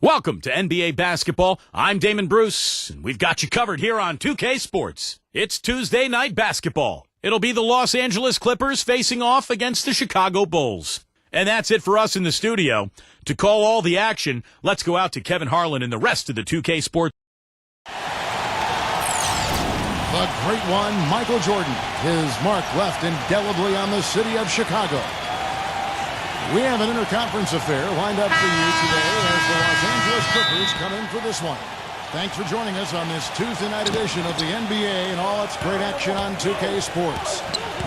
Welcome to NBA Basketball. I'm Damon Bruce, and we've got you covered here on 2K Sports. It's Tuesday night basketball. It'll be the Los Angeles Clippers facing off against the Chicago Bulls. And that's it for us in the studio. To call all the action, let's go out to Kevin Harlan and the rest of the 2K Sports. The great one, Michael Jordan. His mark left indelibly on the city of Chicago. We have an interconference affair lined up for you today as the Los Angeles Clippers come in for this one. Thanks for joining us on this Tuesday night edition of the NBA and all its great action on 2K Sports.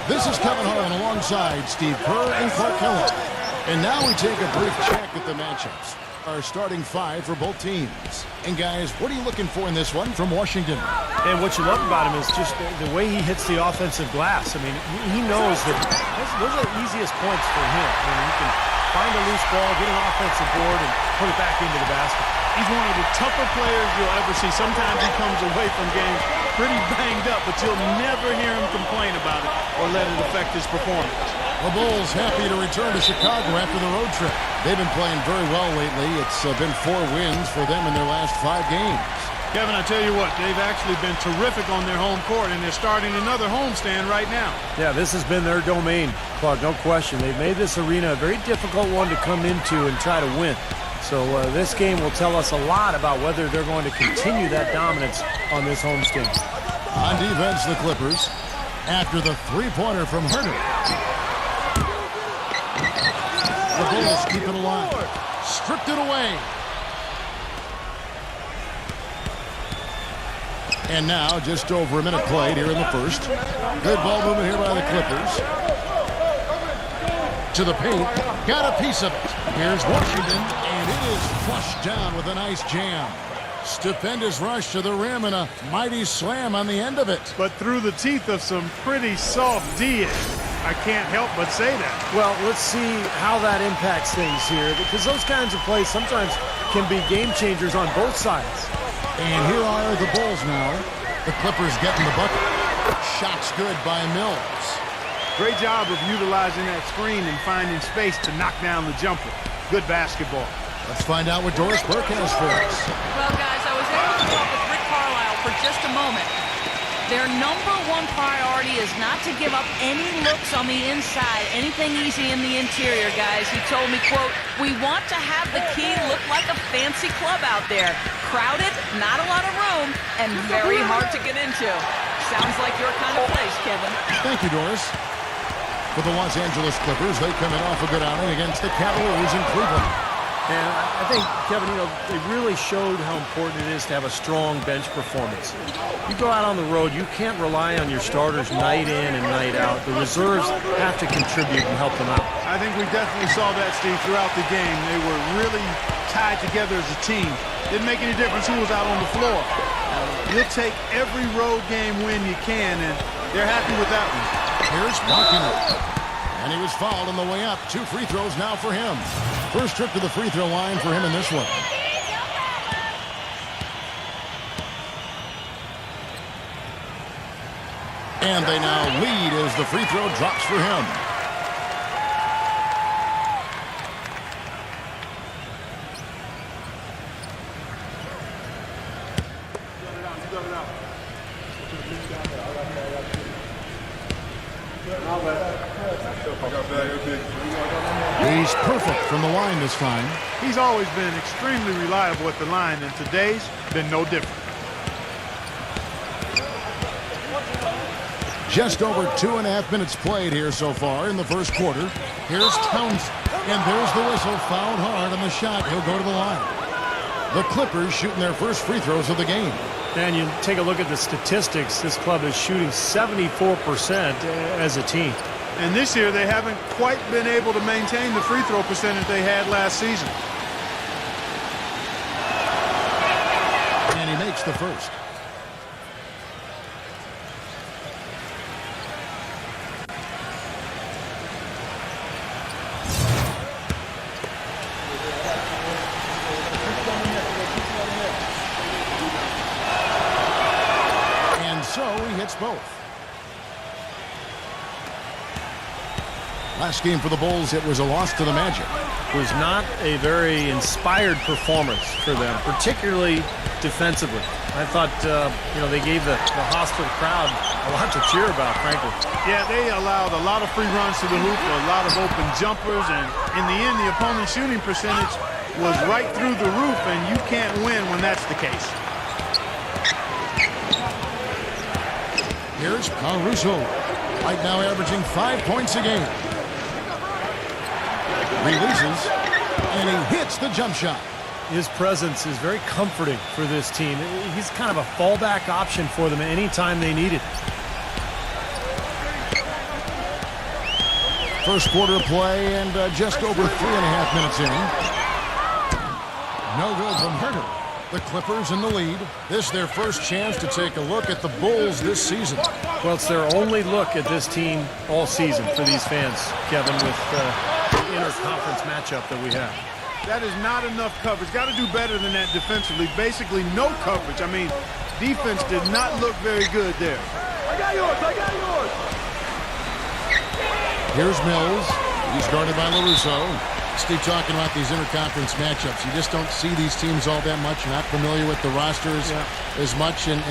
This is Kevin Harlan alongside Steve Kerr and Clark Keller. And now we take a brief check at the matchups. Our starting five for both teams. And guys, what are you looking for in this one from Washington? And what you love about him is just the way he hits the offensive glass. I mean, he knows that those are the easiest points for him. I mean, he can find a loose ball, get an offensive board, and put it back into the basket. He's one of the tougher players you'll ever see. Sometimes he comes away from games pretty banged up, but you'll never hear him complain about it or let it affect his performance. The Bulls happy to return to Chicago after the road trip. They've been playing very well lately. It's been 4 wins for them in their last 5 games. Kevin, I tell you what, they've actually been terrific on their home court, and they're starting another homestand right now. Yeah, this has been their domain, Clark, no question. They've made this arena a very difficult one to come into and try to win. So this game will tell us a lot about whether they're going to continue that dominance on this homestand. On defense, the Clippers, after the three-pointer from Herter. The Bulls keep it alive. Stripped it away. And now, just over a minute played here in the first. Good ball movement here by the Clippers. To the paint. Got a piece of it. Here's Washington, and it is flushed down with a nice jam. Stupendous rush to the rim and a mighty slam on the end of it. But through the teeth of some pretty soft D. I can't help but say that. Well, let's see how that impacts things here, because those kinds of plays sometimes can be game changers on both sides. And here are the Bulls now. The Clippers getting the bucket. Shot's good by Mills. Great job of utilizing that screen and finding space to knock down the jumper. Good basketball. Let's find out what Doris Burke has for us. Well, guys, I was able to talk with Rick Carlisle for just a moment. Their #1 priority is not to give up any looks on the inside, anything easy in the interior, guys. He told me, quote, "We want to have the key look like a fancy club out there. Crowded, not a lot of room, and very hard to get into." Sounds like your kind of place, Kevin. Thank you, Doris. For the Los Angeles Clippers, they come in off a good outing against the Cavaliers in Cleveland. And I think, Kevin, they really showed how important it is to have a strong bench performance. You go out on the road, you can't rely on your starters night in and night out. The reserves have to contribute and help them out. I think we definitely saw that, Steve, throughout the game. They were really tied together as a team. Didn't make any difference who was out on the floor. You'll take every road game win you can, and they're happy with that one. Here's Markkanen. And he was fouled on the way up. 2 free throws now for him. First trip to the free throw line for him in this one. And they now lead as the free throw drops for him. He's perfect from the line this time. He's always been extremely reliable at the line, and today's been no different. Just over 2.5 minutes played here so far in the first quarter. Here's Townsend, and there's the whistle. Fouled hard on the shot. He'll go to the line. The Clippers shooting their first free throws of the game. And you take a look at the statistics. This club is shooting 74% as a team. And this year, they haven't quite been able to maintain the free throw percentage they had last season. And he makes the first. And so he hits both. Last game for the Bulls, it was a loss to the Magic. It was not a very inspired performance for them, particularly defensively. I thought, they gave the hostile crowd a lot to cheer about, frankly. Yeah, they allowed a lot of free runs to the hoop, a lot of open jumpers, and in the end, the opponent's shooting percentage was right through the roof, and you can't win when that's the case. Here's Caruso, right now averaging 5 points a game. Releases, and he hits the jump shot. His presence is very comforting for this team. He's kind of a fallback option for them anytime they need it. First quarter play and just over 3.5 minutes in. No good from Herter. The Clippers in the lead. This is their first chance to take a look at the Bulls this season. Well, it's their only look at this team all season for these fans, Kevin, with the interconference matchup that we have. That is not enough coverage. Got to do better than that defensively. Basically, no coverage. I mean, defense did not look very good there. I got yours. Here's Mills. He's guarded by LaRusso. Steve, talking about these interconference matchups, you just don't see these teams all that much. You're not familiar with the rosters as much, and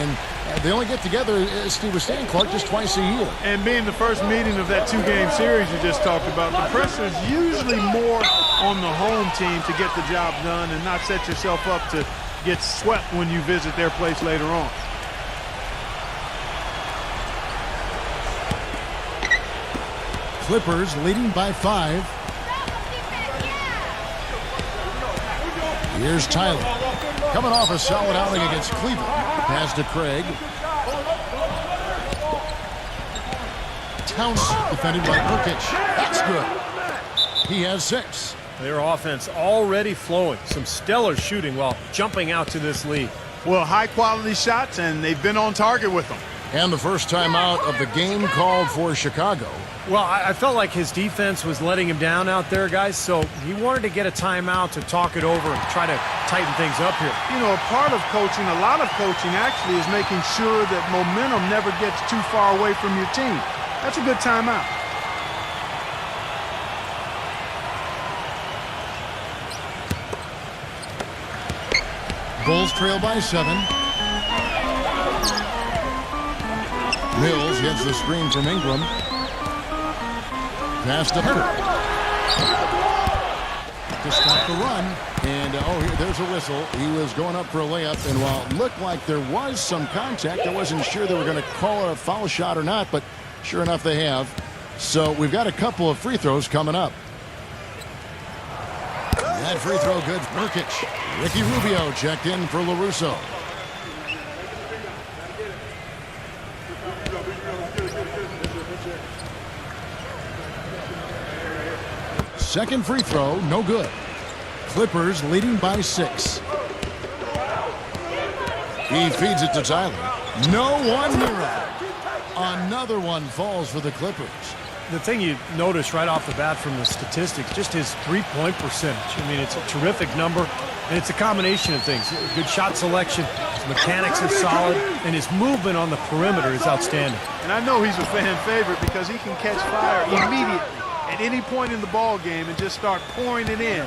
they only get together, as Steve was saying, Clark, just twice a year. And being the first meeting of that two-game series you just talked about, the pressure is usually more on the home team to get the job done and not set yourself up to get swept when you visit their place later on. Clippers leading by 5. Here's Tyler. Coming off a solid outing against Cleveland. Pass to Craig. Towns defended by Nurkic. That's good. He has 6. Their offense already flowing. Some stellar shooting while jumping out to this lead. Well, high-quality shots, and they've been on target with them. And the first timeout of the game called for Chicago. Well, I felt like his defense was letting him down out there, guys, so he wanted to get a timeout to talk it over and try to tighten things up here. You know, a part of coaching, a lot of coaching actually, is making sure that momentum never gets too far away from your team. That's a good timeout. Bulls trail by 7. Mills gets the screen from Ingram. Pass to Herter. To stop the run. And, there's a whistle. He was going up for a layup. And while it looked like there was some contact, I wasn't sure they were going to call it a foul shot or not. But sure enough, they have. So we've got a couple of free throws coming up. That free throw good. Nurkic. Ricky Rubio checked in for LaRusso. Second free throw, no good. Clippers leading by 6. He feeds it to Tyler. No one near him. Another one falls for the Clippers. The thing you notice right off the bat from the statistics, just his three-point percentage. I mean, it's a terrific number, and it's a combination of things. Good shot selection, his mechanics is solid, and his movement on the perimeter is outstanding. And I know he's a fan favorite because he can catch fire immediately at any point in the ball game and just start pouring it in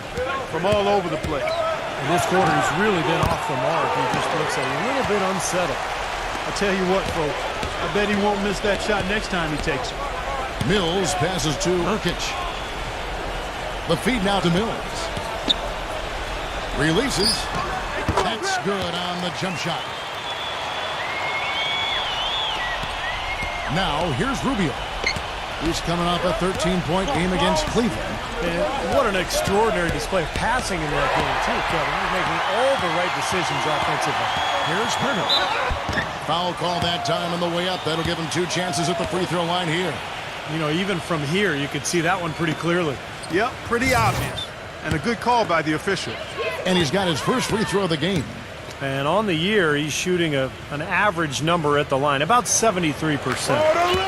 from all over the place. And this quarter has really been off the mark. He just looks a little bit unsettled. I tell you what, folks, I bet he won't miss that shot next time he takes it. Mills passes to Nurkic. The feed now to Mills. Releases. That's good on the jump shot. Now here's Rubio. He's coming off a 13-point game against Cleveland. And what an extraordinary display of passing in that game, too, Kevin. He's making all the right decisions offensively. Here's Herter. Foul call that time on the way up. That'll give him 2 chances at the free throw line here. You know, even from here, you could see that one pretty clearly. Yep, pretty obvious. And a good call by the official. And he's got his first free throw of the game. And on the year, he's shooting an average number at the line, about 73%.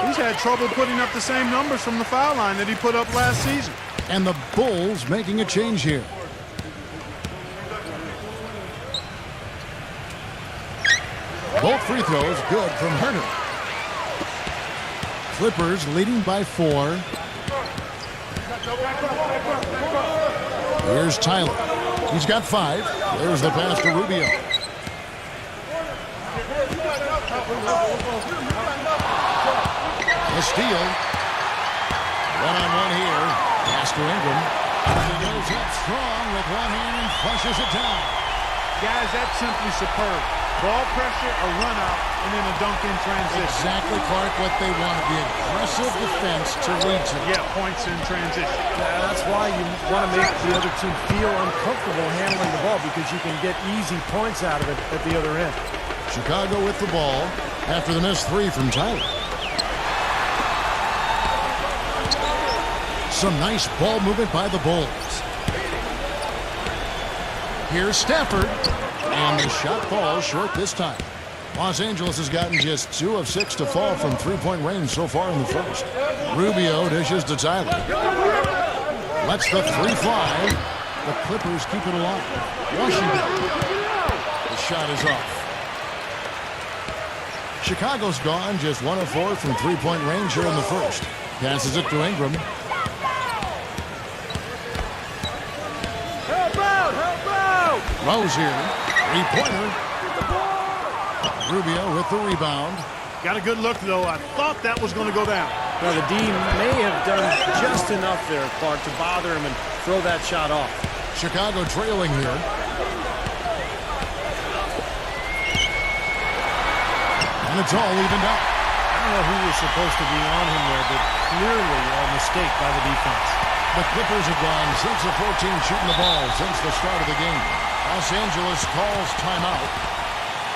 He's had trouble putting up the same numbers from the foul line that he put up last season. And the Bulls making a change here. Both free throws good from Herter. Clippers leading by 4. Here's Tyler. He's got 5. There's the pass to Rubio. A steal. One-on-one here. Pass to Ingram. He goes up strong with one hand and flushes it down. Guys, that's simply superb. Ball pressure, a run out, and then a dunk in transition. Exactly, Clark, what they wanted. The aggressive defense to lead to. Yeah, points in transition. Yeah, that's why you want to make the other team feel uncomfortable handling the ball, because you can get easy points out of it at the other end. Chicago with the ball after the missed 3 from Tyler. Some nice ball movement by the Bulls. Here's Stafford, and the shot falls short this time. Los Angeles has gotten just 2 of 6 to fall from three-point range so far in the first. Rubio dishes to Tyler. Lets the 3 fly. The Clippers keep it alive. Washington. The shot is off. Chicago's gone just 1 of 4 from three-point range here in the first. Passes it to Ingram. Rose here. 3-pointer. Rubio with the rebound. Got a good look, though. I thought that was going to go down. Now, the D may have done just enough there, Clark, to bother him and throw that shot off. Chicago trailing here. And it's all evened up. I don't know who was supposed to be on him there, but clearly a mistake by the defense. The Clippers have gone 6 of 14 shooting the ball since the start of the game. Los Angeles calls timeout.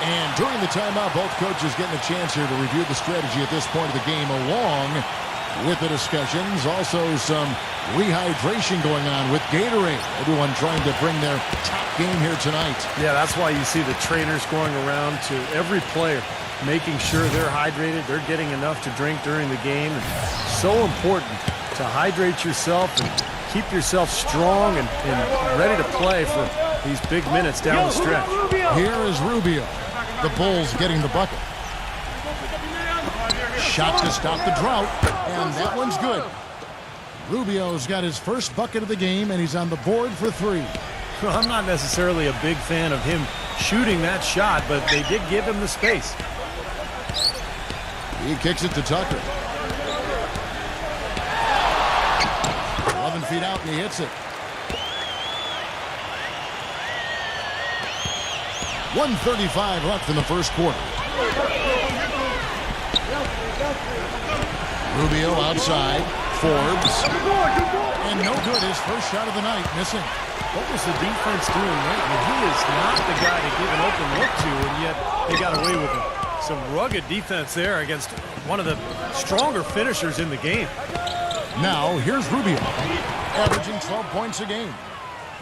And during the timeout, both coaches getting a chance here to review the strategy at this point of the game, along with the discussions. Also some rehydration going on with Gatorade. Everyone trying to bring their top game here tonight. Yeah, that's why you see the trainers going around to every player, making sure they're hydrated, they're getting enough to drink during the game. So important to hydrate yourself and keep yourself strong and ready to play for these big minutes down the stretch. Here is Rubio. The Bulls getting the bucket. Shot to stop the drought, and that one's good. Rubio's got his first bucket of the game, and he's on the board for 3. Well, I'm not necessarily a big fan of him shooting that shot, but they did give him the space. He kicks it to Tucker. 11 feet out, and he hits it. 1:35 left in the first quarter. Rubio outside. Forbes. And no good. His first shot of the night, missing. What was the defense doing right? I mean, he is not the guy to give an open look to, and yet they got away with it. Some rugged defense there against one of the stronger finishers in the game. Now, here's Rubio, averaging 12 points a game.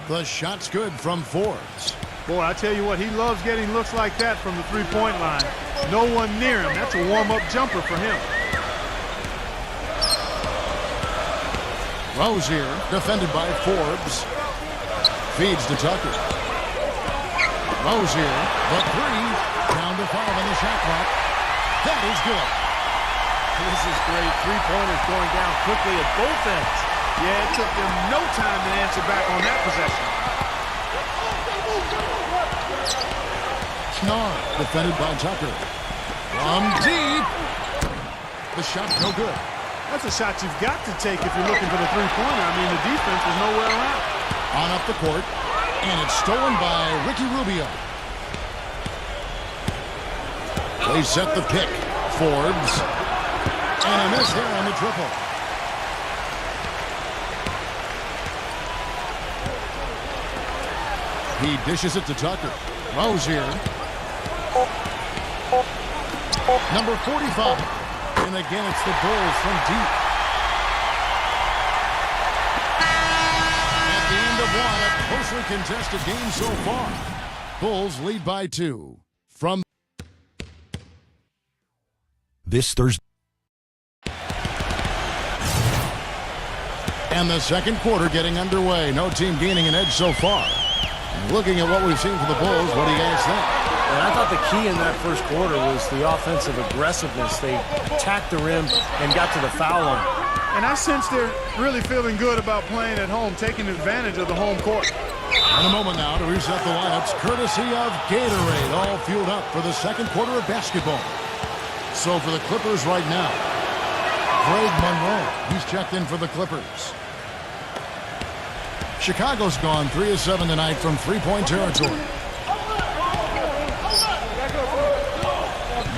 The shot's good from Forbes. Boy, I tell you what, he loves getting looks like that from the three-point line. No one near him. That's a warm-up jumper for him. Rose here, defended by Forbes. Feeds to Tucker. Rose here, but 3. Down to 5 on the shot clock. That is good. This is great. Three-pointers going down quickly at both ends. Yeah, it took them no time to answer back on that possession. Knar, defended by Tucker. From deep. The shot's no good. That's a shot you've got to take if you're looking for the three-pointer. I mean, the defense is nowhere around. On up the court, and it's stolen by Ricky Rubio. They set the pick. Forbes. And a miss there on the triple. He dishes it to Tucker. Rose here. Number 45. And again, it's the Bulls from deep. At the end of one, a closely contested game so far. Bulls lead by 2. From This Thursday. and the second quarter getting underway. No team gaining an edge so far. Looking at what we've seen from the Bulls, what do you guys think? And I thought the key in that first quarter was the offensive aggressiveness. They attacked the rim and got to the foul line. And I sense they're really feeling good about playing at home, taking advantage of the home court. In a moment now to reset the lineups, courtesy of Gatorade, all fueled up for the second quarter of basketball. So for the Clippers right now, Greg Monroe, he's checked in for the Clippers. Chicago's gone 3 of 7 tonight from three-point territory.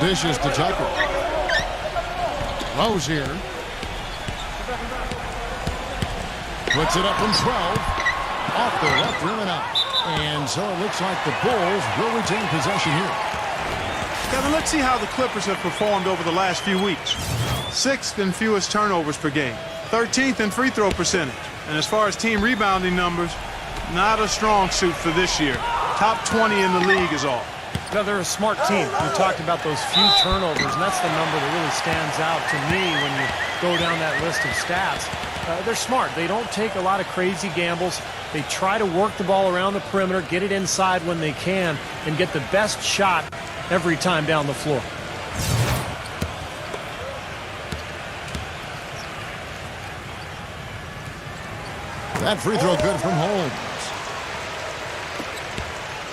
Dishes to Tucker. Rose here. Puts it up from 12. Off the left rim and out. And so it looks like the Bulls will retain possession here. Kevin, let's see how the Clippers have performed over the last few weeks. 6th in fewest turnovers per game. 13th in free throw percentage. And as far as team rebounding numbers, not a strong suit for this year. Top 20 in the league is all. Now, they're a smart team. We talked about those few turnovers, and that's the number that really stands out to me when you go down that list of stats. They're smart. They don't take a lot of crazy gambles. They try to work the ball around the perimeter, get it inside when they can, and get the best shot every time down the floor. That free throw good from Holmes.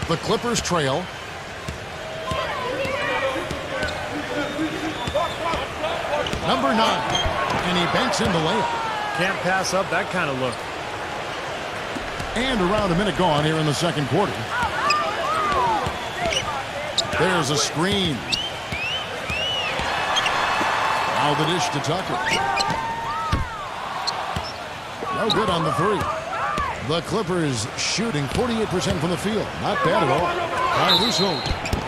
The Clippers trail. Number 9. And he banks in the layup. Can't pass up that kind of look. And around a minute gone here in the second quarter. There's a screen. Now the dish to Tucker. No good on the three. The Clippers shooting 48% from the field. Not bad at all. Caruso.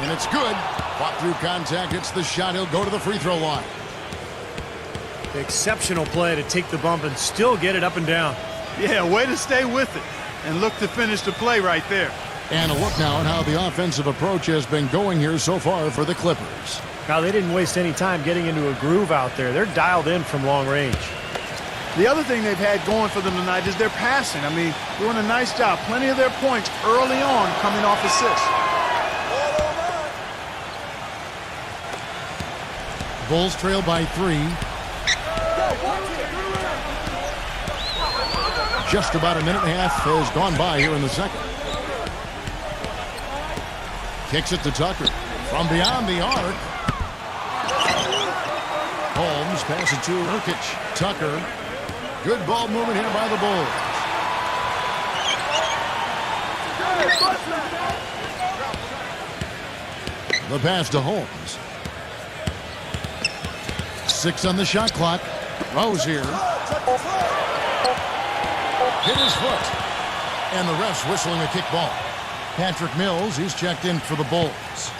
And it's good. Fought through contact. Hits the shot. He'll go to the free throw line. Exceptional play to take the bump and still get it up and down. Yeah, way to stay with it and look to finish the play right there. And a look now at how the offensive approach has been going here so far for the Clippers. Now, they didn't waste any time getting into a groove out there. They're dialed in from long range. The other thing they've had going for them tonight is their passing. I mean, doing a nice job. Plenty of their points early on coming off assists. Bulls trail by 3. Just about a minute and a half has gone by here in the second. Kicks it to Tucker. From beyond the arc. Holmes passes to Nurkic. Tucker. Good ball movement here by the Bulls. The pass to Holmes. 6 on the shot clock. Rose here. Hit his foot. And the refs whistling a kick ball. Patrick Mills, he's checked in for the Bulls.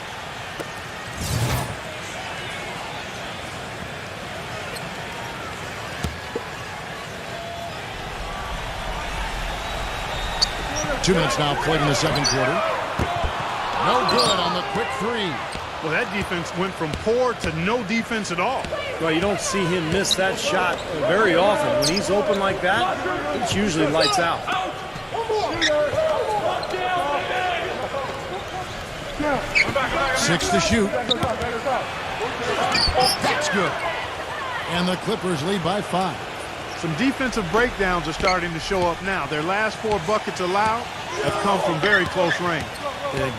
Two minutes now played in the second quarter. No good on the quick three. Well, that defense went from poor to no defense at all. Well, you don't see him miss that shot very often. When he's open like that, it's usually lights out. 6 to shoot. That's good. And the Clippers lead by 5. Some defensive breakdowns are starting to show up now. Their last 4 buckets allowed have come from very close range.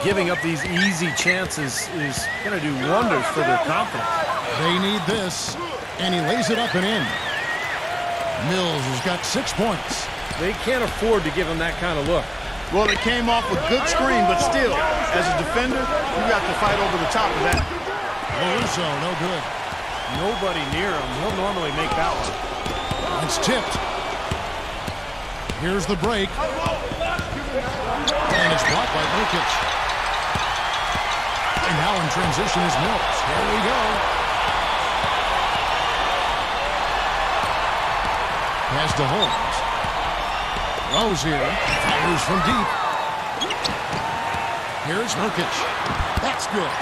Giving up these easy chances is going to do wonders for their confidence. They need this, and he lays it up and in. Mills has got 6 points. They can't afford to give him that kind of look. Well, it came off a good screen, but still, as a defender, you got to fight over the top of that. Caruso, no good. Nobody near him. He'll normally make that one. It's tipped. Here's the break. And it's blocked by Nurkic. And now in transition is Mills. Here we go. Pass to Holmes. Rose here. Fires from deep. Here's Nurkic. That's good.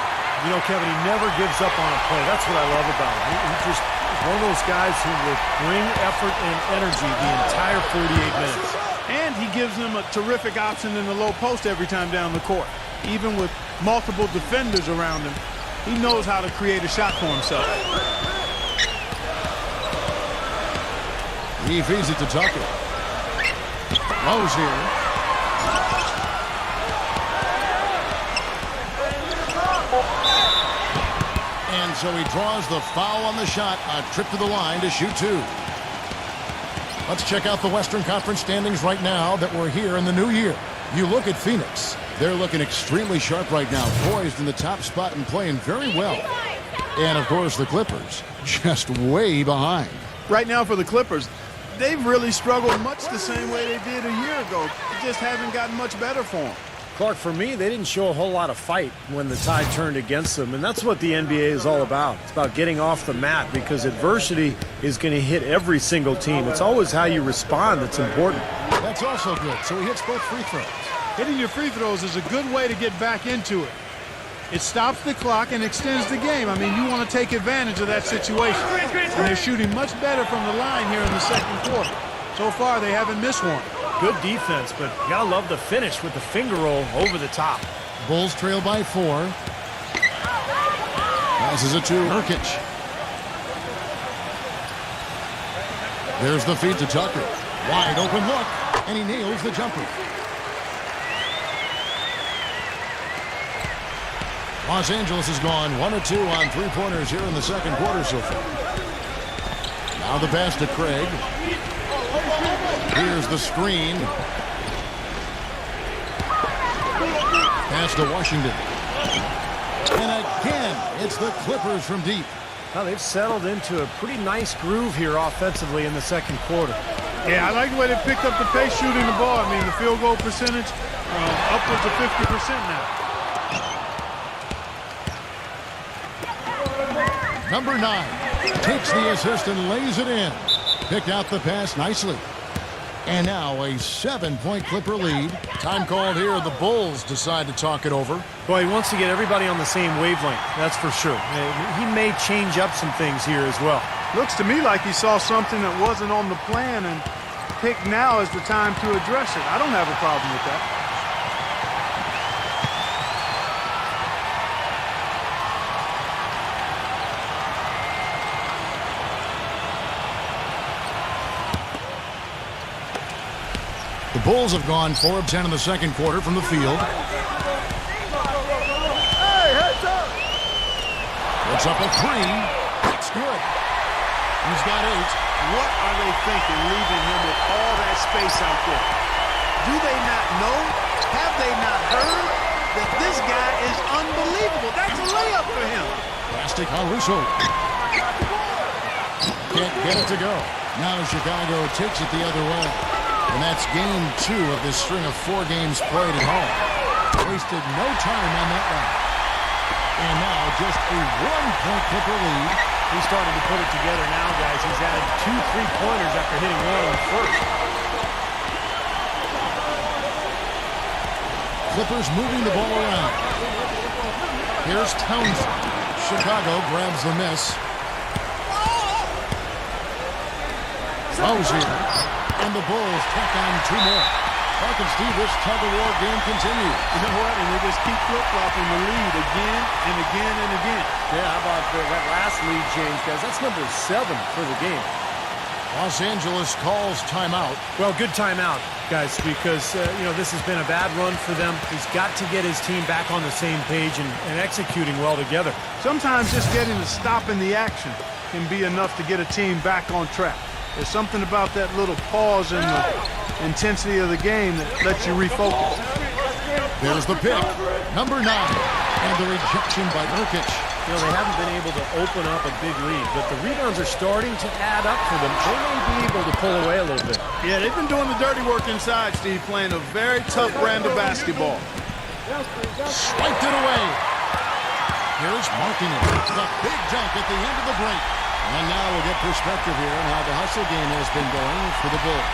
You know, Kevin, he never gives up on a play. That's what I love about him. He just is one of those guys who will bring effort and energy the entire 48 minutes. And he gives them a terrific option in the low post every time down the court. Even with multiple defenders around him, he knows how to create a shot for himself. He feeds it to Tucker. Lowe's here. And so he draws the foul on the shot. A trip to the line to shoot two. Let's check out the Western Conference standings right now that we're here in the new year. You look at Phoenix. They're looking extremely sharp right now, poised in the top spot and playing very well. And, of course, the Clippers just way behind. Right now for the Clippers, they've really struggled much the same way they did a year ago. It just hasn't gotten much better for them. Clark, for me, they didn't show a whole lot of fight when the tide turned against them, and that's what the NBA is all about. It's about getting off the mat because adversity is going to hit every single team. It's always how you respond that's important. That's also good. So he hits both free throws. Hitting your free throws is a good way to get back into it. It stops the clock and extends the game. I mean, you want to take advantage of that situation. And they're shooting much better from the line here in the second quarter. So far, they haven't missed one. Good defense, but you gotta love the finish with the finger roll over the top. Bulls trail by 4. Passes it to Nurkic. There's the feed to Tucker. Wide open look, and he nails the jumper. Los Angeles has gone 1 of 2 on three-pointers here in the second quarter so far. Now the pass to Craig. Here's the screen. Pass to Washington. And again, it's the Clippers from deep. Well, they've settled into a pretty nice groove here offensively in the second quarter. Yeah, I like the way they picked up the pace shooting the ball. I mean, the field goal percentage upwards of 50% now. Number 9 takes the assist and lays it in. Picked out the pass nicely. And now a 7-point Clipper lead. Time called here. The Bulls decide to talk it over. Boy, he wants to get everybody on the same wavelength, that's for sure. He may change up some things here as well. Looks to me like he saw something that wasn't on the plan and picked now as the time to address it. I don't have a problem with that. The Bulls have gone 4 of 10 in the second quarter from the field. It's up a 3. That's good. He's got 8. What are they thinking leaving him with all that space out there? Do they not know? Have they not heard that this guy is unbelievable? That's a layup for him. Plastic on Russo. Can't get it to go. Now Chicago takes it the other way. And that's game 2 of this string of 4 games played at home. Wasted no time on that one. And now just a 1-point Clipper lead. He's starting to put it together now, guys. He's added 2 3-pointers after hitting one on the first. Clippers moving the ball around. Here's Townsend. Chicago grabs the miss. Rose here. And the Bulls tack on 2 more. Mark and Steve, this tug-of-war game continues. You know what? And they just keep flip-flopping the lead again and again and again. Yeah, how about that last lead change, guys? That's number 7 for the game. Los Angeles calls timeout. Well, good timeout, guys, because, this has been a bad run for them. He's got to get his team back on the same page and executing well together. Sometimes just getting a stop in the action can be enough to get a team back on track. There's something about that little pause in the intensity of the game that lets you refocus. There's the pick. Number 9. And the rejection by Nurkic. They haven't been able to open up a big lead, but the rebounds are starting to add up for them. They may be able to pull away a little bit. Yeah, they've been doing the dirty work inside, Steve, playing a very tough brand of basketball. Swiped it away. Here's Markkanen. The big dunk at the end of the break. And now we'll get perspective here on how the hustle game has been going for the Bulls.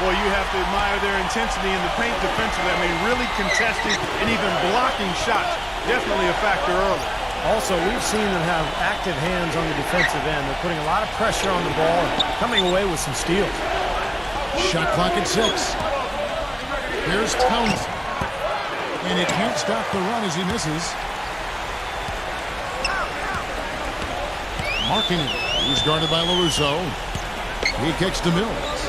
Boy, you have to admire their intensity in the paint defensively. I mean, really contesting and even blocking shots. Definitely a factor early. Also, we've seen them have active hands on the defensive end. They're putting a lot of pressure on the ball and coming away with some steals. Shot clock at 6. Here's Townsend. And it can't stop the run as he misses. Markkanen. He's guarded by LaRusso. He kicks to Mills.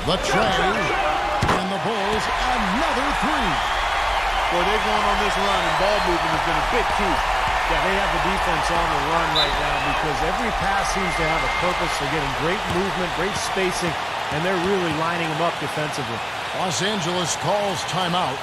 The tray, and the Bulls another three. Boy, they're going on this run, and ball movement has been a big key. Yeah, they have the defense on the run right now because every pass seems to have a purpose. They're getting great movement, great spacing, and they're really lining them up defensively. Los Angeles calls timeout.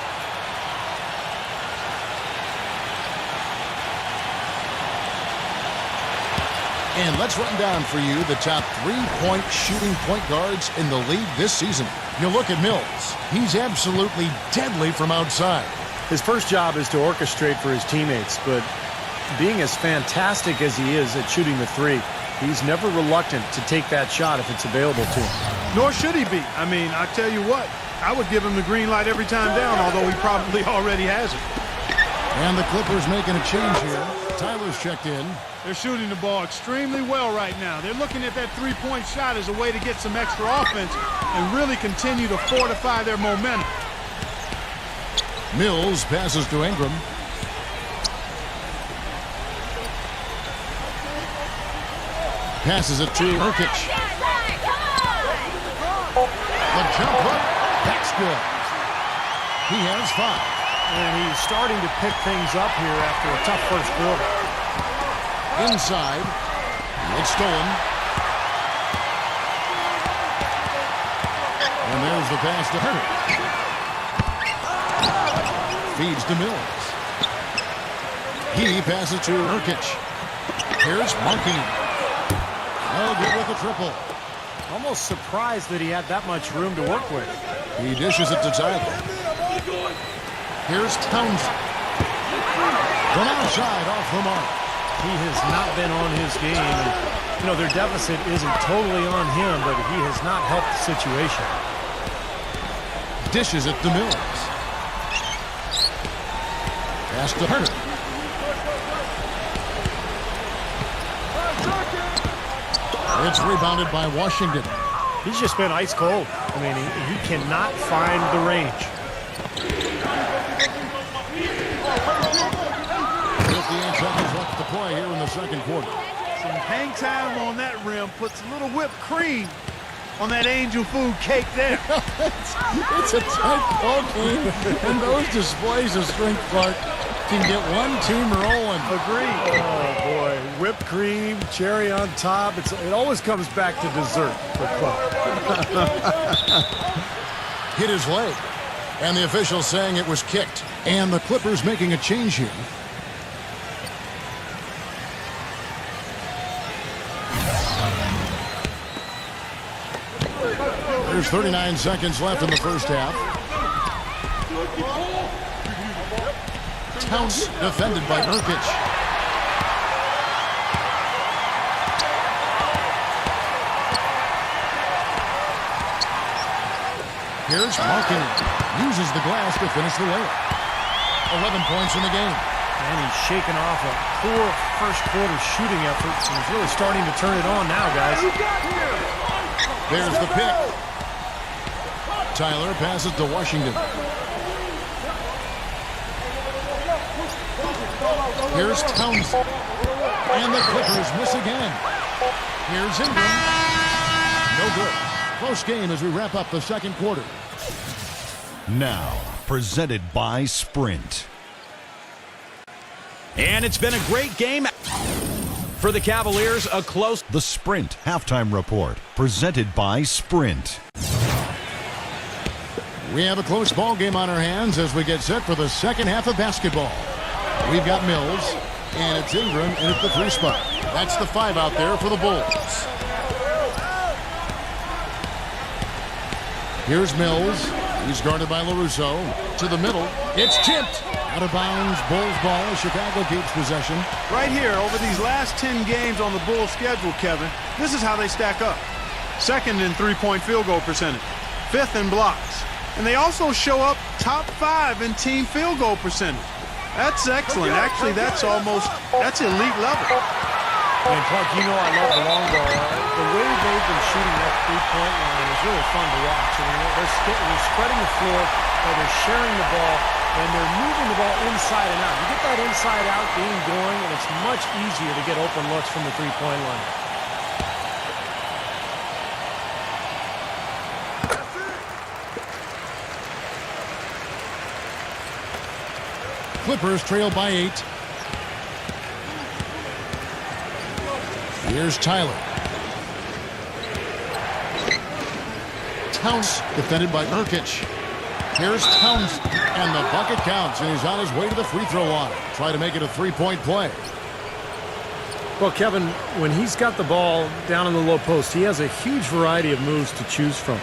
And let's run down for you the top three-point shooting point guards in the league this season. You look at Mills. He's absolutely deadly from outside. His first job is to orchestrate for his teammates, but being as fantastic as he is at shooting the three, he's never reluctant to take that shot if it's available to him. Nor should he be. I mean, I tell you what, I would give him the green light every time down, although he probably already has it. And the Clippers making a change here. Tyler's checked in. They're shooting the ball extremely well right now. They're looking at that three-point shot as a way to get some extra offense and really continue to fortify their momentum. Mills passes to Ingram. Passes it to Nurkic. The jump hook. That's good. He has 5. And he's starting to pick things up here after a tough first quarter. Inside. It's stolen. And there's the pass to Hurt. Feeds to Mills. He passes to Nurkic. Here's Monkey. No good with the triple. Almost surprised that he had that much room to work with. He dishes it to Tyler. Here's Townsend. From outside off the mark. He has not been on his game. And, their deficit isn't totally on him, but he has not helped the situation. Dishes it to Mills. Pass to Hurt. It's rebounded by Washington. He's just been ice cold. I mean, he cannot find the range. 58 seconds left to play here in the second quarter. Some hang time on that rim puts a little whipped cream on that angel food cake there. It's a tight ball game, and those displays of strength, Clark, can get one team rolling. Agreed. Oh, boy. Whipped cream, cherry on top. It always comes back to dessert for Clark. Hit his leg, and the official saying it was kicked. And the Clippers making a change here. There's 39 seconds left in the first half. Towns defended by Nurkic. Here's Markin. Uses the glass to finish the layup. 11 points in the game. And he's shaking off a poor first quarter shooting effort. And he's really starting to turn it on now, guys. There's the pick. Tyler passes to Washington. Here's Townsend. And the Clippers miss again. Here's Ingram. No good. Close game as we wrap up the second quarter. Now, presented by Sprint. And it's been a great game. For the Cavaliers, a close. The Sprint Halftime Report, presented by Sprint. We have a close ball game on our hands as we get set for the second half of basketball. We've got Mills, and it's Ingram in at the 3 spot. That's the 5 out there for the Bulls. Here's Mills. He's guarded by LaRusso. To the middle. It's tipped. Out of bounds. Bulls ball. Chicago keeps possession. Right here, over these last 10 games on the Bulls schedule, Kevin, this is how they stack up. Second in three-point field goal percentage. Fifth in blocks. And they also show up top 5 in team field goal percentage. That's excellent. Actually, that's elite level. And Clark, I love the long ball. The way they've been shooting that three-point line is really fun to watch. I mean, they're spreading the floor, they're sharing the ball, and they're moving the ball inside and out. You get that inside out game going, and it's much easier to get open looks from the three-point line. Clippers trail by 8. Here's Tyler. Towns defended by Nurkic. Here's Towns, and the bucket counts, and he's on his way to the free throw line. Try to make it a three-point play. Well, Kevin, when he's got the ball down in the low post, he has a huge variety of moves to choose from.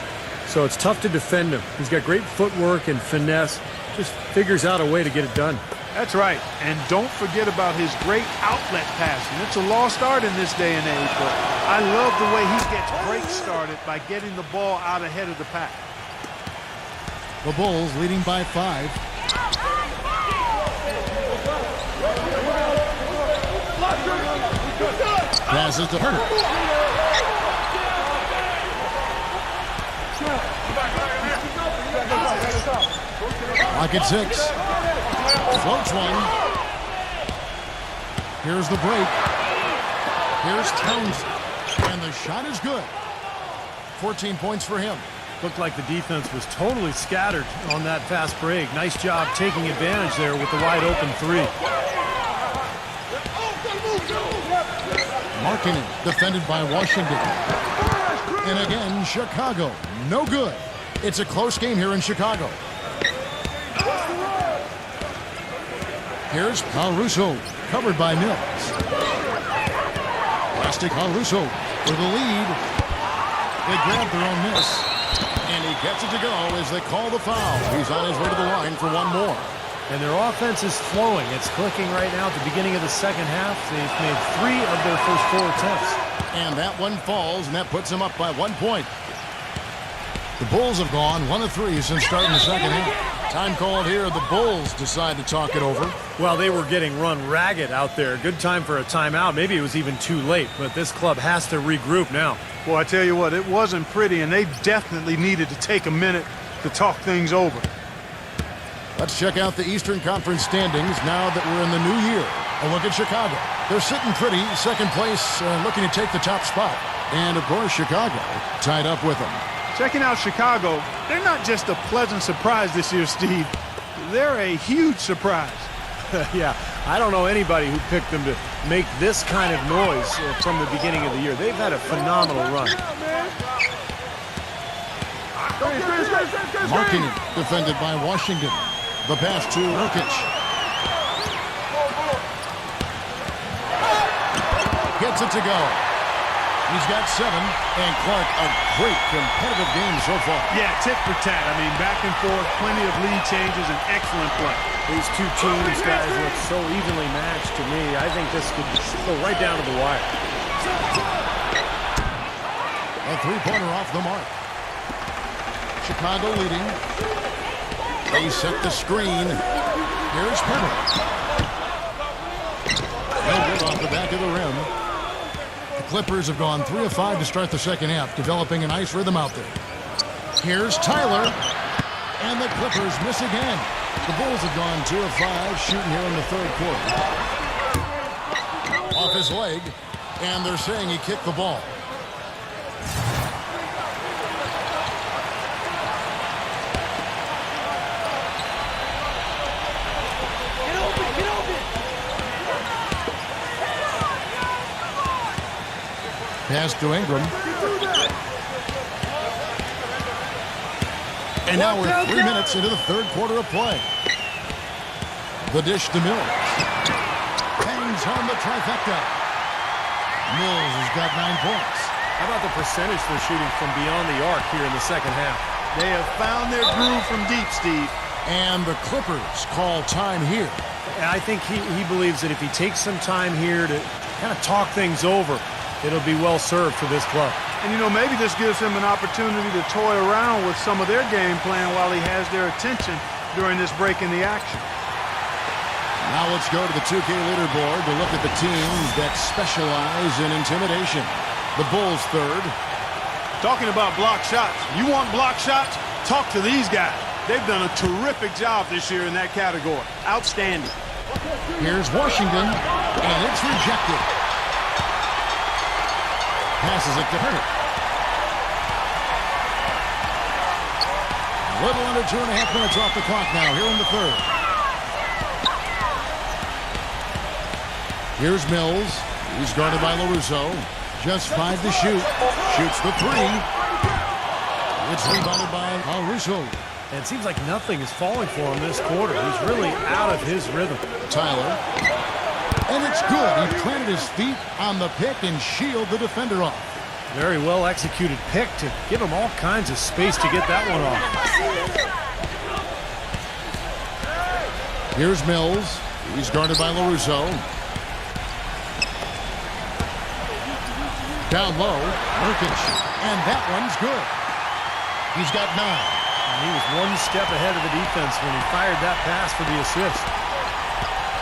So it's tough to defend him. He's got great footwork and finesse. Just figures out a way to get it done. That's right. And don't forget about his great outlet passing. It's a lost art in this day and age, but I love the way he gets breaks started by getting the ball out ahead of the pack. The Bulls leading by 5. Passes to Herter. Lock at 6. Floats one. Here's the break. Here's Towns. And the shot is good. 14 points for him. Looked like the defense was totally scattered on that fast break. Nice job taking advantage there with the wide open three. Markkanen defended by Washington. And again, Chicago. No good. It's a close game here in Chicago. Here's Caruso, covered by Mills. Plastic Caruso for the lead. They grab their own miss. And he gets it to go as they call the foul. He's on his way to the line for one more. And their offense is flowing. It's clicking right now at the beginning of the second half. They've made 3 of their first 4 attempts. And that one falls, and that puts them up by 1 point. The Bulls have gone 1 of 3 since starting the second half. Time called here. The Bulls decide to talk it over. Well, they were getting run ragged out there. Good time for a timeout. Maybe it was even too late, but this club has to regroup now. Well, I tell you what, it wasn't pretty, and they definitely needed to take a minute to talk things over. Let's check out the Eastern Conference standings now that we're in the new year. A look at Chicago. They're sitting pretty, second place, looking to take the top spot. And, of course, Chicago tied up with them. Checking out Chicago, they're not just a pleasant surprise this year, Steve. They're a huge surprise. Yeah, I don't know anybody who picked them to make this kind of noise from the beginning of the year. They've had a phenomenal run. Markkanen defended by Washington. The pass to Nurkic. Gets it to go. He's got 7. And Clark, a great competitive game so far. Yeah, tit for tat. I mean, back and forth, plenty of lead changes, and excellent play. These two teams, guys, look so evenly matched to me. I think this could go right down to the wire. A three-pointer off the mark. Chicago leading. They set the screen. Here's Herter. No good off the back of the rim. The Clippers have gone 3 of 5 to start the second half, developing a nice rhythm out there. Here's Tyler. And the Clippers miss again. The Bulls have gone 2 of 5 shooting here in the third quarter. Off his leg. And they're saying he kicked the ball. Pass to Ingram. And now we're 3 minutes into the third quarter of play. The dish to Mills. Hangs home the trifecta. Mills has got 9 points. How about the percentage they're shooting from beyond the arc here in the second half? They have found their groove from deep, Steve. And the Clippers call time here. And I think he believes that if he takes some time here to kind of talk things over, it'll be well served for this club. And, you know, maybe this gives him an opportunity to toy around with some of their game plan while he has their attention during this break in the action. Now let's go to the 2K leaderboard to look at the teams that specialize in intimidation. The Bulls third. Talking about block shots. You want block shots? Talk to these guys. They've done a terrific job this year in that category. Outstanding. Here's Washington, and it's rejected. Passes it to Hurt. A little under 2.5 minutes off the clock now here in the third. Here's Mills. He's guarded by LaRusso. Just 5 to shoot. Shoots the 3. It's rebounded by LaRusso. And it seems like nothing is falling for him this quarter. He's really out of his rhythm. Tyler. And it's good. He planted his feet on the pick and shielded the defender off. Very well executed pick to give him all kinds of space to get that one off. Here's Mills. He's guarded by LaRusso. Down low, Nurkic. And that one's good. He's got 9. And he was one step ahead of the defense when he fired that pass for the assist.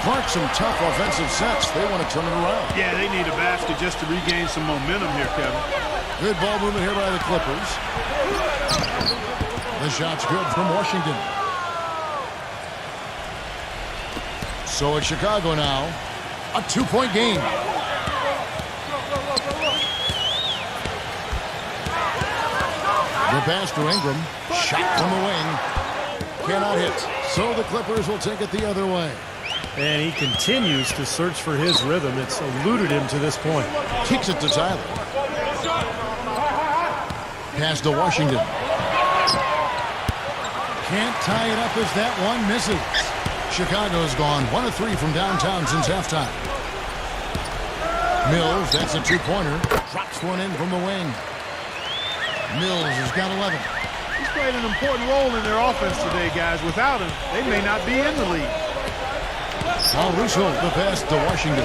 Clark, some tough offensive sets. They want to turn it around. Yeah, they need a basket just to regain some momentum here, Kevin. Good ball movement here by the Clippers. The shot's good from Washington. So it's Chicago now. A 2-point game. The pass to Ingram. Shot from the wing. Cannot hit. So the Clippers will take it the other way. And he continues to search for his rhythm. It's eluded him to this point. Kicks it to Tyler. Pass to Washington. Can't tie it up as that one misses. Chicago's gone 1 of 3 from downtown since halftime. Mills, that's a 2-pointer. Drops one in from the wing. Mills has got 11. He's played an important role in their offense today, guys. Without him, they may not be in the league. Russo, the pass to Washington.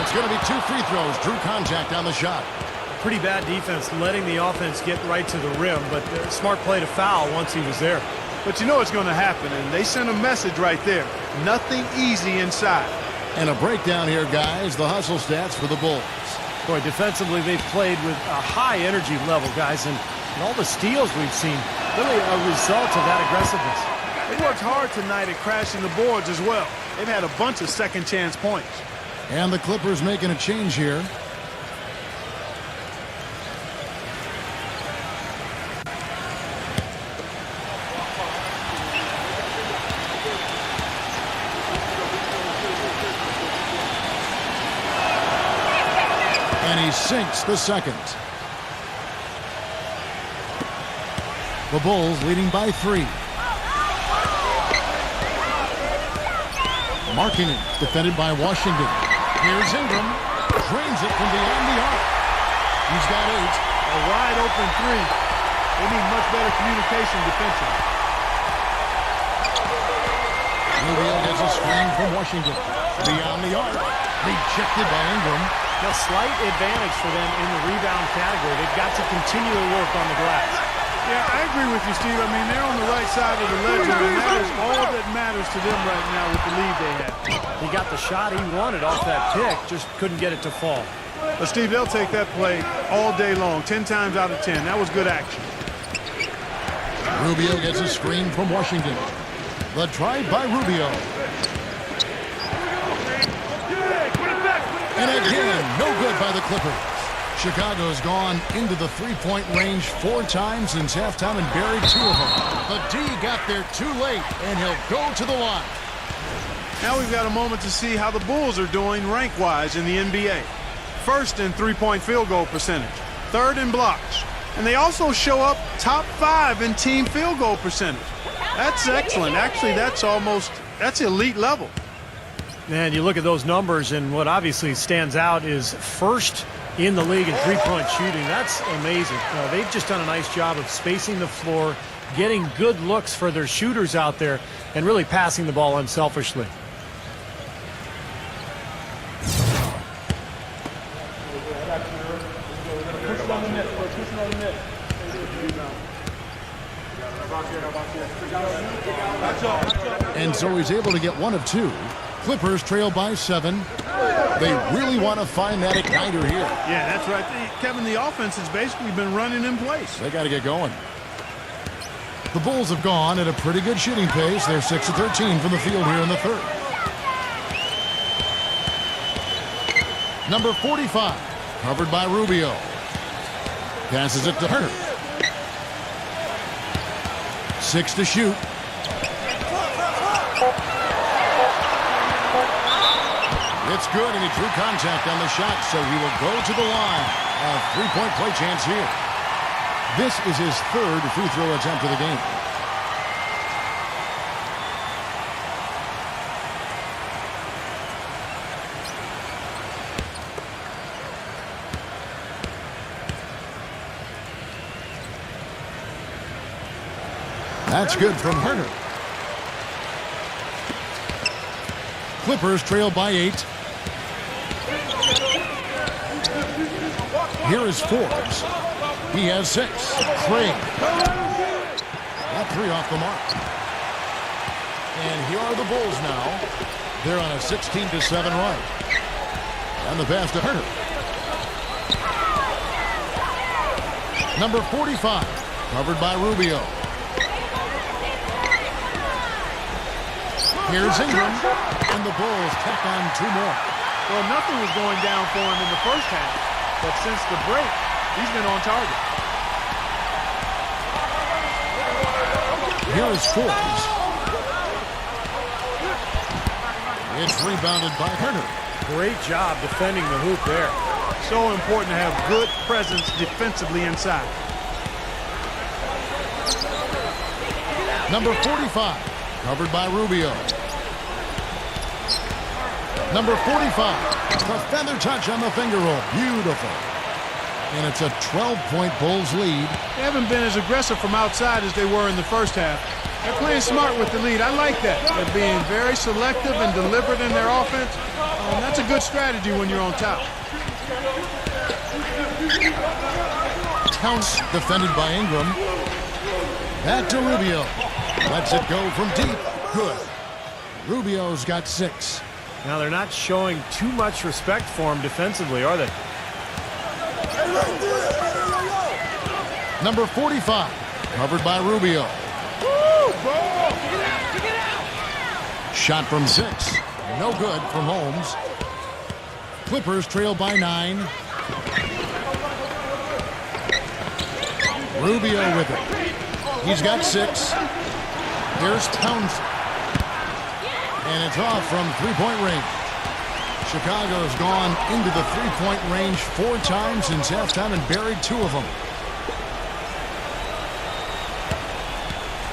It's going to be 2 free throws. Drew contact on the shot. Pretty bad defense letting the offense get right to the rim, but smart play to foul once he was there. But you know it's going to happen, and they sent a message right there. Nothing easy inside. And a breakdown here, guys. The hustle stats for the Bulls. Boy, defensively, they've played with a high energy level, guys, and all the steals we've seen, really a result of that aggressiveness. They worked hard tonight at crashing the boards as well. They've had a bunch of second chance points. And the Clippers making a change here. And he sinks the second. The Bulls leading by 3. Marking it, defended by Washington. Here's Ingram. Drains it from beyond the arc. He's got 8. A wide open 3. They need much better communication defensively. Rubio gets a screen from Washington. Beyond the arc. Rejected by Ingram. A slight advantage for them in the rebound category. They've got to continue to work on the glass. Yeah, I agree with you, Steve. I mean, they're on the right side of the ledger, and that is all that matters to them right now with the lead they have. He got the shot he wanted off that pick, just couldn't get it to fall. But, Steve, they'll take that play all day long, 10 times out of 10. That was good action. Rubio gets a screen from Washington. The drive by Rubio. And again, no good by the Clippers. Chicago's gone into the three-point range 4 times since halftime and buried 2 of them. The D got there too late, and he'll go to the line. Now we've got a moment to see how the Bulls are doing rank-wise in the NBA. First in three-point field goal percentage, 3rd in blocks, and they also show up top 5 in team field goal percentage. That's excellent. Actually, that's elite level. And you look at those numbers, and what obviously stands out is first in the league in three-point shooting. That's amazing. They've just done a nice job of spacing the floor, getting good looks for their shooters out there, and really passing the ball unselfishly. And so he's able to get 1 of 2. Clippers trail by 7. They really want to find that igniter here. Yeah, that's right. Kevin, the offense has basically been running in place. They got to get going. The Bulls have gone at a pretty good shooting pace. They're 6 of 13 from the field here in the third. Number 45, covered by Rubio. Passes it to Herter. 6 to shoot. It's good, and he drew contact on the shot, so he will go to the line. A three-point play chance here. This is his third free throw attempt of the game. That's good from Herter. Clippers trail by 8. Here is Forbes. He has 6. Craig. That 3 off the mark. And here are the Bulls now. They're on a 16-7 run. And the pass to Herter. Number 45, covered by Rubio. Here's Ingram, and the Bulls tack on 2 more. Well, nothing was going down for him in the first half, but since the break, he's been on target. Here is Forbes. It's rebounded by Herter. Great job defending the hoop there. So important to have good presence defensively inside. Number 45, covered by Rubio. Number 45, the feather touch on the finger roll. Beautiful. And it's a 12-point Bulls lead. They haven't been as aggressive from outside as they were in the first half. They're playing smart with the lead. I like that. They're being very selective and deliberate in their offense. That's a good strategy when you're on top. Counts defended by Ingram. Back to Rubio. Lets it go from deep. Good. Rubio's got 6. Now they're not showing too much respect for him defensively, are they? Number 45, covered by Rubio. Shot from 6. No good from Holmes. Clippers trail by 9. Rubio with it. He's got 6. Here's Townsend. And it's off from three-point range. Chicago's gone into the three-point range 4 times since halftime and buried 2 of them.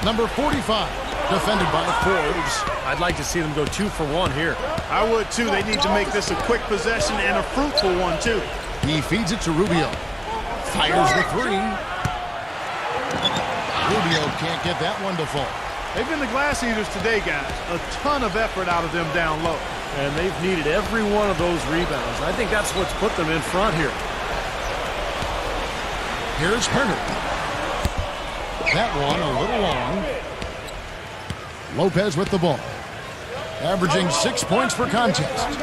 Number 45, defended by Forbes. I'd like to see them go 2 for 1 here. I would too. They need to make this a quick possession and a fruitful one too. He feeds it to Rubio. Fires the 3. Rubio can't get that one to fall. They've been the glass eaters today, guys. A ton of effort out of them down low. And they've needed every one of those rebounds. I think that's what's put them in front here. Here's Herter. That one a little long. Lopez with the ball. Averaging 6 points per contest.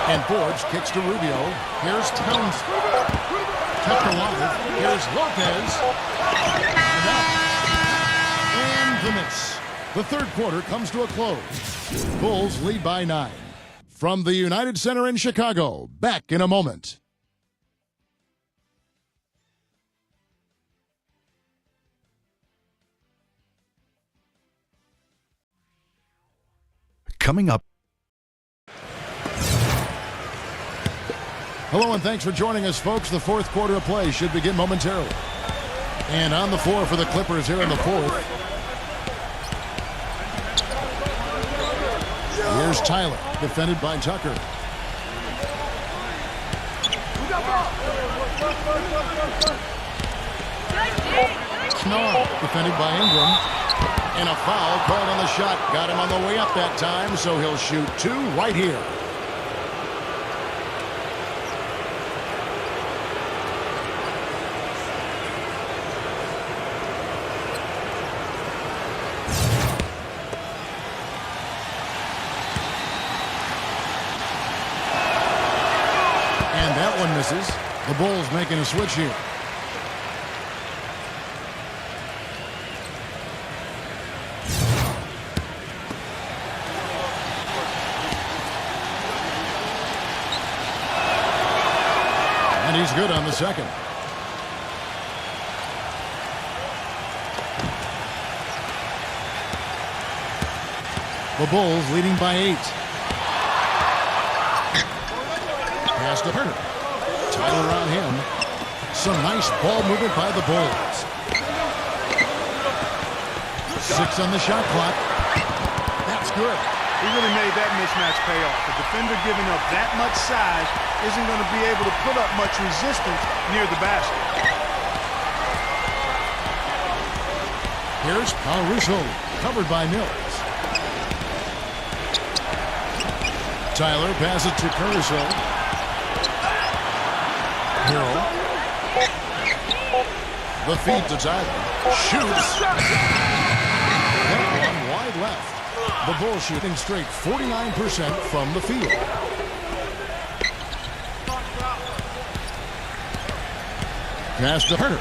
And Forbes kicks to Rubio. Here's Townsend. Kept alive. Here's Lopez. And out. And the miss. The third quarter comes to a close. Bulls lead by 9. From the United Center in Chicago, back in a moment. Coming up. Hello and thanks for joining us, folks. The fourth quarter of play should begin momentarily. And on the floor for the Clippers here in the fourth. Here's Tyler, defended by Tucker. Knorr, defended by Ingram. And a foul called on the shot. Got him on the way up that time, so he'll shoot 2 right here. And that one misses. The Bulls making a switch here. the second. The Bulls leading by 8. Pass to Herter. Tyler on him. Some nice ball movement by the Bulls. 6 on the shot clock. That's good. He really made that mismatch pay off. A defender giving up that much size isn't going to be able to put up much resistance near the basket. Here's Caruso, covered by Mills. Tyler passes to Caruso. Hero. The feed to Tyler. Shoots. One wide left. The Bulls shooting straight 49% from the field. Pass to Herter.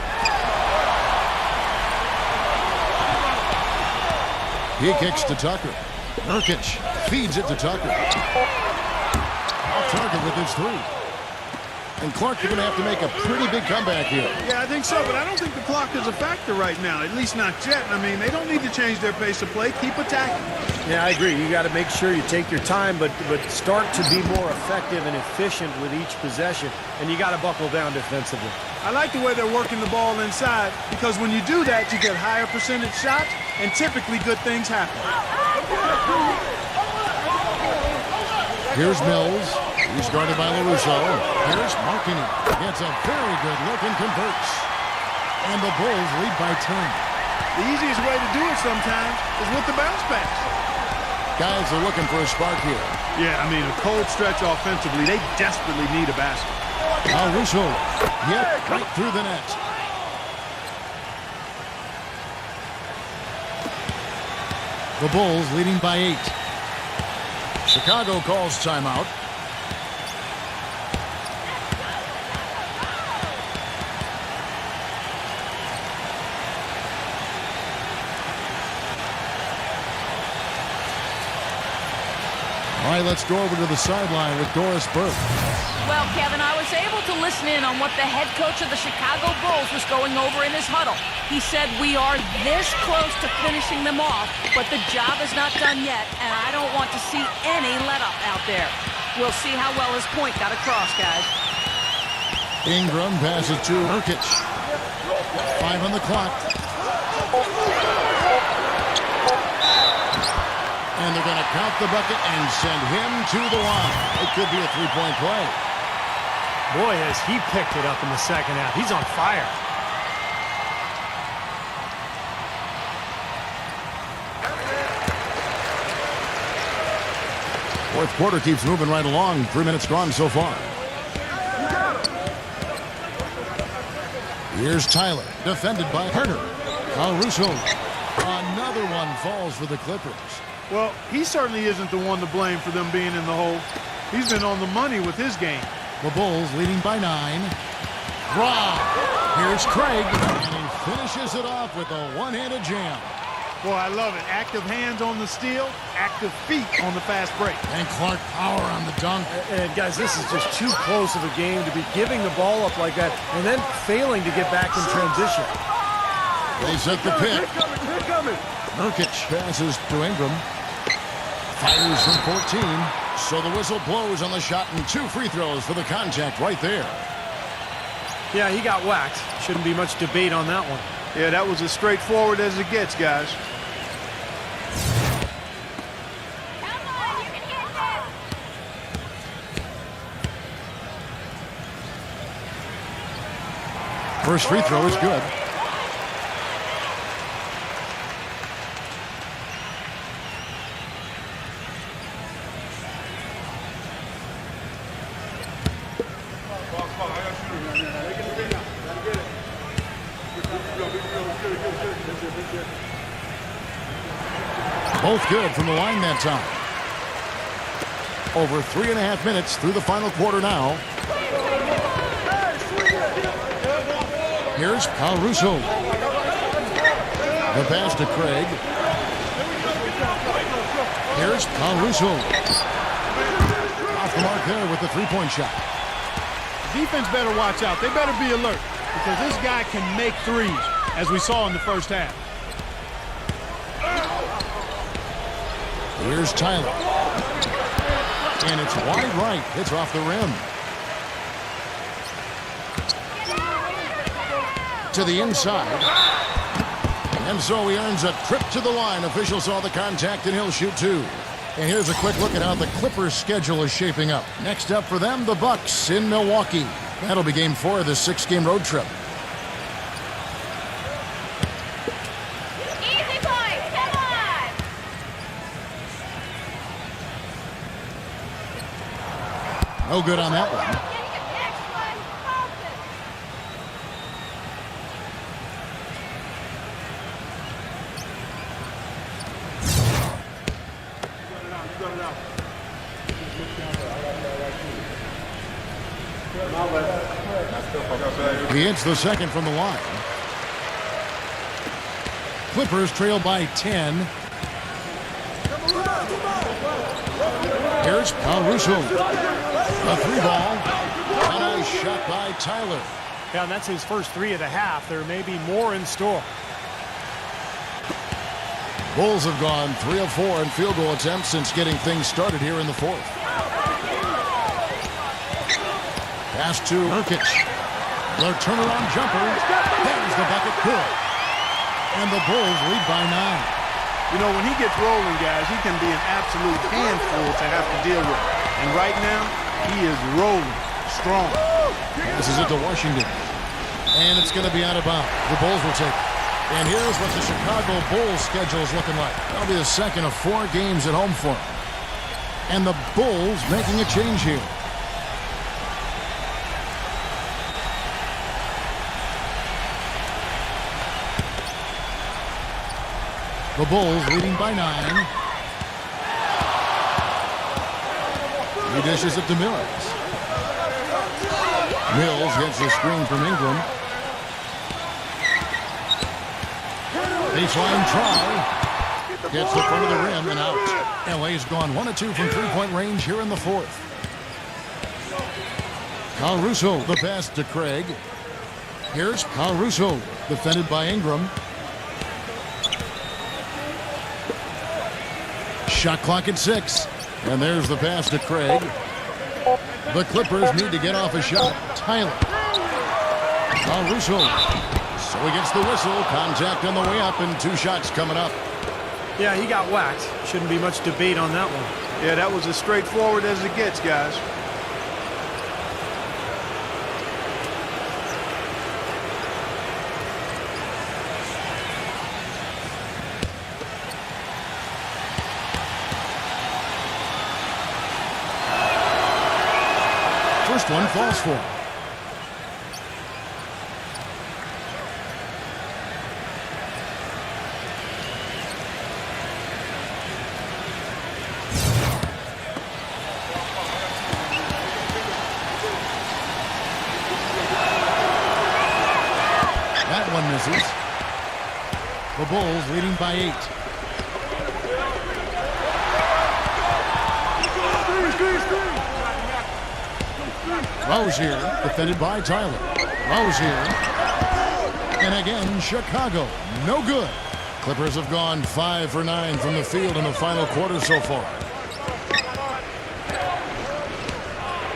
He kicks to Tucker. Nurkic feeds it to Tucker. Off target with his 3. And Clark, you're going to have to make a pretty big comeback here. Yeah, I think so, but I don't think the clock is a factor right now, at least not yet. I mean, they don't need to change their pace of play. Keep attacking. Yeah, I agree. You got to make sure you take your time, but start to be more effective and efficient with each possession, and you got to buckle down defensively. I like the way they're working the ball inside, because when you do that, you get higher percentage shots, and typically good things happen. Here's Mills. He's guarded by LaRusso. Here's Markkanen. Gets a very good look and converts. And the Bulls lead by 10. The easiest way to do it sometimes is with the bounce pass. Guys are looking for a spark here. Yeah, I mean, a cold stretch offensively. They desperately need a basket. LaRusso. Yep, right through the net. The Bulls leading by 8. Chicago calls timeout. All right, let's go over to the sideline with Doris Burke. Well, Kevin, I was able to listen in on what the head coach of the Chicago Bulls was going over in his huddle. He said, we are this close to finishing them off, but the job is not done yet, and I don't want to see any let-up out there. We'll see how well his point got across, guys. Ingram passes to Nurkic. 5 on the clock. And they're going to count the bucket and send him to the line. It could be a 3-point play. Boy, has he picked it up in the second half. He's on fire. Fourth quarter keeps moving right along. 3 minutes gone so far. Here's Tyler, defended by Herter. Caruso. Another one falls for the Clippers. Well, he certainly isn't the one to blame for them being in the hole. He's been on the money with his game. The Bulls leading by 9. Draw. Here's Craig, and he finishes it off with a one-handed jam. Boy, I love it. Active hands on the steal, active feet on the fast break. And Clark power on the dunk. And guys, this is just too close of a game to be giving the ball up like that and then failing to get back in transition. They set the pick. Nurkic passes to Ingram. Fires from 14. So the whistle blows on the shot and 2 free throws for the contact right there. Yeah, he got whacked. Shouldn't be much debate on that one. Yeah, that was as straightforward as it gets, guys. First free throw is good. Both good from the line that time. Over 3.5 minutes through the final quarter now. Here's Caruso. The pass to Craig. Here's Caruso. Off the mark there with the 3-point shot. Defense better watch out. They better be alert because this guy can make threes, as we saw in the first half. Here's Tyler. And it's wide right. It's off the rim. To the inside. And so he earns a trip to the line. Officials saw the contact, and he'll shoot two. And here's a quick look at how the Clippers' schedule is shaping up. Next up for them, the Bucks in Milwaukee. That'll be game 4 of this 6-game road trip. Easy boys, come on! No good on that one. He hits the second from the line. Clippers trail by 10. Here's Caruso. A 3-ball. And a shot by Tyler. Yeah, and that's his first 3 of the half. There may be more in store. Bulls have gone 3 of 4 in field goal attempts since getting things started here in the fourth. Pass to Nurkic. The turnaround jumper. There's the bucket. Good. And the Bulls lead by 9. You know, when he gets rolling, guys, he can be an absolute handful to have to deal with. And right now, he is rolling strong. This is it to Washington. And it's going to be out of bounds. The Bulls will take it. And here's what the Chicago Bulls schedule is looking like. That'll be the second of 4 games at home for them. And the Bulls making a change here. The Bulls leading by 9. He dishes it to Mills. Mills gets the screen from Ingram. Baseline try. Gets the front of the rim and out. LA's gone 1 of 2 from 3-point range here in the fourth. Caruso, the pass to Craig. Here's Caruso, defended by Ingram. Shot clock at 6. And there's the pass to Craig. The Clippers need to get off a shot. Tyler. Caruso. So he gets the whistle. Contact on the way up and 2 shots coming up. Yeah, he got whacked. Shouldn't be much debate on that one. Yeah, that was as straightforward as it gets, guys. First one falls for him. That one misses. The Bulls leading by 8. Rozier, defended by Tyler. Rozier. And again, Chicago. No good. Clippers have gone 5 for 9 from the field in the final quarter so far.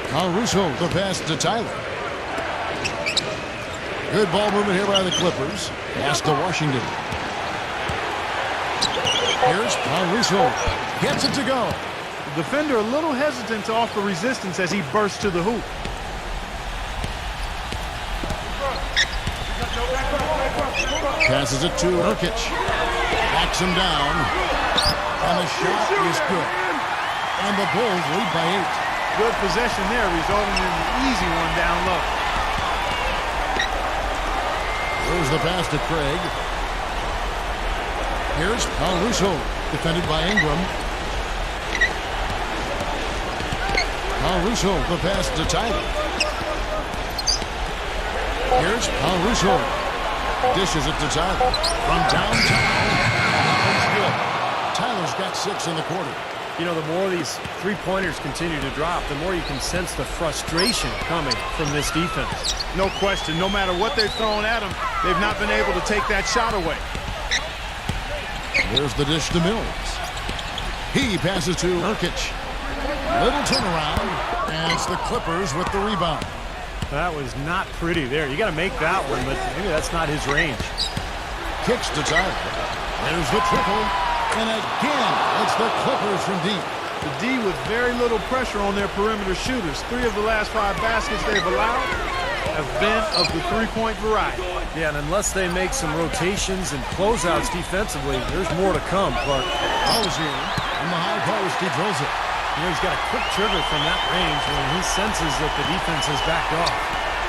Caruso, the pass to Tyler. Good ball movement here by the Clippers. Pass to Washington. Here's Caruso. Gets it to go. The defender a little hesitant to offer resistance as he bursts to the hoop. Passes it to Nurkic. Backs him down. And the shot is good. And the Bulls lead by 8. Good possession there, resulting in an easy one down low. Here's the pass to Craig. Here's Caruso, defended by Ingram. Caruso, the pass to Tyler. Here's Caruso. Dishes it to Tyler. From downtown. That's good. Tyler's got 6 in the quarter. You know, the more these three-pointers continue to drop, the more you can sense the frustration coming from this defense. No question. No matter what they've thrown at them, they've not been able to take that shot away. There's the dish to Mills. He passes to Urkic. Little turnaround, and it's the Clippers with the rebound. That was not pretty there. You got to make that one, but maybe that's not his range. Kicks to Tyler. There's the triple. And again, it's the Clippers from deep. The D with very little pressure on their perimeter shooters. 3 of the last 5 baskets they've allowed have been of the three-point variety. Yeah, and unless they make some rotations and closeouts defensively, there's more to come, Clark. Rozier in the high post. He drills it. You know, he's got a quick trigger from that range when he senses that the defense has backed off.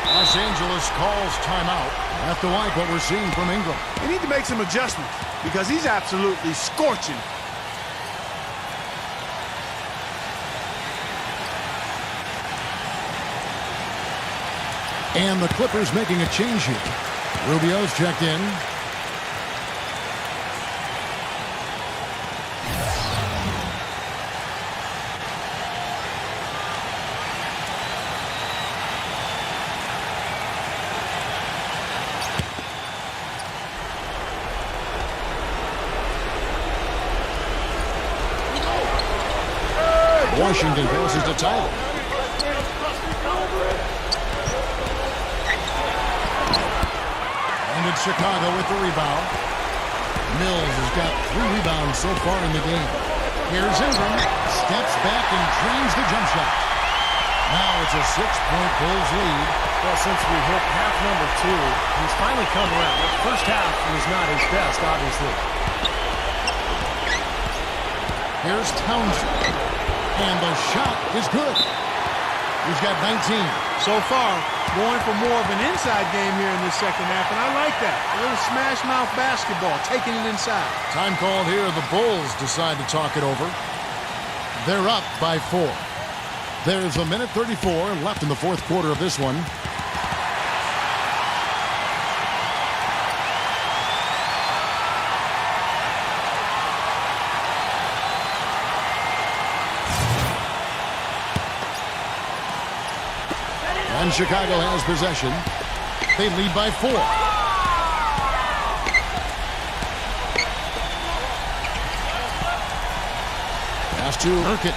Los Angeles calls timeout. Have to like what we're seeing from Ingram. They need to make some adjustments because he's absolutely scorching. And the Clippers making a change here. Rubio's checked in. Washington passes to Tyler. And it's Chicago with the rebound. Mills has got 3 rebounds so far in the game. Here's Ingram. Steps back and drains the jump shot. Now it's a 6-point Bulls lead. Well, since we hit half number 2, he's finally come around. The first half was not his best, obviously. Here's Townsend. And the shot is good. He's got 19. So far, going for more of an inside game here in this second half, and I like that. A little smash-mouth basketball, taking it inside. Time called here. The Bulls decide to talk it over. They're up by 4. There's a minute 34 left in the fourth quarter of this one. And Chicago has possession. They lead by 4. Pass to Urkic.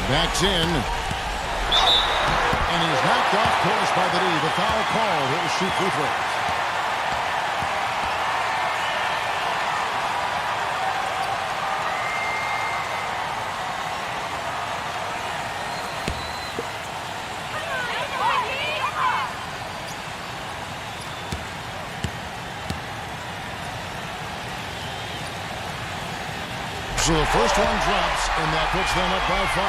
Backs in. And he's knocked off course by the D. The foul call. He'll shoot free throws. So the first one drops, and that puts them up by 5.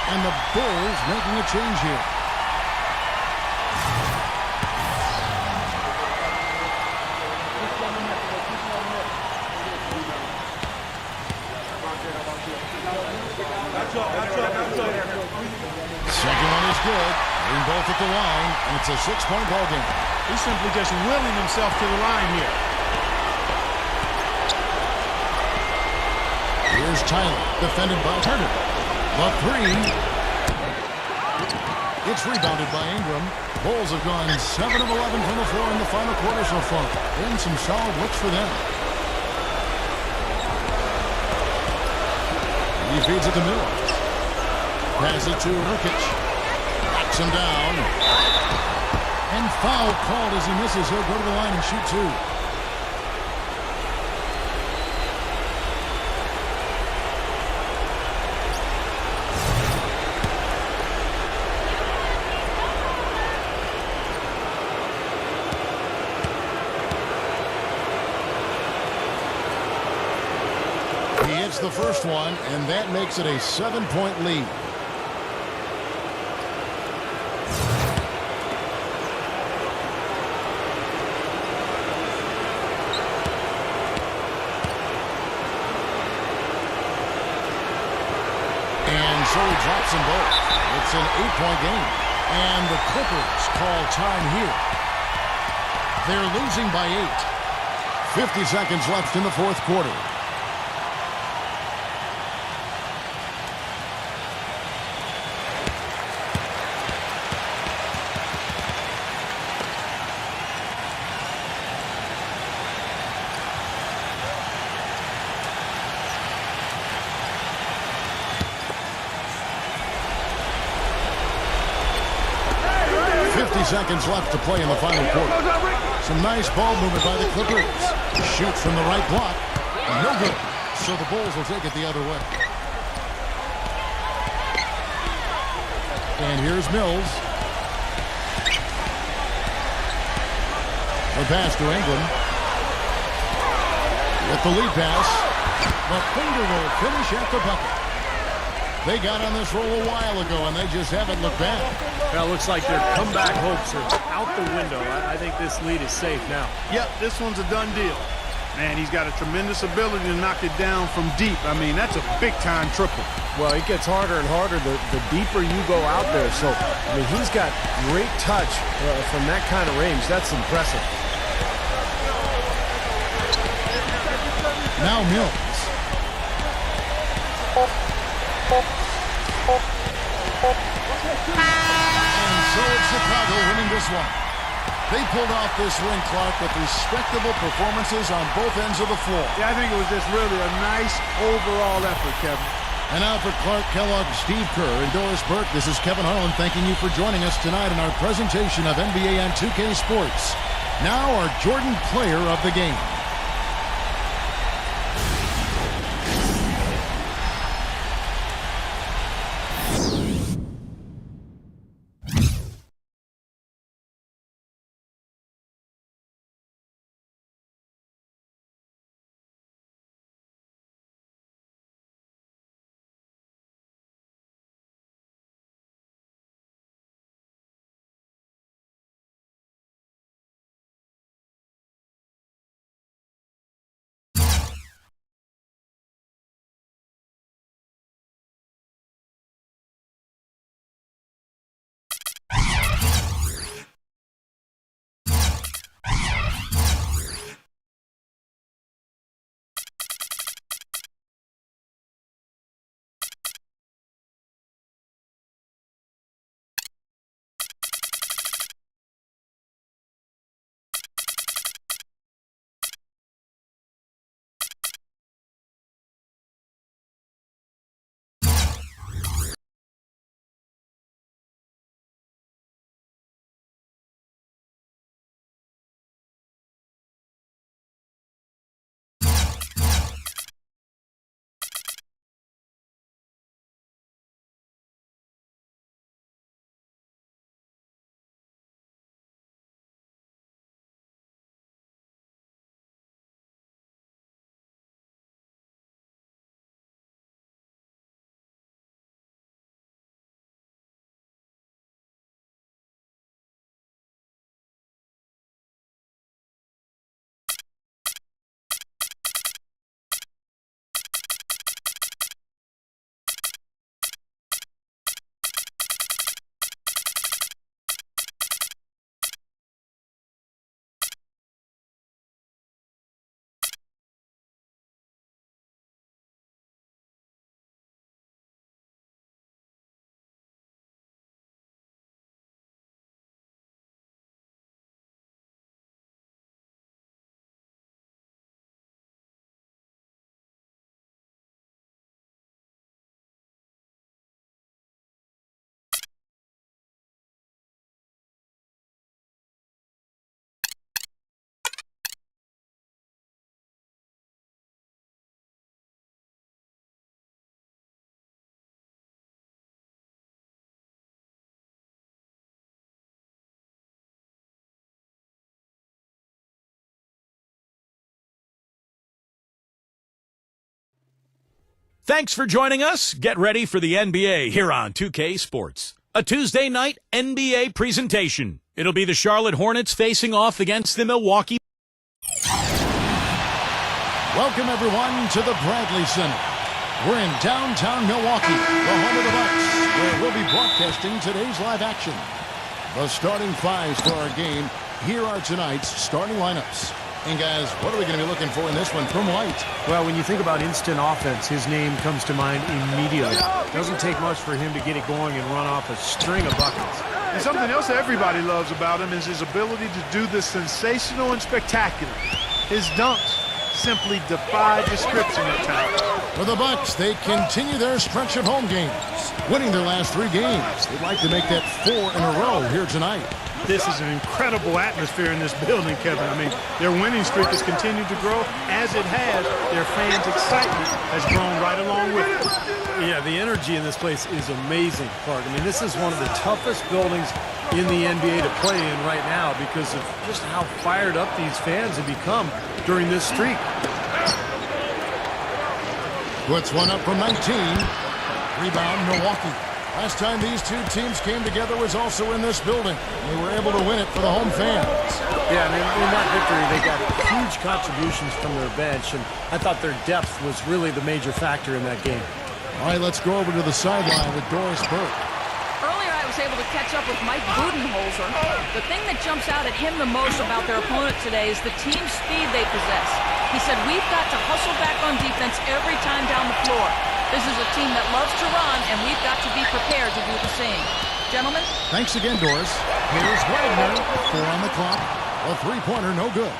And the Bulls making a change here. Second one is good. Hitting both at the line, and it's a 6-point ball game. He's simply just willing himself to the line here. Here's Tyler, defended by Turner. The 3. It's rebounded by Ingram. Bulls have gone 7 of 11 from the floor in the final quarter so far. And some solid looks for them. He feeds it to Mills. Pass it to Urkic. Knocks him down. And foul called as he misses. He'll go to the line and shoot 2. He hits the first one, and that makes it a 7-point lead. And so he drops them both. It's an 8-point game. And the Clippers call time here. They're losing by 8. 50 seconds left in the fourth quarter. seconds left to play in the final quarter. Some nice ball movement by the Clippers. Shoot from the right block. No good. So the Bulls will take it the other way. And here's Mills. The pass to England. With the lead pass. The finger will finish at the bucket. They got on this roll a while ago, and they just haven't looked back. Well, it looks like their comeback hopes are out the window. I think this lead is safe now. Yep, this one's a done deal. Man, he's got a tremendous ability to knock it down from deep. I mean, that's a big-time triple. Well, it gets harder and harder the deeper you go out there. So, I mean, he's got great touch from that kind of range. That's impressive. Now Mills. And so it's Chicago winning this one. They pulled off this win, Clark, with respectable performances on both ends of the floor. Yeah, I think it was just really a nice overall effort, Kevin. And now for Clark Kellogg, Steve Kerr, and Doris Burke, this is Kevin Harlan thanking you for joining us tonight in our presentation of NBA on 2K Sports. Now our Jordan Player of the Game. Thanks for joining us. Get ready for the NBA here on 2K Sports. A Tuesday night NBA presentation. It'll be the Charlotte Hornets facing off against the Milwaukee. Welcome, everyone, to the Bradley Center. We're in downtown Milwaukee, the home of the Bucks, where we'll be broadcasting today's live action. The starting fives for our game. Here are tonight's starting lineups. And guys, what are we going to be looking for in this one from White? Well, when you think about instant offense, his name comes to mind immediately. Doesn't take much for him to get it going and run off a string of buckets. And something else that everybody loves about him is his ability to do the sensational and spectacular. His dunks simply defy description at times. For the Bucks, they continue their stretch of home games, winning their last 3 games. They'd like to make that 4 in a row here tonight. this is an incredible atmosphere in this building, Kevin. I mean, their winning streak has continued to grow. As it has, their fans' excitement has grown right along with it. Yeah, the energy in this place is amazing, Clark. I mean, this is one of the toughest buildings in the NBA to play in right now because of just how fired up these fans have become during this streak. Puts one up from 19. Rebound, Milwaukee. Last time these two teams came together was also in this building. They were able to win it for the home fans. Yeah, I mean, in that victory, they got huge contributions from their bench, and I thought their depth was really the major factor in that game. All right, let's go over to the sideline with Doris Burke. Earlier, I was able to catch up with Mike Budenholzer. The thing that jumps out at him the most about their opponent today is the team speed they possess. He said, we've got to hustle back on defense every time down the floor. This is a team that loves to run, and we've got to be prepared to do the same. Gentlemen? Thanks again, Doris. Here's Wagner. 4 on the clock. A three-pointer, no good.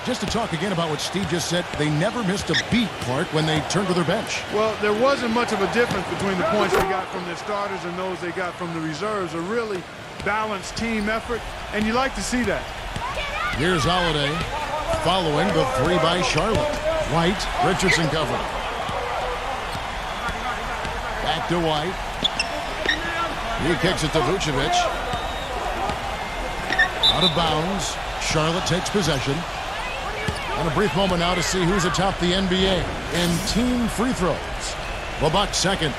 Just to talk again about what Steve just said, they never missed a beat, Clark, when they turned to their bench. Well, there wasn't much of a difference between the points they got from their starters and those they got from the reserves. A really balanced team effort, and you like to see that. Here's Holiday, following the three by Charlotte. White, Richardson cover. Back to White. He kicks it to Vucevic. Out of bounds. Charlotte takes possession. And a brief moment now to see who's atop the NBA in team free throws. The Bucks second.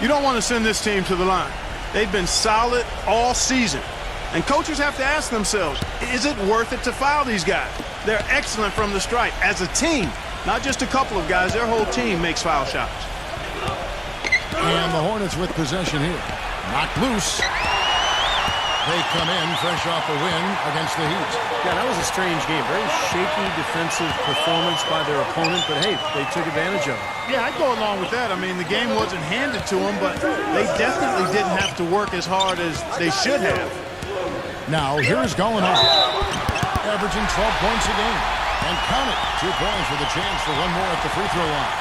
You don't want to send this team to the line. They've been solid all season. And coaches have to ask themselves, is it worth it to foul these guys? They're excellent from the stripe as a team. Not just a couple of guys. Their whole team makes foul shots. And the Hornets with possession here. Knocked loose. They come in fresh off a win against the Heat. Yeah, that was a strange game. Very shaky defensive performance by their opponent, but hey, they took advantage of it. Yeah, I'd go along with that. I mean, the game wasn't handed to them, but they definitely didn't have to work as hard as they should have. Now, here's Gallinari, averaging 12 points a game. And count it, 2 points with a chance for one more at the free throw line.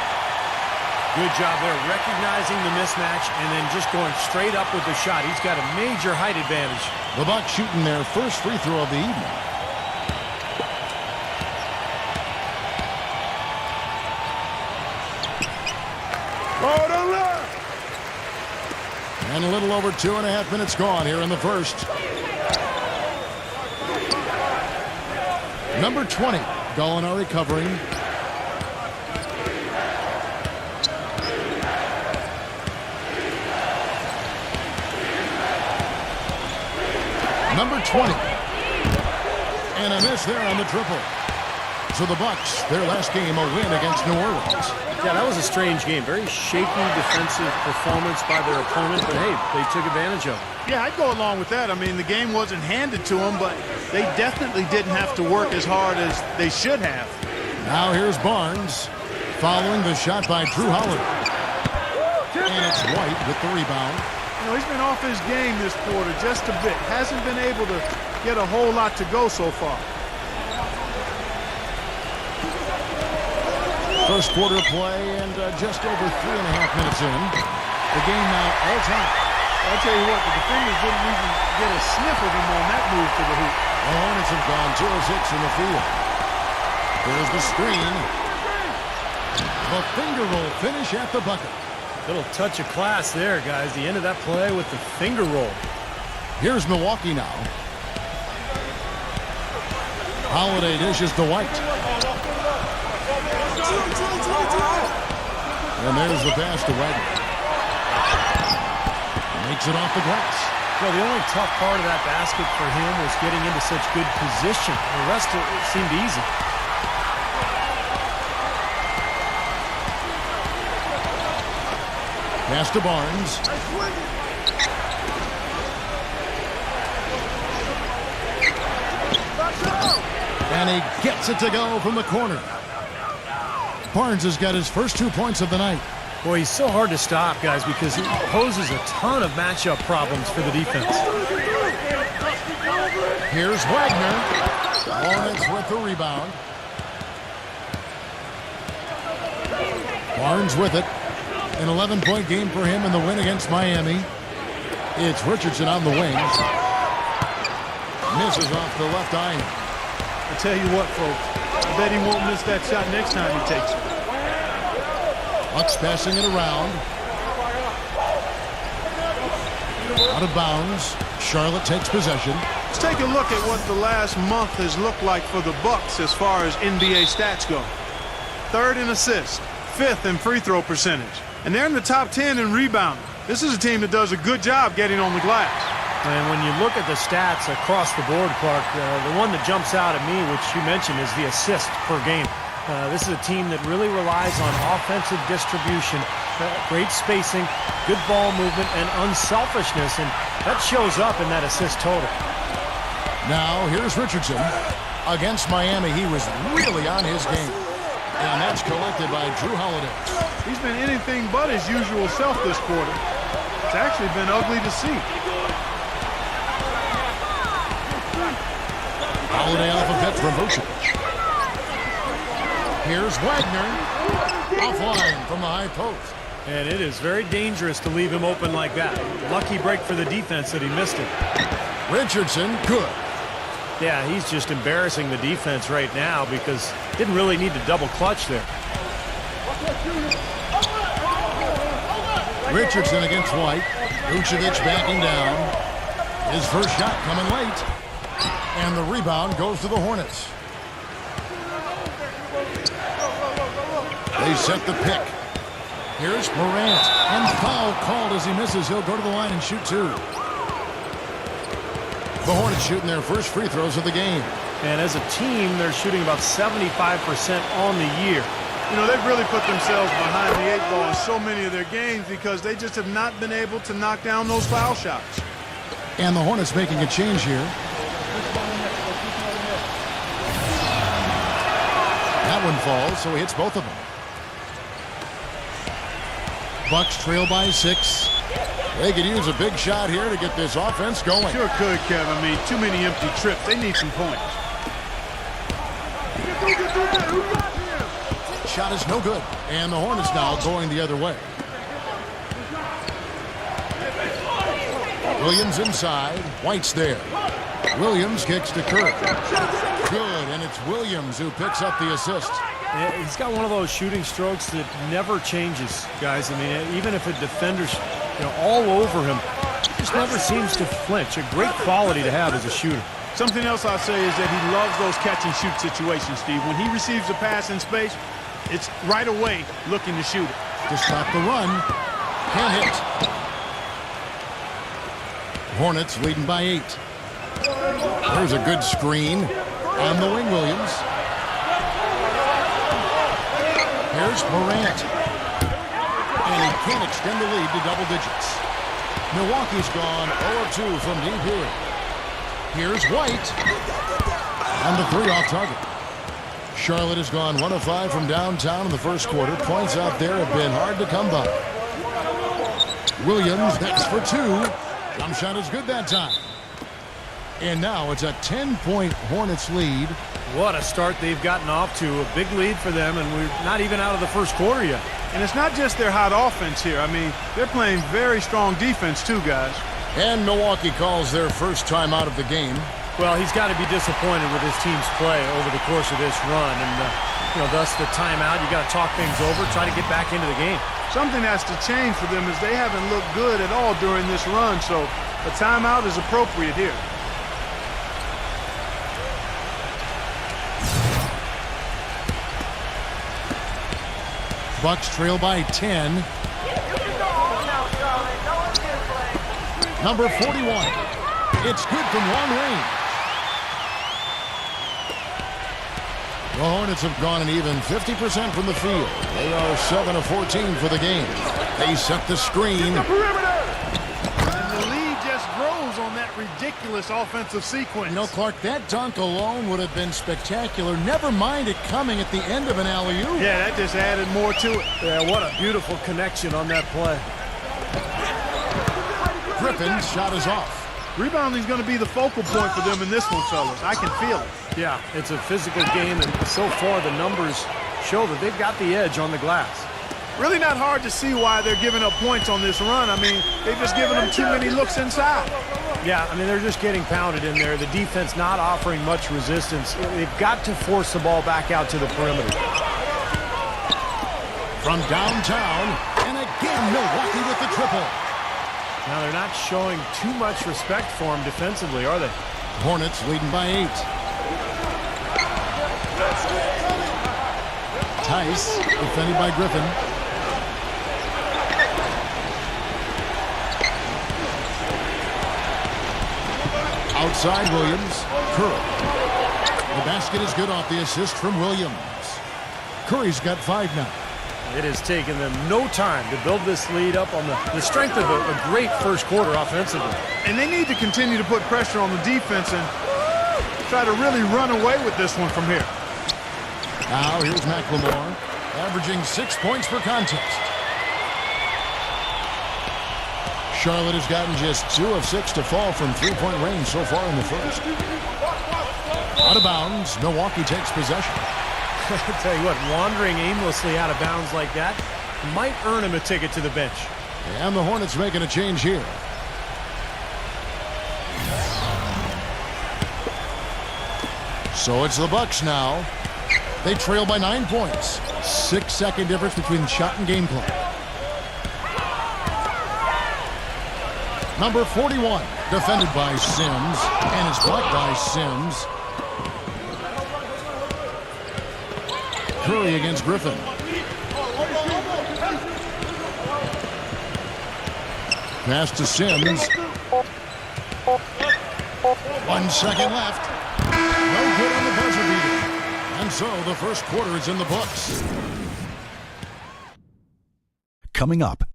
Good job there, recognizing the mismatch and then just going straight up with the shot. He's got a major height advantage. The Bucks shooting their first free throw of the evening. And a little over 2.5 minutes gone here in the first. Number 20, Gallinari covering. Number 20. And a miss there on the triple. So the Bucks, their last game, a win against New Orleans. Yeah, that was a strange game. Very shaky defensive performance by their opponent, but hey, they took advantage of it. Yeah, I'd go along with that. I mean, the game wasn't handed to them, but they definitely didn't have to work as hard as they should have. Now here's Barnes, following the shot by Drew Holiday. And it's White with the rebound. You know, he's been off his game this quarter just a bit. Hasn't been able to get a whole lot to go so far. First quarter play and just over 3.5 minutes in. The game now all time. I'll tell you what, the defenders didn't even get a sniff of him on that move to the hoop. The Hornets have gone 2 of 6 in the field. There's the screen. The finger roll finish at the bucket. Little touch of class there, guys. The end of that play with the finger roll. Here's Milwaukee now. Holiday dishes to White. And there's the pass to Wagner. Makes it off the glass. Well, the only tough part of that basket for him was getting into such good position. The rest of it seemed easy. Pass to Barnes. And he gets it to go from the corner. Barnes has got his first 2 points of the night. Boy, he's so hard to stop, guys, because he poses a ton of matchup problems for the defense. Here's Wagner. Hornets with the rebound. Barnes with it. An 11-point game for him in the win against Miami. It's Richardson on the wings. Misses off the left iron. I tell you what, folks, I bet he won't miss that shot next time he takes it. Bucks passing it around. Out of bounds. Charlotte takes possession. Let's take a look at what the last month has looked like for the Bucks as far as NBA stats go. 3rd in assists, 5th in free throw percentage, and they're in the top 10 in rebounding. This is a team that does a good job getting on the glass. And when you look at the stats across the board, Clark, the one that jumps out at me, which you mentioned, is the assist per game. This is a team that really relies on offensive distribution, great spacing, good ball movement, and unselfishness, and that shows up in that assist total. Now, here's Richardson. Against Miami, he was really on his game. And that's collected by Drew Holiday. He's been anything but his usual self this quarter. It's actually been ugly to see. Holiday off a bit from Vucevic. Here's Wagner. Offline from the high post. And it is very dangerous to leave him open like that. Lucky break for the defense that he missed it. Richardson, good. Yeah, he's just embarrassing the defense right now because didn't really need to double clutch there. Richardson against White. Vucevic backing down. His first shot coming late. And the rebound goes to the Hornets. They set the pick. Here's Morant. And foul called as he misses. He'll go to the line and shoot 2. The Hornets shooting their first free throws of the game. And as a team, they're shooting about 75% on the year. You know, they've really put themselves behind the 8 ball in so many of their games because they just have not been able to knock down those foul shots. And the Hornets making a change here. That one falls, so he hits both of them. Bucks trail by 6. They could use a big shot here to get this offense going. Sure could, Kevin. I mean, too many empty trips. They need some points. Shot is no good. And the Hornets now going the other way. Williams inside. White's there. Williams kicks to Kirk. Good, and it's Williams who picks up the assist. Yeah, he's got one of those shooting strokes that never changes, guys. I mean, even if a defender's all over him, he just never seems to flinch. A great quality to have as a shooter. Something else I'll say is that he loves those catch and shoot situations, Steve. When he receives a pass in space, it's right away looking to shoot it. To stop the run. Can't hit. Hornets leading by 8. There's a good screen on the wing, Williams. Here's Morant. And he can't extend the lead to double digits. Milwaukee's gone 0-2 from deep here. Here's White. And the 3 off target. Charlotte has gone 1 of 5 from downtown in the first quarter. Points out there have been hard to come by. Williams next for 2. Jump shot is good that time. And now it's a 10-point Hornets lead. What a start they've gotten off to. A big lead for them, and we're not even out of the first quarter yet. And it's not just their hot offense here. I mean, they're playing very strong defense too, guys. And Milwaukee calls their first time out of the game. Well, he's got to be disappointed with his team's play over the course of this run. And, thus the timeout. You got to talk things over, try to get back into the game. Something has to change for them as they haven't looked good at all during this run. So a timeout is appropriate here. Bucks trail by 10. Number 41. It's good from long range. The Hornets have gone an even 50% from the field. They are 7 of 14 for the game. They set the screen. And the lead just grows on that ridiculous offensive sequence. You know, Clark, that dunk alone would have been spectacular. Never mind it coming at the end of an alley-oop. Yeah, that just added more to it. Yeah, what a beautiful connection on that play. Griffin's shot is off. Rebounding is going to be the focal point for them in this one, fellas. I can feel it. Yeah, it's a physical game, and so far the numbers show that they've got the edge on the glass. Really not hard to see why they're giving up points on this run. I mean, they've just given them too many looks inside. Yeah, I mean, they're just getting pounded in there. The defense not offering much resistance. They've got to force the ball back out to the perimeter. From downtown, and again, Milwaukee with the triple. Now, they're not showing too much respect for him defensively, are they? Hornets leading by 8. Tice, defended by Griffin. Outside Williams. Curry. The basket is good off the assist from Williams. Curry's got 5 now. It has taken them no time to build this lead up on the strength of a great first quarter offensively. And they need to continue to put pressure on the defense and try to really run away with this one from here. Now here's McLemore, averaging 6 points per contest. Charlotte has gotten just 2 of 6 to fall from three-point range so far in the first. Out of bounds, Milwaukee takes possession. I'll tell you what, wandering aimlessly out of bounds like that might earn him a ticket to the bench. And the Hornets making a change here. So it's the Bucks now. They trail by 9 points. 6-second difference between shot and game clock. Number 41, defended by Sims, and is blocked by Sims. Curry against Griffin. Pass to Sims. 1 second left. No good on the buzzer beater. And so the first quarter is in the books. Coming up.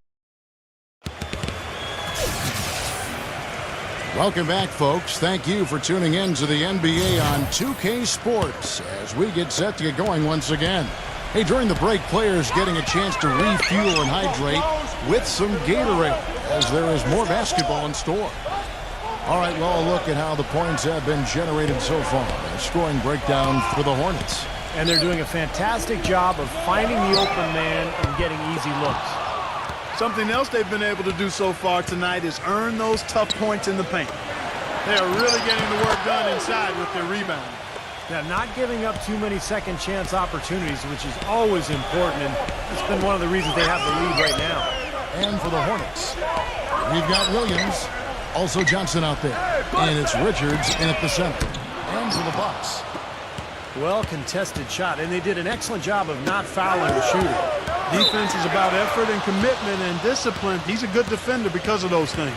Welcome back, folks. Thank you for tuning in to the NBA on 2K Sports as we get set to get going once again. Hey, during the break, players getting a chance to refuel and hydrate with some Gatorade as there is more basketball in store. All right, well, look at how the points have been generated so far. A scoring breakdown for the Hornets. And they're doing a fantastic job of finding the open man and getting easy looks. Something else they've been able to do so far tonight is earn those tough points in the paint. They are really getting the work done inside with their rebound. Yeah, not giving up too many second chance opportunities, which is always important, and it's been one of the reasons they have the lead right now. And for the Hornets, we've got Williams, also Johnson out there, and it's Richards in at the center. And for the Bucks, well contested shot, and they did an excellent job of not fouling the shooter. Defense is about effort and commitment and discipline. He's a good defender because of those things.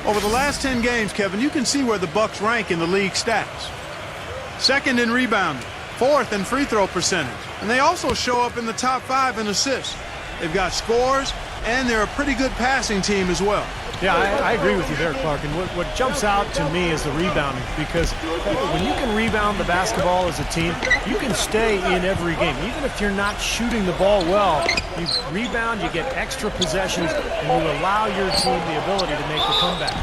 Over the last 10 games, Kevin, you can see where the Bucks rank in the league stats. Second in rebounding, 4th in free throw percentage, and they also show up in the top 5 in assists. They've got scores, and they're a pretty good passing team as well. Yeah, I agree with you there, Clark. And what jumps out to me is the rebounding, because when you can rebound the basketball as a team, you can stay in every game. Even if you're not shooting the ball well, you rebound, you get extra possessions, and you allow your team the ability to make the comeback.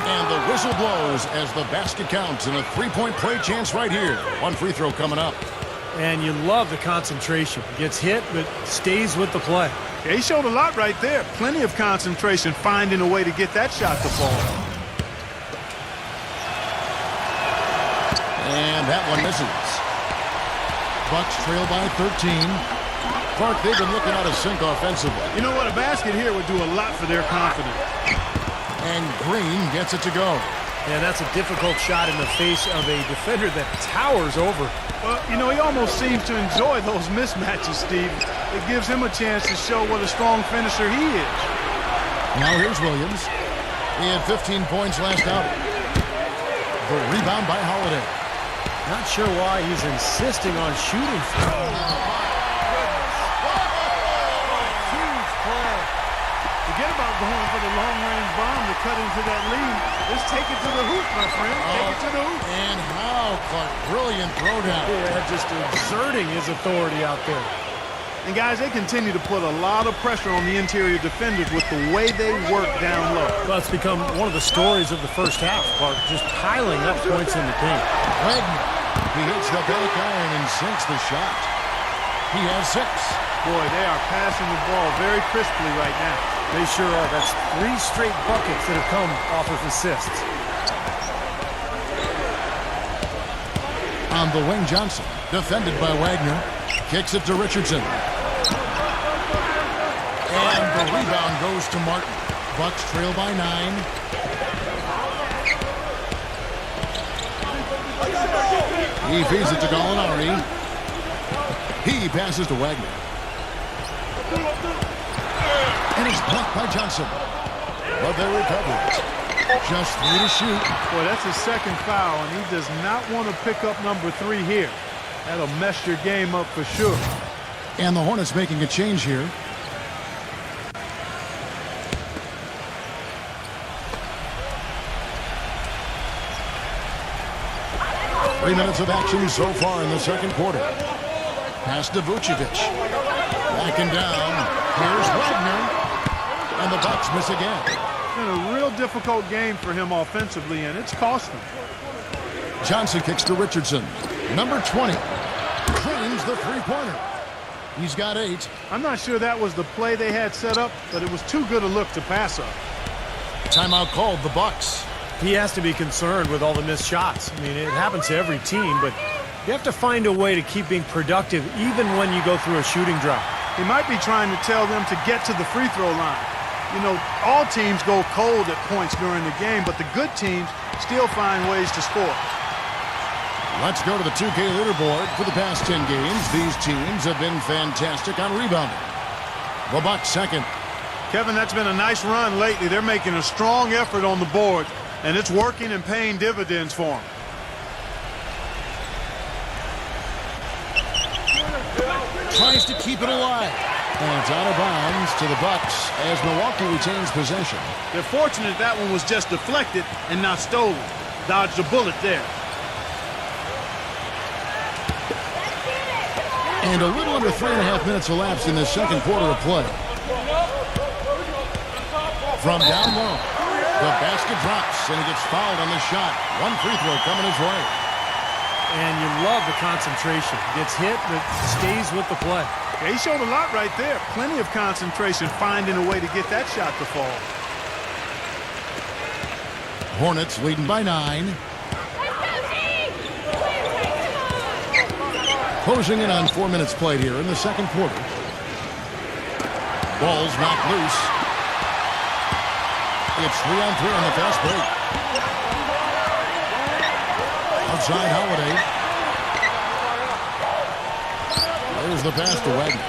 and the whistle blows as the basket counts and a three-point play chance right here. One free throw coming up. And you love the concentration. Gets hit, but stays with the play. Yeah, he showed a lot right there. Plenty of concentration, finding a way to get that shot to fall. And that one misses. Bucks trail by 13. Clark, they've been looking out of sync offensively. You know what? A basket here would do a lot for their confidence. And Green gets it to go. Yeah, that's a difficult shot in the face of a defender that towers over. Well, you know, he almost seems to enjoy those mismatches, Steve. It gives him a chance to show what a strong finisher he is. Now here's Williams. He had 15 points last outing. The rebound by Holiday. Not sure why he's insisting on shooting from it. Huge play. Forget about going for the long-range bomb to cut into that lead. Let's take it to the hoop, my friend. Take it to the hoop. And how, Clark, brilliant throwdown. Yeah, just exerting his authority out there. And guys, they continue to put a lot of pressure on the interior defenders with the way they work down low. Well, it's become one of the stories of the first half, Clark, just piling up points in the paint. Wagner, he hits the back iron and sinks the shot. He has 6. Boy, they are passing the ball very crisply right now. They sure are. That's 3 straight buckets that have come off of assists. On the wing, Johnson, defended by Wagner. Kicks it to Richardson. And the rebound goes to Martin. Bucks trail by 9. He feeds it to Gallinari. He passes to Wagner. And it's blocked by Johnson. But they recover it. Just 3 to shoot. Boy, that's his second foul, and he does not want to pick up number 3 here. That'll mess your game up for sure. And the Hornets making a change here. Three minutes of action so far in the second quarter. Pass to Vucevic. Backing down. Here's Wagner. And the Bucks miss again. Been a real difficult game for him offensively, and it's cost him. Johnson kicks to Richardson. Number 20. Drains the three-pointer. He's got 8. I'm not sure that was the play they had set up, but it was too good a look to pass up. Timeout called, the Bucks. He has to be concerned with all the missed shots. I mean, it happens to every team, but you have to find a way to keep being productive even when you go through a shooting drought. He might be trying to tell them to get to the free throw line. You know, all teams go cold at points during the game, but the good teams still find ways to score. Let's go to the 2K leaderboard. For the past 10 games, these teams have been fantastic on rebounding. The Bucks second. Kevin, that's been a nice run lately. They're making a strong effort on the board, and it's working and paying dividends for them. Tries to keep it alive. And it's out of bounds to the Bucks as Milwaukee retains possession. They're fortunate that one was just deflected and not stolen. Dodged a bullet there. And a little under 3.5 minutes elapsed in the second quarter of play. From down low, the basket drops, and he gets fouled on the shot. One free throw coming his way. And you love the concentration. Gets hit, but stays with the play. Yeah, he showed a lot right there. Plenty of concentration, finding a way to get that shot to fall. Hornets leading by 9. Closing in on 4 minutes played here in the second quarter. Ball's knocked loose. It's 3-on-3 on the fast break. Outside Holiday. There's the pass to Wagner.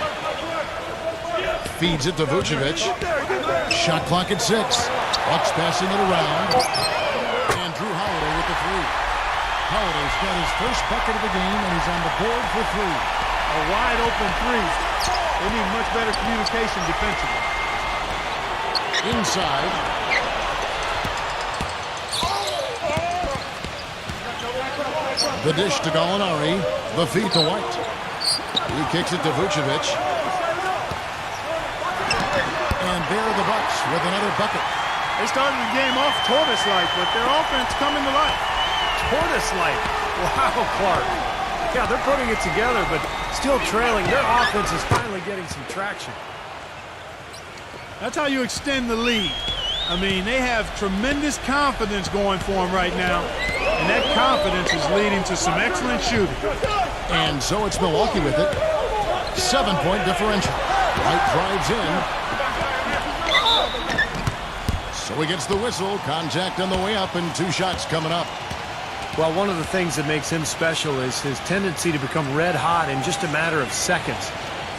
Feeds it to Vucevic. Shot clock at 6. Bucks passing it around. And Drew Holiday with the 3. Holiday's got his first bucket of the game, and he's on the board for 3. A wide open 3. They need much better communication defensively. Inside. The dish to Gallinari. The feed to White. He kicks it to Vucevic. And there are the Bucks with another bucket. They started the game off tortoise-like, but their offense coming to life. Tortoise-like. Wow, Clark. Yeah, they're putting it together, but still trailing. Their offense is finally getting some traction. That's how you extend the lead. I mean, they have tremendous confidence going for them right now, and that confidence is leading to some excellent shooting. And so it's Milwaukee with it. 7-point differential. White drives in. So he gets the whistle. Contact on the way up, and 2 shots coming up. Well, one of the things that makes him special is his tendency to become red hot in just a matter of seconds.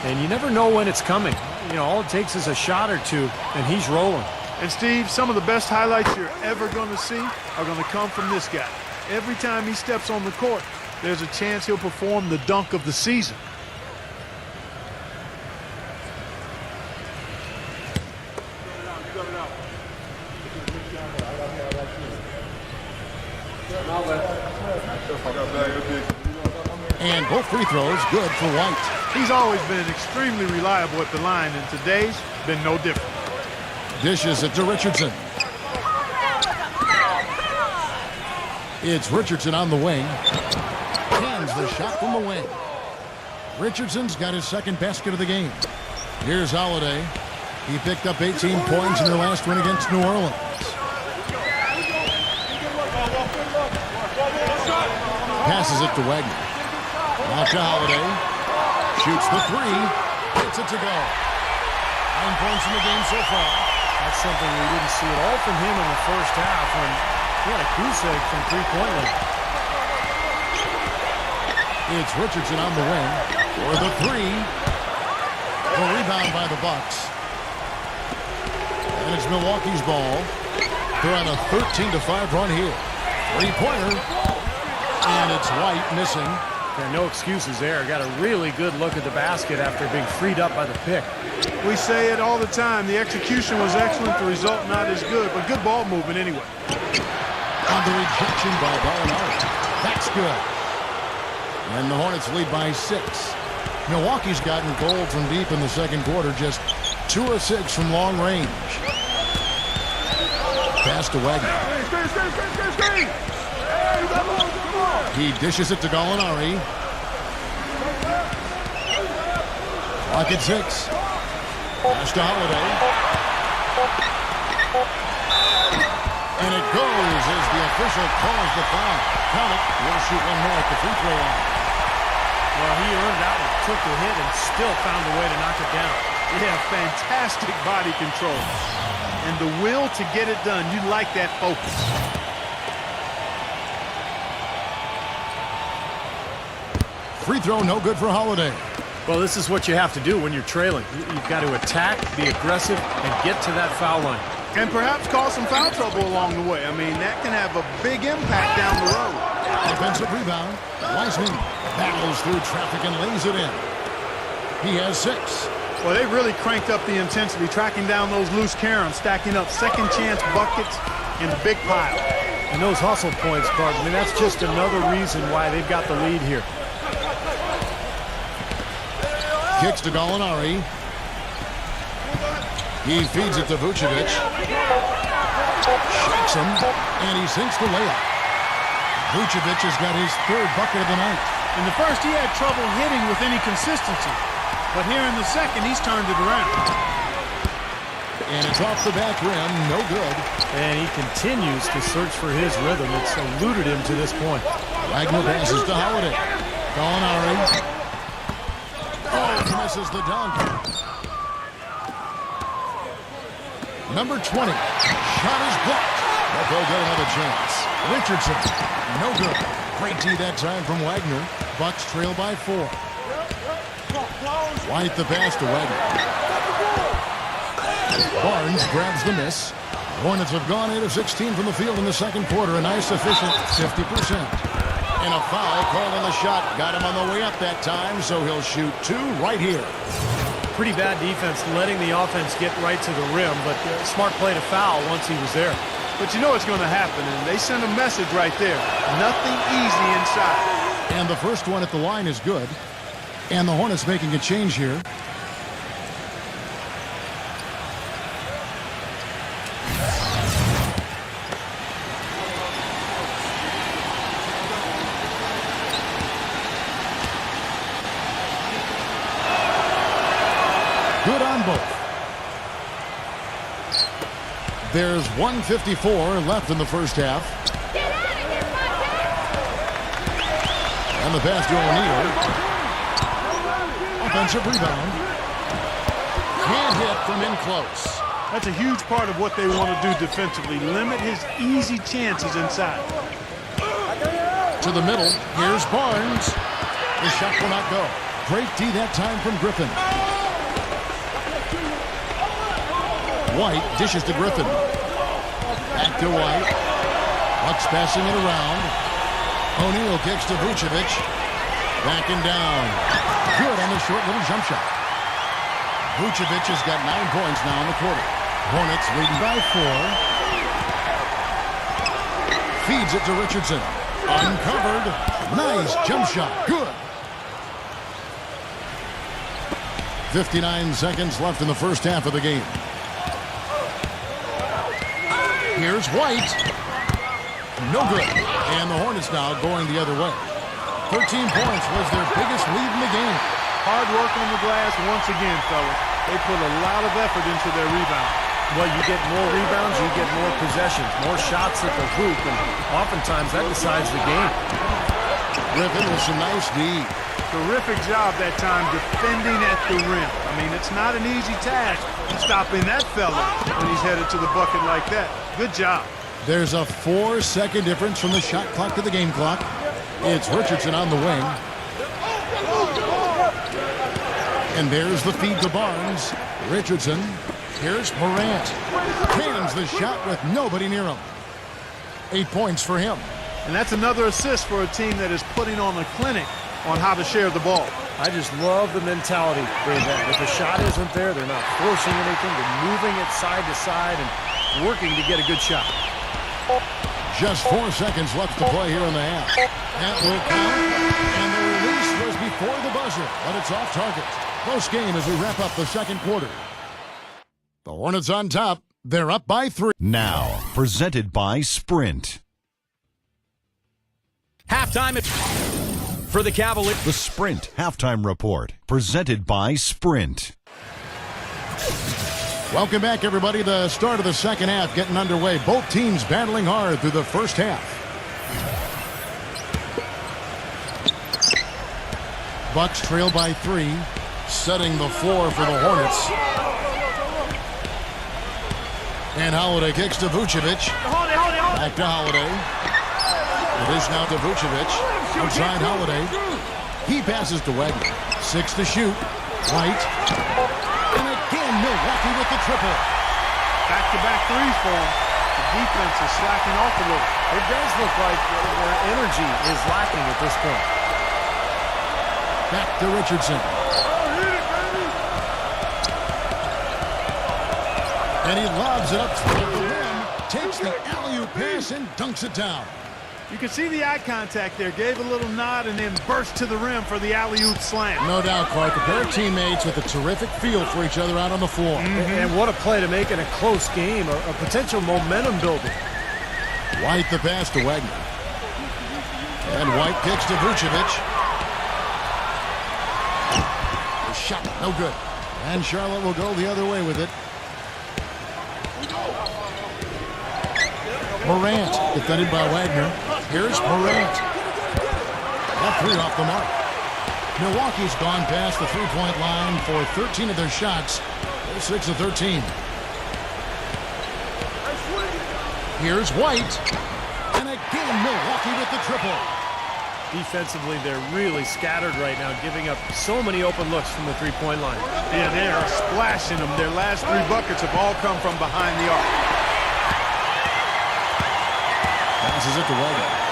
And you never know when it's coming. You know, all it takes is a shot or two, and he's rolling. And, Steve, some of the best highlights you're ever going to see are going to come from this guy. Every time he steps on the court, there's a chance he'll perform the dunk of the season. And both free throws good for White. He's always been extremely reliable at the line, and today's been no different. Dishes it to Richardson. It's Richardson on the wing. Hands the shot from the wing. Richardson's got his second basket of the game. Here's Holiday. He picked up 18 points in their last win against New Orleans. Passes it to Wagner. Out to Holiday. Shoots the three. Gets it to go. 9 points in the game so far. That's something we didn't see at all from him in the first half when he had a goose egg from three-point line. It's Richardson on the wing for the three. The rebound by the Bucks. And it's Milwaukee's ball. They're on a 13-5 run here. Three-pointer. And it's White missing. Yeah, no excuses there. Got a really good look at the basket after being freed up by the pick. We say it all the time. The execution was excellent. The result not as good, but good ball movement anyway. On the rejection by Gallinari. That's good. And the Hornets lead by 6. Milwaukee's gotten gold from deep in the second quarter. Just 2 of 6 from long range. Pass to Wagner. He dishes it to Gallinari. Clock at 6. Pass to Holiday. And it goes as the official calls the foul. Count it. We'll shoot one more at the free throw line. Well, he earned that one, took the hit, and still found a way to knock it down. Yeah, fantastic body control. And the will to get it done. You like that focus. Free throw, no good for Holiday. Well, this is what you have to do when you're trailing. You've got to attack, be aggressive, and get to that foul line. And perhaps cause some foul trouble along the way. I mean, that can have a big impact down the road. Defensive rebound. Wiseman battles through traffic and lays it in. He has 6. Well, they really cranked up the intensity, tracking down those loose caroms, stacking up second chance buckets in a big pile. And those hustle points, Clark, I mean, that's just another reason why they've got the lead here. Kicks to Gallinari. He feeds it to Vucevic. Shakes him, and he sinks the layup. Vucevic has got his 3rd bucket of the night. In the first, he had trouble hitting with any consistency. But here in the second, he's turned it around. And it's off the back rim, no good. And he continues to search for his rhythm. It's eluded him to this point. Wagner passes to Holiday. Gallinari. Oh, he misses the dunk. Number 20. Shot is blocked. But they'll get another chance. Richardson. No good. Great D that time from Wagner. Bucks trail by 4. White the pass to Wagner. Barnes grabs the miss. Hornets have gone 8 of 16 from the field in the second quarter. A nice efficient 50%. And a foul called on the shot. Got him on the way up that time, so he'll shoot 2 right here. Pretty bad defense letting the offense get right to the rim, but smart play to foul once he was there. But you know what's going to happen, and they send a message right there. Nothing easy inside. And the first one at the line is good. And the Hornets making a change here. Good on both. There's 1:54 left in the first half. And the pass to O'Neal. Offensive rebound. Can't hit from in close. That's a huge part of what they want to do defensively. Limit his easy chances inside. To the middle. Here's Barnes. The shot will not go. Great D that time from Griffin. White dishes to Griffin. Back to White. Bucks passing it around. O'Neal kicks to Vucevic. Backing down. Good on the short little jump shot. Vucevic has got 9 points now in the quarter. Hornets leading by 4. Feeds it to Richardson. Uncovered. Nice jump shot. Good. 59 seconds left in the first half of the game. Here's White. No good. And the Hornets now going the other way. 13 points was their biggest lead in the game. hard work on the glass once again, fellas. They put a lot of effort into their rebound. Well, you get more rebounds, you get more possessions, more shots at the hoop, and oftentimes that decides the game. Griffin with some nice D. Terrific job that time defending at the rim. I mean, it's not an easy task stopping that fella when he's headed to the bucket like that. Good job. There's a 4-second difference from the shot clock to the game clock. It's Richardson on the wing. And there's the feed to Barnes. Richardson. Here's Morant. Cans the shot with nobody near him. 8 points for him. And that's another assist for a team that is putting on a clinic on how to share the ball. I just love the mentality they have. If the shot isn't there, they're not forcing anything. They're moving it side to side and working to get a good shot. Just 4 seconds left to play here in the half. That will count. And the release was before the buzzer, but it's off target. Close game as we wrap up the second quarter. The Hornets on top. They're up by 3. Now, presented by Sprint. Halftime for the Cavaliers. The Sprint Halftime Report, presented by Sprint. Welcome back, everybody. The start of the second half getting underway. Both teams battling hard through the first half. Bucks trail by 3, setting the floor for the Hornets. And Holiday kicks to Vucevic. Back to Holiday. It is now to Vucevic. Outside Holiday. He passes to Wagner. 6 to shoot. White. And again, Milwaukee with the triple. Back-to-back threes for them. The defense is slacking off a little. It does look like their energy is lacking at this point. Back to Richardson. And he lobs it up toward the rim. Takes the alley-oop pass and dunks it down. You can see the eye contact there. Gave a little nod and then burst to the rim for the alley-oop slam. No doubt, Clark. A pair of teammates with a terrific feel for each other out on the floor. And what a play to make in a close game, a potential momentum builder. White the pass to Wagner. And White kicks to Vucevic. The shot, no good. And Charlotte will go the other way with it. Morant, defended by Wagner. Here's Morant. That 3 off the mark. Milwaukee's gone past the three-point line for 13 of their shots. They're 6 of 13. Here's White. And again, Milwaukee with the triple. Defensively, they're really scattered right now, giving up so many open looks from the three-point line. Yeah, they are splashing them. Their last 3 buckets have all come from behind the arc. Passes it to Wagner.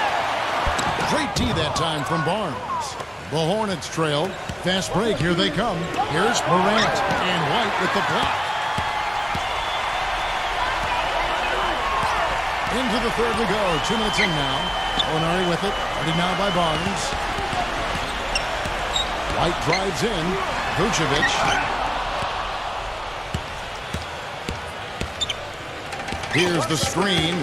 Great D that time from Barnes. The Hornets trail. Fast break. Here they come. Here's Morant. And White with the block. Into the third we go. 2 minutes in now. Olenari with it. Ready now by Barnes. White drives in. Vucevic. Here's the screen.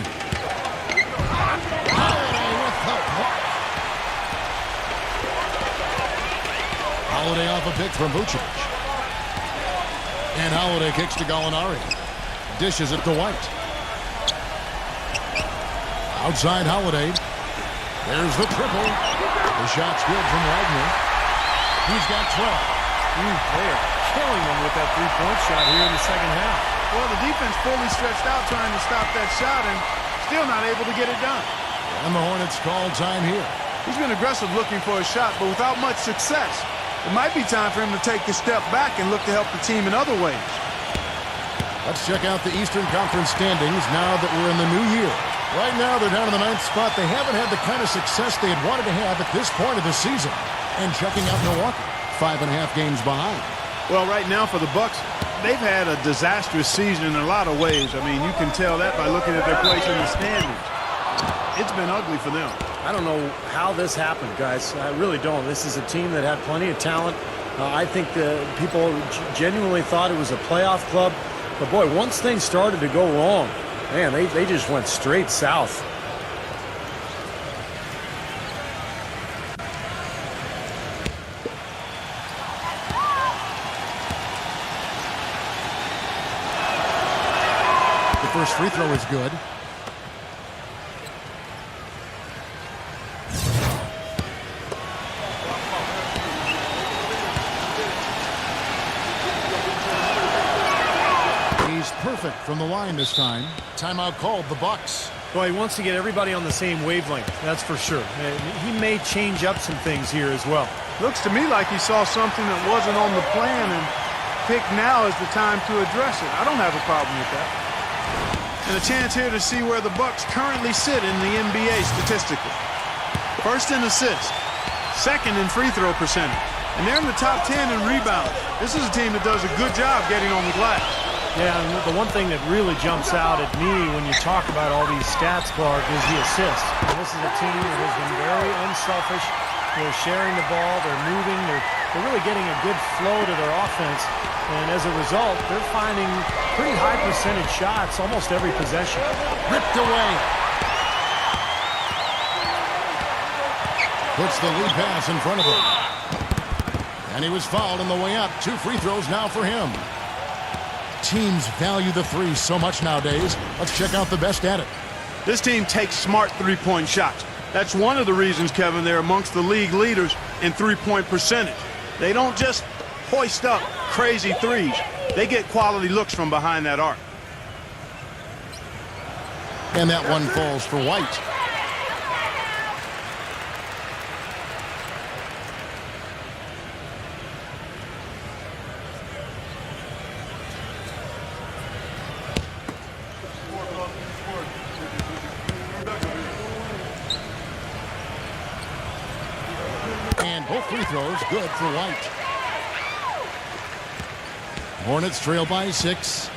Holiday off a pick from Vucevic. And Holiday kicks to Gallinari. Dishes it to White. Outside Holiday. There's the triple. The shot's good from Wagner. He's got 12. They are killing them with that three-point shot here in the second half. Well, the defense fully stretched out trying to stop that shot and still not able to get it done. And the Hornets call time here. He's been aggressive looking for a shot, but without much success. It might be time for him to take a step back and look to help the team in other ways. Let's check out the Eastern Conference standings now that we're in the new year. Right now, they're down in the 9th spot. They haven't had the kind of success they had wanted to have at this point of the season. And checking out Milwaukee, 5.5 games behind. Well, right now for the Bucks, they've had a disastrous season in a lot of ways. I mean, you can tell that by looking at their place in the standings. It's been ugly for them. I don't know how this happened, guys. I really don't. This is a team that had plenty of talent. I think people genuinely thought it was a playoff club. But, boy, once things started to go wrong, man, they just went straight south. First free throw is good. He's perfect from the line this time. Timeout called, the Bucks. Well, he wants to get everybody on the same wavelength, that's for sure. He may change up some things here as well. Looks to me like he saw something that wasn't on the plan and picked now is the time to address it. I don't have a problem with that. And a chance here to see where the Bucks currently sit in the NBA statistically. First in assists, second in free throw percentage, and they're in the top 10 in rebounds. This is a team that does a good job getting on the glass. Yeah, and the one thing that really jumps out at me when you talk about all these stats, Clark, is the assists. And this is a team that has been very unselfish. They're sharing the ball, they're moving, they're really getting a good flow to their offense. And as a result, they're finding pretty high percentage shots almost every possession. Ripped away. Puts the lead pass in front of him. And he was fouled on the way up. 2 free throws now for him. Teams value the three so much nowadays. Let's check out the best at it. This team takes smart three-point shots. That's one of the reasons, Kevin, they're amongst the league leaders in three-point percentage. They don't just hoist up crazy threes. They get quality looks from behind that arc. And that one falls for White. And both free throws good for White. Hornets trail by 6.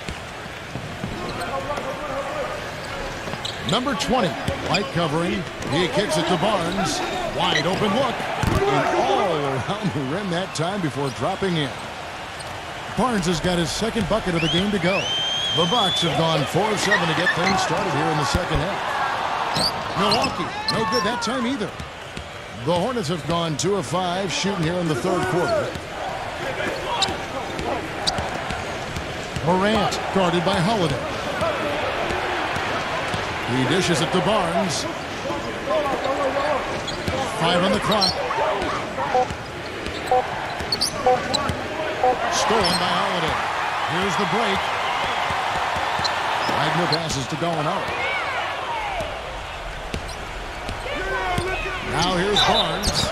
Number 20, White covering. He kicks it to Barnes. Wide open look. And all around the rim that time before dropping in. Barnes has got his second bucket of the game to go. The Bucks have gone 4 of 7 to get things started here in the second half. Milwaukee, no good that time either. The Hornets have gone 2 of 5 shooting here in the third quarter. Morant guarded by Holiday. He dishes it to Barnes. 5 on the clock. Stolen by Holiday. Here's the break. Wagner passes to Gallinari. Now here's Barnes,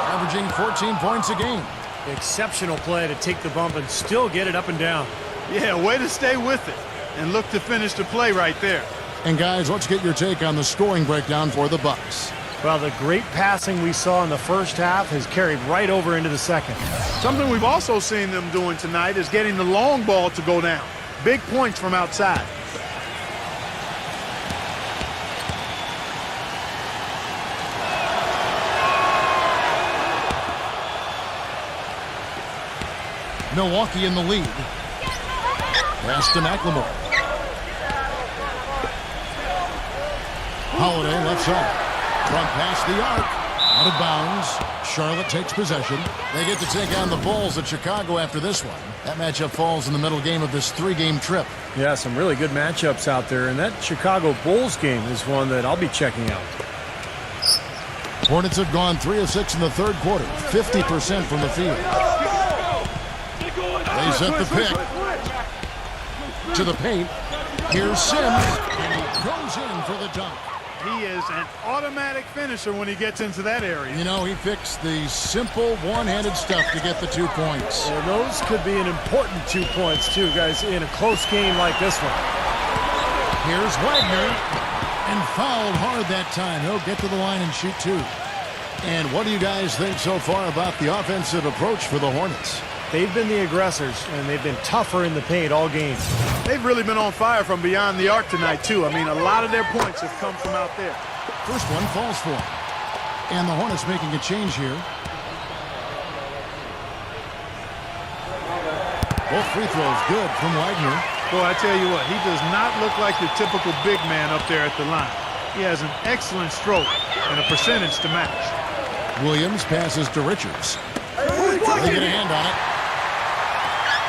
averaging 14 points a game. Exceptional play to take the bump and still get it up and down. Yeah, way to stay with it and look to finish the play right there. And guys, let's get your take on the scoring breakdown for the Bucks. Well, the great passing we saw in the first half has carried right over into the second. Something we've also seen them doing tonight is getting the long ball to go down. Big points from outside. Milwaukee in the lead. Pass to McLemore. Holiday left side. Front pass the arc. Out of bounds. Charlotte takes possession. They get to take on the Bulls at Chicago after this one. That matchup falls in the middle game of this 3-game trip. Yeah, some really good matchups out there, and that Chicago Bulls game is one that I'll be checking out. Hornets have gone 3 of 6 in the third quarter. 50% from the field. They set the pick. To the paint. Here's Sims. And he goes in for the dunk. He is an automatic finisher when he gets into that area. You know, he picks the simple one-handed stuff to get the 2 points. Well, those could be an important 2 points, too, guys, in a close game like this one. Here's Wagner. And fouled hard that time. He'll get to the line and shoot 2. And what do you guys think so far about the offensive approach for the Hornets? They've been the aggressors, and they've been tougher in the paint all game. They've really been on fire from beyond the arc tonight, too. I mean, a lot of their points have come from out there. First one falls for him. And the Hornets making a change here. Both free throws good from Wagner. Boy, I tell you what, he does not look like the typical big man up there at the line. He has an excellent stroke and a percentage to match. Williams passes to Richards. They get a hand on it.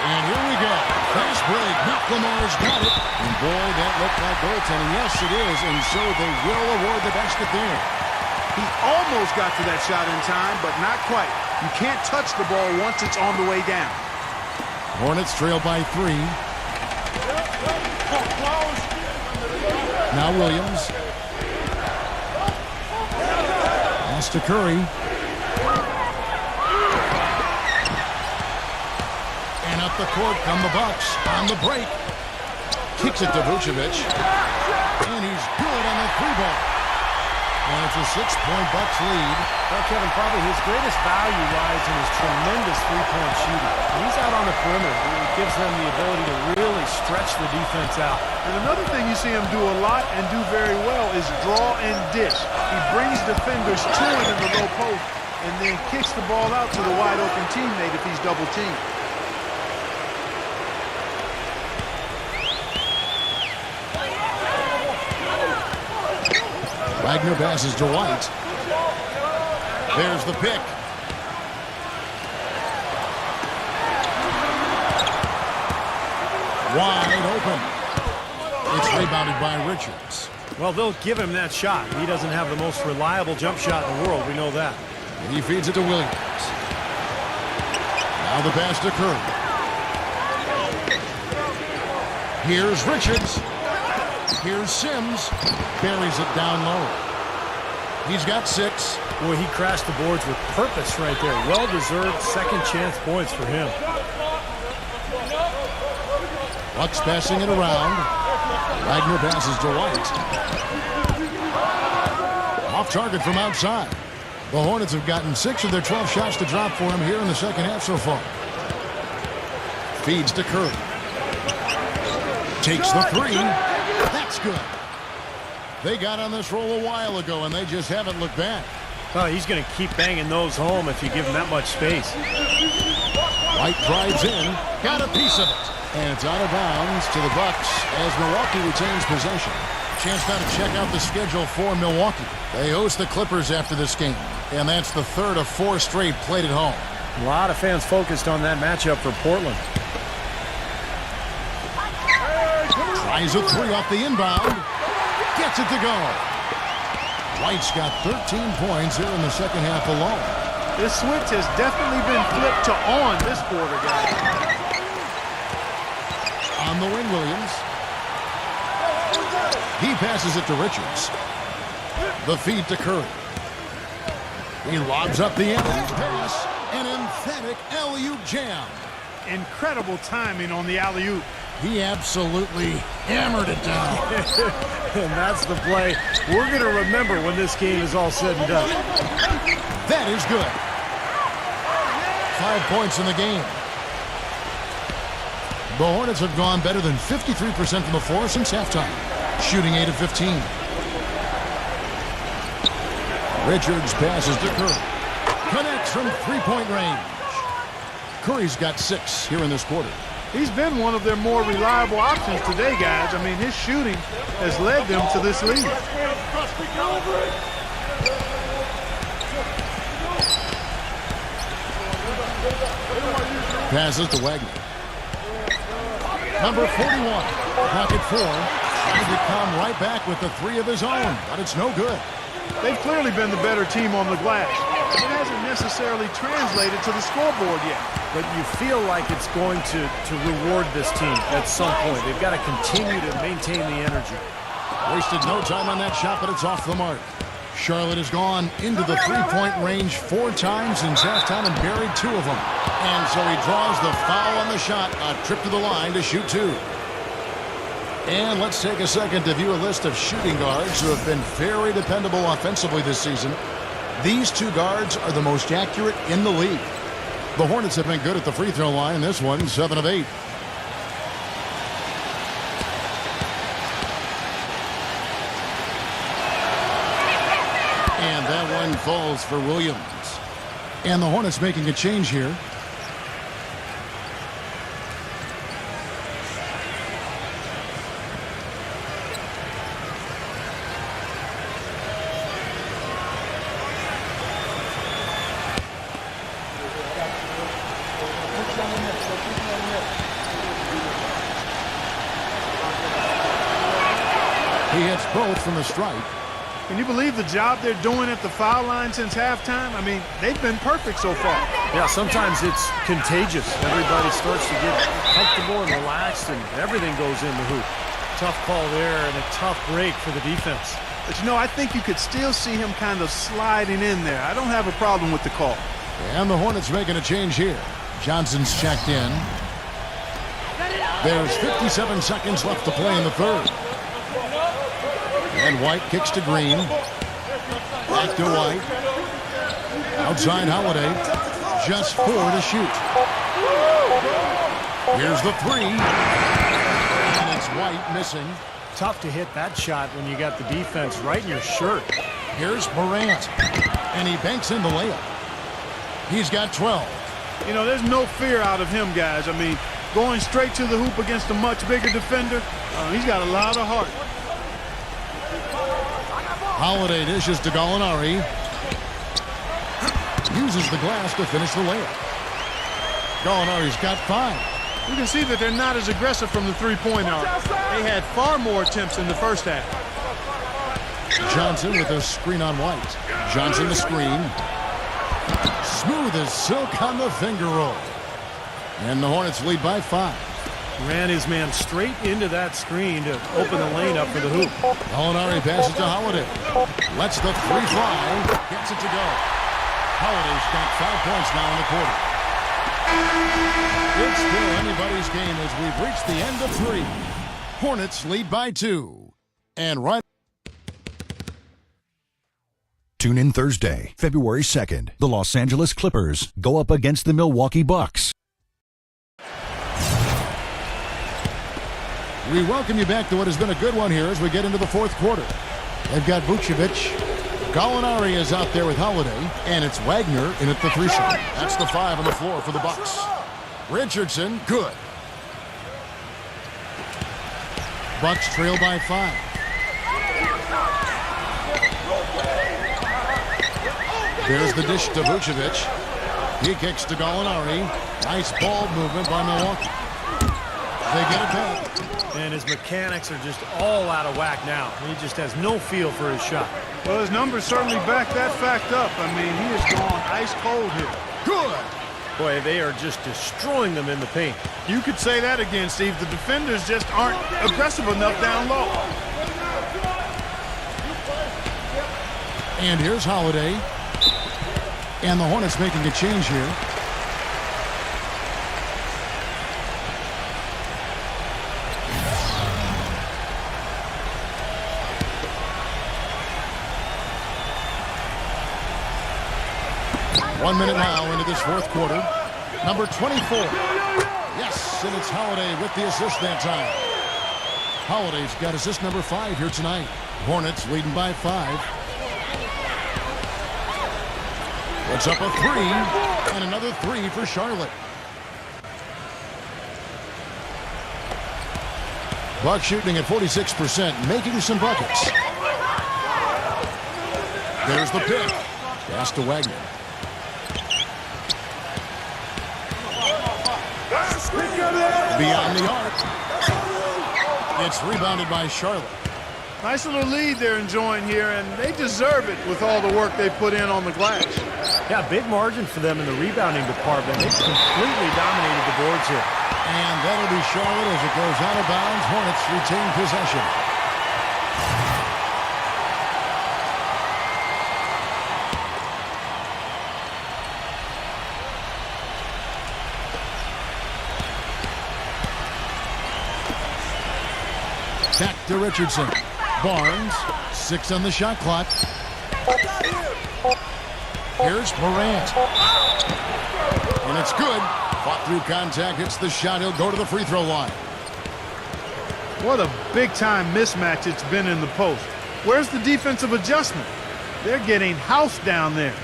And here we go. Fast break. McLemore's got it. And boy, that looked like goaltending. Yes, it is. And so they will award the basket there. He almost got to that shot in time, but not quite. You can't touch the ball once it's on the way down. Hornets trail by 3. Now Williams. Pass to Curry. And up the court come the Bucks on the break. Kicks it to Vucevic. And he's good on the 3-ball. And it's a 6-point Bucks lead. Well, Kevin, probably his greatest value lies in his tremendous three-point shooting. When he's out on the perimeter, it gives them the ability to really stretch the defense out. And another thing you see him do a lot and do very well is draw and dish. He brings defenders to it in the low post and then kicks the ball out to the wide-open teammate if he's double-teamed. Wagner passes to White. There's the pick. Wide open. It's rebounded by Richards. Well, they'll give him that shot. He doesn't have the most reliable jump shot in the world. We know that. And he feeds it to Williams. Now the pass to Curry. Here's Richards. Here's Sims. Buries it down low. He's got 6. Boy, he crashed the boards with purpose right there. Well-deserved second chance points for him. Bucks passing it around. Wagner passes to White. Off target from outside. The Hornets have gotten 6 of their 12 shots to drop for him here in the second half so far. Feeds to Curry. Takes the 3. That's good. They got on this roll a while ago, and they just haven't looked back. Well, he's going to keep banging those home if you give him that much space. White drives in, got a piece of it, and it's out of bounds to the Bucks as Milwaukee retains possession. Chance now to check out the schedule for Milwaukee. They host the Clippers after this game, and that's the 3rd of 4 straight played at home. A lot of fans focused on that matchup for Portland. Tries a 3 off the inbound. Gets it to go. White's got 13 points here in the second half alone. This switch has definitely been flipped to on this quarter, guys. On the wing, Williams. He passes it to Richards. The feed to Curry. He lobs up the end. Pass. An emphatic alley-oop jam. Incredible timing on the alley-oop. He absolutely hammered it down. And that's the play we're going to remember when this game is all said and done. That is good. 5 points in the game. The Hornets have gone better than 53% from the floor since halftime, shooting 8 of 15. Richards passes to Curry. Connects from three-point range. Curry's got 6 here in this quarter. He's been one of their more reliable options today, guys. I mean, his shooting has led them to this lead. Passes to Wagner. Number 41, pocket 4, trying to come right back with the 3 of his own, but it's no good. They've clearly been the better team on the glass. It hasn't necessarily translated to the scoreboard yet. But you feel like it's going to reward this team at some point. They've got to continue to maintain the energy. Wasted no time on that shot, but it's off the mark. Charlotte has gone into the three-point range 4 times since halftime and buried 2 of them. And so he draws the foul on the shot, a trip to the line to shoot 2. And let's take a second to view a list of shooting guards who have been very dependable offensively this season. These 2 guards are the most accurate in the league. The Hornets have been good at the free throw line. This one, 7 of 8. And that one falls for Williams. And the Hornets making a change here. He hits both from the stripe. Can you believe the job they're doing at the foul line since halftime? I mean, they've been perfect so far. Yeah, sometimes it's contagious. Everybody starts to get comfortable and relaxed, and everything goes in the hoop. Tough call there and a tough break for the defense. But, you know, I think you could still see him kind of sliding in there. I don't have a problem with the call. And the Hornets making a change here. Johnson's checked in. There's 57 seconds left to play in the third. And White kicks to Green. Back to White. Outside Holiday. Just 4 to shoot. Here's the 3. And it's White missing. Tough to hit that shot when you got the defense right in your shirt. Here's Morant. And he banks in the layup. He's got 12. You know, there's no fear out of him, guys. I mean, going straight to the hoop against a much bigger defender, he's got a lot of heart. Holiday dishes to Gallinari. Uses the glass to finish the layup. Gallinari's got 5. You can see that they're not as aggressive from the three-point arc. They had far more attempts in the first half. Johnson with a screen on White. Johnson the screen. Smooth as silk on the finger roll. And the Hornets lead by 5. Ran his man straight into that screen to open the lane up for the hoop. Gallinari passes to Holiday. Lets the 3 fly. Gets it to go. Holiday's got 5 points now in the quarter. It's still anybody's game as we've reached the end of 3. Hornets lead by 2. And right. Tune in Thursday, February 2nd. The Los Angeles Clippers go up against the Milwaukee Bucks. We welcome you back to what has been a good one here as we get into the fourth quarter. They've got Vucevic. Gallinari is out there with Holiday, and it's Wagner in at the 3 shot. That's the 5 on the floor for the Bucks. Richardson, good. Bucks trail by 5. There's the dish to Vucevic. He kicks to Gallinari. Nice ball movement by Milwaukee. They get it back. And his mechanics are just all out of whack now. He just has no feel for his shot. Well, his numbers certainly back that fact up. I mean, he has gone ice cold here. Good. Boy, they are just destroying them in the paint. You could say that again, Steve. The defenders just aren't aggressive enough down low. And here's Holiday. And the Hornets making a change here. One minute now into this fourth quarter. Number 24. Yes, and it's Holiday with the assist that time. Holiday's got assist number 5 here tonight. Hornets leading by 5. It's up a 3, and another 3 for Charlotte. Bucks shooting at 46%, making some buckets. There's the pick. Pass to Wagner. Beyond the arc. It's rebounded by Charlotte. Nice little lead they're enjoying here, and they deserve it with all the work they put in on the glass. Yeah, big margin for them in the rebounding department. They've completely dominated the boards here. And that'll be Charlotte as it goes out of bounds. Hornets retain possession. Back to Richardson. Barnes, 6 on the shot clock. Here's Morant. And it's good. Fought through contact, hits the shot. He'll go to the free throw line. What a big-time mismatch it's been in the post. Where's the defensive adjustment? They're getting housed down there.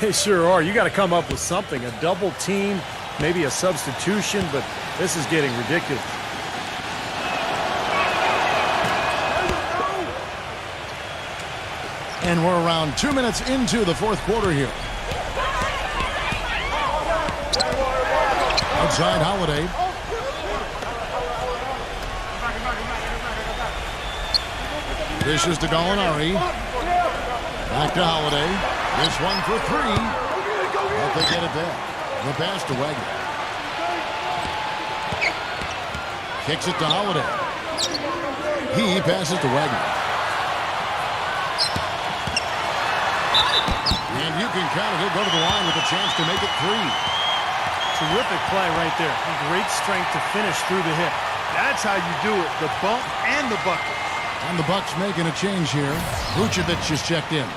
They sure are. You got to come up with something. A double team, maybe a substitution, but this is getting ridiculous. And we're around 2 minutes into the fourth quarter here. Outside Holiday. Dishes to Gallinari. Back to Holiday. This one for 3. But they get it back. The pass to Wagner. Kicks it to Holiday. He passes to Wagner. And you can count it. He'll go to the line with a chance to make it 3. Terrific play right there. Great strength to finish through the hip. That's how you do it. The bump and the bucket. And the Bucks making a change here. Vucevic is checked in.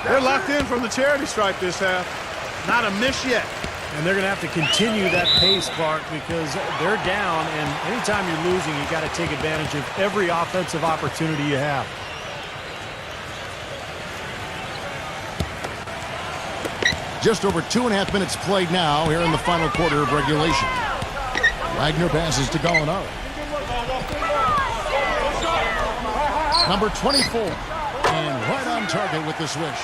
They're locked in from the charity stripe this half. Not a miss yet. And they're going to have to continue that pace, Bart, because they're down, and anytime you're losing, you got to take advantage of every offensive opportunity you have. Just over 2.5 minutes played now here in the final quarter of regulation. Wagner passes to Gallinari. Number 24. And right on target with the swish.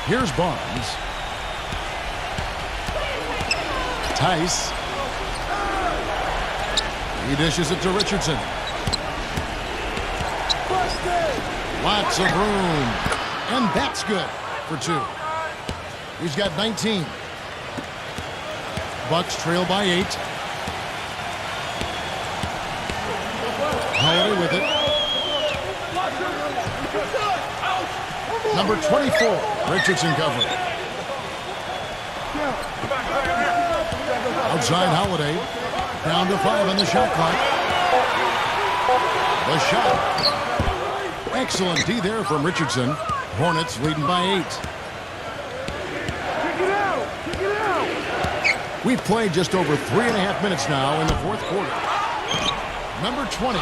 Here's Barnes. Tice. He dishes it to Richardson. Lots of room. And that's good for 2. He's got 19. Bucks trail by 8. Holiday with it. Number 24, Richardson covering. Outside Holiday. Down to 5 on the shot clock. The shot. Excellent D there from Richardson. Hornets leading by 8. We've played just over 3.5 minutes now in the fourth quarter. Number 20.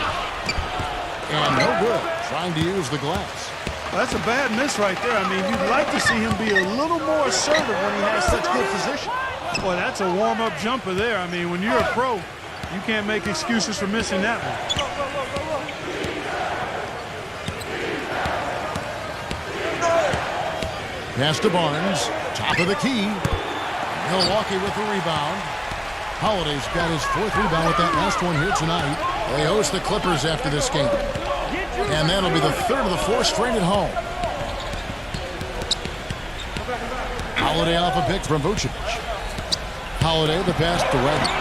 And no good. Trying to use the glass. Well, that's a bad miss right there. I mean, you'd like to see him be a little more assertive when he has such good position. Boy, that's a warm-up jumper there. I mean, when you're a pro, you can't make excuses for missing that one. Pass to Barnes. Top of the key. Milwaukee with the rebound. Holiday's got his 4th rebound with that last one here tonight. They host the Clippers after this game. And that'll be the 3rd of the 4 straight at home. Holiday off a pick from Vucevic. Holiday the pass to Wagner.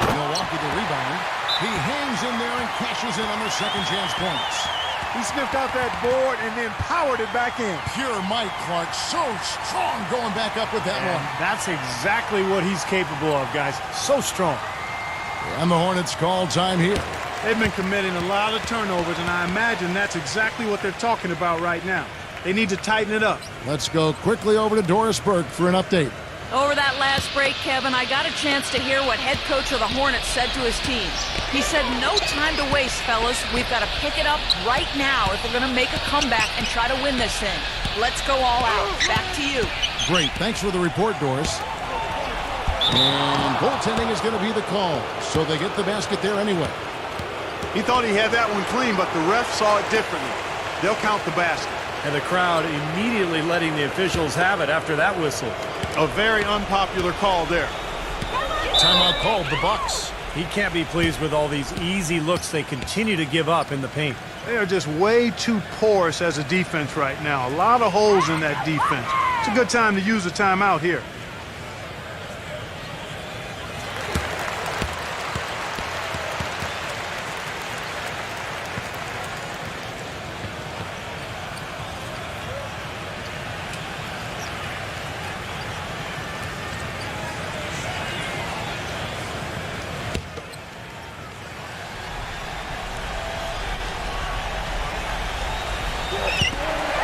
Milwaukee the rebound. He hangs in there and cashes in on the second chance points. He sniffed out that board and then powered it back in. Pure Mike Clark, so strong going back up with that one. That's exactly what he's capable of, guys. So strong. And the Hornets call time here. They've been committing a lot of turnovers, and I imagine that's exactly what they're talking about right now. They need to tighten it up. Let's go quickly over to Doris Burke for an update. Over that last break, Kevin, I got a chance to hear what head coach of the Hornets said to his team. He said, no time to waste, fellas. We've got to pick it up right now if we're going to make a comeback and try to win this thing. Let's go all out. Back to you. Great. Thanks for the report, Doris. And goaltending is going to be the call, so they get the basket there anyway. He thought he had that one clean, but the ref saw it differently. They'll count the basket. And the crowd immediately letting the officials have it after that whistle. A very unpopular call there. Timeout called, the Bucks. He can't be pleased with all these easy looks they continue to give up in the paint. They are just way too porous as a defense right now. A lot of holes in that defense. It's a good time to use a timeout here.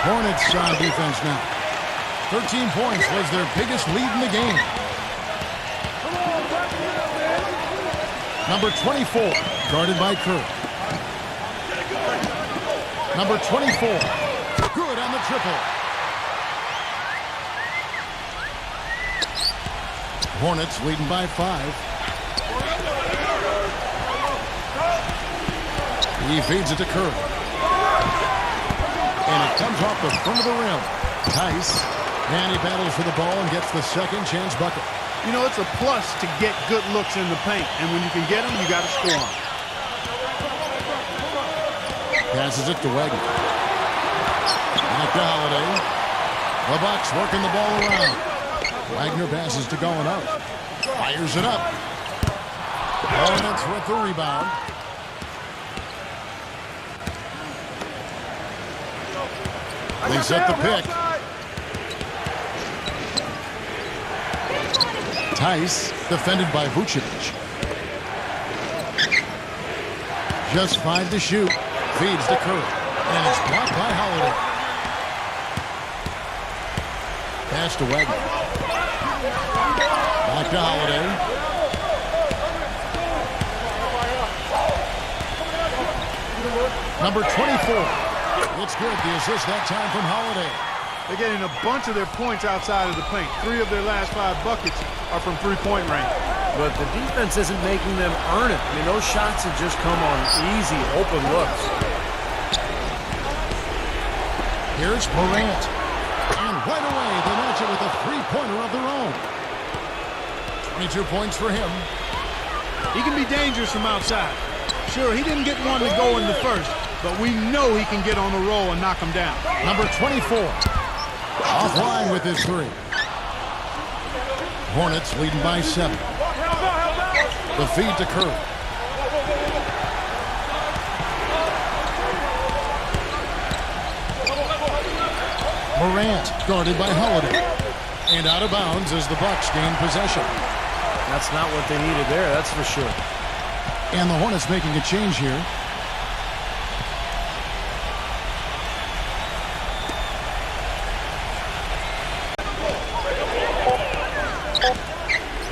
Hornets on defense now. 13 points was their biggest lead in the game. Number 24, guarded by Kerr. Number 24, good on the triple. Hornets leading by 5. He feeds it to Kerr. And it comes off the front of the rim. Tice. And he battles for the ball and gets the second chance bucket. You know, it's a plus to get good looks in the paint. And when you can get them, you got to score them. Passes it to Wagner. Back to Holiday. The Bucks working the ball around. Wagner passes to going up. Fires it up. Hornets with the rebound. They set the pick. Tice, defended by Vucevic. Just 5 to shoot. Feeds to Curry. And it's blocked by Holiday. Pass to Wagner. Back to Holiday. Number 24. It's good. The assist that time from Holiday. They're getting a bunch of their points outside of the paint. 3 of their last 5 buckets are from three-point range. But the defense isn't making them earn it. I mean, those shots have just come on easy, open looks. Here's Morant. And right away, they match it with a three-pointer of their own. 22 points for him. He can be dangerous from outside. Sure, he didn't get one to go in the first, but we know he can get on the roll and knock him down. Number 24. Offline with his 3. Hornets leading by 7. The feed to Curry. Morant guarded by Holiday. And out of bounds as the Bucks gain possession. That's not what they needed there, that's for sure. And the Hornets making a change here.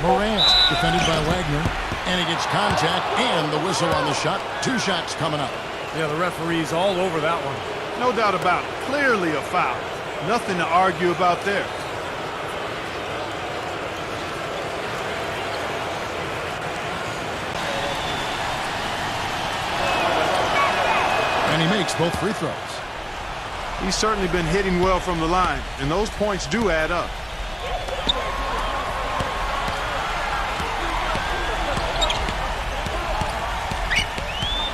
Morant, defended by Wagner. And he gets contact and the whistle on the shot. 2 shots coming up. Yeah, the referee's all over that one. No doubt about it. Clearly a foul. Nothing to argue about there. And he makes both free throws. He's certainly been hitting well from the line, and those points do add up.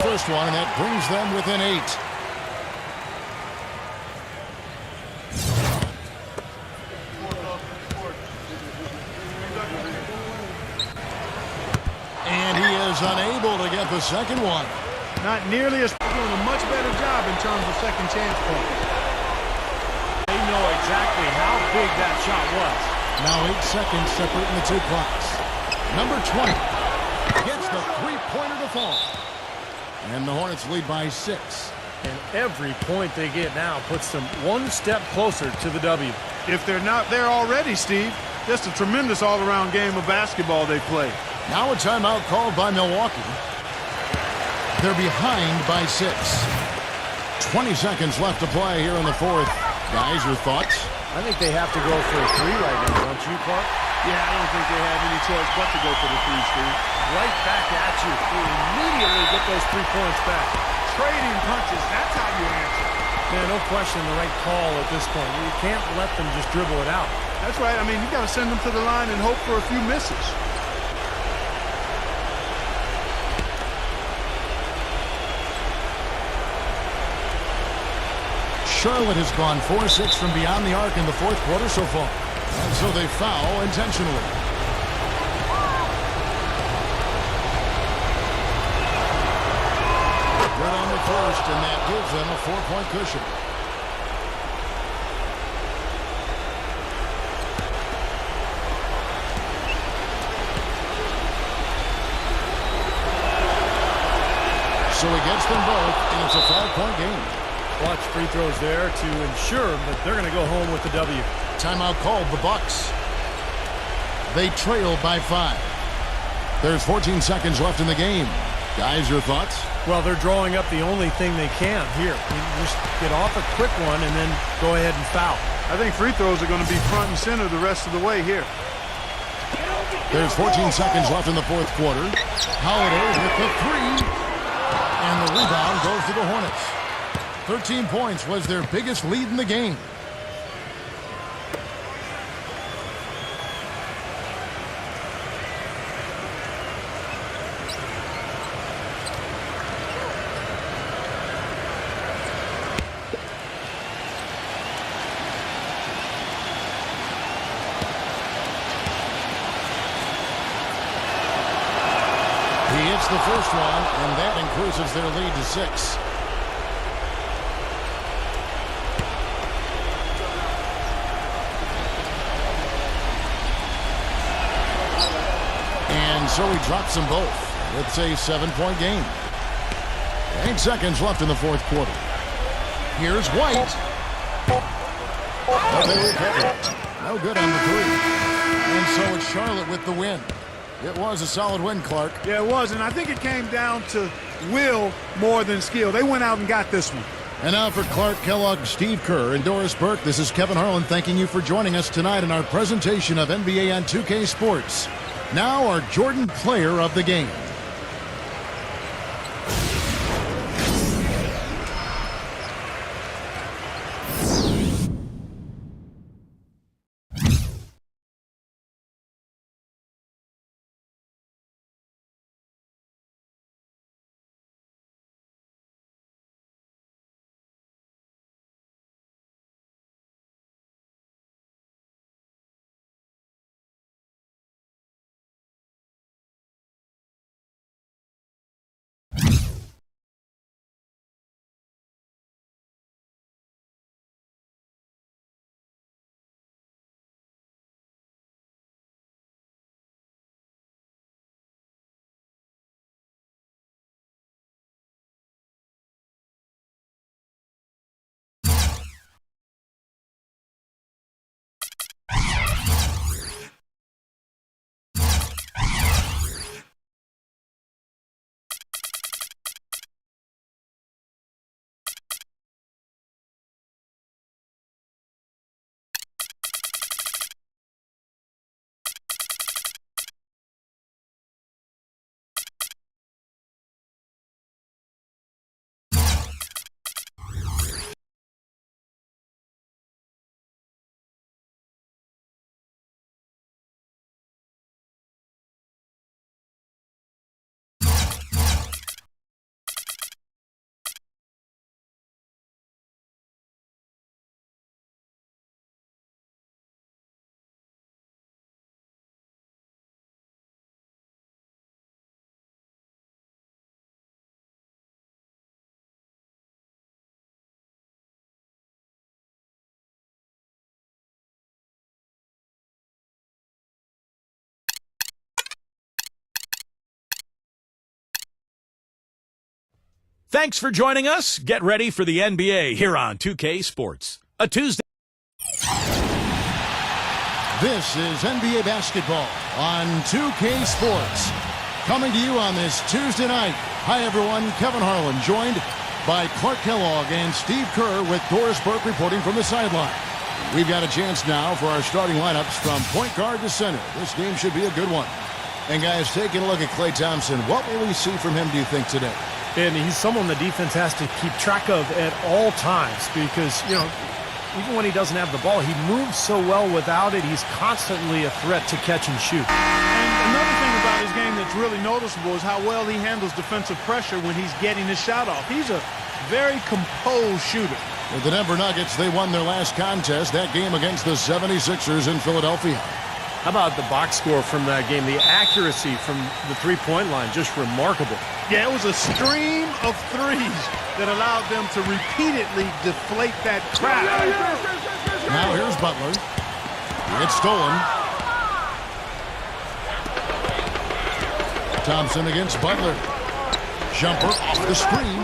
First one, and that brings them within 8. And he is unable to get the second one. Not nearly as doing a much better job in terms of second chance points. They know exactly how big that shot was. Now 8 seconds separating the 2 clocks. Number 20 gets the three-pointer to fall. And the Hornets lead by 6. And every point they get now puts them one step closer to the W. If they're not there already, Steve, just a tremendous all-around game of basketball they play. Now a timeout called by Milwaukee. They're behind by 6. 20 seconds left to play here in the 4th. Guys, your thoughts? I think they have to go for a 3 right now, don't you, Clark? Yeah, I don't think they have any choice but to go for the 3, Steve. Right back at you. You immediately get those 3 points back. Trading punches, that's how you answer. Man, no question the right call at this point. You can't let them just dribble it out. That's right. I mean, you got to send them to the line and hope for a few misses. Charlotte has gone 4-6 from beyond the arc in the 4th quarter so far. And so they foul intentionally. Good on the first, and that gives them a 4-point cushion. So he gets them both, and it's a 5-point game. Clutch free throws there to ensure that they're going to go home with the W. Timeout called the Bucks. They trail by 5. There's 14 seconds left in the game. Guys, your thoughts? Well, they're drawing up the only thing they can here. You just get off a quick one and then go ahead and foul. I think free throws are going to be front and center the rest of the way here. There's 14 seconds left in the 4th quarter. Holiday with the 3. And the rebound goes to the Hornets. 13 points was their biggest lead in the game. He hits the first one, and that increases their lead to 6. And so he drops them both. It's a 7-point game. 8 seconds left in the fourth quarter. Here's White. But they recover. No good on the 3. And so it's Charlotte with the win. It was a solid win, Clark. Yeah, it was, and I think it came down to will more than skill. They went out and got this one. And now for Clark Kellogg, Steve Kerr, and Doris Burke, this is Kevin Harlan thanking you for joining us tonight in our presentation of NBA on 2K Sports. Now our Jordan Player of the Game. Thanks for joining us. Get ready for the NBA here on 2K Sports. A Tuesday. This is NBA basketball on 2K Sports. Coming to you on this Tuesday night. Hi, everyone. Kevin Harlan, joined by Clark Kellogg and Steve Kerr with Doris Burke reporting from the sideline. We've got a chance now for our starting lineups from point guard to center. This game should be a good one. And, guys, taking a look at Klay Thompson, what will we see from him, do you think, today? And he's someone the defense has to keep track of at all times because, you know, even when he doesn't have the ball, he moves so well without it. He's constantly a threat to catch and shoot. And another thing about his game that's really noticeable is how well he handles defensive pressure when he's getting his shot off. He's a very composed shooter. With the Denver Nuggets, they won their last contest, that game against the 76ers in Philadelphia. How about the box score from that game? The accuracy from the three-point line, just remarkable. Yeah, it was a stream of threes that allowed them to repeatedly deflate that crowd. Now here's Butler. It's stolen. Thompson against Butler. Jumper off the screen.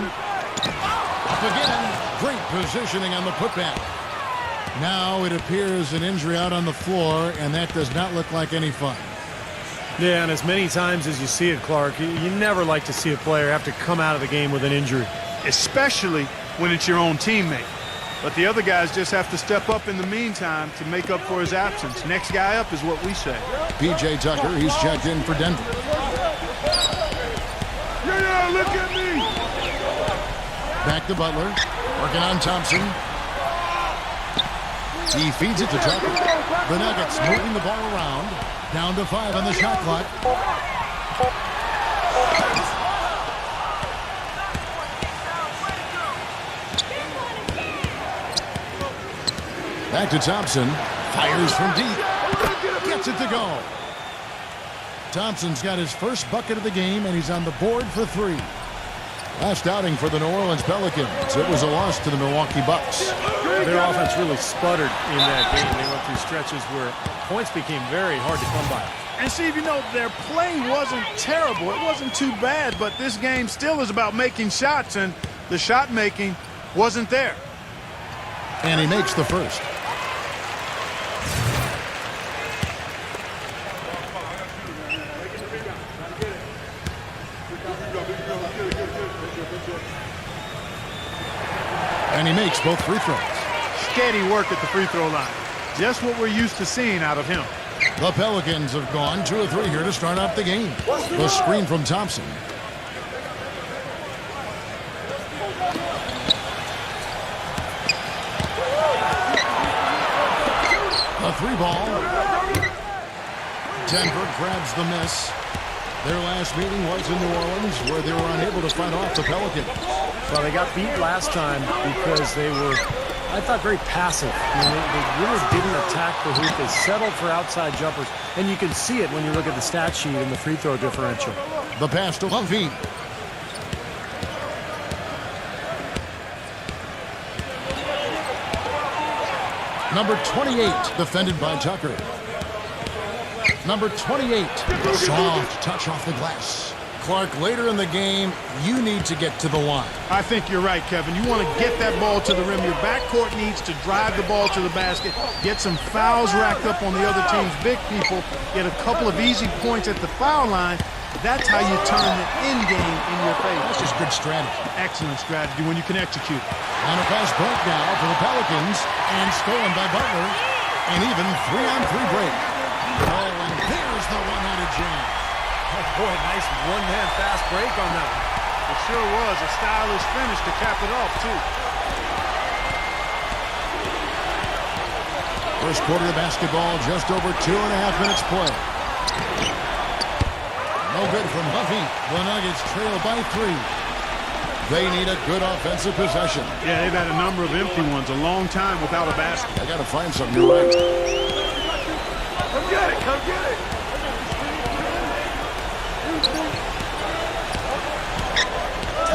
Up again. Great positioning on the putback. Now it appears an injury out on the floor, and that does not look like any fun. Yeah, and as many times as you see it, Clark, you never like to see a player have to come out of the game with an injury. Especially when it's your own teammate. But the other guys just have to step up in the meantime to make up for his absence. Next guy up is what we say. P.J. Tucker, he's checked in for Denver. Yeah, look at me! Back to Butler. Working on Thompson. He feeds it to Tucker. The Nuggets moving the ball around. Down to 5 on the shot clock. Back to Thompson. Fires from deep. Gets it to go. Thompson's got his first bucket of the game, and he's on the board for 3. Last outing for the New Orleans Pelicans. It was a loss to the Milwaukee Bucks. Their offense really sputtered in that game. They went through stretches where points became very hard to come by. And Steve, you know, their play wasn't terrible. It wasn't too bad, but this game still is about making shots, and the shot making wasn't there. And he makes the first. And he makes both free throws. Steady work at the free throw line. Just what we're used to seeing out of him. The Pelicans have gone 2 of 3 here to start off the game. The screen from Thompson. A 3 ball. Denver grabs the miss. Their last meeting was in New Orleans, where they were unable to fight off the Pelicans. Well, they got beat last time because they were, I thought, very passive. I mean, they really didn't attack the hoop. They settled for outside jumpers. And you can see it when you look at the stat sheet and the free throw differential. The pass to Levine. Number 28, defended by Tucker. Number 28, soft touch off the glass. Clark, later in the game, you need to get to the line. I think you're right, Kevin. You want to get that ball to the rim. Your backcourt needs to drive the ball to the basket, get some fouls racked up on the other team's big people, get a couple of easy points at the foul line. That's how you turn the end game in your favor. That's just good strategy. Excellent strategy when you can execute. And a fast break now for the Pelicans, and stolen by Butler. An even 3-on-3 break. Oh, and there's the one-handed jam. Oh, boy, nice one-man fast break on that one. It sure was a stylish finish to cap it off, too. First quarter of basketball, just over 2.5 minutes play. No good from Huffy. The Nuggets trail by 3. They need a good offensive possession. Yeah, they've had a number of empty ones, a long time without a basket. I got to find something. You're right. Come get it, come get it.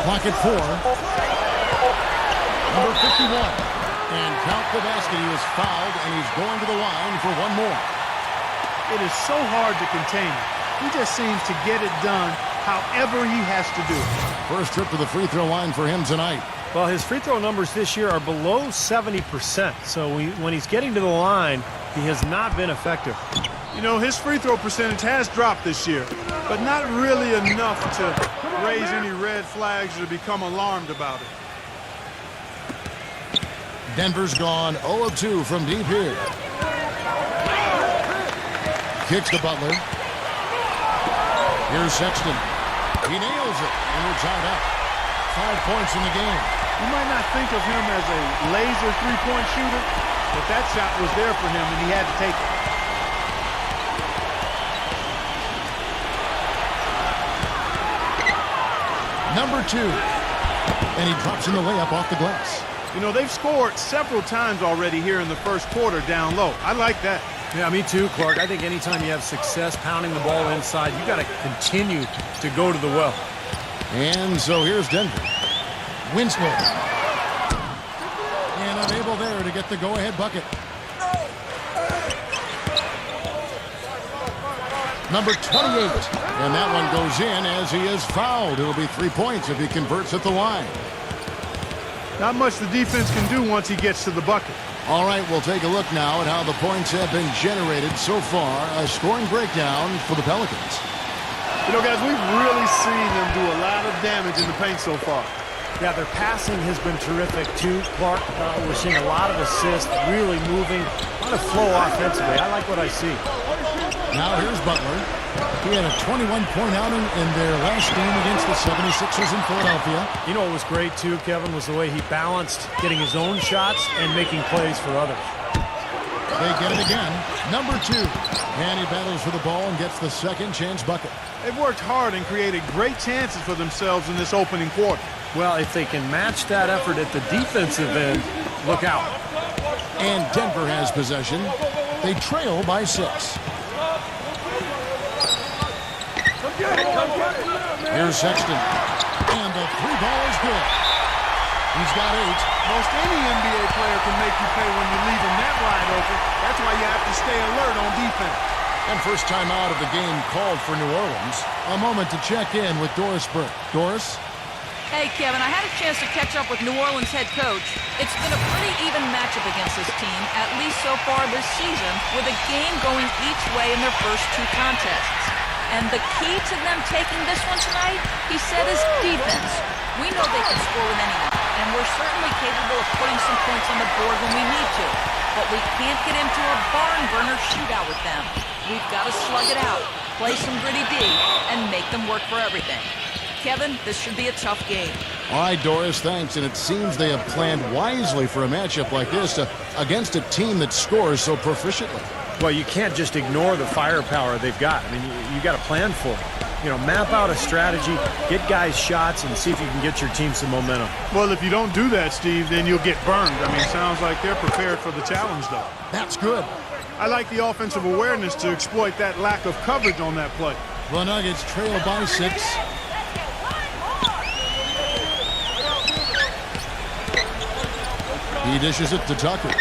Clock at 4. Number 51. And count the basket. He was fouled, and he's going to the line for one more. It is so hard to contain him. He just seems to get it done however he has to do it. First trip to the free throw line for him tonight. Well, his free throw numbers this year are below 70%. So when he's getting to the line, he has not been effective. You know, his free throw percentage has dropped this year, but not really enough to raise any red flags or to become alarmed about it. Denver's gone 0 of 2 from deep here. Kicks to Butler. Here's Sexton. He nails it, and we're tied up. 5 points in the game. You might not think of him as a laser three-point shooter, but that shot was there for him, and he had to take it. Number 2. And he drops in the layup off the glass. You know, they've scored several times already here in the first quarter down low. I like that. Yeah, me too, Clark. I think anytime you have success pounding the ball inside, you got to continue to go to the well. And so here's Denver. Winslow. And unable there to get the go-ahead bucket. Number 28. And that one goes in as he is fouled. It'll be 3 points if he converts at the line. Not much the defense can do once he gets to the bucket. All right, we'll take a look now at how the points have been generated so far. A scoring breakdown for the Pelicans. You know, guys, we've really seen them do a lot of damage in the paint so far. Yeah, their passing has been terrific, too, Clark. We're seeing a lot of assists, really moving, a lot of flow offensively. I like what I see. Now here's Butler. He had a 21-point outing in their last game against the 76ers in Philadelphia. You know what was great, too, Kevin, was the way he balanced getting his own shots and making plays for others. They get it again. Number 2. And he battles for the ball and gets the second chance bucket. They've worked hard and created great chances for themselves in this opening quarter. Well, if they can match that effort at the defensive end, look out. And Denver has possession. They trail by 6. Here's Sexton. And the 3 ball is good. He's got 8. Most any NBA player can make you pay when you leave him that wide open. That's why you have to stay alert on defense. And first time out of the game called for New Orleans. A moment to check in with Doris Burke. Doris? Hey, Kevin, I had a chance to catch up with New Orleans head coach. It's been a pretty even matchup against this team, at least so far this season, with a game going each way in their first 2 contests. And the key to them taking this one tonight, he said, is defense. We know they can score with anyone, and we're certainly capable of putting some points on the board when we need to. But we can't get into a barn-burner shootout with them. We've got to slug it out, play some gritty D, and make them work for everything. Kevin, this should be a tough game. All right, Doris, thanks. And it seems they have planned wisely for a matchup like this against a team that scores so proficiently. Well, you can't just ignore the firepower they've got. I mean, you got to plan for it. You know, map out a strategy, get guys shots, and see if you can get your team some momentum. Well, if you don't do that, Steve, then you'll get burned. I mean, sounds like they're prepared for the challenge, though. That's good. I like the offensive awareness to exploit that lack of coverage on that play. The Nuggets trail by 6. He dishes it to Tucker.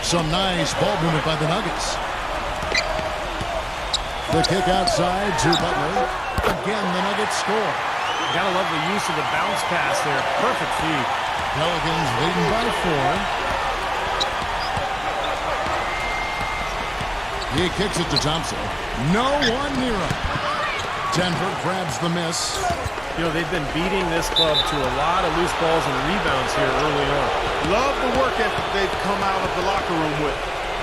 Some nice ball movement by the Nuggets. The kick outside to Butler. Again, the Nuggets score. Gotta love the use of the bounce pass there. Perfect feed. Pelicans leading by 4. He kicks it to Thompson. No one near him. Denver grabs the miss. You know, they've been beating this club to a lot of loose balls and rebounds here early on. Love the work ethic they've come out of the locker room with.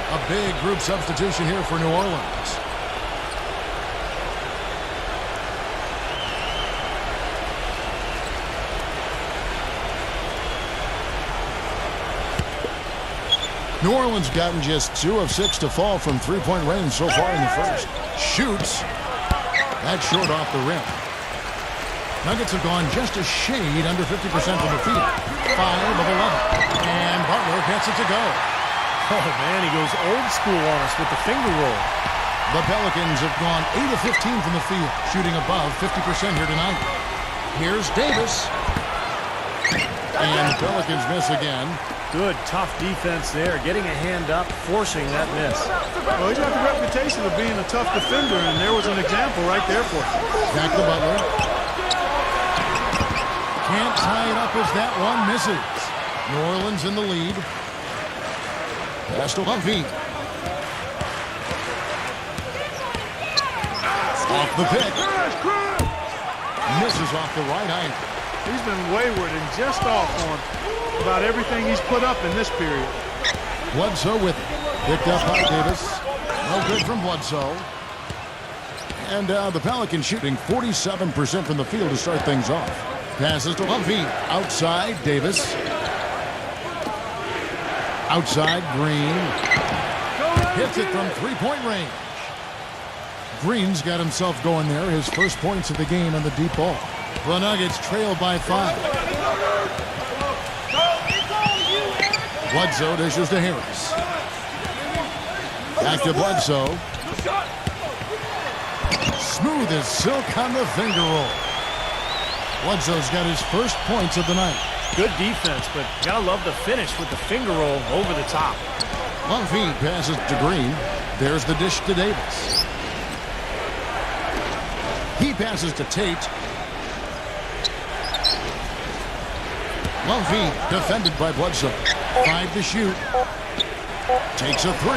A big group substitution here for New Orleans. New Orleans gotten just 2 of 6 to fall from three-point range so far in the first. Shoots. That's short off the rim. Nuggets have gone just a shade under 50% from the field. 5 of 11. And Butler gets it to go. Oh, man, he goes old school on us with the finger roll. The Pelicans have gone 8 of 15 from the field, shooting above 50% here tonight. Here's Davis. And the Pelicans miss again. Good, tough defense there, getting a hand up, forcing that miss. Well, he's got the reputation of being a tough defender, and there was an example right there for him. Back to Butler. Can't tie it up as that one misses. New Orleans in the lead. Pass to Humphrey. Off the pick. Misses off the right iron. He's been wayward and just off on about everything he's put up in this period. Bledsoe with it. Picked up by Davis. No good from Bledsoe. And the Pelicans shooting 47% from the field to start things off. Passes to Humphrey. Outside, Davis. Outside, Green. Hits it from three-point range. Green's got himself going there. His first points of the game on the deep ball. The Nuggets trail by 5. Bledsoe dishes to Harris. Back to Bledsoe. Smooth as silk on the finger roll. Bledsoe's got his first points of the night. Good defense, but gotta love the finish with the finger roll over the top. Long feed passes to Green. There's the dish to Davis. He passes to Tate. Long feed defended by Bledsoe. 5 to shoot. Takes a 3.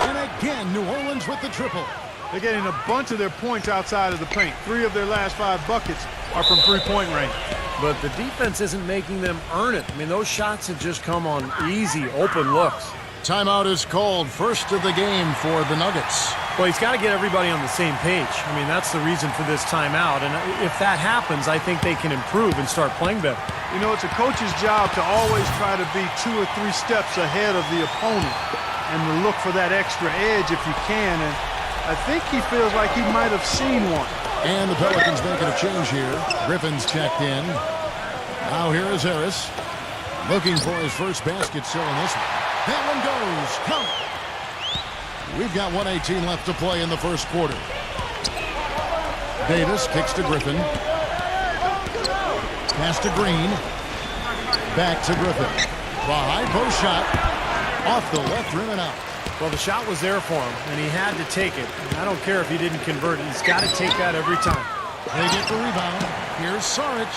And again, New Orleans with the triple. They're getting a bunch of their points outside of the paint. 3 of their last 5 buckets are from three-point range. But the defense isn't making them earn it. I mean, those shots have just come on easy, open looks. Timeout is called. First of the game for the Nuggets. Well, he's got to get everybody on the same page. I mean, that's the reason for this timeout. And if that happens, I think they can improve and start playing better. You know, it's a coach's job to always try to be 2 or 3 steps ahead of the opponent and to look for that extra edge if you can. And I think he feels like he might have seen one. And the Pelicans making a change here. Griffin's checked in. Now here is Harris. Looking for his first basket still in this one. That one goes. Count. We've got 1:18 left to play in the first quarter. Davis kicks to Griffin. Pass to Green. Back to Griffin. The high post shot. Off the left rim and out. Well, the shot was there for him, and he had to take it. And I don't care if he didn't convert it. He's got to take that every time. They get the rebound. Here's Saric.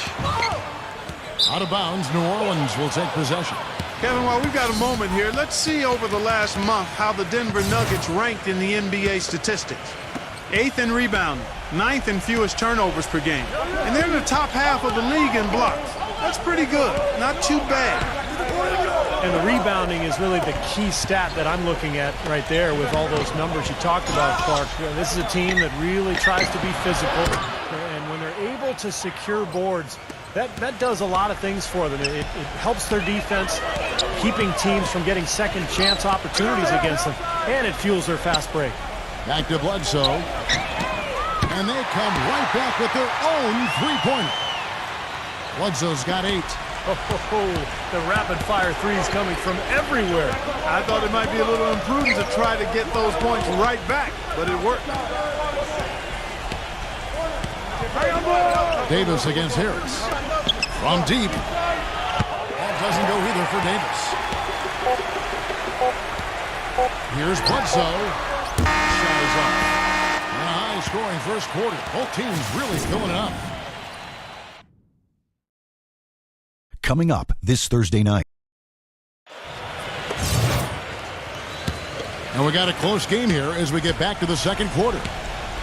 Out of bounds. New Orleans will take possession. Kevin, while we've got a moment here, let's see over the last month how the Denver Nuggets ranked in the NBA statistics. 8th in rebounding, 9th in fewest turnovers per game. And they're in the top half of the league in blocks. That's pretty good. Not too bad. And the rebounding is really the key stat that I'm looking at right there with all those numbers you talked about, Clark. This is a team that really tries to be physical. And when they're able to secure boards, that does a lot of things for them. It helps their defense, keeping teams from getting second chance opportunities against them, and it fuels their fast break. Back to Bledsoe. And they come right back with their own three-pointer. Bledsoe's got 8. The rapid-fire threes coming from everywhere. I thought it might be a little imprudent to try to get those points right back, but it worked. Davis against Harris. From deep. That doesn't go either for Davis. Here's Bledsoe. Shot is up. And a high-scoring first quarter. Both teams really filling it up. Coming up this Thursday night. And we got a close game here as we get back to the second quarter.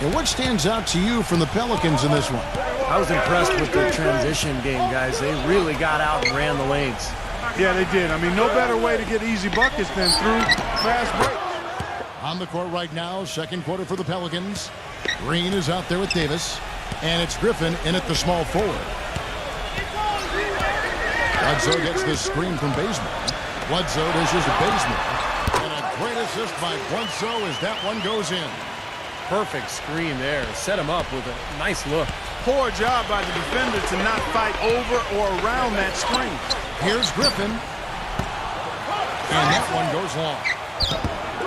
And what stands out to you from the Pelicans in this one? I was impressed with the transition game, guys. They really got out and ran the lanes. Yeah, they did. I mean, no better way to get easy buckets than through fast breaks. On the court right now, second quarter for the Pelicans. Green is out there with Davis. And it's Griffin in at the small forward. Bledsoe gets the screen from Bazemore. Bledsoe dishes to Bazemore. And a great assist by Bledsoe as that one goes in. Perfect screen there. Set him up with a nice look. Poor job by the defender to not fight over or around that screen. Here's Griffin. And that one goes long.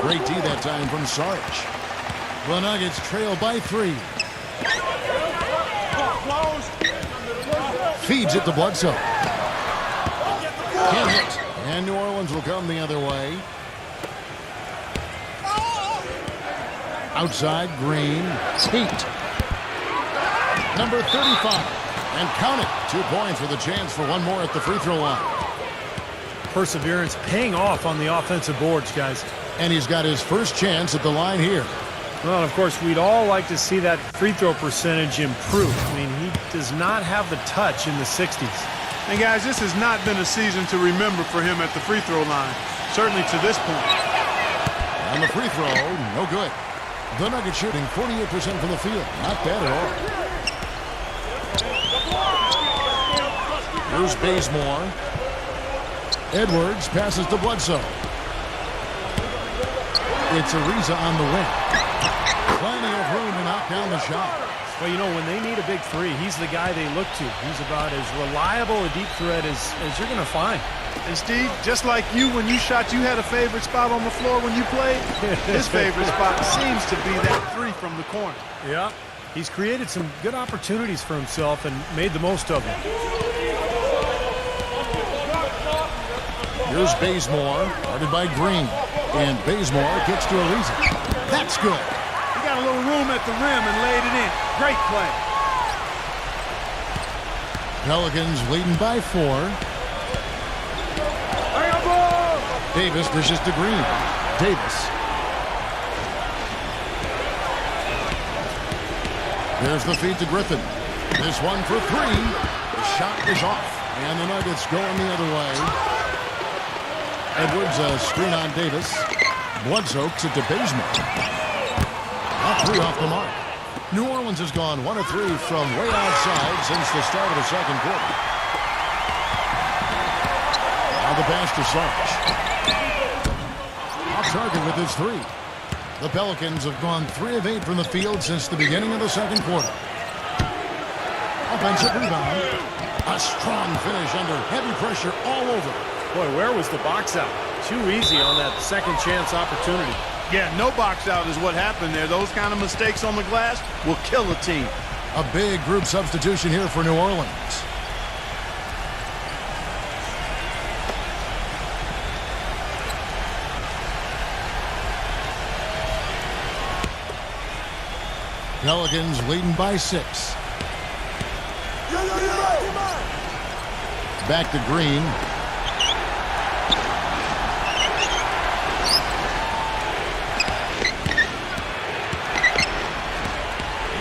Great D that time from Saric. The Nuggets trail by 3. Feeds it to Bledsoe. Can't hit. And New Orleans will come the other way. Outside, Green. Heat. Number 35. And count it. 2 points with a chance for one more at the free throw line. Perseverance paying off on the offensive boards, guys. And he's got his first chance at the line here. Well, of course, we'd all like to see that free throw percentage improve. I mean, he does not have the touch in the 60s. And, guys, this has not been a season to remember for him at the free throw line, certainly to this point. And the free throw, no good. The Nuggets shooting 48% from the field. Not bad at all. Here's Bazemore. Edwards passes to Bledsoe. It's Ariza on the wing. Plenty of room to knock down the shot. Well, you know, when they need a big three, he's the guy they look to. He's about as reliable a deep threat as you're going to find. And, Steve, just like you, when you shot, you had a favorite spot on the floor when you played. His favorite spot seems to be that 3 from the corner. Yeah, he's created some good opportunities for himself and made the most of them. Here's Bazemore, guarded by Green. And Bazemore gets to Ariza. That's good. He got a little room at the rim and laid it in. Great play. Pelicans leading by 4. Davis dishes to Green. Davis. There's the feed to Griffin. This one for 3. The shot is off. And the Nuggets going the other way. Edwards a screen on Davis. Bledsoe to Bazemore. That 3 off the mark. New Orleans has gone 1 of 3 from way outside since the start of the second quarter. Now the pass to Sarge. Off target with his 3. The Pelicans have gone 3 of 8 from the field since the beginning of the second quarter. Offensive rebound. A strong finish under heavy pressure all over. Boy, where was the box out? Too easy on that second chance opportunity. Yeah, no box out is what happened there. Those kind of mistakes on the glass will kill a team. A big group substitution here for New Orleans. Pelicans leading by 6. Back to Green.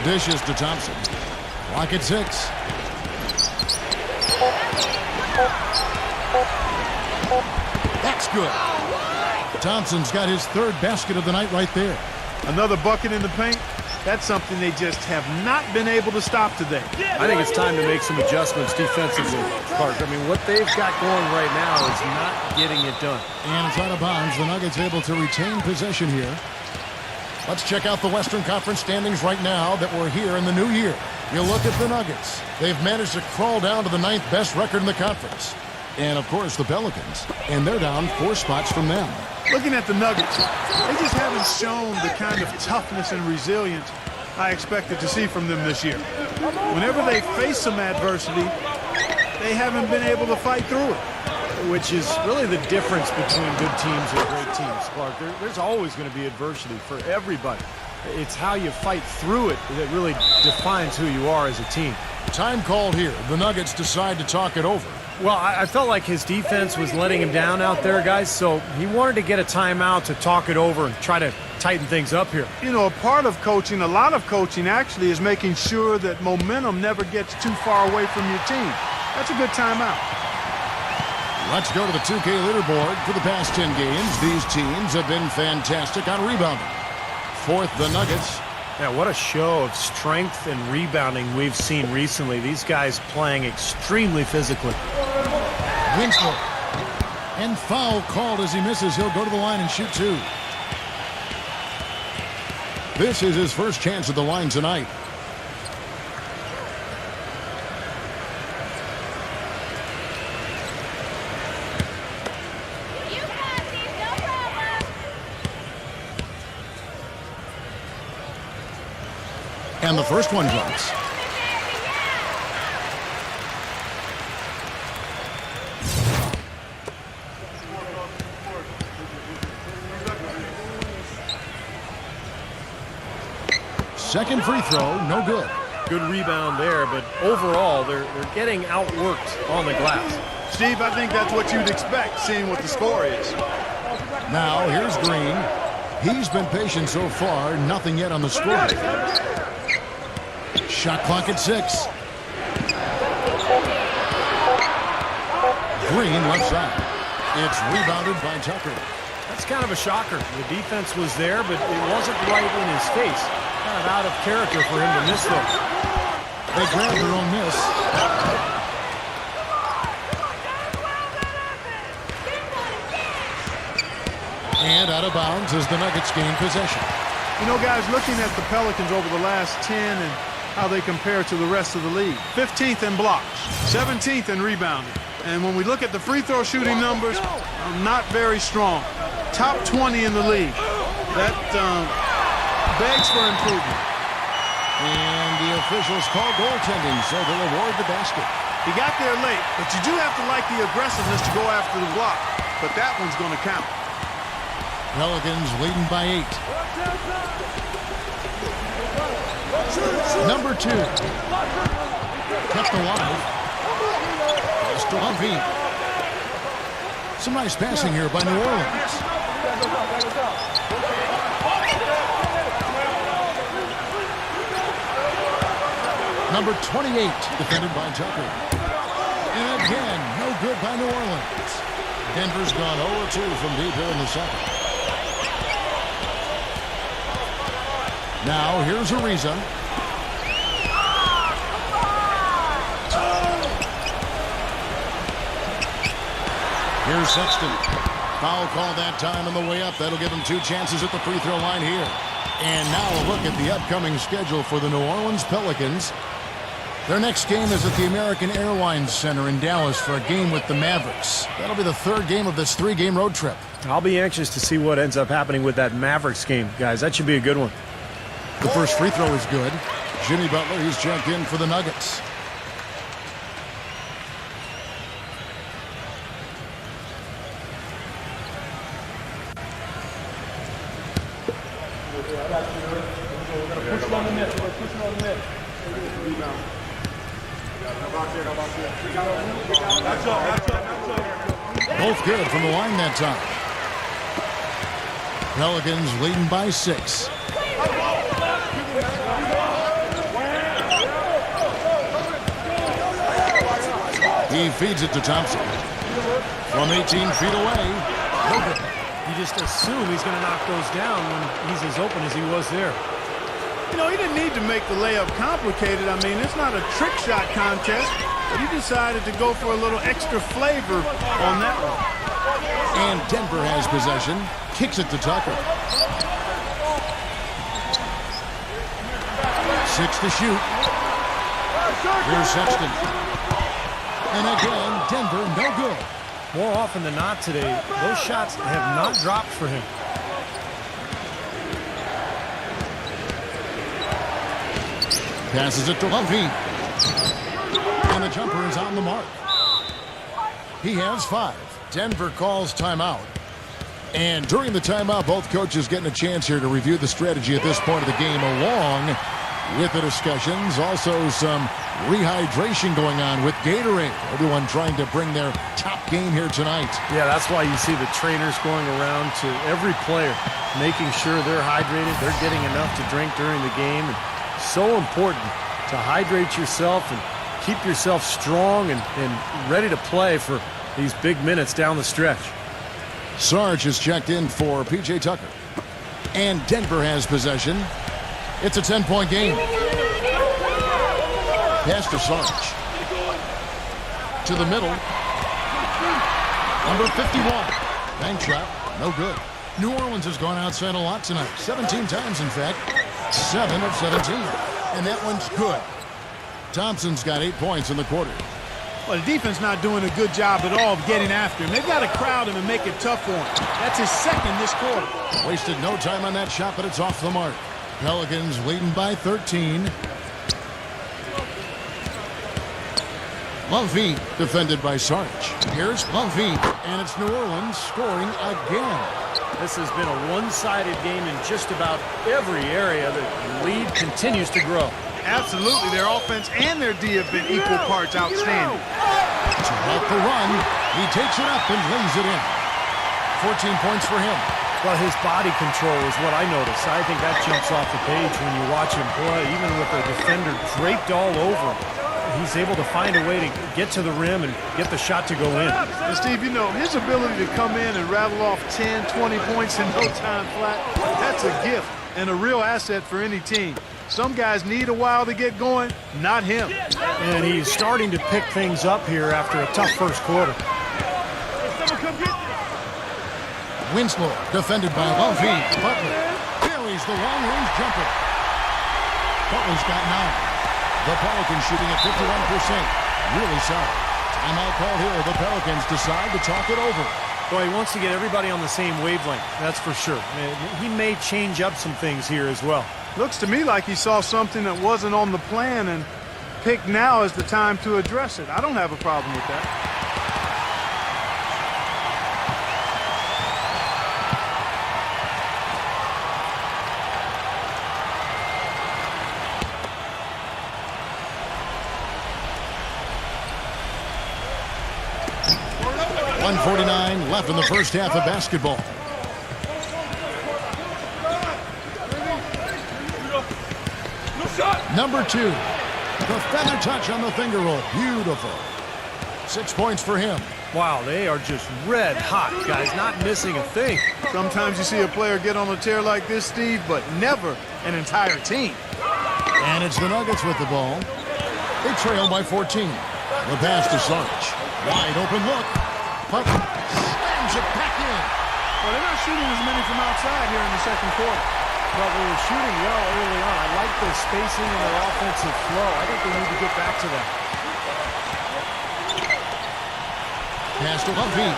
Dishes to Thompson. Clock at 6. That's good. Thompson's got his 3rd basket of the night right there. Another bucket in the paint. That's something they just have not been able to stop today. I think it's time to make some adjustments defensively, Clark. I mean, what they've got going right now is not getting it done. And it's out of bounds. The Nuggets able to retain possession here. Let's check out the Western Conference standings right now that we're here in the new year. You look at the Nuggets. They've managed to crawl down to the 9th best record in the conference. And, of course, the Pelicans. And they're down 4 spots from them. Looking at the Nuggets, they just haven't shown the kind of toughness and resilience I expected to see from them this year. Whenever they face some adversity, they haven't been able to fight through it. Which is really the difference between good teams and great teams, Clark. There's always going to be adversity for everybody. It's how you fight through it that really defines who you are as a team. Time called here. The Nuggets decide to talk it over. Well, I felt like his defense was letting him down out there, guys, so he wanted to get a timeout to talk it over and try to tighten things up here. You know, a part of coaching, a lot of coaching actually, is making sure that momentum never gets too far away from your team. That's a good timeout. Let's go to the 2K leaderboard. For the past 10 games, these teams have been fantastic on rebounding. 4th, the Nuggets. Yeah, what a show of strength and rebounding we've seen recently. These guys playing extremely physically. Winslow. And foul called as he misses. He'll go to the line and shoot 2. This is his first chance at the line tonight. You got these, no problem. And the first one drops. Second free throw, no good. Good rebound there, but overall, they're getting outworked on the glass. Steve, I think that's what you'd expect, seeing what the score is. Now, here's Green. He's been patient so far, nothing yet on the score. Shot clock at 6. Green left side. It's rebounded by Tucker. That's kind of a shocker. The defense was there, but it wasn't right in his face. Kind of out of character for him to miss those. They grabbed their own miss. And out of bounds as the Nuggets gain possession. You know, guys, looking at the Pelicans over the last 10 and how they compare to the rest of the league. 15th in blocks, 17th in rebounding. And when we look at the free throw shooting numbers, not very strong. Top 20 in the league. That begs for improvement. And the officials call goaltending, so they'll award the basket. He got there late, but you do have to like the aggressiveness to go after the block. But that one's going to count. Pelicans leading by 8. Number 2. Kept alive. Pass to Levine. Some nice passing here by New Orleans. Number 28, defended by Tucker. And again, no good by New Orleans. Denver's gone 0-2 from deep here in the second. Now here's Ariza. Here's Sexton. Foul call that time on the way up. That'll give him 2 chances at the free throw line here. And now a look at the upcoming schedule for the New Orleans Pelicans. Their next game is at the American Airlines Center in Dallas for a game with the Mavericks. That'll be the 3rd game of this 3-game road trip. I'll be anxious to see what ends up happening with that Mavericks game, guys. That should be a good one. The first free throw is good. Jimmy Butler, he's checked in for the Nuggets. Both good from the line that time. Pelicans leading by 6. He feeds it to Thompson. From 18 feet away. You just assume he's going to knock those down when he's as open as he was there. You know, he didn't need to make the layup complicated. I mean, it's not a trick shot contest, but he decided to go for a little extra flavor on that one. And Denver has possession. Kicks it to Tucker. 6 to shoot. Here's Sexton. And again, Denver no good. More often than not today, those shots have not dropped for him. Passes it to Lovey. And the jumper is on the mark. He has 5. Denver calls timeout. And during the timeout, both coaches getting a chance here to review the strategy at this point of the game, along with the discussions. Also some rehydration going on with Gatorade. Everyone trying to bring their top game here tonight. Yeah, that's why you see the trainers going around to every player, making sure they're hydrated, they're getting enough to drink during the game. And so important to hydrate yourself and keep yourself strong and ready to play for these big minutes down the stretch. Sarge is checked in for P.J. Tucker. And Denver has possession. It's a 10-point game. Pass to Sarge. To the middle. Number 51. Bank shot. No good. New Orleans has gone outside a lot tonight. 17 times, in fact. 7 of 17. And that one's good. Thompson's got 8 points in the quarter. Well, the defense not doing a good job at all of getting after him. They've got to crowd him and make it tough for him. That's his 2nd this quarter. Wasted no time on that shot, but it's off the mark. Pelicans leading by 13. Lovey defended by Sarge. Here's Lovey, and it's New Orleans scoring again. This has been a one-sided game in just about every area. The lead continues to grow. Absolutely. Their offense and their D have been equal parts outstanding. To help the run, he takes it up and lays it in. 14 points for him. Well, his body control is what I notice. I think that jumps off the page when you watch him play. Even with the defender draped all over him, he's able to find a way to get to the rim and get the shot to go in. And Steve, you know, his ability to come in and rattle off 10, 20 points in no time flat, that's a gift and a real asset for any team. Some guys need a while to get going, not him. And he's starting to pick things up here after a tough first quarter. Winslow defended by Lovey. Butler carries the long-range jumper. Butler's got 9. The Pelicans shooting at 51%. Really solid. Timeout call here. The Pelicans decide to talk it over. Boy, he wants to get everybody on the same wavelength, that's for sure. He may change up some things here as well. Looks to me like he saw something that wasn't on the plan and picked now as the time to address it. I don't have a problem with that. .149 left in the first half of basketball. Number 2. The feather touch on the finger roll. Beautiful. 6 points for him. Wow, they are just red hot, guys, not missing a thing. Sometimes you see a player get on a tear like this, Steve, but never an entire team. And it's the Nuggets with the ball. They trail by 14. The pass to Sarge. Wide open look. Puck slams it back in. Well, they're not shooting as many from outside here in the second quarter. But they were shooting well early on. I like the spacing and their offensive flow. I think they need to get back to that. Pass to Humphrey.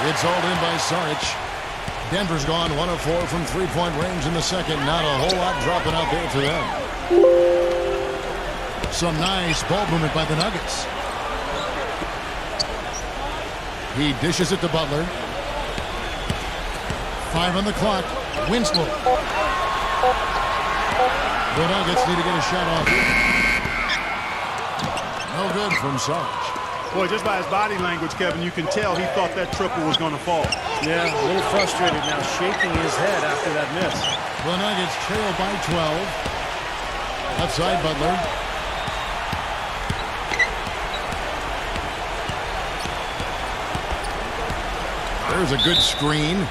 It's hauled in by Saric. Denver's gone 1 of 4 from three-point range in the second. Not a whole lot dropping out there for them. Some nice ball movement by the Nuggets. He dishes it to Butler. 5 on the clock. Winslow. The Nuggets need to get a shot off. No good from Sarge. Boy, just by his body language, Kevin, you can tell he thought that triple was going to fall. Yeah, a little frustrated now, shaking his head after that miss. The Nuggets trail by 12. Outside Butler. There's a good screen.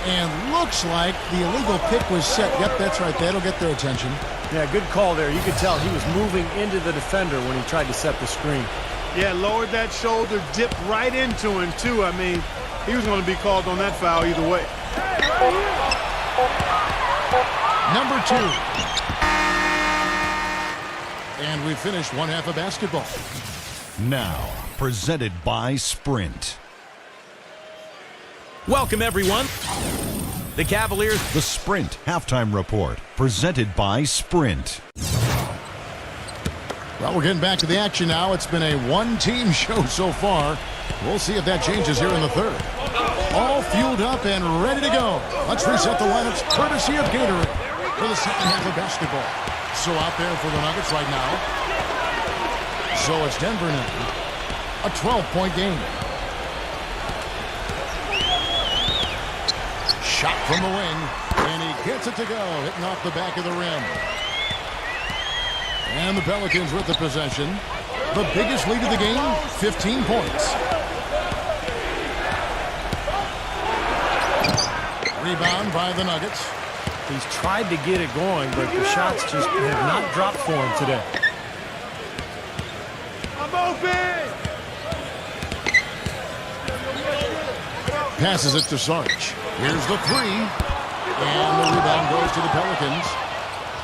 And looks like the illegal pick was set. Yep, that's right. That'll get their attention. Yeah, good call there. You could tell he was moving into the defender when he tried to set the screen. Yeah, lowered that shoulder, dipped right into him, too. I mean, he was going to be called on that foul either way. Number 2. And we finished one half of basketball. Now, presented by Sprint. Welcome, everyone. The Cavaliers. The Sprint Halftime Report, presented by Sprint. Well, we're getting back to the action now. It's been a one-team show so far. We'll see if that changes here in the third. All fueled up and ready to go. Let's reset the lineups courtesy of Gatorade for the second half of basketball. So out there for the Nuggets right now. So it's Denver now. A 12-point game. Shot from the wing, and he gets it to go, hitting off the back of the rim. And the Pelicans with the possession. The biggest lead of the game, 15 points. Rebound by the Nuggets. He's tried to get it going, but the shots just have not dropped for him today. I'm open! Passes it to Sarge. Here's the 3. And the rebound goes to the Pelicans.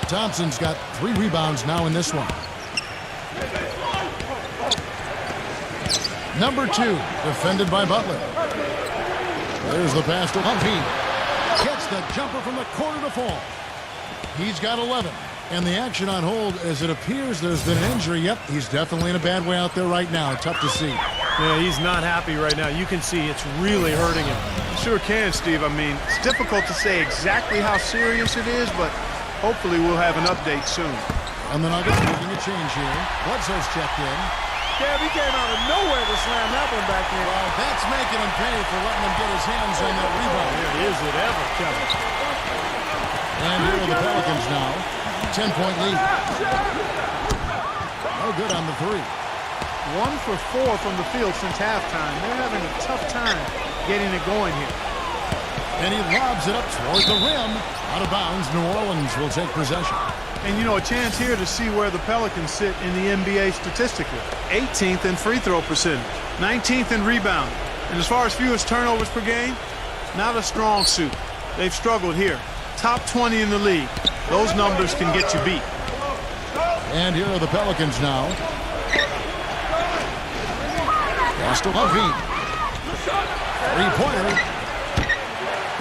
Thompson's got 3 rebounds now in this one. Number 2, defended by Butler. There's the pass to Humphrey. Gets the jumper from the corner to fall. He's got 11. And the action on hold, as it appears there's been an injury. Yep, he's definitely in a bad way out there right now. Tough to see. Yeah, he's not happy right now. You can see it's really hurting him. Sure can, Steve. I mean, it's difficult to say exactly how serious it is, but hopefully we'll have an update soon. And the Nuggets making a change here. Bledsoe's checked in. Yeah, he came out of nowhere to slam that one back in. Well, that's making him pay for letting him get his hands on that rebound. Is it ever, Kevin? And here are the Pelicans now. 10-point lead. No good on the 3. 1 for 4 from the field since halftime. They're having a tough time getting it going here. And he lobs it up toward the rim. Out of bounds, New Orleans will take possession. And, you know, a chance here to see where the Pelicans sit in the NBA statistically. 18th in free throw percentage. 19th in rebound. And as far as fewest turnovers per game, not a strong suit. They've struggled here. Top 20 in the league. Those numbers can get you beat. And here are the Pelicans now. Lost to Levine. 3-pointer.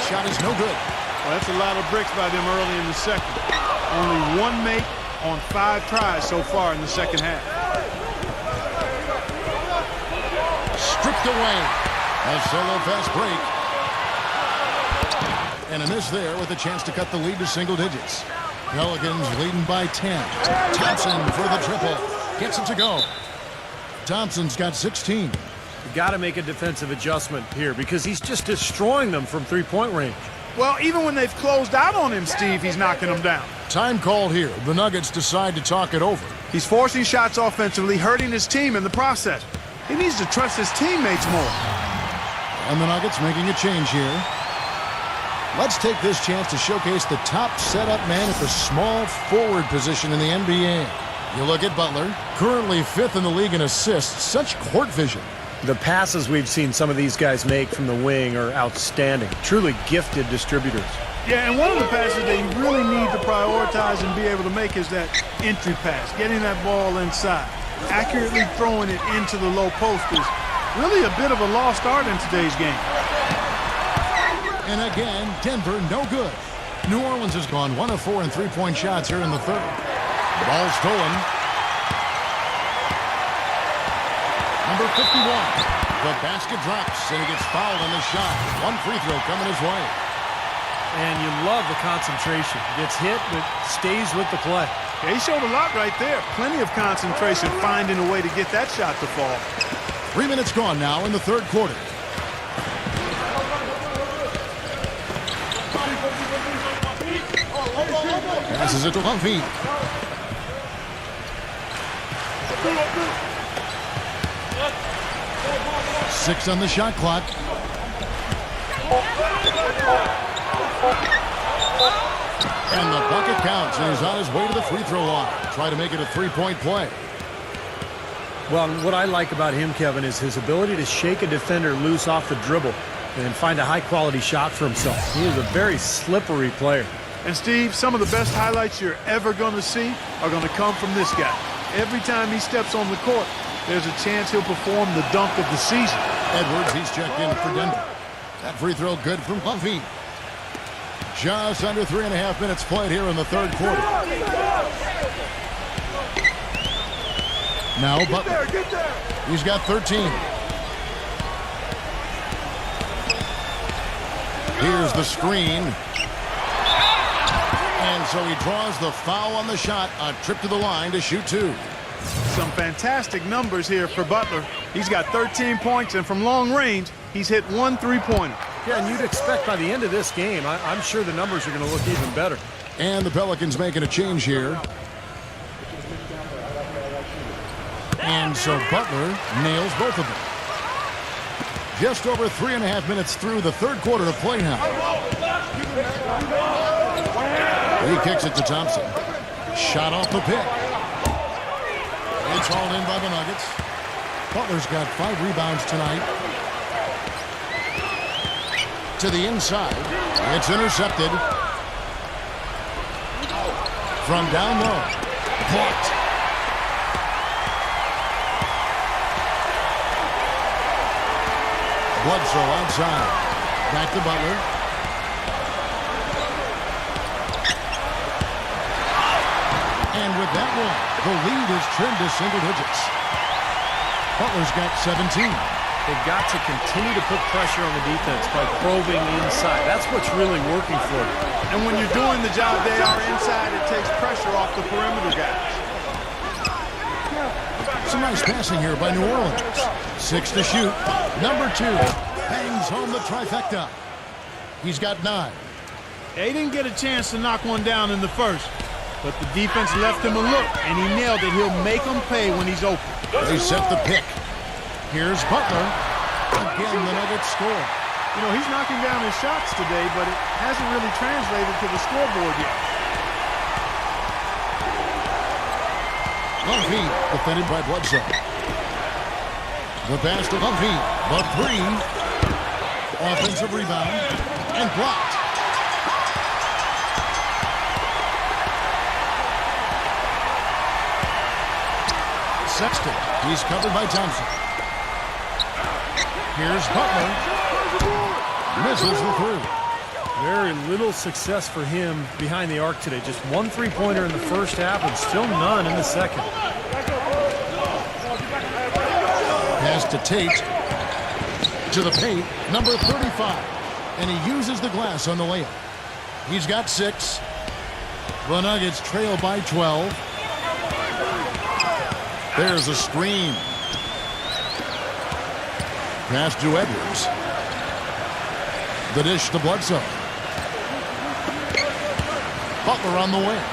Shot is no good. Well, that's a lot of bricks by them early in the second. Only 1 make on 5 tries so far in the second half. Stripped away. A solo fast break. And a miss there with a chance to cut the lead to single digits. Pelicans leading by 10. Thompson for the triple. Gets it to go. Thompson's got 16. You got to make a defensive adjustment here because he's just destroying them from three-point range. Well, even when they've closed out on him, Steve, he's knocking them down. Time called here. The Nuggets decide to talk it over. He's forcing shots offensively, hurting his team in the process. He needs to trust his teammates more. And the Nuggets making a change here. Let's take this chance to showcase the top setup man at the small forward position in the NBA. You look at Butler, currently 5th in the league in assists. Such court vision. The passes we've seen some of these guys make from the wing are outstanding. Truly gifted distributors. Yeah, and one of the passes that you really need to prioritize and be able to make is that entry pass, getting that ball inside. Accurately throwing it into the low post is really a bit of a lost art in today's game. And again, Denver no good. New Orleans has gone 1 of 4 in three-point shots here in the third. Ball stolen. Number 51. The basket drops, and he gets fouled on the shot. One free throw coming his way. And you love the concentration. Gets hit, but stays with the play. Yeah, he showed a lot right there. Plenty of concentration, finding a way to get that shot to fall. 3 minutes gone now in the third quarter. Passes it to Humphrey. Six on the shot clock. And the bucket counts, and he's on his way to the free throw line. Try to make it a three-point play. Well, what I like about him, Kevin, is his ability to shake a defender loose off the dribble and find a high-quality shot for himself. He is a very slippery player. And, Steve, some of the best highlights you're ever going to see are going to come from this guy. Every time he steps on the court, there's a chance he'll perform the dunk of the season. Edwards, he's checked in for Denver. That free throw good from Puffy. Just under 3.5 minutes played here in the third quarter. Now Butler. He's got 13. Here's the screen. And so he draws the foul on the shot. A trip to the line to shoot two. Some fantastic numbers here for Butler. He's got 13 points, and from long range, he's hit 1 3-pointer. Yeah, and you'd expect by the end of this game, I'm sure the numbers are going to look even better. And the Pelicans making a change here. And so Butler nails both of them. Just over 3.5 minutes through the third quarter to play now. He kicks it to Thompson. Shot off the pick. It's hauled in by the Nuggets. Butler's got 5 rebounds tonight. To the inside. It's intercepted. From down low. Blocked. Bledsoe outside. Back to Butler. And with that one, the lead is trimmed to single digits. Butler's got 17. They've got to continue to put pressure on the defense by probing inside. That's what's really working for them. And when you're doing the job they are inside, it takes pressure off the perimeter guys. Some nice passing here by New Orleans. 6 to shoot. Number 2 bangs home the trifecta. He's got 9. They didn't get a chance to knock one down in the first, but the defense left him a look, and he nailed it. He'll make them pay when he's open. They set the pick. Here's Butler. Again, the Nuggets score. You know, he's knocking down his shots today, but it hasn't really translated to the scoreboard yet. Humphrey, defended by Bledsoe. The pass to Humphrey. The 3. Offensive rebound. And blocked. Sexton. He's covered by Thompson. Here's Butler. Misses the 3. Very little success for him behind the arc today. Just 1 3-pointer in the first half and still none in the second. Pass to Tate. To the paint. Number 35. And he uses the glass on the layup. He's got 6. The Nuggets trail by 12. There's a screen. Pass to Edwards. The dish to Bledsoe. Butler on the wing.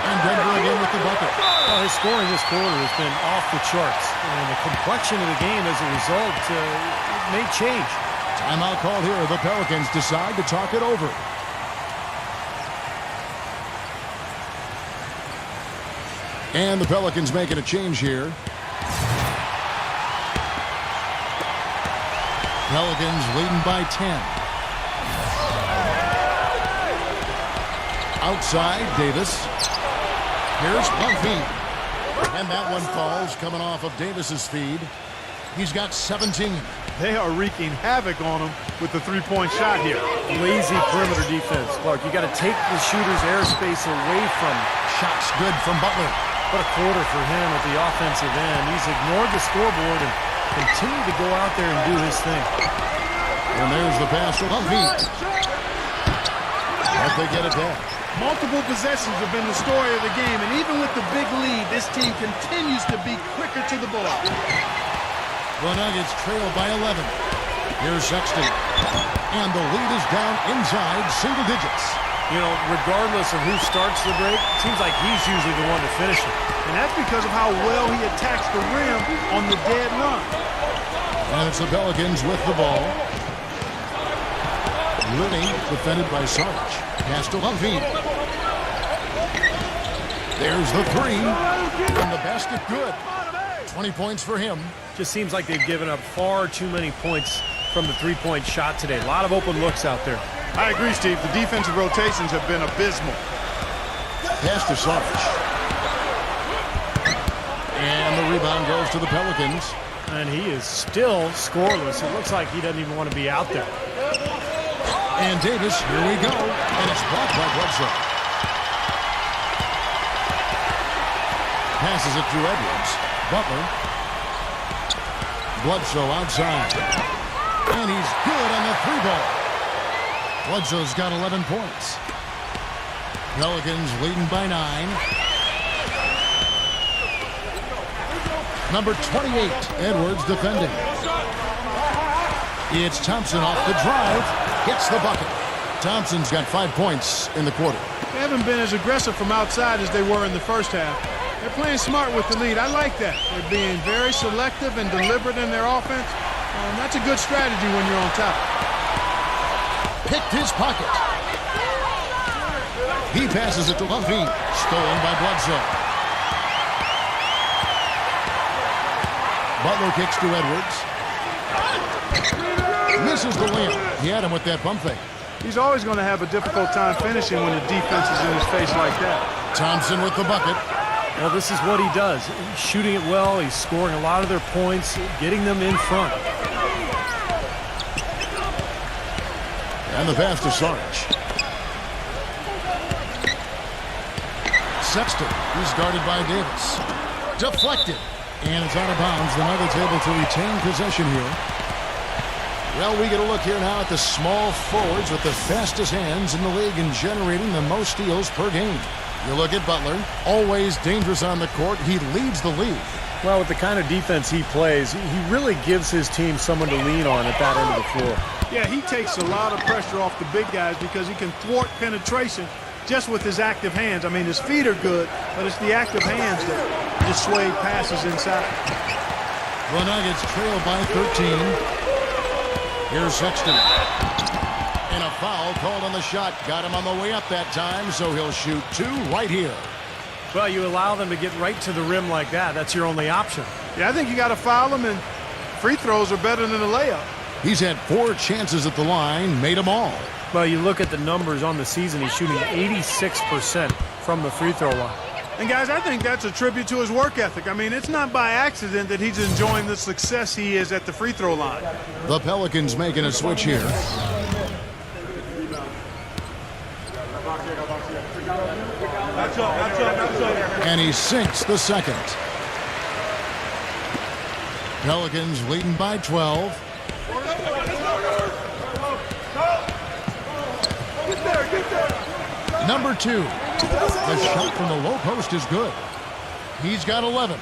And Denver again with the bucket. Well, his scoring this quarter has been off the charts. And the complexion of the game as a result may change. Timeout called here. The Pelicans decide to talk it over. And the Pelicans making a change here. Pelicans leading by 10. Outside, Davis. Here's Pumpy. And that one falls coming off of Davis's feed. He's got 17. They are wreaking havoc on him with the three-point shot here. Lazy perimeter defense. Clark, you got to take the shooter's airspace away from him. Shots good from Butler. What a quarter for him at the offensive end. He's ignored the scoreboard and continued to go out there and do his thing. And there's the pass from Pumpy. But they get it back. Multiple possessions have been the story of the game, and even with the big lead, this team continues to be quicker to the ball. The Nuggets trail by 11. Here's Sexton. And the lead is down inside single digits. You know, regardless of who starts the break, it seems like he's usually the one to finish it. And that's because of how well he attacks the rim on the dead run. And it's the Pelicans with the ball. Linney defended by Sarge. Pass to Levine. There's the three. And the basket good. 20 points for him. Just seems like they've given up far too many points from the three-point shot today. A lot of open looks out there. I agree, Steve. The defensive rotations have been abysmal. Pass to Sarge. And the rebound goes to the Pelicans. And he is still scoreless. It looks like he doesn't even want to be out there. And Davis, here we go. And it's blocked by Bledsoe. Passes it to Edwards. Butler. Bledsoe outside. And he's good on the three ball. Bledsoe's got 11 points. Pelicans leading by 9. Number 28, Edwards defending. It's Thompson off the drive. Gets the bucket. Thompson's got 5 points in the quarter. They haven't been as aggressive from outside as they were in the first half. They're playing smart with the lead. I like that. They're being very selective and deliberate in their offense. And that's a good strategy when you're on top. Picked his pocket. He passes it to Levine. Stolen by Bledsoe. Butler kicks to Edwards. Misses the layup. He had him with that bump fake. He's always going to have a difficult time finishing when the defense is in his face like that. Thompson with the bucket. Well, this is what he does. He's shooting it well. He's scoring a lot of their points, getting them in front. And the pass to Sarge. Sexton. He's guarded by Davis. Deflected. And it's out of bounds. The Nuggets able to retain possession here. Well, we get a look here now at the small forwards with the fastest hands in the league and generating the most steals per game. You look at Butler, always dangerous on the court. He leads the league. Well, with the kind of defense he plays, he really gives his team someone to lean on at that end of the floor. Yeah, he takes a lot of pressure off the big guys because he can thwart penetration just with his active hands. I mean, his feet are good, but it's the active hands that dissuade passes inside. The Nuggets trail by 13. Here's Sexton. And a foul called on the shot. Got him on the way up that time, so he'll shoot 2 right here. Well, you allow them to get right to the rim like that. That's your only option. Yeah, I think you got to foul him, and free throws are better than a layup. He's had 4 chances at the line, made them all. Well, you look at the numbers on the season, he's shooting 86% from the free throw line. And, guys, I think that's a tribute to his work ethic. I mean, it's not by accident that he's enjoying the success he is at the free throw line. The Pelicans making a switch here. And he sinks the second. Pelicans leading by 12. Number 2. The shot from the low post is good. He's got 11.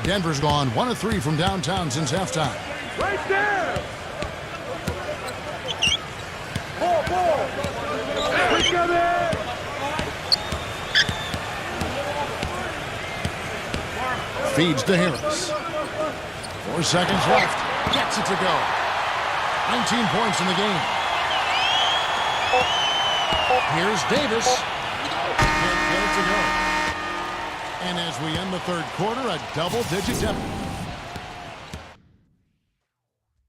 Denver's gone 1 of 3 from downtown since halftime. Right there! Ball! Feeds to Harris. 4 seconds left. Gets it to go. 19 points in the game. Here's Davis. Can't get it to go. And as we end the third quarter, a double-digit deficit.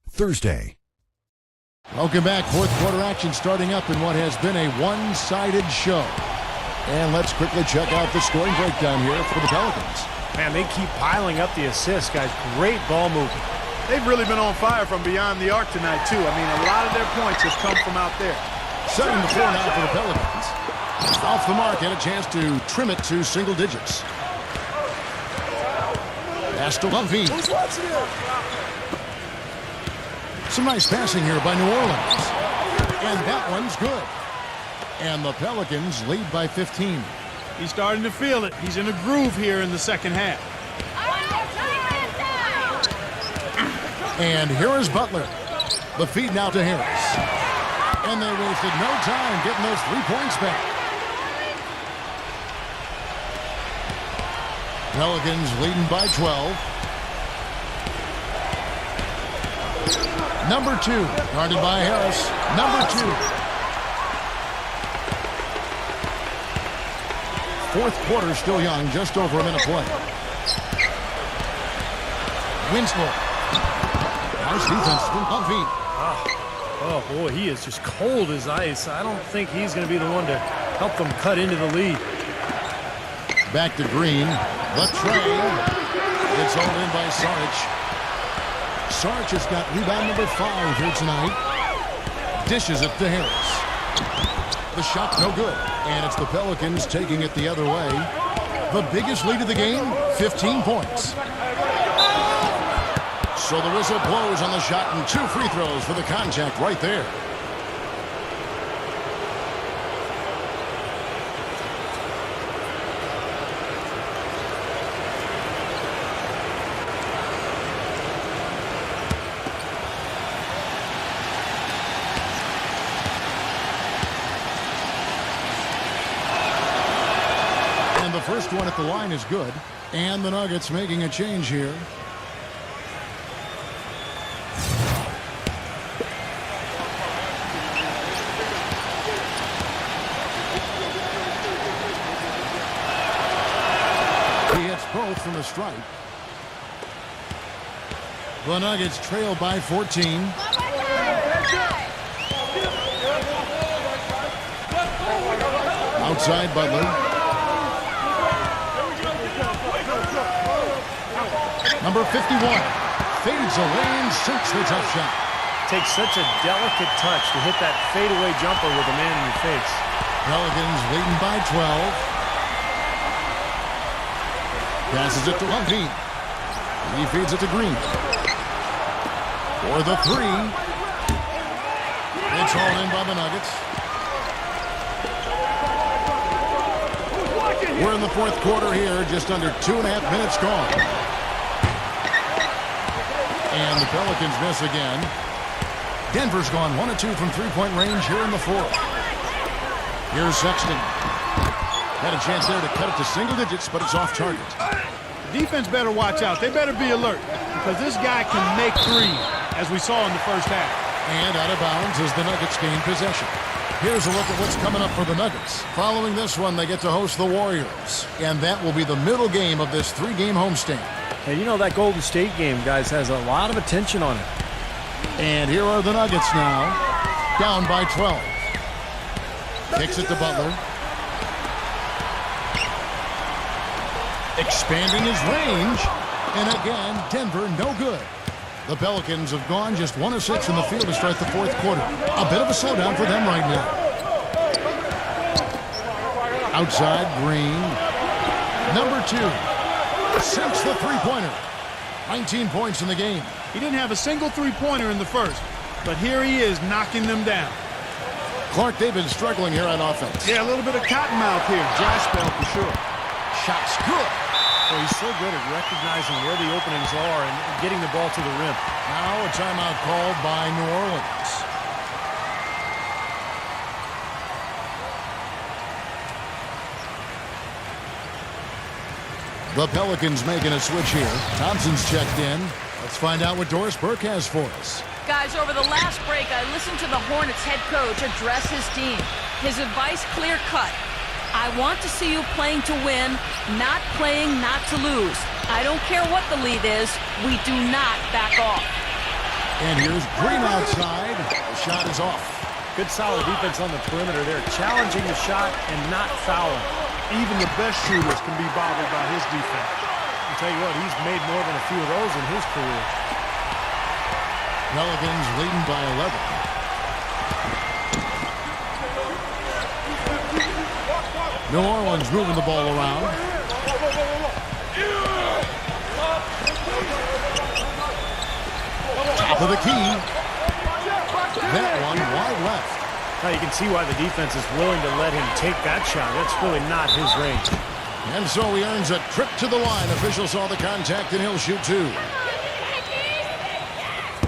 Thursday. Welcome back. Fourth quarter action starting up in what has been a one-sided show. And let's quickly check out the scoring breakdown here for the Pelicans. Man, they keep piling up the assists, guys. Great ball movement. They've really been on fire from beyond the arc tonight, too. I mean, a lot of their points have come from out there. Setting the floor now for the Pelicans. Off the mark, had a chance to trim it to single digits. Pass to Levine. Some nice passing here by New Orleans. And that one's good. And the Pelicans lead by 15. He's starting to feel it. He's in a groove here in the second half. And here is Butler. The feed now to Harris. And they wasted no time getting those 3 points back. Pelicans leading by 12. Number 2, guarded by Harris. Number 2. Fourth quarter still young, just over a minute play. Winslow. Nice defense on feet. Oh, boy, he is just cold as ice. I don't think he's going to be the one to help them cut into the lead. Back to Green. The tray. It's hauled in by Saric. Saric has got rebound number 5 here tonight. Dishes it to Harris. The shot no good. And it's the Pelicans taking it the other way. The biggest lead of the game, 15 points. So the whistle blows on the shot and 2 free throws for the contact right there. And the first one at the line is good. And the Nuggets making a change here. Both from the stripe. The Nuggets trail by 14. Outside Butler. Number 51 fades away and sinks the tough shot. Takes such a delicate touch to hit that fadeaway jumper with a man in your face. Pelicans leading by 12. Passes it to Levine. He feeds it to Green. For the 3. It's hauled in by the Nuggets. We're in the fourth quarter here, just under 2.5 minutes gone. And the Pelicans miss again. Denver's gone 1 of 2 from three-point range here in the fourth. Here's Sexton. Had a chance there to cut it to single digits, but it's off target. The defense better watch out. They better be alert because this guy can make threes, as we saw in the first half. And out of bounds as the Nuggets gain possession. Here's a look at what's coming up for the Nuggets. Following this one, they get to host the Warriors. And that will be the middle game of this 3-game homestand. Hey, you know that Golden State game, guys, has a lot of attention on it. And here are the Nuggets now, down by 12. Kicks it to Butler. Expanding his range. And again, Denver no good. The Pelicans have gone just 1 of 6 in the field to start the fourth quarter. A bit of a slowdown for them right now. Outside, Green. Number 2. Sinks the three-pointer. 19 points in the game. He didn't have a single three-pointer in the first, but here he is knocking them down. Clark, they've been struggling here on offense. Yeah, a little bit of cottonmouth here. Dry spell for sure. Shot's good. Well, he's so good at recognizing where the openings are and getting the ball to the rim. Now a timeout called by New Orleans. The Pelicans making a switch here. Thompson's checked in. Let's find out what Doris Burke has for us. Guys, over the last break, I listened to the Hornets head coach address his team. His advice clear-cut. I want to see you playing to win, not playing not to lose. I don't care what the lead is. We do not back off. And here's Green outside. The shot is off. Good solid defense on the perimeter there, challenging the shot and not fouling. Even the best shooters can be bothered by his defense. I'll tell you what, he's made more than a few of those in his career. Pelicans leading by 11. New Orleans moving the ball around. Top of the key. That one wide left. Now you can see why the defense is willing to let him take that shot. That's really not his range. And so he earns a trip to the line. Officials saw the contact and he'll shoot two.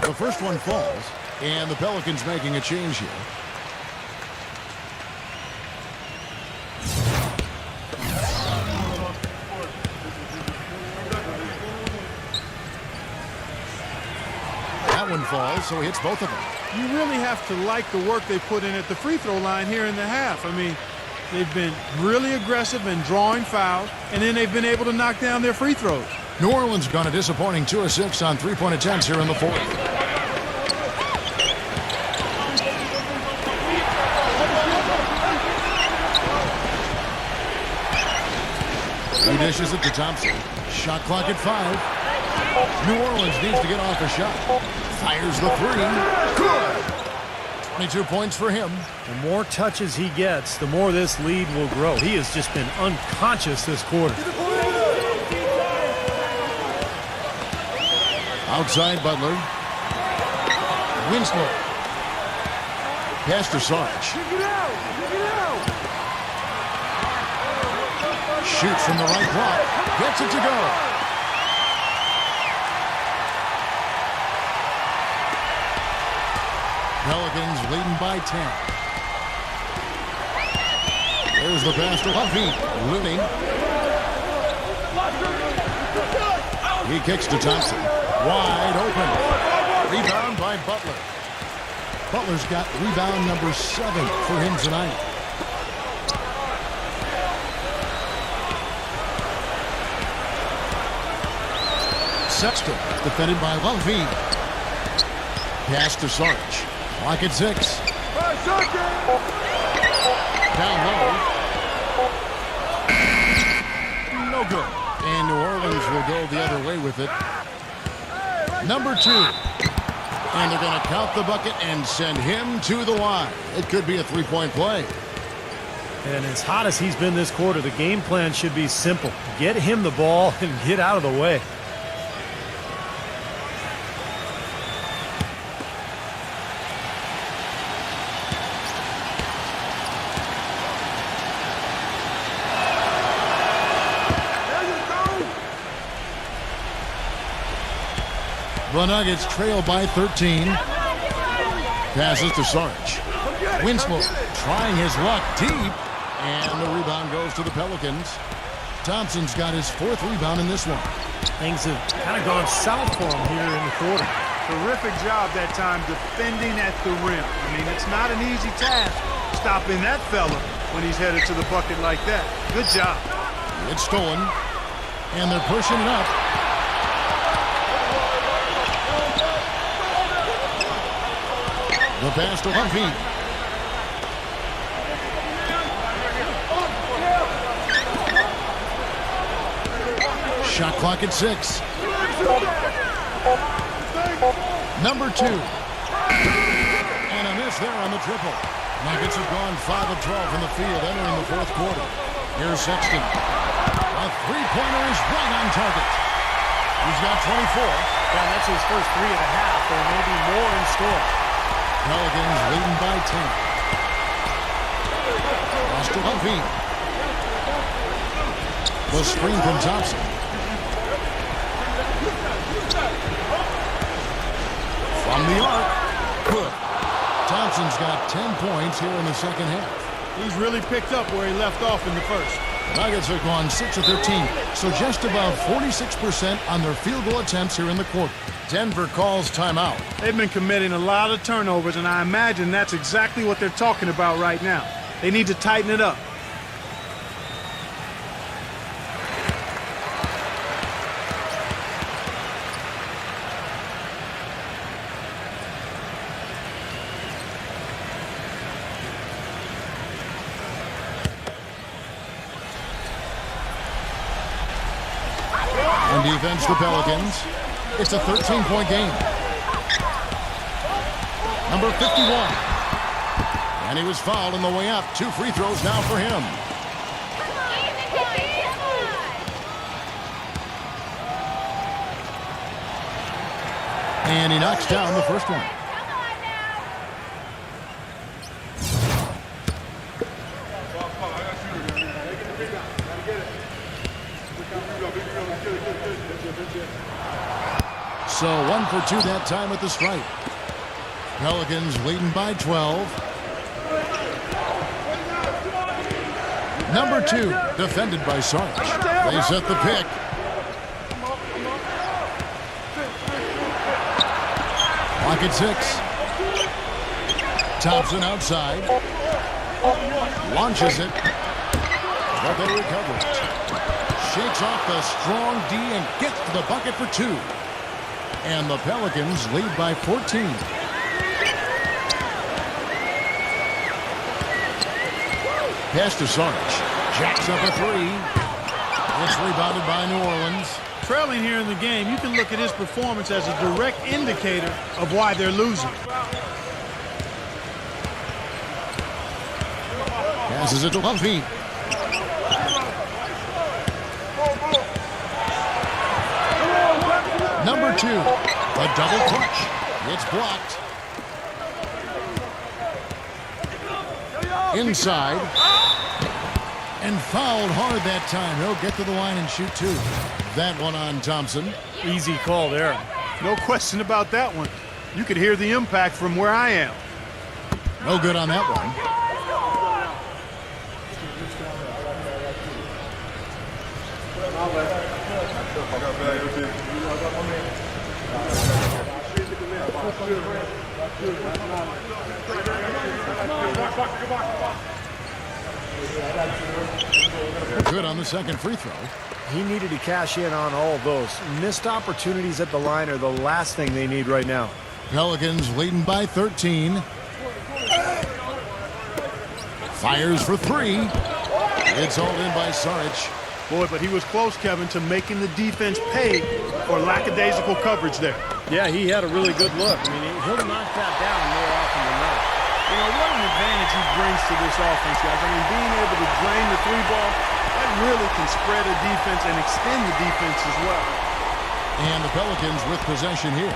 The first one falls, and the Pelicans making a change here. That one falls, so he hits both of them. You really have to like the work they put in at the free throw line here in the half. I mean, they've been really aggressive in drawing fouls, and then they've been able to knock down their free throws. New Orleans gone a disappointing 2 of 6 on three-point attempts here in the fourth. He dishes it to Thompson. Shot clock at 5. New Orleans needs to get off a shot. Fires the three. Good. 22 points for him. The more touches he gets, the more this lead will grow. He has just been unconscious this quarter. Outside Butler. Winslow. Pass to Sarge. Shoots from the right block. Gets it to go. Pelicans leading by 10. There's the pass to Huffy. Looney. He kicks to Thompson. Wide open. Rebound by Butler. Butler's got rebound number 7 for him tonight. Sexton, defended by Levine. Pass to Sarge. Clock at 6. Down low. No good. And New Orleans will go the other way with it. Number 2. And they're going to count the bucket and send him to the line. It could be a three-point play. And as hot as he's been this quarter, the game plan should be simple. Get him the ball and get out of the way. The Nuggets trail by 13. Passes to Sarge. Winslow trying his luck deep. And the rebound goes to the Pelicans. Thompson's got his 4th rebound in this one. Things have kind of gone south for him here in the quarter. Terrific job that time defending at the rim. I mean, it's not an easy task stopping that fella when he's headed to the bucket like that. Good job. It's stolen. And they're pushing it up. The pass to Huffy. Shot clock at 6. Number 2. And a miss there on the triple. Nuggets have gone 5 of 12 from the field entering the fourth quarter. Here's Sexton. A three-pointer is right on target. He's got 24. Yeah, that's his first 3 of the half. There may be more in store. Pelicans leading by 10. Pass to Huffy. The screen from Thompson. From the arc. Good. Thompson's got 10 points here in the second half. He's really picked up where he left off in the first. Nuggets have gone 6 of 13, so just above 46% on their field goal attempts here in the quarter. Denver calls timeout. They've been committing a lot of turnovers, and I imagine that's exactly what they're talking about right now. They need to tighten it up. On defense, the Pelicans. It's a 13-point game. Number 51. And he was fouled on the way up. 2 free throws now for him. And he knocks down the first one. So 1 for 2 that time at the stripe. Pelicans leading by 12. Number 2, defended by Sarge. They set the pick. Clock at 6. Thompson outside. Launches it. But they recover it. Shakes off the strong D and gets to the bucket for 2. And the Pelicans lead by 14. Pass to Sarge. Jacks up a 3. It's rebounded by New Orleans. Trailing here in the game, you can look at his performance as a direct indicator of why they're losing. Passes it to Lumpy. Number 2, a double clutch. It's blocked. Inside. And fouled hard that time. He'll get to the line and shoot 2. That one on Thompson. Easy call there. No question about that one. You could hear the impact from where I am. No good on that one. Good on the second free throw. He needed to cash in on all of those. Missed opportunities at the line are the last thing they need right now. Pelicans leading by 13. Fires for 3. It's hauled in by Saric. Boy, but he was close, Kevin, to making the defense pay for lackadaisical coverage there. Yeah, he had a really good look. I mean, he'll knock that down more often than not. You know, what an advantage he brings to this offense, guys. I mean, being able to drain the 3-ball, that really can spread a defense and extend the defense as well. And the Pelicans with possession here.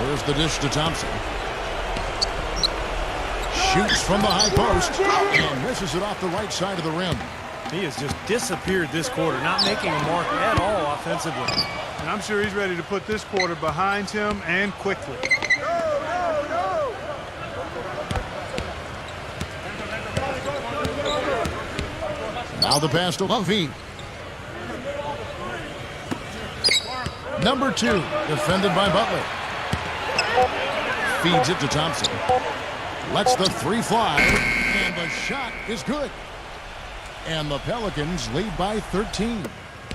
There's the dish to Thompson. Shoots from the high post and misses it off the right side of the rim. He has just disappeared this quarter, not making a mark at all offensively. And I'm sure he's ready to put this quarter behind him and quickly. Now the pass to Lumpy. Number 2, defended by Butler. Feeds it to Thompson. Lets the 3 fly, and the shot is good. And the Pelicans lead by 13.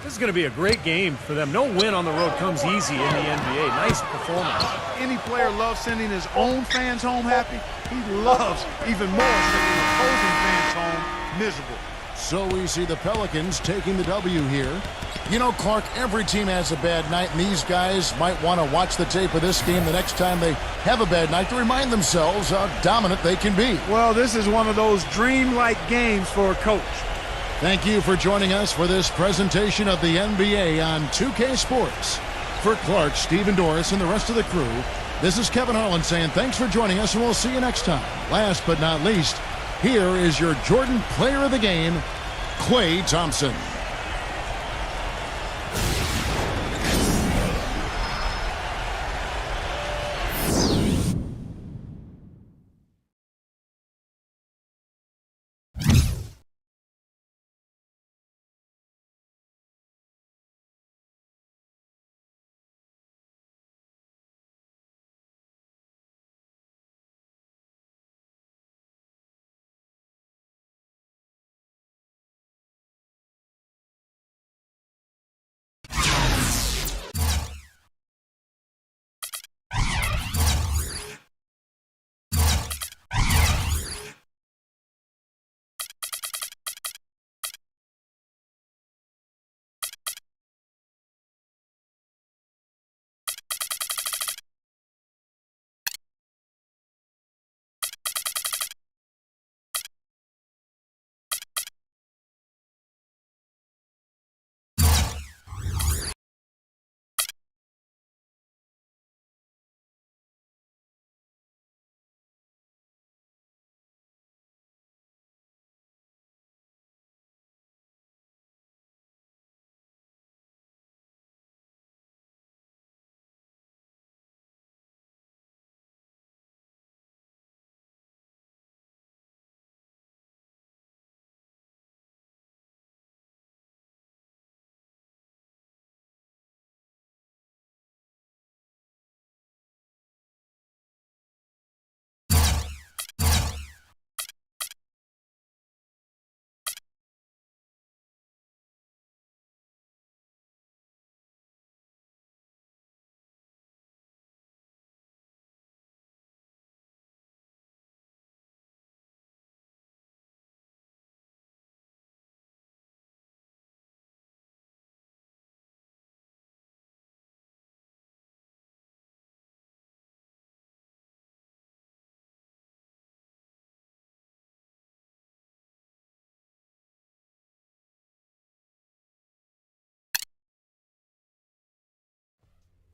This is going to be a great game for them. No win on the road comes easy in the NBA. Nice performance. Any player loves sending his own fans home happy. He loves even more sending opposing fans home miserable. So we see the Pelicans taking the W here. You know, Clark, every team has a bad night, and these guys might want to watch the tape of this game the next time they have a bad night to remind themselves how dominant they can be. Well, this is one of those dreamlike games for a coach. Thank you for joining us for this presentation of the NBA on 2K Sports. For Clark, Stephen Doris, and the rest of the crew, this is Kevin Harlan saying thanks for joining us, and we'll see you next time. Last but not least, here is your Jordan Player of the Game, Klay Thompson.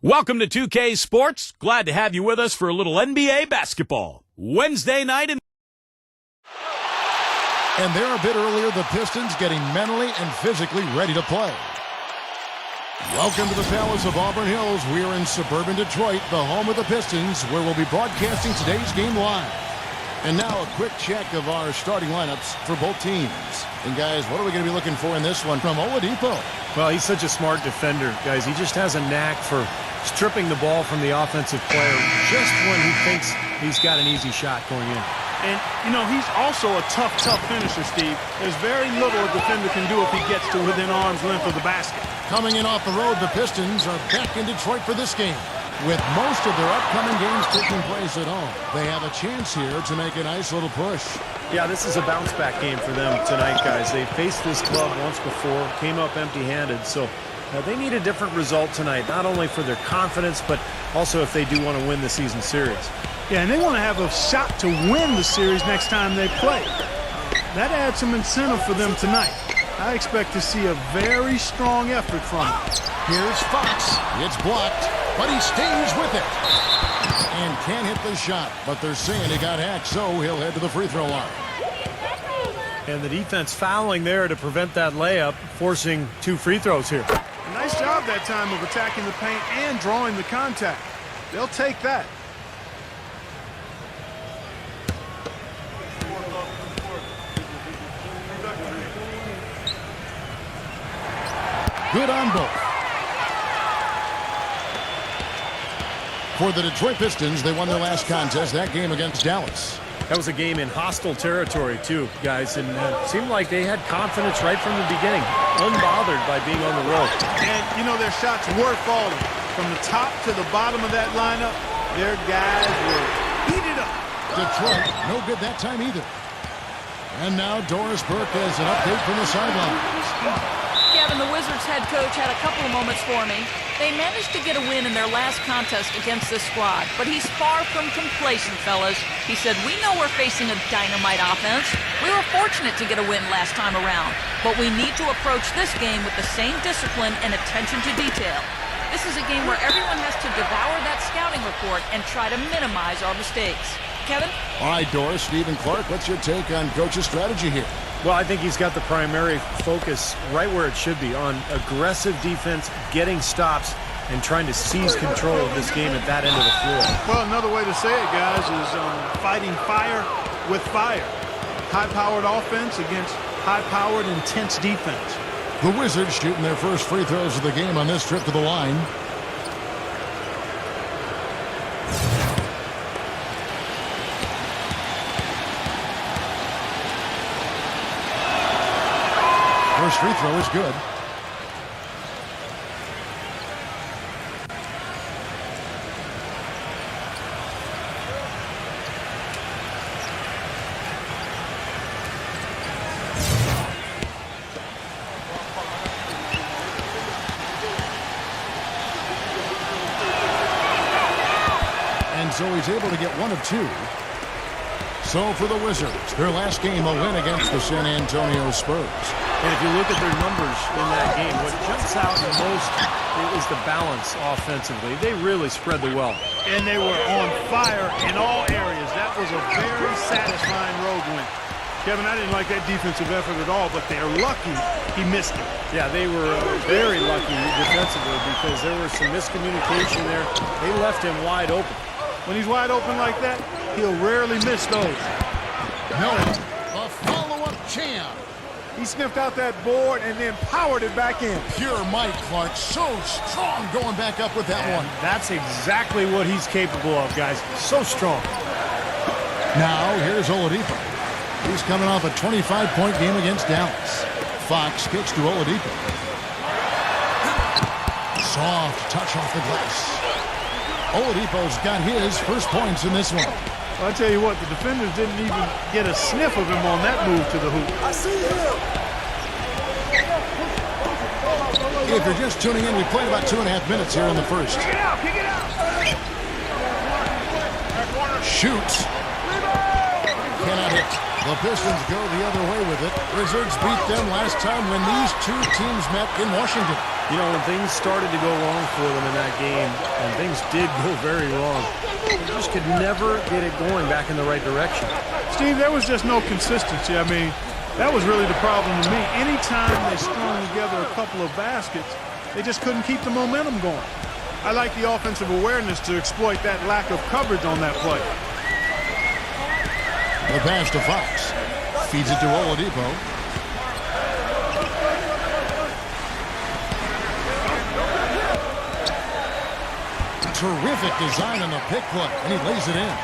Welcome to 2K Sports. Glad to have you with us for a little NBA basketball. Wednesday night in... And there a bit earlier, the Pistons getting mentally and physically ready to play. Welcome to the Palace of Auburn Hills. We are in suburban Detroit, the home of the Pistons, where we'll be broadcasting today's game live. And now a quick check of our starting lineups for both teams. And guys, what are we going to be looking for in this one from Oladipo? Well, he's such a smart defender, guys. He just has a knack for stripping the ball from the offensive player just when he thinks he's got an easy shot going in. And, you know, he's also a tough finisher, Steve. There's very little a defender can do if he gets to within arm's length of the basket. Coming in off the road, the Pistons are back in Detroit for this game. With most of their upcoming games taking place at home, they have a chance here to make a nice little push. Yeah, this is a bounce-back game for them tonight, guys. They faced this club once before, came up empty-handed, so they need a different result tonight, not only for their confidence, but also if they do want to win the season series. Yeah, and they want to have a shot to win the series next time they play. That adds some incentive for them tonight. I expect to see a very strong effort from him. Here's Fox. It's blocked, but he stays with it. And can't hit the shot, but they're saying he got hacked, so he'll head to the free throw line. And the defense fouling there to prevent that layup, forcing 2 free throws here. Nice job that time of attacking the paint and drawing the contact. They'll take that. Good on both. For the Detroit Pistons, they won their last contest, that game against Dallas. That was a game in hostile territory, too, guys, and it seemed like they had confidence right from the beginning, unbothered by being on the road. And, you know, their shots were falling. From the top to the bottom of that lineup, their guys were heated up. Detroit, no good that time either. And now Doris Burke has an update from the sidelines. Kevin, the Wizards head coach had a couple of moments for me. They managed to get a win in their last contest against this squad, but he's far from complacent, fellas. He said, we know we're facing a dynamite offense. We were fortunate to get a win last time around, but we need to approach this game with the same discipline and attention to detail. This is a game where everyone has to devour that scouting report and try to minimize our mistakes. Kevin? All right, Doris, Stephen Clark, what's your take on coach's strategy here? Well, I think he's got the primary focus right where it should be, on aggressive defense, getting stops, and trying to seize control of this game at that end of the floor. Well, another way to say it, guys, is fighting fire with fire. High-powered offense against high-powered, intense defense. The Wizards shooting their first free throws of the game on this trip to the line. First free throw is good. And so he's able to get 1 of 2. So for the Wizards, their last game a win against the San Antonio Spurs. And if you look at their numbers in that game, what jumps out the most is the balance offensively. They really spread the wealth. And they were on fire in all areas. That was a very satisfying road win. Kevin, I didn't like that defensive effort at all, but they're lucky he missed it. Yeah, they were very lucky defensively because there was some miscommunication there. They left him wide open. When he's wide open like that, he'll rarely miss those. Miller, a follow-up champ. He sniffed out that board and then powered it back in. Pure Mike Clark, so strong going back up with that one. That's exactly what he's capable of, guys. So strong. Now, here's Oladipo. He's coming off a 25-point game against Dallas. Fox kicks to Oladipo. Soft touch off the glass. Oladipo's got his first points in this one. Well, I tell you what, the defenders didn't even get a sniff of him on that move to the hoop. I see him. If you're just tuning in, we played about 2.5 minutes here in the first. Kick it out, kick it out. Shoots. Cannot hit. The Pistons go the other way with it. Wizards beat them last time when these two teams met in Washington. You know, when things started to go wrong for them in that game, and things did go very wrong, they just could never get it going back in the right direction. Steve, there was just no consistency. I mean, that was really the problem to me. Anytime they strung together a couple of baskets, they just couldn't keep the momentum going. I like the offensive awareness to exploit that lack of coverage on that play. The pass to Fox. Feeds it to Oladipo. Terrific design on the pick play, and he lays it in.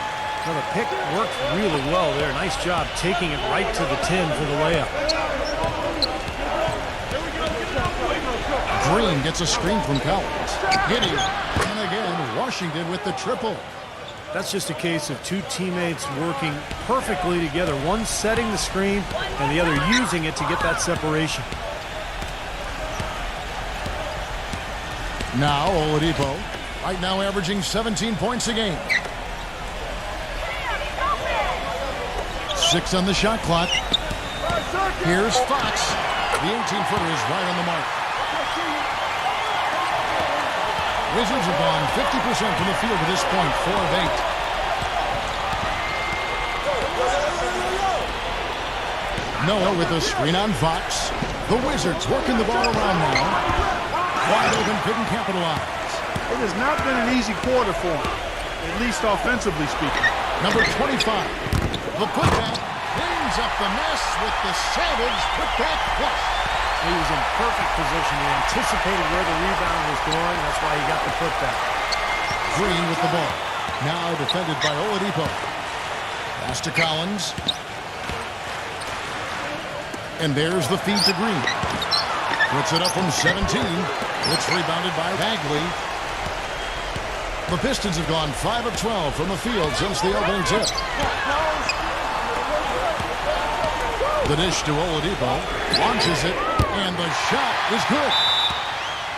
Well, the pick worked really well there. Nice job taking it right to the 10 for the layup. Green gets a screen from Collins. Giddy. And again, Washington with the triple. That's just a case of two teammates working perfectly together. One setting the screen and the other using it to get that separation. Now Oladipo, right now averaging 17 points a game. 6 on the shot clock. Here's Fox. The 18-footer is right on the mark. Wizards have gone 50% from the field to this point, 4 of 8. Noah with a screen on Fox. The Wizards working the ball around now. Wide open, couldn't capitalize. It has not been an easy quarter for him, at least offensively speaking. Number 25. The putback cleans up the mess with the Savage putback flush. He was in perfect position. He anticipated where the rebound was going. That's why he got the putback. Green with the ball. Now defended by Oladipo. Pass to Collins. And there's the feed to Green. Puts it up from 17. It's rebounded by Bagley. The Pistons have gone 5 of 12 from the field since the opening tip. The dish to Oladipo. Launches it. And the shot is good.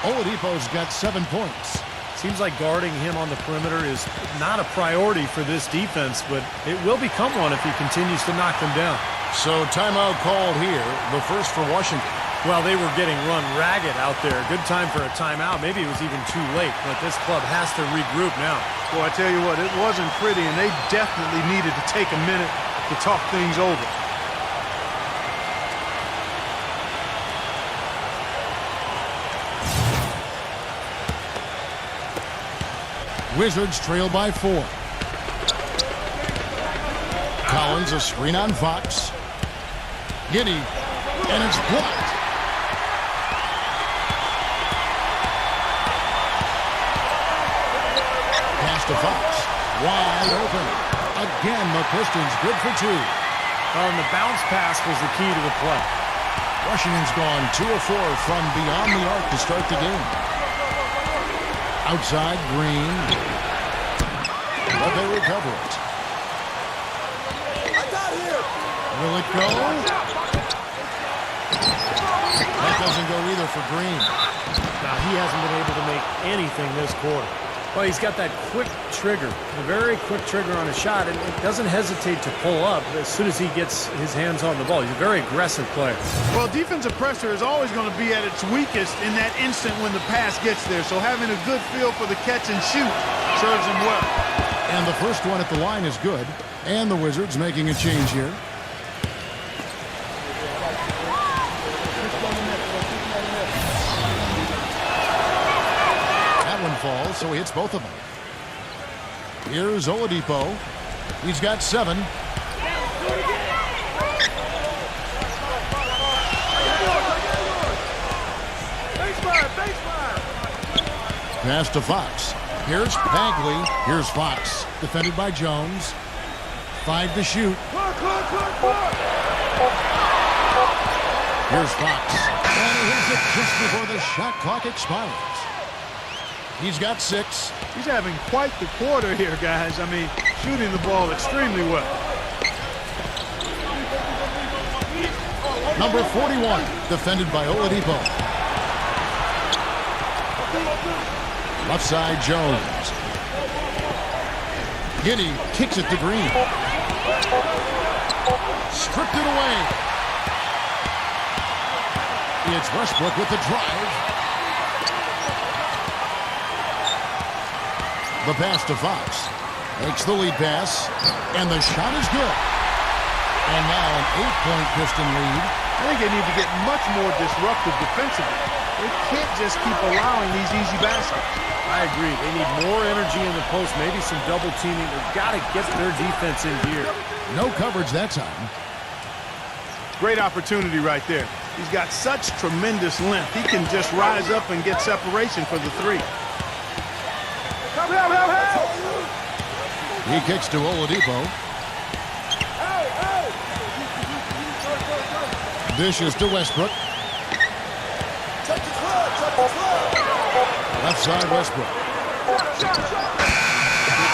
Oladipo's got 7 points. Seems like guarding him on the perimeter is not a priority for this defense, but it will become one if he continues to knock them down. So timeout called here, the first for Washington. Well, they were getting run ragged out there. Good time for a timeout. Maybe it was even too late, but this club has to regroup now. Well, I tell you what, it wasn't pretty, and they definitely needed to take a minute to talk things over. Wizards trail by 4. Collins a screen on Fox. Giddy, and it's blocked. Pass to Fox. Wide open. Again, the Pistons good for 2. And the bounce pass was the key to the play. Washington's gone 2 of 4 from beyond the arc to start the game. Outside, Green. But they recover it. Will it go? That doesn't go either for Green. Now, he hasn't been able to make anything this quarter. Well, he's got that quick trigger, a very quick trigger on a shot, and it doesn't hesitate to pull up as soon as he gets his hands on the ball. He's a very aggressive player. Well, defensive pressure is always going to be at its weakest in that instant when the pass gets there. So having a good feel for the catch and shoot serves him well. And the first one at the line is good. And the Wizards making a change here. That one falls, so he hits both of them. Here's Oladipo. He's got 7. Pass to Fox. Here's Bagley. Here's Fox. Defended by Jones. 5 to shoot. Here's Fox. And he hits it just before the shot clock expires. He's got 6. He's having quite the quarter here, guys. I mean, shooting the ball extremely well. Number 41, defended by Oladipo. Left side, Jones. Giddy kicks it to Green. Stripped it away. It's Westbrook with the drive. The pass to Fox. Makes the lead pass. And the shot is good. And now an 8-point Piston lead. I think they need to get much more disruptive defensively. They can't just keep allowing these easy baskets. I agree. They need more energy in the post, maybe some double teaming. They've got to get their defense in gear. No coverage that time. Great opportunity right there. He's got such tremendous length. He can just rise up and get separation for the three. He kicks to Oladipo. Dishes to Westbrook. Left side Westbrook.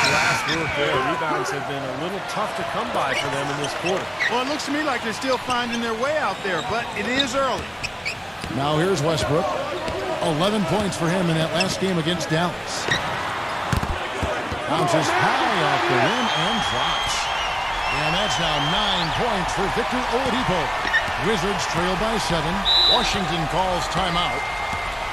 Last work there. Rebounds have been a little tough to come by for them in this quarter. Well, it looks to me like they're still finding their way out there, but it is early. Now here's Westbrook. 11 points for him in that last game against Dallas. Bounces high off the rim and drops. And that's now 9 points for Victor Oladipo. Wizards trail by 7. Washington calls timeout.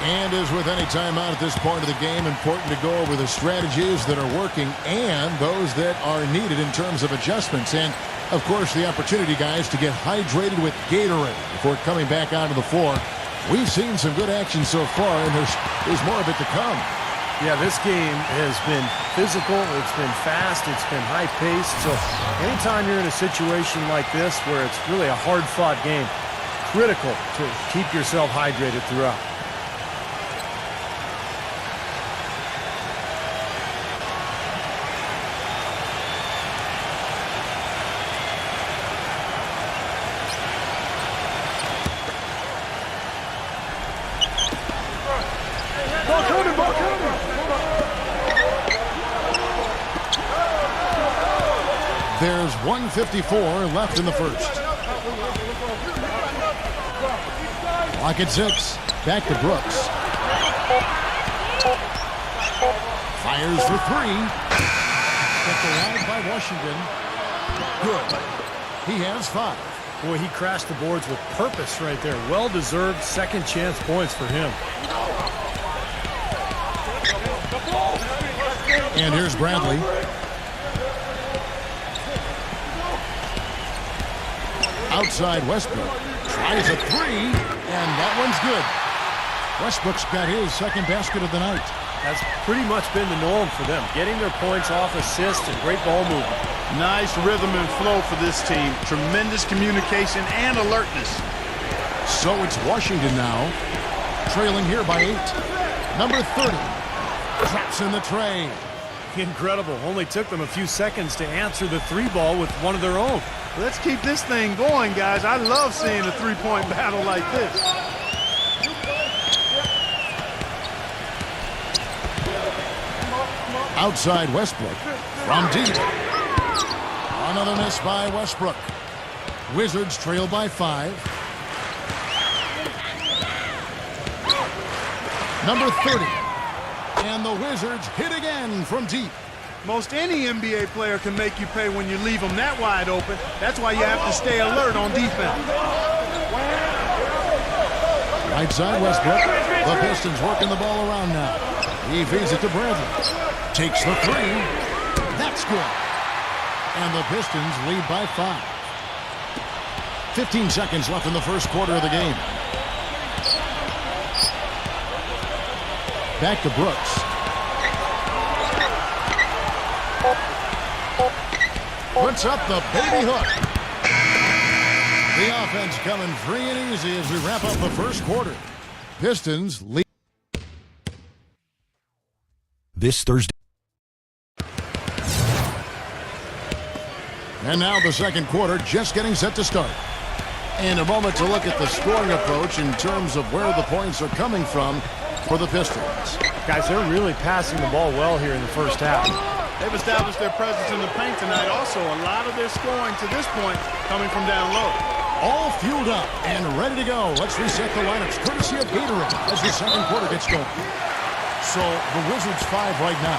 And as with any timeout at this point of the game, important to go over the strategies that are working and those that are needed in terms of adjustments. And, of course, the opportunity, guys, to get hydrated with Gatorade before coming back onto the floor. We've seen some good action so far, and there's more of it to come. Yeah, this game has been physical, it's been fast, it's been high-paced. So anytime you're in a situation like this where it's really a hard-fought game, critical to keep yourself hydrated throughout. There's 1:54 left in the first. Clock at 6. Back to Brooks. Fires for 3. Kept alive by Washington. Good. He has 5. Boy, he crashed the boards with purpose right there. Well-deserved second chance points for him. And here's Bradley. Outside Westbrook. Tries a 3, and that one's good. Westbrook's got his second basket of the night. That's pretty much been the norm for them. Getting their points off assists and great ball movement. Nice rhythm and flow for this team. Tremendous communication and alertness. So it's Washington now, trailing here by 8. Number 30. Traps in the tray. Incredible. Only took them a few seconds to answer the 3-ball with one of their own. Let's keep this thing going, guys. I love seeing a three-point battle like this. Outside Westbrook. From deep. Another miss by Westbrook. Wizards trail by 5. Number 30. And the Wizards hit again from deep. Most any NBA player can make you pay when you leave them that wide open. That's why you have to stay alert on defense. Right side Westbrook. The Pistons working the ball around now. He feeds it to Bradley. Takes the 3. That's good. And the Pistons lead by 5. 15 seconds left in the first quarter of the game. Back to Brooks. Puts up the baby hook. The offense coming free and easy as we wrap up the first quarter. Pistons lead. This Thursday. And now the second quarter just getting set to start. And a moment to look at the scoring approach in terms of where the points are coming from for the Pistons. Guys, they're really passing the ball well here in the first half. They've established their presence in the paint tonight. Also, a lot of their scoring to this point coming from down low. All fueled up and ready to go. Let's reset the lineups courtesy of Gatorade as the second quarter gets going. So the Wizards 5 right now.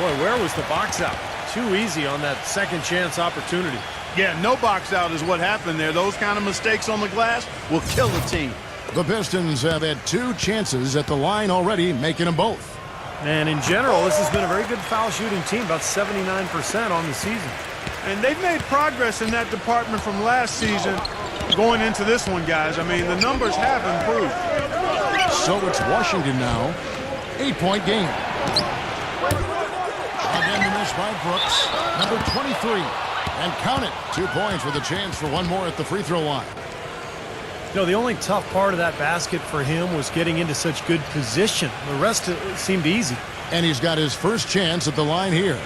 Boy, where was the box out? Too easy on that second chance opportunity. Yeah, no box out is what happened there. Those kind of mistakes on the glass will kill a team. The Pistons have had 2 chances at the line already, making them both. And in general, this has been a very good foul shooting team, about 79% on the season. And they've made progress in that department from last season going into this one, guys. I mean, the numbers have improved. So it's Washington now. 8-point game. Again, the miss by Brooks. Number 23. And count it. 2 points with a chance for one more at the free throw line. You know, the only tough part of that basket for him was getting into such good position. The rest seemed easy. And he's got his first chance at the line here.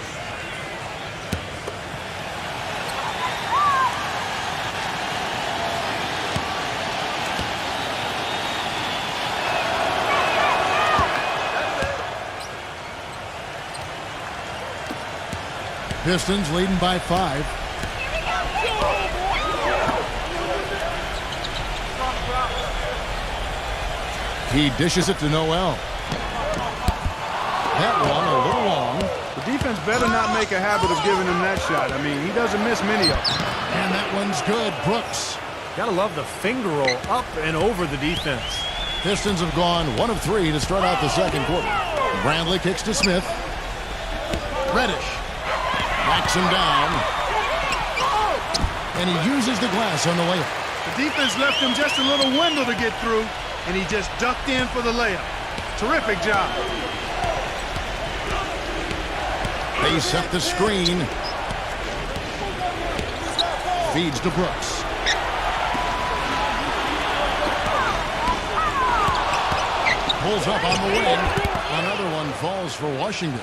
Pistons leading by 5. He dishes it to Noel. That one a little long. The defense better not make a habit of giving him that shot. I mean, he doesn't miss many of them. And that one's good. Brooks. Gotta love the finger roll up and over the defense. Pistons have gone 1 of 3 to start out the second quarter. Brandley kicks to Smith. Reddish knocks him down. And he uses the glass on the layup. The defense left him just a little window to get through, and he just ducked in for the layup. Terrific job. They set the screen. Feeds to Brooks. Pulls up on the wing. Another one falls for Washington.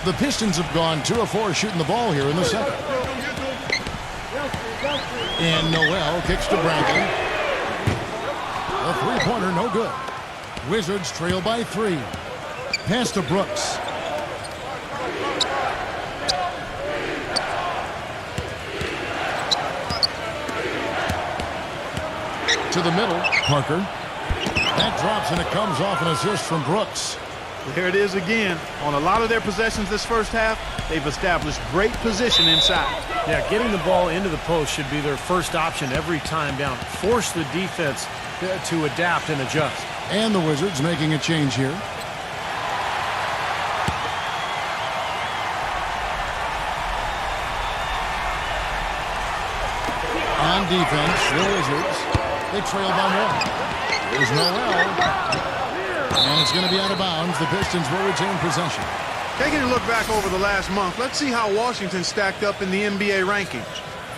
The Pistons have gone 2 of 4 shooting the ball here in the second. And Noel kicks to Brandon. A three-pointer, no good. Wizards trail by 3. Pass to Brooks. To the middle, Parker. That drops and it comes off an assist from Brooks. There it is again. On a lot of their possessions this first half, they've established great position inside. Yeah, getting the ball into the post should be their first option every time down. Force the defense to adapt and adjust. And the Wizards making a change here. On defense, the Wizards. They trail by 1. There's Noel. And it's going to be out of bounds. The Pistons will retain possession. Taking a look back over the last month, let's see how Washington stacked up in the NBA rankings.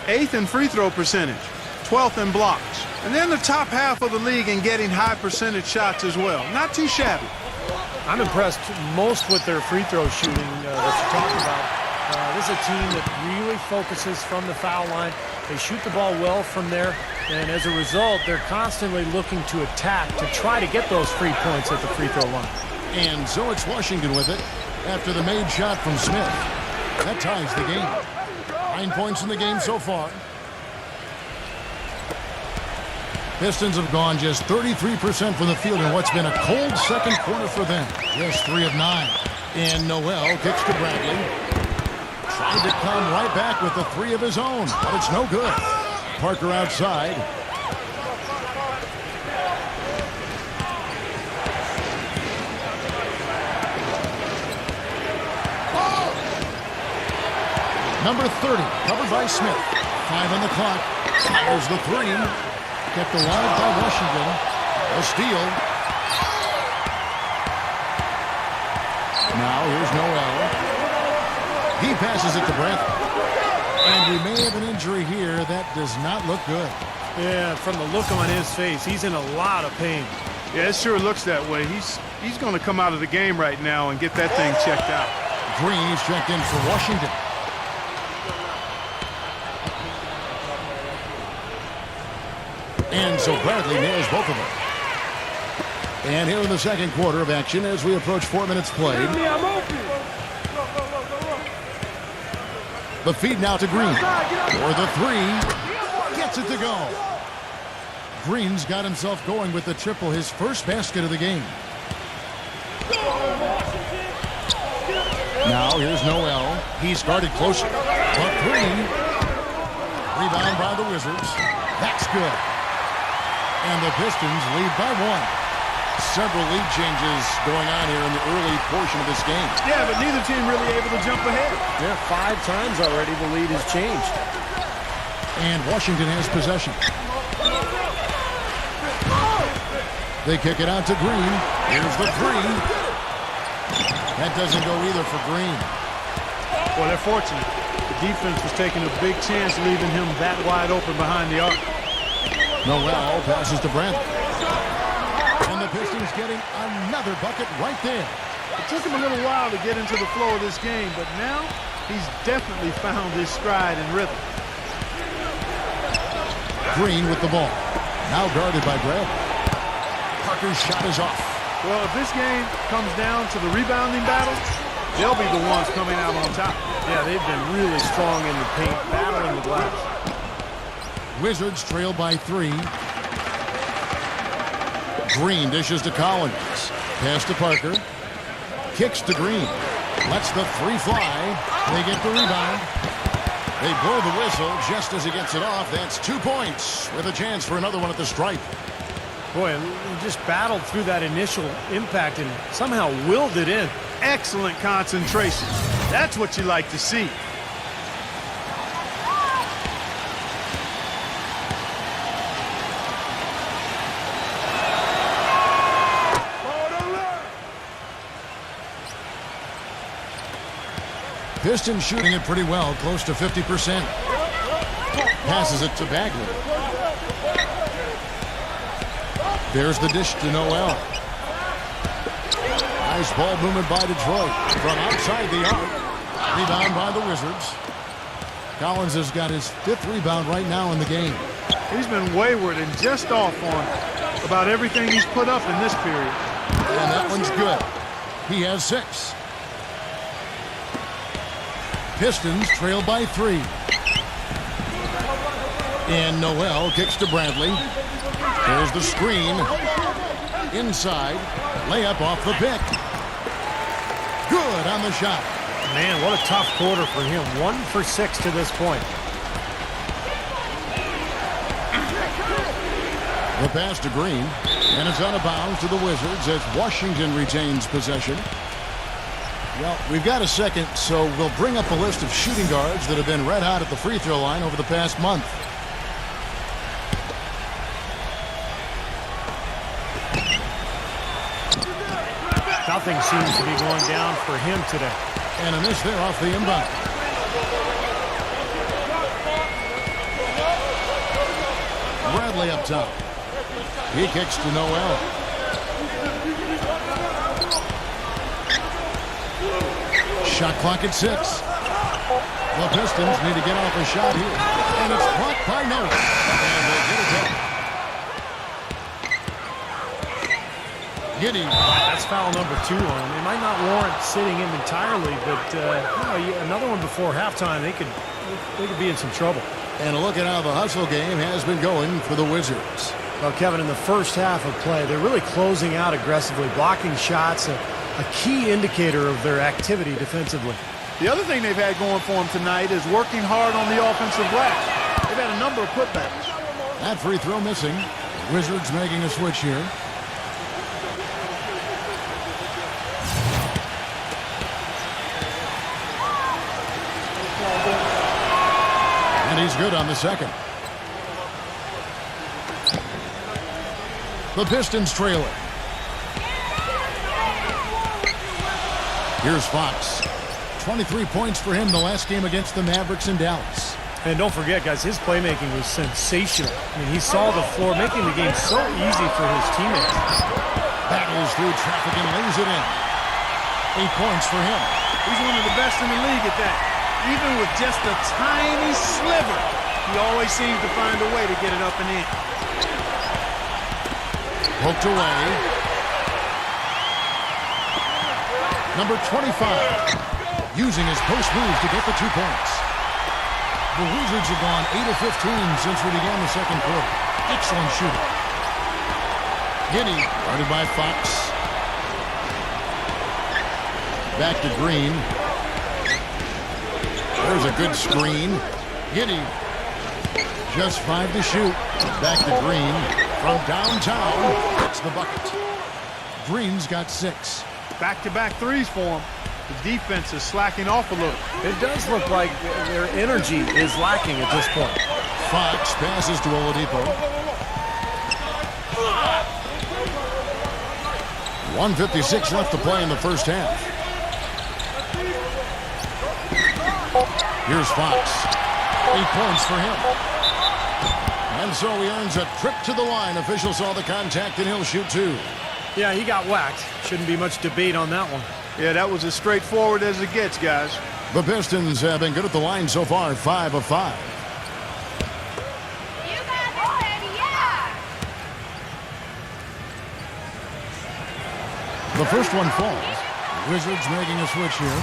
8th in free throw percentage, 12th in blocks, and then the top half of the league in getting high percentage shots as well. Not too shabby. I'm impressed most with their free throw shooting that you talked about. This is a team that really focuses from the foul line. They shoot the ball well from there, and as a result, they're constantly looking to attack to try to get those free points at the free throw line. And so it's Washington with it after the made shot from Smith. That ties the game. 9 points in the game so far. Pistons have gone just 33% from the field in what's been a cold second quarter for them. Just 3 of 9. And Noel kicks to Bradley. Tried to come right back with the 3 of his own, but it's no good. Parker outside. Number 30, covered by Smith. 5 on the clock. There's the 3. Kept alive by Washington. A steal. Now here's Noel. He passes it to Bradley. And we may have an injury here that does not look good. Yeah, from the look on his face, he's in a lot of pain. Yeah, it sure looks that way. He's going to come out of the game right now and get that thing checked out. Green is checked in for Washington. And so Bradley nails both of them. And here in the second quarter of action as we approach 4 minutes played. The feed now to Green. For the 3. Gets it to go. Green's got himself going with the triple, his first basket of the game. Now here's Noel. He's guarded closer. But Green. Rebound by the Wizards. That's good. And the Pistons lead by 1. Several lead changes going on here in the early portion of this game. Yeah, but neither team really able to jump ahead. Yeah, 5 times already the lead has changed. And Washington has possession. They kick it out to Green. Here's the three. That doesn't go either for Green. Well, they're fortunate. The defense was taking a big chance leaving him that wide open behind the arc. Noel passes to Brandt. And the Pistons getting another bucket right there. It took him a little while to get into the flow of this game, but now he's definitely found his stride and rhythm. Green with the ball. Now guarded by Brad. Parker's shot is off. Well, if this game comes down to the rebounding battle, they'll be the ones coming out on top. Yeah, they've been really strong in the paint, battling the glass. Wizards trail by 3. Green dishes to Collins. Pass to Parker. Kicks to Green. Lets the 3 fly. They get the rebound. They blow the whistle just as he gets it off. That's 2 points with a chance for another one at the stripe. Boy, he just battled through that initial impact and somehow willed it in. Excellent concentration. That's what you like to see. Pistons shooting it pretty well, close to 50%. Passes it to Bagley. There's the dish to Noel. Nice ball movement by Detroit. From outside the arc. Rebound by the Wizards. Collins has got his 5th rebound right now in the game. He's been wayward and just off on about everything he's put up in this period. And that one's good. He has 6. Pistons trail by 3. And Noel kicks to Bradley. There's the screen. Inside. Layup off the pick. Good on the shot. Man, what a tough quarter for him. 1 for 6 to this point. The pass to Green. And it's out of bounds to the Wizards as Washington retains possession. Well, we've got a second, so we'll bring up a list of shooting guards that have been red hot at the free throw line over the past month. Nothing seems to be going down for him today. And a miss there off the inbound. Bradley up top. He kicks to Noel. Shot clock at 6. The Pistons need to get off a shot here. And it's blocked by Noel. And they get it back. Giddey. That's foul number 2 on him. It might not warrant sitting him entirely, but another one before halftime, they could be in some trouble. And a look at how the hustle game has been going for the Wizards. Well, Kevin, in the first half of play, they're really closing out aggressively, blocking shots, a key indicator of their activity defensively. The other thing they've had going for them tonight is working hard on the offensive glass. They've had a number of putbacks. That free throw missing. Wizards making a switch here. And he's good on the second. The Pistons trail it. Here's Fox. 23 points for him the last game against the Mavericks in Dallas. And don't forget, guys, his playmaking was sensational. I mean, he saw the floor, making the game so easy for his teammates. Battles through traffic and lays it in. 8 points for him. He's one of the best in the league at that. Even with just a tiny sliver, he always seems to find a way to get it up and in. Poked away. Number 25, using his post moves to get the 2 points. The Wizards have gone 8 of 15 since we began the second quarter. Excellent shooting. Giddey, guarded by Fox. Back to Green. There's a good screen. Giddy. Just 5 to shoot. Back to Green. From downtown. It's the bucket. Green's got 6. Back-to-back threes for him. The defense is slacking off a little. It does look like their energy is lacking at this point. Fox passes to Oladipo. 1:56 left to play in the first half. Here's Fox. 8 points for him. And so he earns a trip to the line. Officials saw the contact and he'll shoot 2. Yeah, he got whacked. Shouldn't be much debate on that one. Yeah, that was as straightforward as it gets, guys. The Pistons have been good at the line so far, 5 of 5. You got this, baby, yeah! The first one falls. Wizards making a switch here.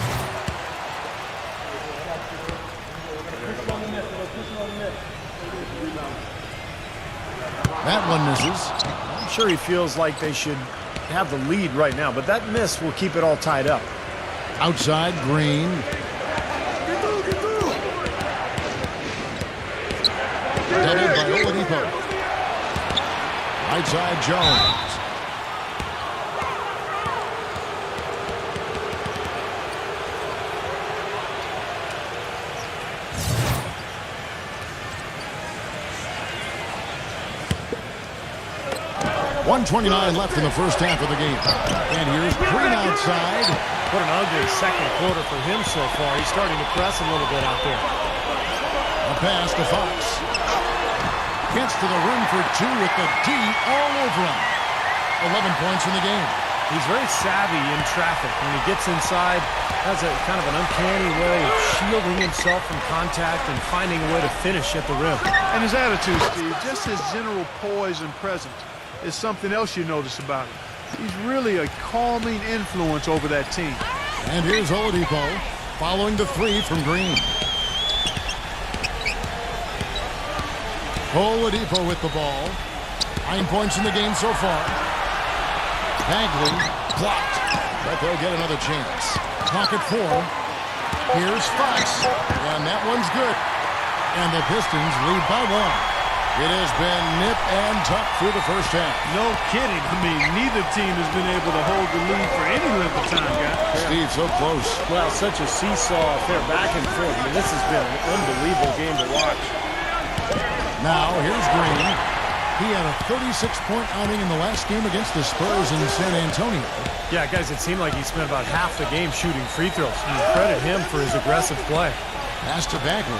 That one misses. I'm sure he feels like they should have the lead right now, but that miss will keep it all tied up. Outside, Green. Doubled by Oladipo. Right side, Jones. .129 left in the first half of the game. And here's Green outside. What an ugly second quarter for him so far. He's starting to press a little bit out there. A pass to Fox. Gets to the rim for 2 with the D all over him. 11 points in the game. He's very savvy in traffic. When he gets inside, has a kind of an uncanny way of shielding himself from contact and finding a way to finish at the rim. And his attitude, Steve, just his general poise and presence is something else you notice about him. He's really a calming influence over that team. And here's Oladipo following the 3 from Green. Oladipo with the ball. 9 points in the game so far. Bagley blocked, but they'll get another chance. Clock at 4. Here's Fox, and that one's good. And the Pistons lead by 1. It has been nip and tuck through the first half. No kidding. I mean, neither team has been able to hold the lead for any length of time, guys. Steve, so close. Well, such a seesaw affair back and forth. I mean, this has been an unbelievable game to watch. Now, here's Green. He had a 36-point outing in the last game against the Spurs in San Antonio. Yeah, guys, it seemed like he spent about half the game shooting free throws. And you credit him for his aggressive play. Pass to Bagley.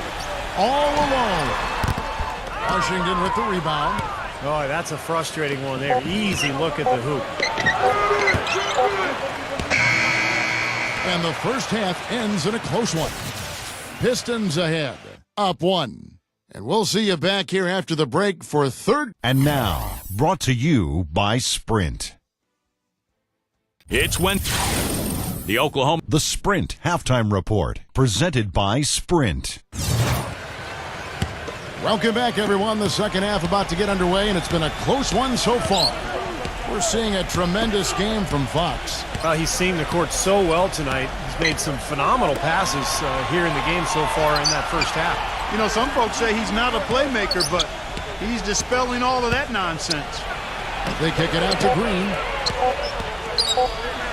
All alone. Washington with the rebound. Oh, that's a frustrating one there. Easy look at the hoop. And the first half ends in a close one. Pistons ahead, up 1. And we'll see you back here after the break for third. And now, brought to you by Sprint. It's when the Oklahoma. The Sprint Halftime Report, presented by Sprint. Welcome back, everyone. The second half about to get underway, and it's been a close one so far. We're seeing a tremendous game from Fox. He's seen the court so well tonight. He's made some phenomenal passes here in the game so far in that first half. You know, some folks say he's not a playmaker, but he's dispelling all of that nonsense. They kick it out to Green.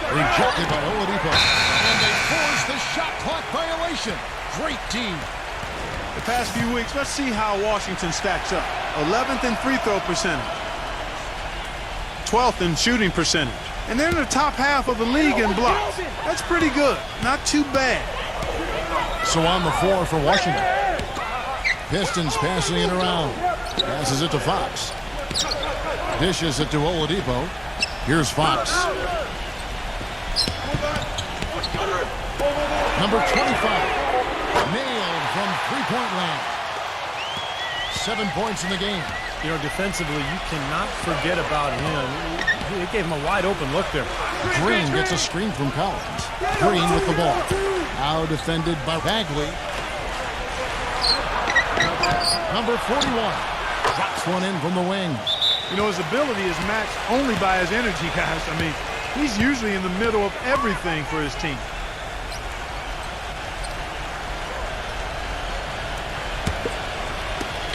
Rejected by Oladipo. And they force the shot clock violation. Great team. The past few weeks, let's see how Washington stacks up. 11th in free throw percentage. 12th in shooting percentage. And they're in the top half of the league in blocks. That's pretty good. Not too bad. So on the floor for Washington. Pistons passing it around. Passes it to Fox. Dishes it to Oladipo. Here's Fox. Number 25. Nailed from three-point land. 7 points in the game. You know, defensively, you cannot forget about him. It gave him a wide-open look there. Green gets a screen from Collins. Green with the ball. Now defended by Bagley. Number 41. Drops one in from the wing. You know, his ability is matched only by his energy, guys. I mean, he's usually in the middle of everything for his team.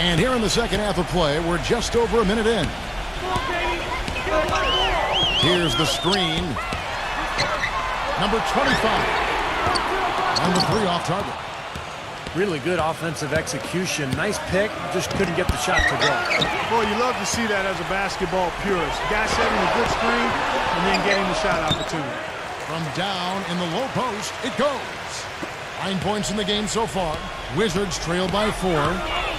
And here in the second half of play, we're just over a minute in. Here's the screen. Number 25. And the 3 off target. Really good offensive execution. Nice pick. Just couldn't get the shot to go. Boy, you love to see that as a basketball purist. Guy setting a good screen and then getting the shot opportunity. From down in the low post, it goes. 9 points in the game so far. Wizards trail by 4.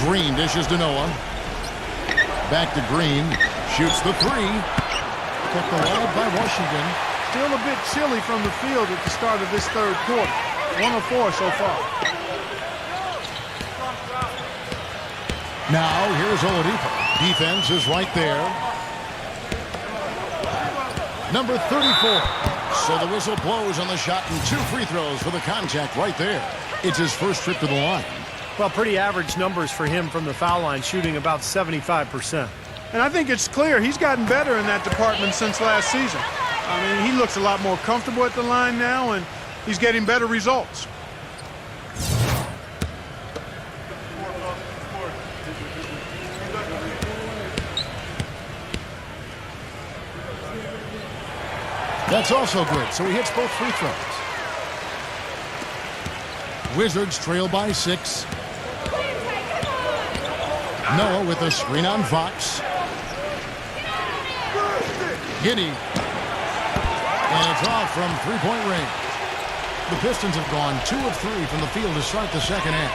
Green dishes to Noah. Back to Green. Shoots the 3. Kept alive by Washington. Still a bit chilly from the field at the start of this third quarter. 1 of 4 so far. Now, here's Oladipo. Defense is right there. Number 34. So the whistle blows on the shot and 2 free throws for the contact right there. It's his first trip to the line. Well, pretty average numbers for him from the foul line, shooting about 75%. And I think it's clear he's gotten better in that department since last season. I mean, he looks a lot more comfortable at the line now, and he's getting better results. That's also good, so he hits both free throws. Wizards trail by 6. Noah with a screen on Fox. Giddey. And it's off from three-point range. The Pistons have gone 2 of 3 from the field to start the second half.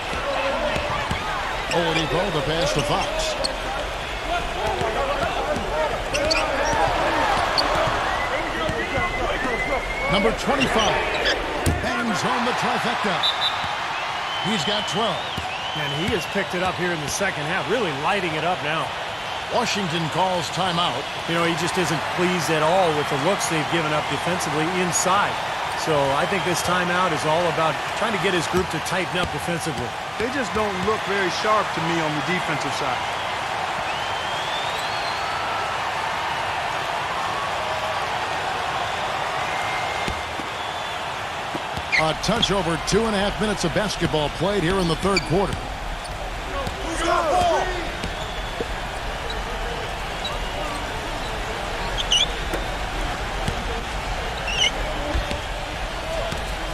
Oladipo, the pass to Fox. Number 25 bangs home the trifecta. He's got 12. And he has picked it up here in the second half, really lighting it up now. Washington calls timeout. You know, he just isn't pleased at all with the looks they've given up defensively inside. So I think this timeout is all about trying to get his group to tighten up defensively. They just don't look very sharp to me on the defensive side. A touch over 2.5 minutes of basketball played here in the third quarter.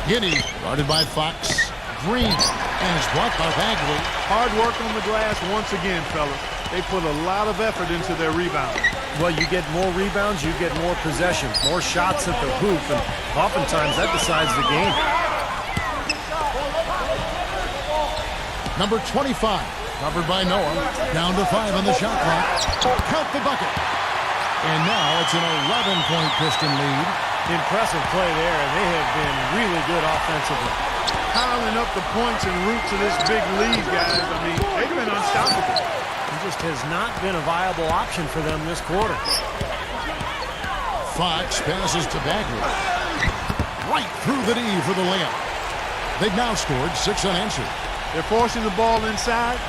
Giddey, guarded by Fox. Green, and is blocked by Bagley. Hard work on the glass once again, fellas. They put a lot of effort into their rebound. Well, you get more rebounds, you get more possessions, more shots at the hoop, and oftentimes that decides the game. Number 25, covered by Noah. Down to 5 on the shot clock. Count the bucket. And now it's an 11-point Piston lead. Impressive play there, and they have been really good offensively. Piling up the points en route to this big lead, guys. I mean, they've been unstoppable. He just has not been a viable option for them this quarter. Fox passes to Bagley. Right through the D for the layup. They've now scored 6 unanswered. They're forcing the ball inside,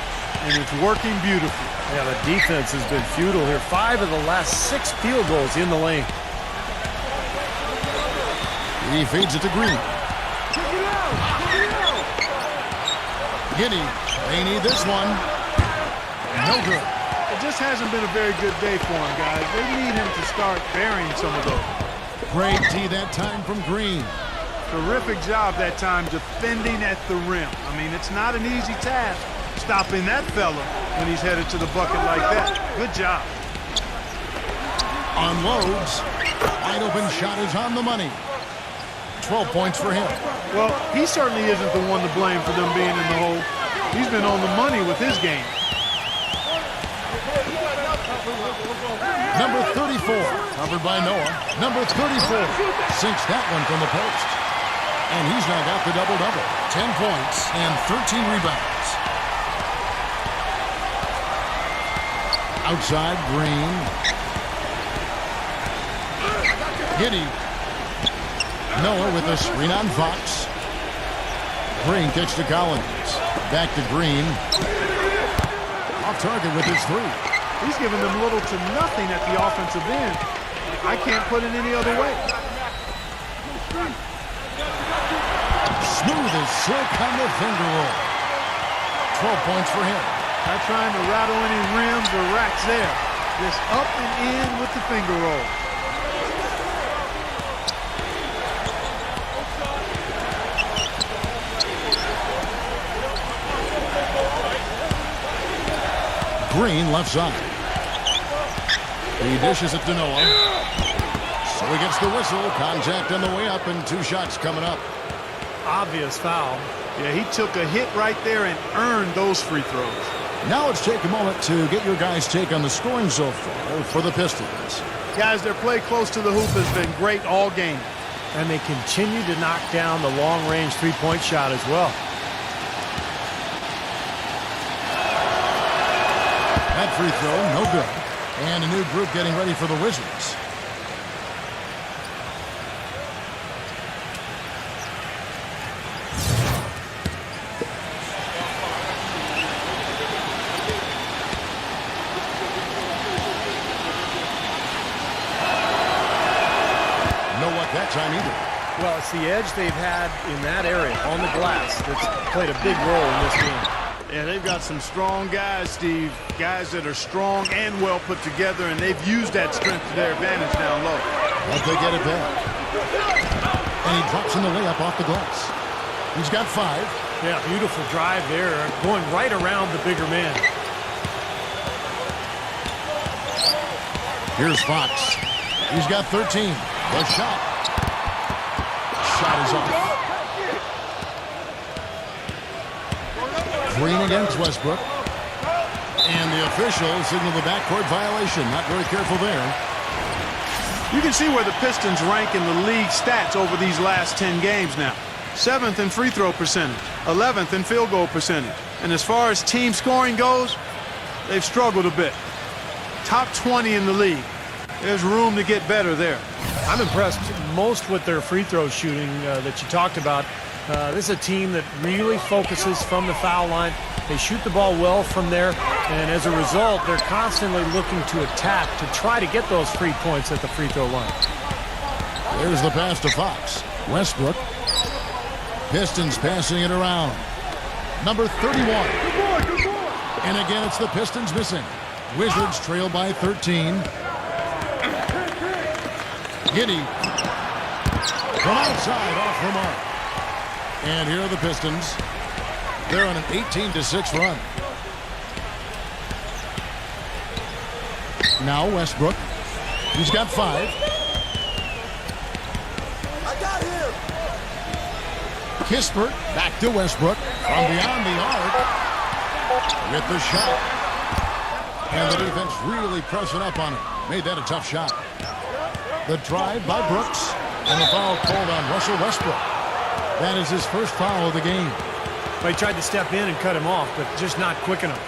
and it's working beautifully. Yeah, the defense has been futile here. 5 of the last 6 field goals in the lane. He feeds it to Green. Giddey, they need this one. No good. It just hasn't been a very good day for him, guys. They need him to start burying some of those. Great D that time from Green. Terrific job that time defending at the rim. I mean, it's not an easy task stopping that fella when he's headed to the bucket like that. Good job. Unloads. Wide open shot is on the money. 12 points for him. Well, he certainly isn't the one to blame for them being in the hole. He's been on the money with his game. Number 34, covered by Noah. Number 34 sinks that one from the post. And he's now got the double-double. 10 points and 13 rebounds. Outside, Green. Giddey. Noah with a screen on Fox. Green kicks to Collins. Back to Green. Off target with his 3. He's giving them little to nothing at the offensive end. I can't put it any other way. Smooth as silk on the finger roll. 12 points for him. Not trying to rattle any rims or racks there. Just up and in with the finger roll. Green left side. He dishes it to Noah. So he gets the whistle. Contact on the way up and 2 shots coming up. Obvious foul. Yeah, he took a hit right there and earned those free throws. Now let's take a moment to get your guys' take on the scoring so far for the Pistons. Guys, their play close to the hoop has been great all game. And they continue to knock down the long-range three-point shot as well. That free throw, no good. And a new group getting ready for the Wizards. That time either. Well, it's the edge they've had in that area on the glass that's played a big role in this game. Yeah, they've got some strong guys, Steve. Guys that are strong and well put together, and they've used that strength to their advantage down low. But they get it back. And he drops in the layup off the glass. He's got 5. Yeah, beautiful drive there, going right around the bigger man. Here's Fox. He's got 13. The shot. Shot is off. Green against Westbrook. And the officials signal the backcourt violation. Not very careful there. You can see where the Pistons rank in the league stats over these last 10 games now. 7th in free throw percentage, 11th in field goal percentage. And as far as team scoring goes, they've struggled a bit. Top 20 in the league. There's room to get better there. I'm impressed most with their free throw shooting that you talked about. This is a team that really focuses from the foul line. They shoot the ball well from there, and as a result, they're constantly looking to attack to try to get those free points at the free throw line. There's the pass to Fox. Westbrook. Pistons passing it around. Number 31. And again, it's the Pistons missing. Wizards trail by 13. Giddy from outside off the mark. And here are the Pistons. They're on an 18-6 run. Now Westbrook. He's got 5. I got him. Kispert back to Westbrook from beyond the arc with the shot. And the defense really pressing up on him. Made that a tough shot. The drive by Brooks, and the foul called on Russell Westbrook. That is his first foul of the game. They tried to step in and cut him off, but just not quick enough.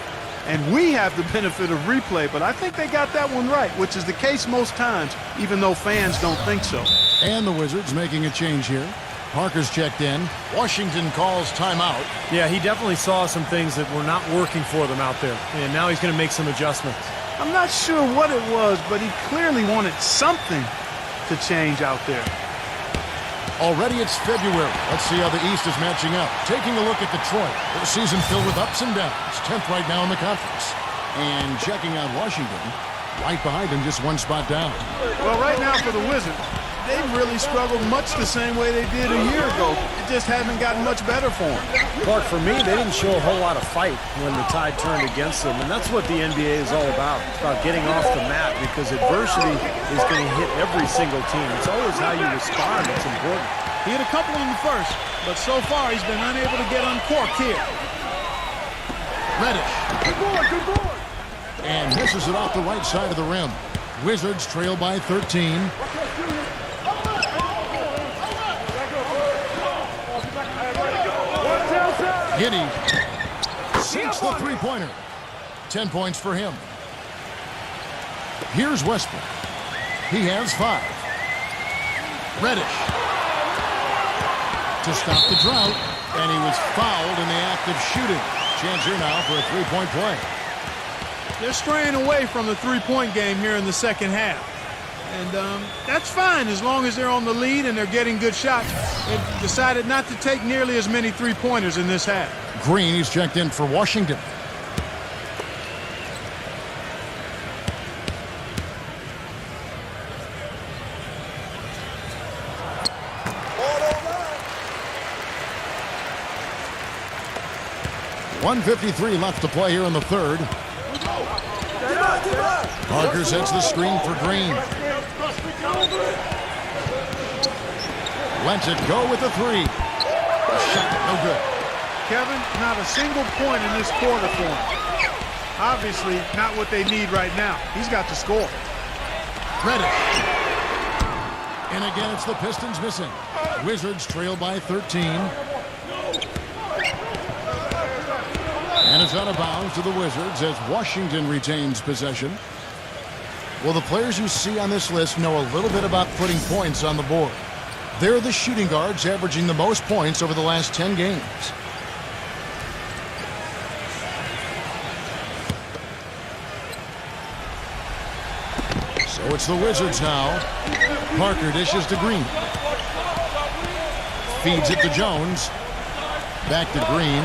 And we have the benefit of replay, but I think they got that one right, which is the case most times, even though fans don't think so. And the Wizards making a change here. Parker's checked in. Washington calls timeout. Yeah, he definitely saw some things that were not working for them out there, and now he's going to make some adjustments. I'm not sure what it was, but he clearly wanted something to change out there. Already it's February. Let's see how the East is matching up. Taking a look at Detroit. Their season filled with ups and downs. 10th right now in the conference. And checking out Washington. Right behind them, just 1 spot down. Well, right now for the Wizards, they've really struggled much the same way they did a year ago. It just hasn't gotten much better for them. Clark, for me, they didn't show a whole lot of fight when the tide turned against them, and that's what the NBA is all about. It's about getting off the mat, because adversity is going to hit every single team. It's always how you respond that's important. He hit a couple in the first, but so far he's been unable to get uncorked here. Reddish. Good board. And misses it off the right side of the rim. Wizards trail by 13. Giddy sinks the three-pointer. 10 points for him. Here's Westbrook. He has 5. Reddish to stop the drought, and he was fouled in the act of shooting. Chance here now for a three-point play. They're straying away from the three-point game here in the second half. And that's fine as long as they're on the lead and they're getting good shots. They've decided not to take nearly as many three-pointers in this half. Green, he's checked in for Washington. .153 left to play here in the third. Parker sets the screen for Green. Lets it go with the three. Shot, no good. Kevin, not a single point in this quarter for him. Obviously, not what they need right now. He's got to score. Reddish. And again, it's the Pistons missing. Wizards trail by 13. And it's out of bounds to the Wizards as Washington retains possession. Well, the players you see on this list know a little bit about putting points on the board. They're the shooting guards averaging the most points over the last 10 games. So it's the Wizards now. Parker dishes to Green. Feeds it to Jones. Back to Green.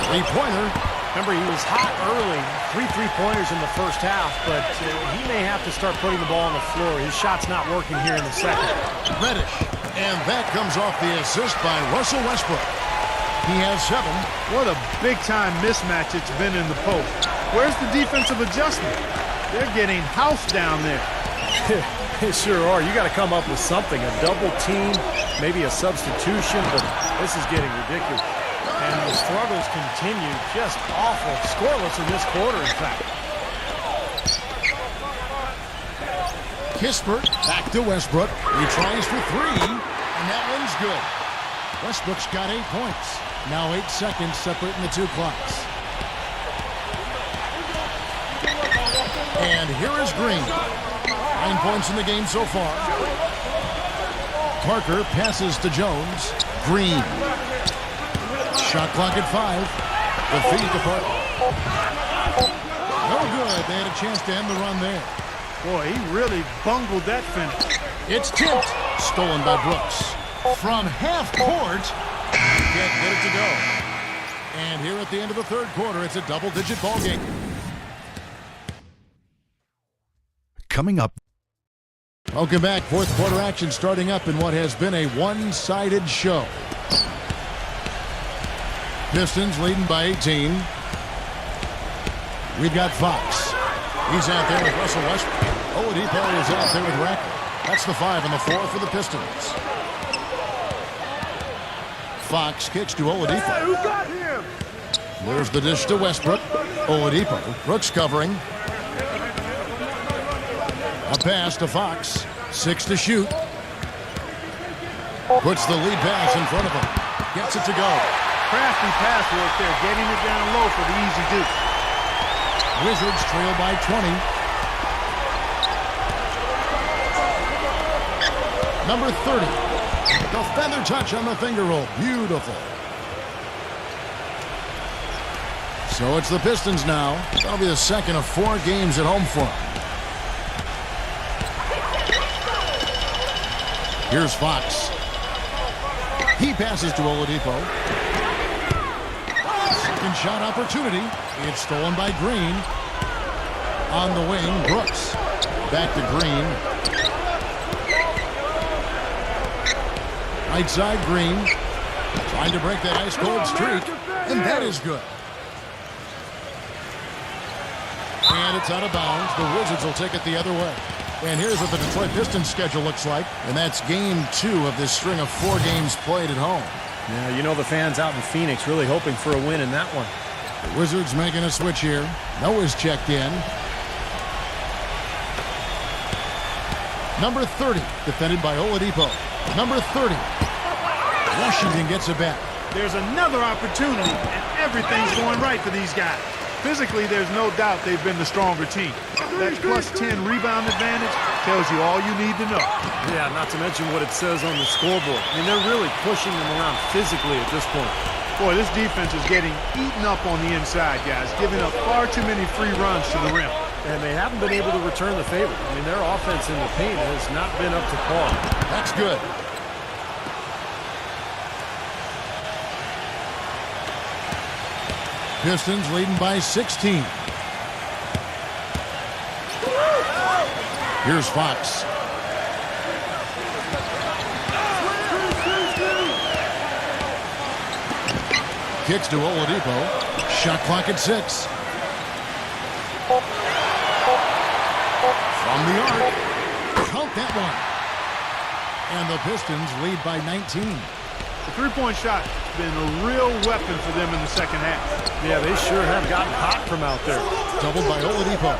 Three-pointer. Remember, he was hot early. 3 3-pointers in the first half, but he may have to start putting the ball on the floor. His shot's not working here in the second. Reddish. And that comes off the assist by Russell Westbrook. He has 7. What a big-time mismatch it's been in the post. Where's the defensive adjustment? They're getting housed down there. They sure are. You got to come up with something. A double team, maybe a substitution, but this is getting ridiculous. And the struggles continue. Just awful. Scoreless in this quarter, in fact. Kispert back to Westbrook. He tries for 3, and that one's good. Westbrook's got 8 points. Now 8 seconds separating the two clocks. And here is Green. 9 points in the game so far. Parker passes to Jones. Green. Shot clock at 5. The feed to Parker. No good. They had a chance to end the run there. Boy, he really bungled that finish. It's tipped. Stolen by Brooks. From half court. Can't get it to go. And here at the end of the third quarter, it's a double-digit ball game. Coming up. Welcome back. Fourth quarter action starting up in what has been a one-sided show. Pistons leading by 18. We've got Fox. He's out there with Russell Westbrook. Oladipo is out there with Rackler. That's the 5 and the 4 for the Pistons. Fox kicks to Oladipo. Hey, who got him? There's the dish to Westbrook. Oladipo. Brooks covering. A pass to Fox. 6 to shoot. Puts the lead pass in front of him. Gets it to go. Crafty pass work there, getting it down low for the easy deuce. Wizards trail by 20. Number 30. The feather touch on the finger roll. Beautiful. So it's the Pistons now. That'll be the second of 4 games at home for them. Here's Fox. He passes to Oladipo. Second shot opportunity. It's stolen by Green. On the wing, Brooks. Back to Green. Right side, Green. Trying to break that ice-cold streak. And that is good. And it's out of bounds. The Wizards will take it the other way. And here's what the Detroit Pistons schedule looks like. And that's game 2 of this string of 4 games played at home. Yeah, you know the fans out in Phoenix really hoping for a win in that one. The Wizards making a switch here. Noah's checked in. Number 30, defended by Oladipo. Number 30. Washington gets it back. There's another opportunity, and everything's going right for these guys. Physically, there's no doubt they've been the stronger team. That plus 10 rebound advantage tells you all you need to know. Yeah, not to mention what it says on the scoreboard. I mean, they're really pushing them around physically at this point. Boy, this defense is getting eaten up on the inside, guys, giving up far too many free runs to the rim. And they haven't been able to return the favor. I mean, their offense in the paint has not been up to par. That's good. Pistons leading by 16. Here's Fox. Kicks to Oladipo. Shot clock at 6. From the arc. Count that one. And the Pistons lead by 19. The three-point shot has been a real weapon for them in the second half. Yeah, they sure have gotten hot from out there. Doubled by Oladipo.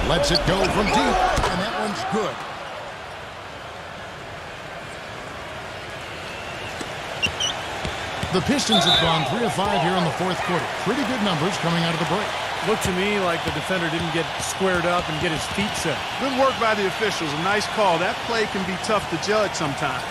Lets it go from deep, and that one's good. The Pistons have gone 3 of 5 here in the fourth quarter. Pretty good numbers coming out of the break. Looked to me like the defender didn't get squared up and get his feet set. Good work by the officials. A nice call. That play can be tough to judge sometimes.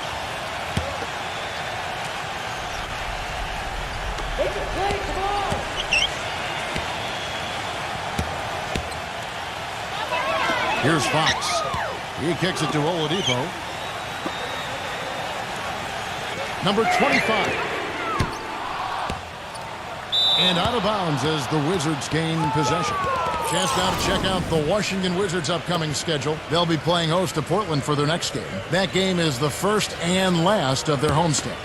Here's Fox. He kicks it to Oladipo. Number 25. And out of bounds as the Wizards gain possession. Chance now to check out the Washington Wizards' upcoming schedule. They'll be playing host to Portland for their next game. That game is the first and last of their homestand.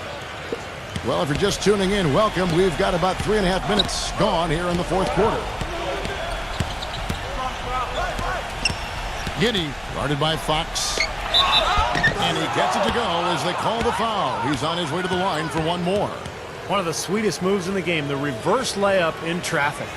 Well, if you're just tuning in, welcome. We've got about 3.5 minutes gone here in the fourth quarter. Giddey, guarded by Fox. And he gets it to go as they call the foul. He's on his way to the line for one more. One of the sweetest moves in the game, the reverse layup in traffic.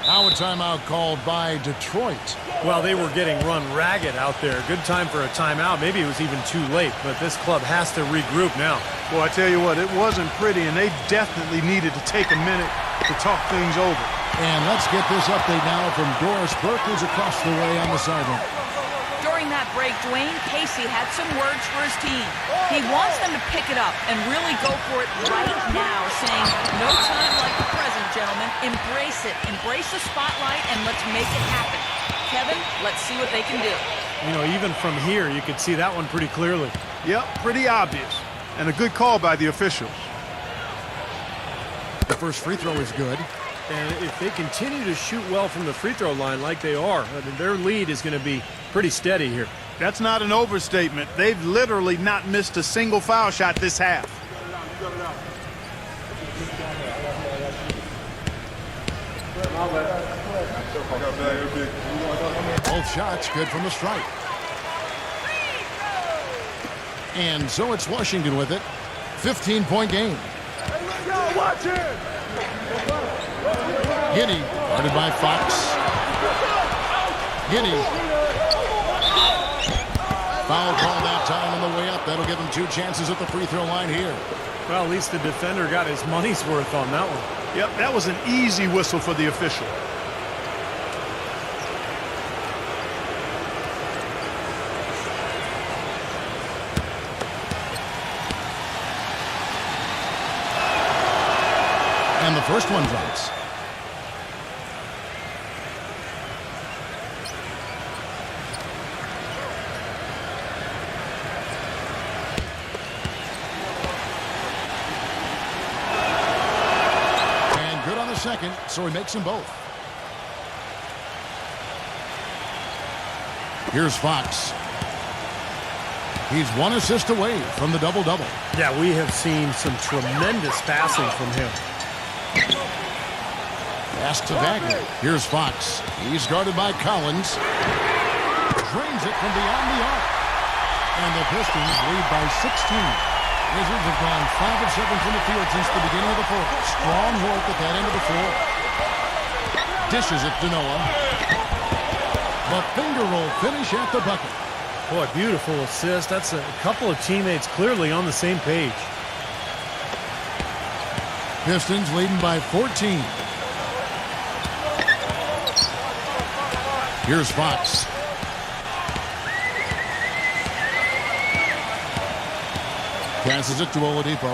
Now a timeout called by Detroit. Well, they were getting run ragged out there. Good time for a timeout. Maybe it was even too late, but this club has to regroup now. Well, I tell you what, it wasn't pretty, and they definitely needed to take a minute to talk things over. And let's get this update now from Doris Burke, who's across the way on the sideline. During that break, Dwayne Casey had some words for his team. He wants them to pick it up and really go for it right now, saying, no time like the present, gentlemen. Embrace it. Embrace the spotlight, and let's make it happen. Kevin, let's see what they can do. You know, even from here, you could see that one pretty clearly. Yep, pretty obvious. And a good call by the officials. The first free throw is good. And if they continue to shoot well from the free throw line like they are, I mean, their lead is going to be pretty steady here. That's not an overstatement. They've literally not missed a single foul shot this half. Both shots good from the stripe. And so it's Washington with it. 15-point game. Giddey, guarded by Fox. Giddey. Foul call that time on the way up. That'll give him 2 chances at the free throw line here. Well, at least the defender got his money's worth on that one. Yep, that was an easy whistle for the official. And the first one drops. And good on the second, so he makes them both. Here's Fox. He's 1 assist away from the double-double. Yeah, we have seen some tremendous passing from him. Pass to Wagner. Here's Fox. He's guarded by Collins. Drains it from beyond the arc. And the Pistons lead by 16. Wizards have gone 5 of 7 from the field since the beginning of the fourth. Strong work at that end of the floor. Dishes it to Noah. The finger roll finish at the bucket. Boy, beautiful assist. That's a couple of teammates clearly on the same page. Pistons leading by 14. Here's Fox. Passes it to Oladipo.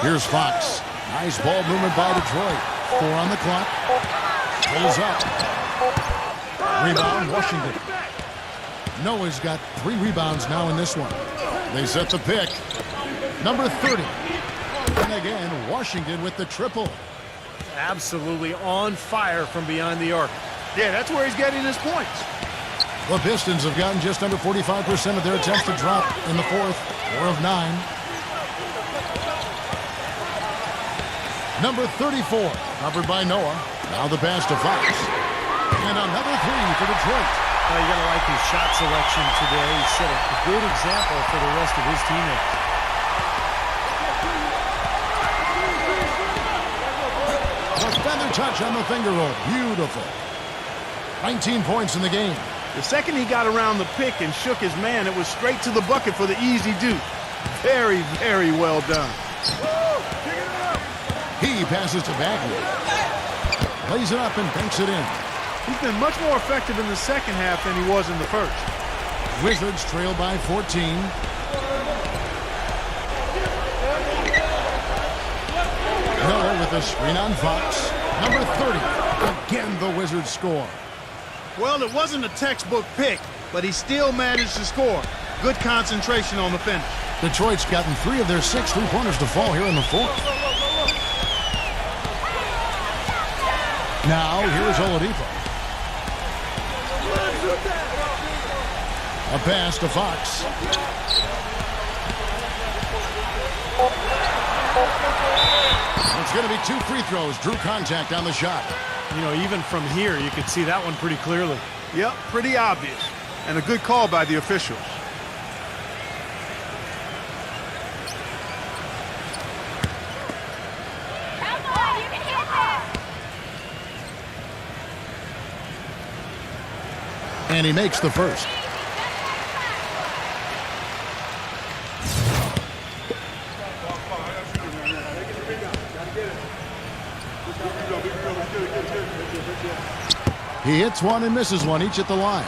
Here's Fox. Nice ball movement by Detroit. 4 on the clock. Pulls up. Rebound, Washington. Noah's got 3 rebounds now in this one. They set the pick. Number 30. And again, Washington with the triple. Absolutely on fire from behind the arc. Yeah, that's where he's getting his points. The Pistons have gotten just under 45% of their attempts to drop in the fourth. 4 of 9. Number 34, covered by Noah. Now the pass to Fox. And another 3 for Detroit. Well, you're going to like his shot selection today. He set a good example for the rest of his teammates. The feather touch on the finger roll. Beautiful. 19 points in the game. The second he got around the pick and shook his man, it was straight to the bucket for the easy deuce. Very, very well done. He passes to Bagley. Lays it up and banks it in. He's been much more effective in the second half than he was in the first. Wizards trail by 14. Noah with a screen on Fox. Number 30. Again, the Wizards score. Well, it wasn't a textbook pick, but he still managed to score. Good concentration on the finish. Detroit's gotten 3 of their 6 3-pointers to fall here in the fourth. Now, here's Oladipo. A pass to Fox. It's going to be 2 free throws. Drew contact on the shot. You know, even from here, you could see that one pretty clearly. Yep, pretty obvious. And a good call by the officials. Come on, you can hit that. And he makes the first. He hits one and misses one, each at the line.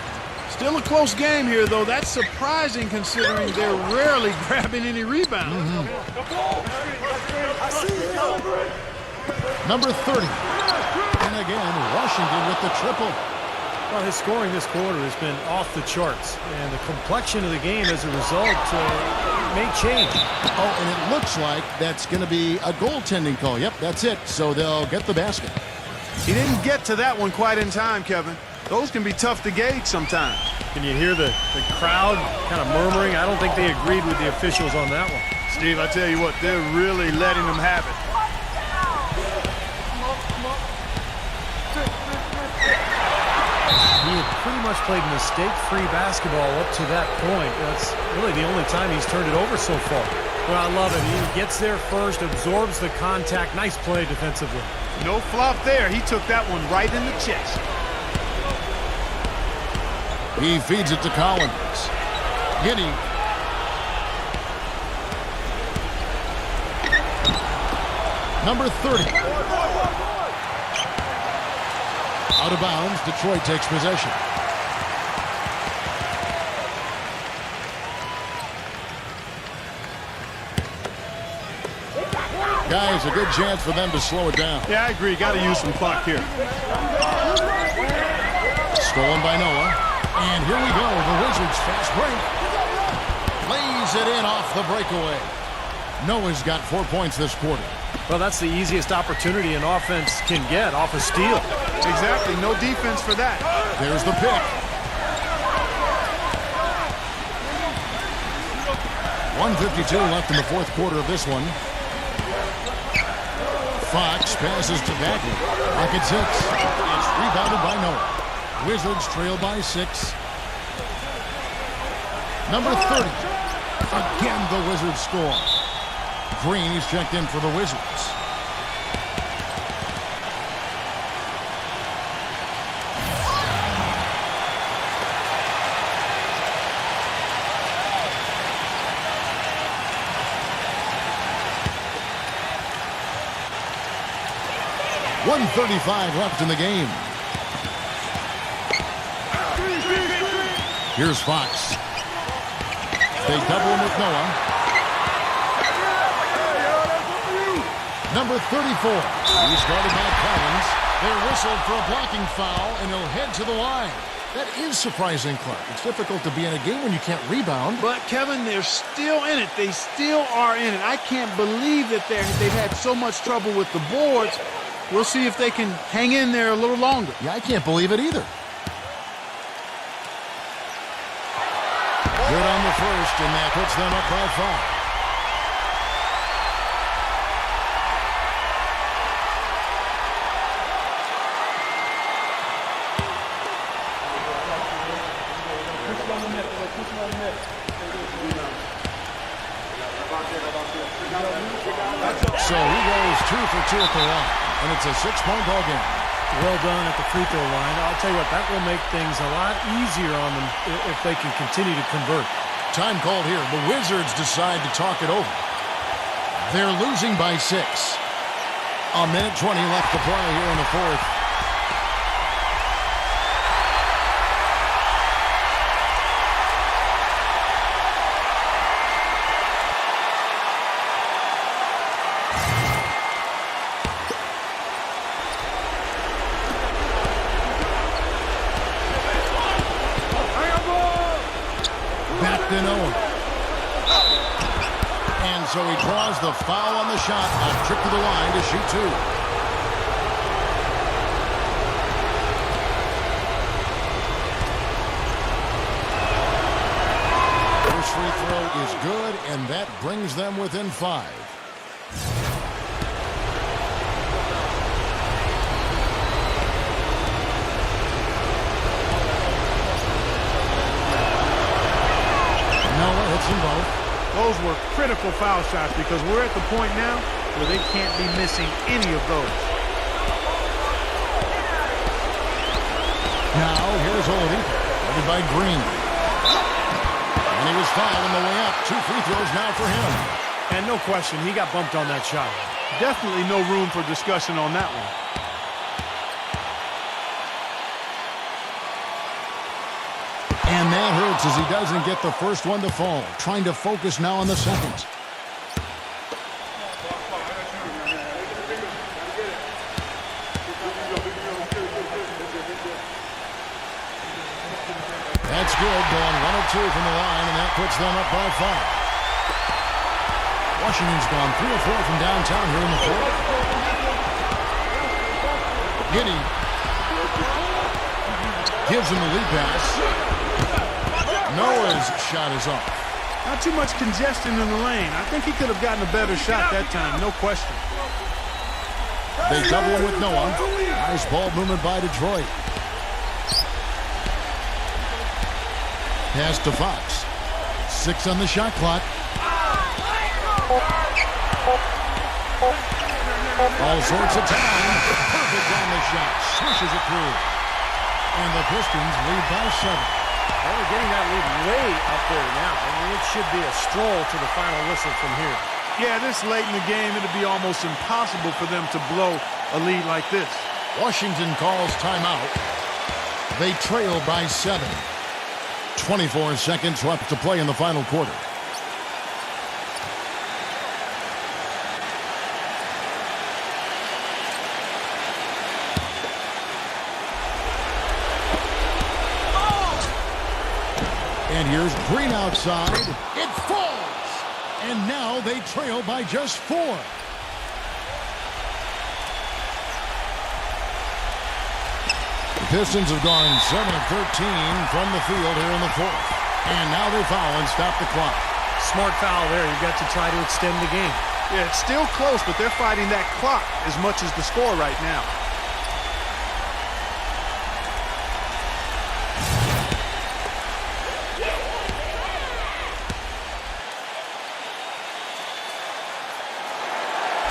Still a close game here, though. That's surprising considering they're rarely grabbing any rebounds. Number 30. And again, Washington with the triple. Well, his scoring this quarter has been off the charts, and the complexion of the game as a result may change. Oh, and it looks like that's going to be a goaltending call. Yep, that's it. So they'll get the basket. He didn't get to that one quite in time, Kevin. Those can be tough to gauge sometimes. Can you hear the crowd kind of murmuring? I don't think they agreed with the officials on that one. Steve, I tell you what, they're really letting them have it. He had pretty much played mistake-free basketball up to that point. That's really the only time he's turned it over so far. Well, I love it. He gets there first, absorbs the contact. Nice play defensively. No flop there. He took that one right in the chest. He feeds it to Collins. Giddy. Number 30. Out of bounds. Detroit takes possession. Guys, a good chance for them to slow it down. Yeah, I agree. Got to use some clock here. Stolen by Noah. And here we go. The Wizards fast break. Lays it in off the breakaway. Noah's got 4 points this quarter. Well, that's the easiest opportunity an offense can get off a steal. Exactly. No defense for that. There's the pick. 1:52 left in the fourth quarter of this one. Fox passes to Bagley. Rockets hits. It's rebounded by Noah. Wizards trail by 6. Number 30. Again, the Wizards score. Green is checked in for the Wizards. .135 left in the game. Here's Fox. They double him with Noah. Number 34. He's guarded by Collins. They're whistled for a blocking foul, and he'll head to the line. That is surprising, Clark. It's difficult to be in a game when you can't rebound. But, Kevin, they're still in it. They still are in it. I can't believe that they've had so much trouble with the boards. We'll see if they can hang in there a little longer. Yeah, I can't believe it either. Good on the first, and that puts them up by 5. So he goes 2 for 2 at the line, and it's a 6-point ball game. Well done at the free throw line. I'll tell you what, that will make things a lot easier on them if they can continue to convert. Time called here. The Wizards decide to talk it over. They're losing by 6. A minute 20 left to play here in the fourth. Then Owen. And so he draws the foul on the shot. A trip to the line to shoot 2. First free throw is good, and that brings them within 5. Hits them both. Those were critical foul shots because we're at the point now where they can't be missing any of those. Now here's Oladipo, headed by Green. And he was fouled on the way up. 2 free throws now for him. And no question, he got bumped on that shot. Definitely no room for discussion on that one. And that hurts as he doesn't get the first one to fall. Trying to focus now on the second. That's good. Going 1 of 2 from the line, and that puts them up by 5. Washington's gone 3 of 4 from downtown here in the fourth. Giddey gives him the lead pass. Noah's shot is off. Not too much congestion in the lane. I think he could have gotten a better shot that time, no question. They double him with Noah. Nice ball movement by Detroit. Pass to Fox. 6 on the shot clock. All sorts of time. Perfect on the shot. Swishes it through. And the Pistons lead by 7. Well, they're getting that lead way up there now. I mean, it should be a stroll to the final whistle from here. Yeah, this late in the game, it'll be almost impossible for them to blow a lead like this. Washington calls timeout. They trail by 7. 24 seconds left to play in the final quarter. And here's Green outside. It falls. And now they trail by just 4. The Pistons have gone 7 of 13 from the field here in the fourth. And now they foul and stop the clock. Smart foul there. You've got to try to extend the game. Yeah, it's still close, but they're fighting that clock as much as the score right now.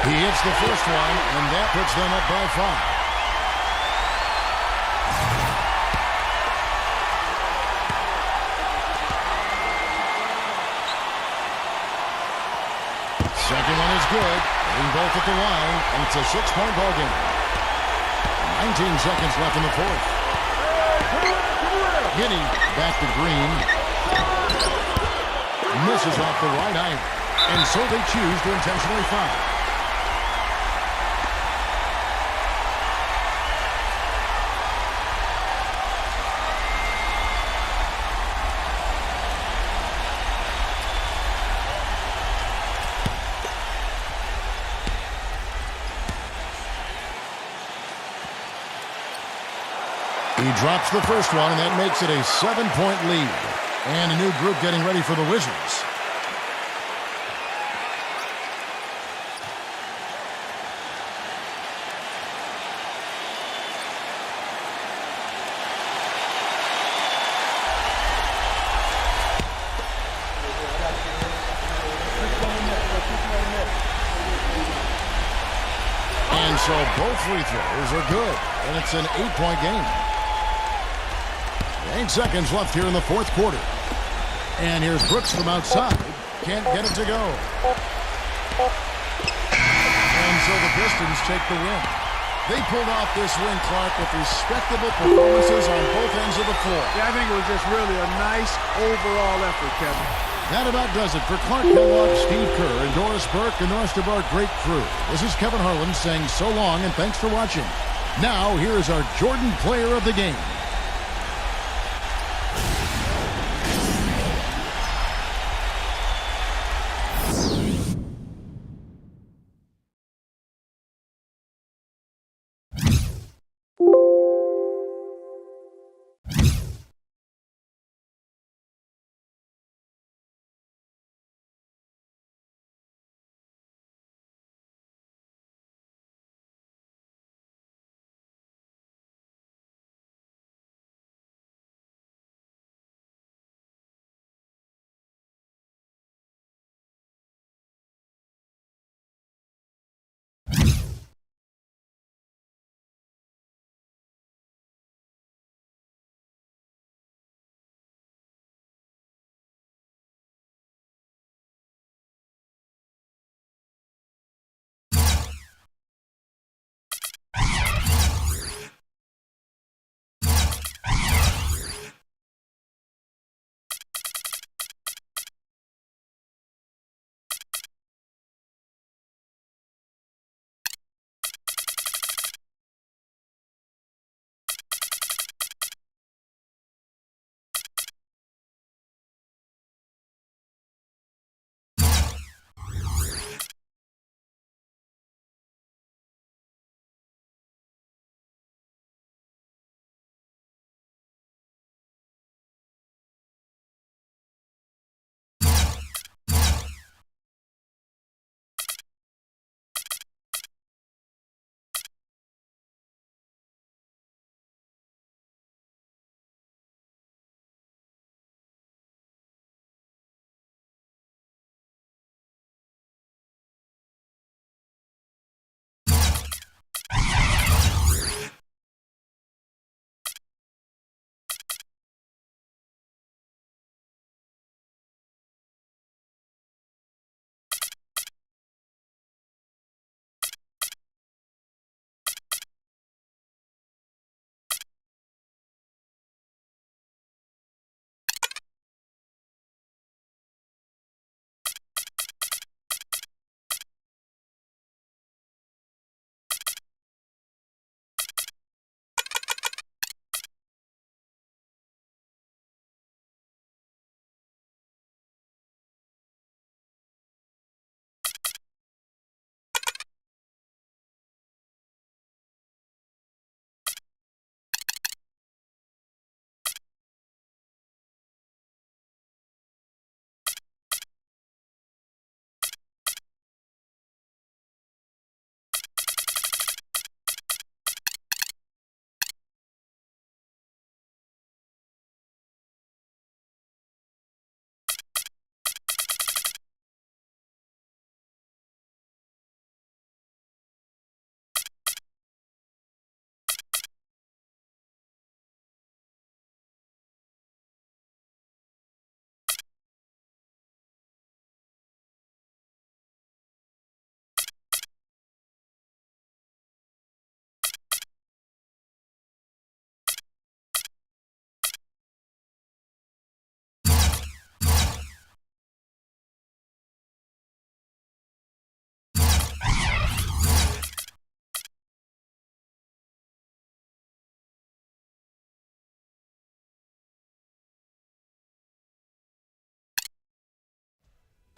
He hits the first one, and that puts them up by 5. Second one is good. Hitting both at the line, and it's a 6-point ball game. 19 seconds left in the fourth. Giddey back to Green. Misses off the right iron. And so they choose to intentionally foul. He drops the first one, and that makes it a 7-point lead. And a new group getting ready for the Wizards. And so both free throws are good, and it's an 8-point game. 8 seconds left here in the fourth quarter. And here's Brooks from outside. Can't get it to go. And so the Pistons take the win. They pulled off this win, Clark, with respectable performances on both ends of the floor. Yeah, I think it was just really a nice overall effort, Kevin. That about does it for Clark Kellogg, Steve Kerr, and Doris Burke, and the rest of our great crew. This is Kevin Harlan saying so long and thanks for watching. Now, here is our Jordan Player of the Game.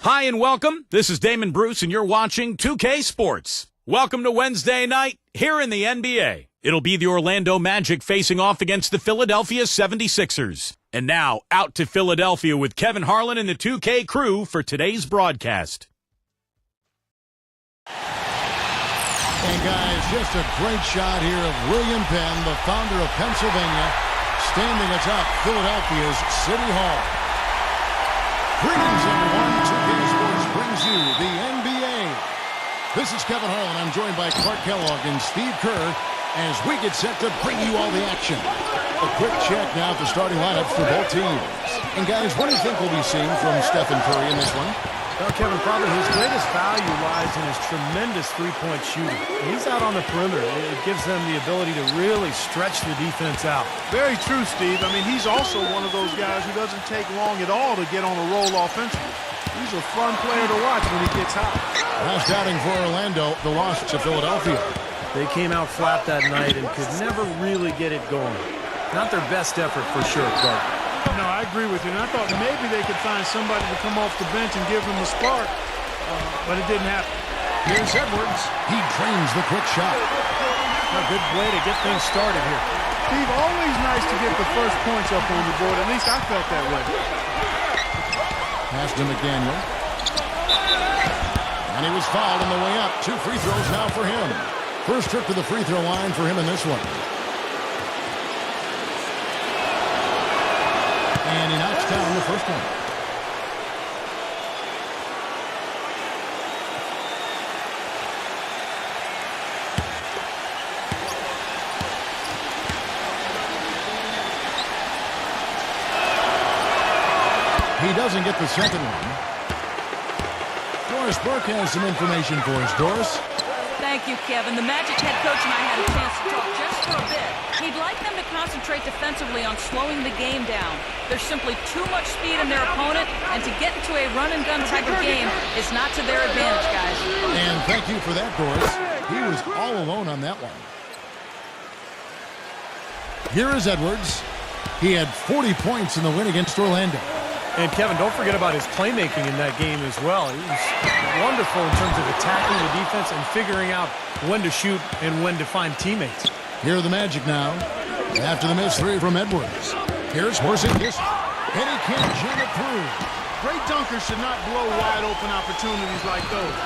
Hi and welcome. This is Damon Bruce and you're watching 2K Sports. Welcome to Wednesday night here in the NBA. It'll be the Orlando Magic facing off against the Philadelphia 76ers. And now, out to Philadelphia with Kevin Harlan and the 2K crew for today's broadcast. And guys, just a great shot here of William Penn, the founder of Pennsylvania, standing atop Philadelphia's City Hall. Greetings, everyone. 2K Sports brings you the NBA. This is Kevin Harlan. I'm joined by Clark Kellogg and Steve Kerr as we get set to bring you all the action. A quick check now at the starting lineups for both teams. And guys, what do you think we'll be seeing from Stephen Curry in this one? Well, Kevin, probably his greatest value lies in his tremendous three-point shooting. When he's out on the perimeter, it gives them the ability to really stretch the defense out. Very true, Steve. I mean, he's also one of those guys who doesn't take long at all to get on a roll offensively. He's a fun player to watch when he gets hot. Last outing for Orlando, the loss to Philadelphia. They came out flat that night and could never really get it going. Not their best effort for sure, Clark. No, I agree with you. And I thought maybe they could find somebody to come off the bench and give them a spark, but it didn't happen. Here's Edwards. He drains the quick shot. A good way to get things started here. Steve, always nice to get the first points up on the board. At least I felt that way. Pass to McDaniel. And he was fouled on the way up. 2 free throws now for him. First trip to the free throw line for him in this one. And he knocks down the first one. He doesn't get the second one. Doris Burke has some information for us. Doris? Thank you, Kevin. The Magic head coach and I had a chance to talk just for a bit. He'd like them to concentrate defensively on slowing the game down. There's simply too much speed in their opponent, and to get into a run-and-gun type of game is not to their advantage, guys. And thank you for that, Doris. He was all alone on that one. Here is Edwards. He had 40 points in the win against Orlando. And Kevin, don't forget about his playmaking in that game as well. He was wonderful in terms of attacking the defense and figuring out when to shoot and when to find teammates. Here are the Magic now. After the missed 3 from Edwards. Here's Porzingis. And he can't jam it through. Great dunkers should not blow wide open opportunities like those.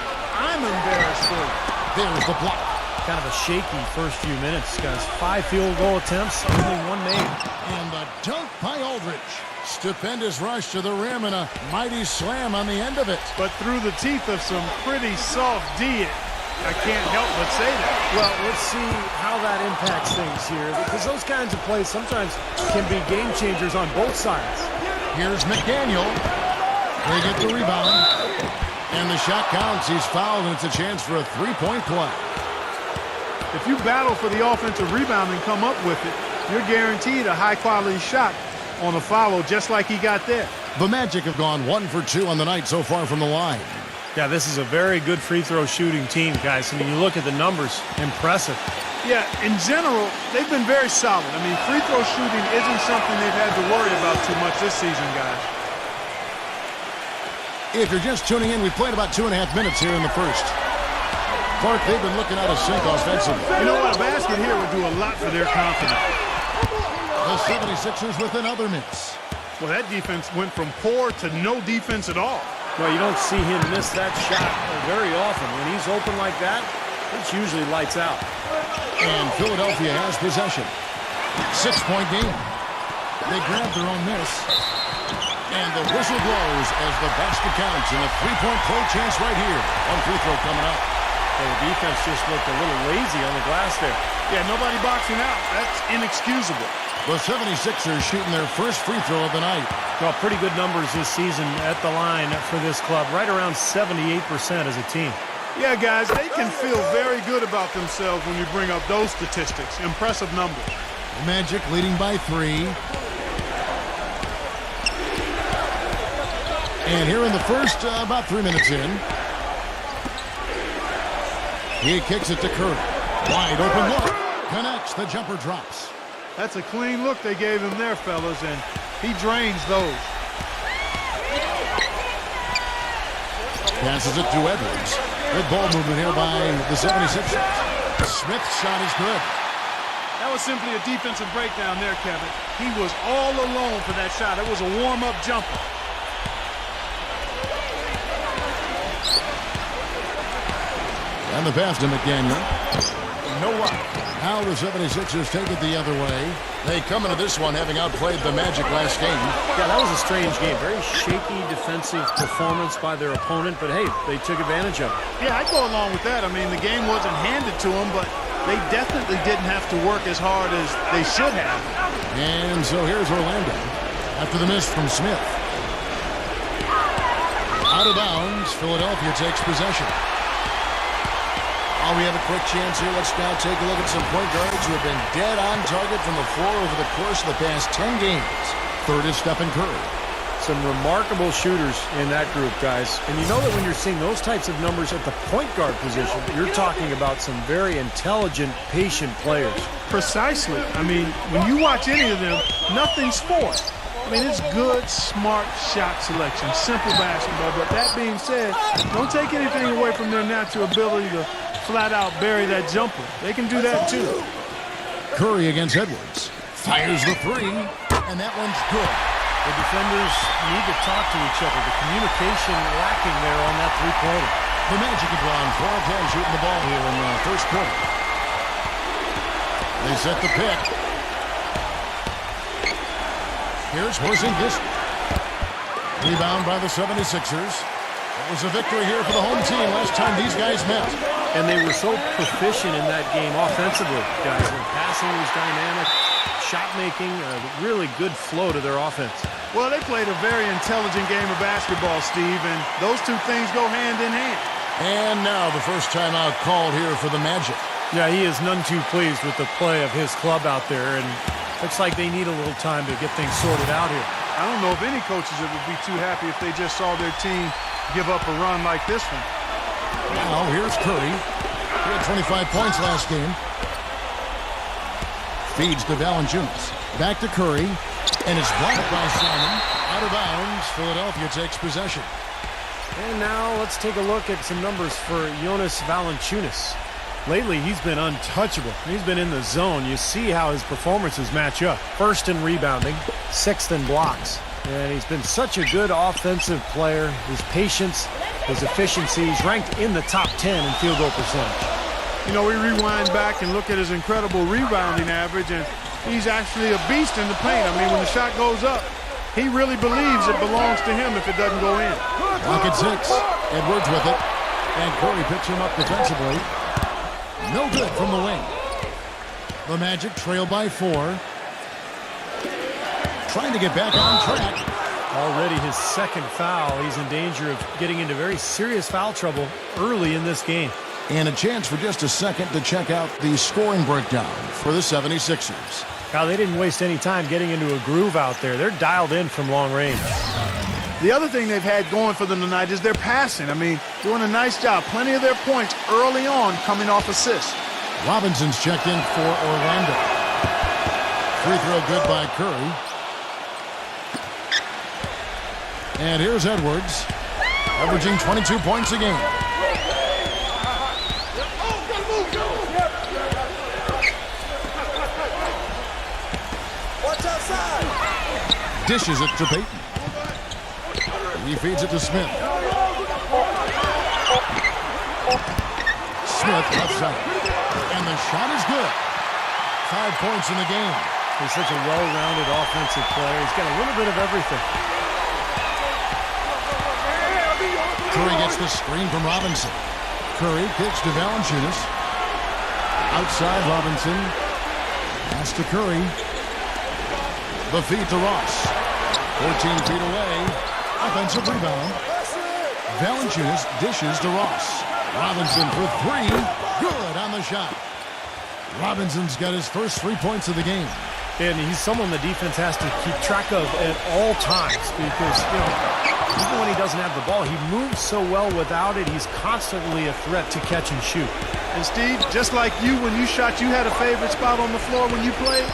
I'm embarrassed for you. There's the block. Kind of a shaky first few minutes, guys. 5 field goal attempts, only 1 made. And the dunk by Aldridge. Stupendous rush to the rim and a mighty slam on the end of it. But through the teeth of some pretty soft D, I can't help but say that. Well, let's see how that impacts things here, because those kinds of plays sometimes can be game changers on both sides. Here's McDaniel. They get the rebound. And the shot counts. He's fouled, and it's a chance for a 3-point play. If you battle for the offensive rebound and come up with it, you're guaranteed a high-quality shot on a follow, just like he got there. The Magic have gone 1 for 2 on the night so far from the line. Yeah, this is a very good free throw shooting team, guys. I mean, you look at the numbers, impressive. Yeah, in general, they've been very solid. I mean, free throw shooting isn't something they've had to worry about too much this season, guys. If you're just tuning in, we played about 2.5 minutes here in the first. Clark, they've been looking out of sync offensively. You know what? A basket here would do a lot for their confidence. The 76ers with another miss. Well, that defense went from poor to no defense at all. Well, you don't see him miss that shot very often. When he's open like that, it's usually lights out. And Philadelphia has possession. 6-point game. They grab their own miss. And the whistle blows as the basket counts, and a 3-point play chance right here. One free throw coming up. Well, the defense just looked a little lazy on the glass there. Yeah, nobody boxing out. That's inexcusable. The 76ers shooting their first free throw of the night. Well, pretty good numbers this season at the line for this club. Right around 78% as a team. Yeah, guys, they can feel very good about themselves when you bring up those statistics. Impressive numbers. The Magic leading by 3. And here in the first, about 3 minutes in. He kicks it to Curry. Wide open look. Connects. The jumper drops. That's a clean look they gave him there, fellas, and he drains those. Passes it to Edwards. Good ball movement here by the 76ers. Smith's shot is good. That was simply a defensive breakdown there, Kevin. He was all alone for that shot. It was a warm-up jumper. And the pass to McDaniel. No luck. Now the 76ers take it the other way. They come into this one having outplayed the Magic last game. Yeah, that was a strange game. Very shaky defensive performance by their opponent, but hey, they took advantage of it. Yeah, I'd go along with that. I mean, the game wasn't handed to them, but they definitely didn't have to work as hard as they should have. And so here's Orlando after the miss from Smith. Out of bounds, Philadelphia takes possession. Oh, we have a quick chance here. Let's now take a look at some point guards who have been dead on target from the floor over the course of the past 10 games. Third is Stephen Curry. Some remarkable shooters in that group, guys. And you know that when you're seeing those types of numbers at the point guard position, you're talking about some very intelligent, patient players. Precisely. I mean, when you watch any of them, nothing's forced. I mean, it's good, smart shot selection, simple basketball. But that being said, don't take anything away from their natural ability to flat out bury that jumper. They can do that too. Curry against Edwards. Fires the three, and that one's good. The defenders need to talk to each other. The communication lacking there on that three-pointer. The Magic have gone 4 of 10 shooting the ball here in the first quarter. They set the pick. Here's Porzingis. Rebound by the 76ers. It was a victory here for the home team last time these guys met. And they were so proficient in that game offensively, guys. Their passing was dynamic, shot making, a really good flow to their offense. Well, they played a very intelligent game of basketball, Steve, and those two things go hand in hand. And now the first timeout called here for the Magic. Yeah, he is none too pleased with the play of his club out there, and looks like they need a little time to get things sorted out here. I don't know if any coaches would be too happy if they just saw their team give up a run like this one. Now here's Curry. He had 25 points last game. Feeds to Valanciunas. Back to Curry. And it's blocked by Simon. Out of bounds. Philadelphia takes possession. And now let's take a look at some numbers for Jonas Valanciunas. Lately, he's been untouchable. He's been in the zone. You see how his performances match up. First in rebounding, sixth in blocks. And he's been such a good offensive player. His patience, his efficiency, he's ranked in the top 10 in field goal percentage. You know, we rewind back and look at his incredible rebounding average, and he's actually a beast in the paint. I mean, when the shot goes up, he really believes it belongs to him if it doesn't go in. Clock at 6. Edwards with it. And Curry picks him up defensively. No good from the wing. The Magic trail by 4. Trying to get back on track. Already his second foul. He's in danger of getting into very serious foul trouble early in this game. And a chance for just a second to check out the scoring breakdown for the 76ers. Now, they didn't waste any time getting into a groove out there. They're dialed in from long range. The other thing they've had going for them tonight is their passing. I mean, doing a nice job. Plenty of their points early on coming off assists. Robinson's checked in for Orlando. Free throw good by Curry. And here's Edwards, averaging 22 points a game. Dishes it to Payton. He feeds it to Smith. Smith outside. And the shot is good. 5 points in the game. He's such a well-rounded offensive player. He's got a little bit of everything. Curry gets the screen from Robinson. Curry kicks to Valanciunas. Outside Robinson. Pass to Curry. The feed to Ross. 14 feet away. Offensive rebound. Valanciunas dishes to Ross. Robinson for 3. Good on the shot. Robinson's got his first 3 points of the game. And he's someone the defense has to keep track of at all times because, you know, even when he doesn't have the ball, he moves so well without it. He's constantly a threat to catch and shoot. And Steve, just like you, when you shot, you had a favorite spot on the floor when you played.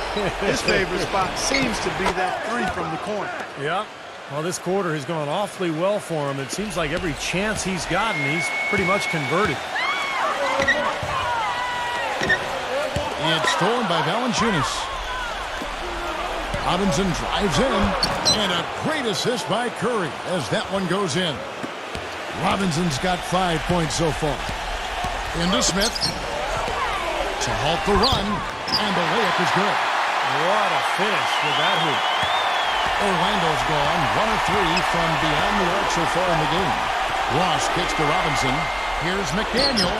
His favorite spot seems to be that 3 from the corner. Yeah. Well, this quarter has gone awfully well for him. It seems like every chance he's gotten, he's pretty much converted. It's stolen by Valanciunas. Robinson drives in, and a great assist by Curry as that one goes in. Robinson's got 5 points so far. Into Smith to halt the run, and the layup is good. What a finish with that hoop. Orlando's gone 1 of 3 from beyond the arc so far in the game. Ross kicks to Robinson. Here's McDaniel.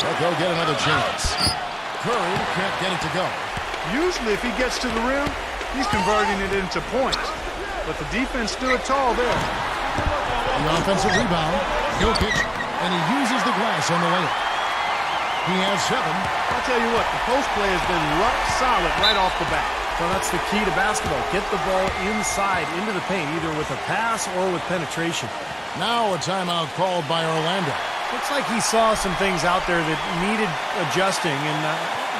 But they'll get another chance. Curry can't get it to go. Usually, if he gets to the rim, he's converting it into points. But the defense stood tall there. The offensive rebound. Jokic, and he uses the glass on the layup. He has 7. I'll tell you what, the post play has been rock solid right off the bat. Well, that's the key to basketball. Get the ball inside, into the paint, either with a pass or with penetration. Now a timeout called by Orlando. Looks like he saw some things out there that needed adjusting and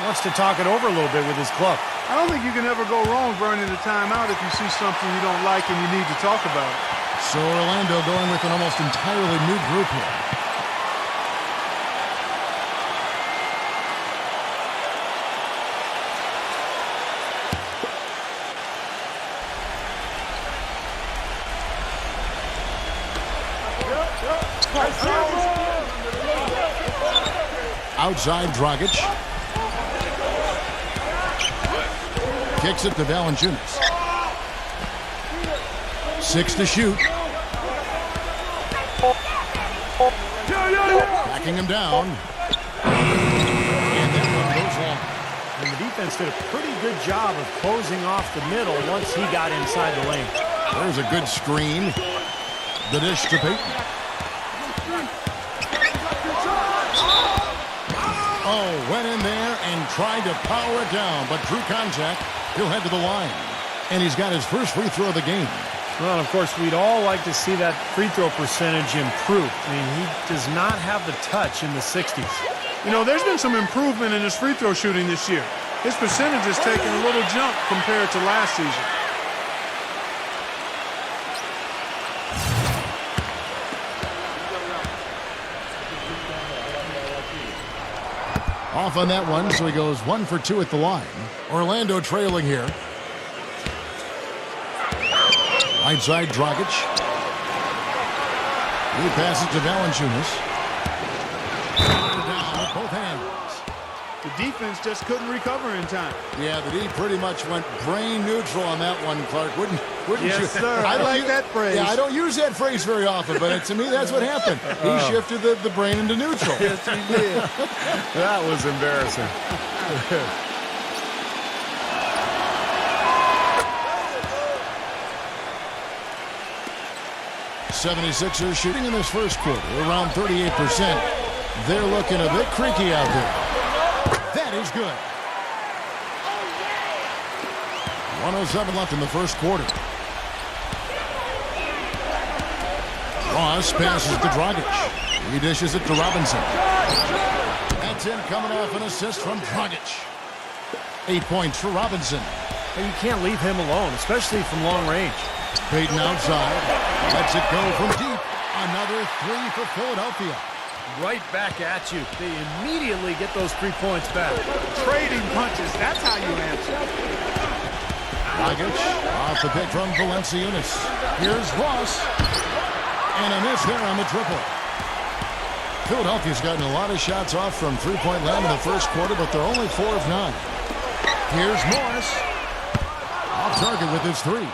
wants to talk it over a little bit with his club. I don't think you can ever go wrong burning a timeout if you see something you don't like and you need to talk about it. So Orlando going with an almost entirely new group here. Outside Dragic. Kicks it to Valanciunas. 6 to shoot. Backing him down. And that one goes long. And the defense did a pretty good job of closing off the middle once he got inside the lane. There's a good screen. The dish to Payton. Oh, went in there and tried to power it down, but drew contact. He'll head to the line. And he's got his first free throw of the game. Well, of course, we'd all like to see that free throw percentage improve. I mean, he does not have the touch in the 60s. You know, there's been some improvement in his free throw shooting this year. His percentage has taken a little jump compared to last season. Off on that one, so he goes 1 for 2 at the line. Orlando trailing here. Right side, Dragic. He passes to Valanciunas. Down with both hands. The defense just couldn't recover in time. Yeah, the D pretty much went brain neutral on that one, Clark. Wouldn't Yes, you? sir. I like that phrase. Yeah, I don't use that phrase very often, but to me, that's what happened. He shifted the brain into neutral. Yes, he did. That was embarrassing. 76ers shooting in this first quarter, around 38%. They're looking a bit creaky out there. That is good. 107 left in the first quarter. Ross passes to Dragic. He dishes it to Robinson. That's in, coming off an assist from Dragic. 8 points for Robinson. But you can't leave him alone, especially from long range. Payton outside. Lets it go from deep. Another 3 for Philadelphia. Right back at you. They immediately get those 3 points back. Trading punches. That's how you answer. Dragic off the pick from Valanciunas. Here's Ross. And a miss there on the triple. Philadelphia's gotten a lot of shots off from three-point land in the first quarter, but they're only 4 of 9. Here's Morris. Off target with his 3.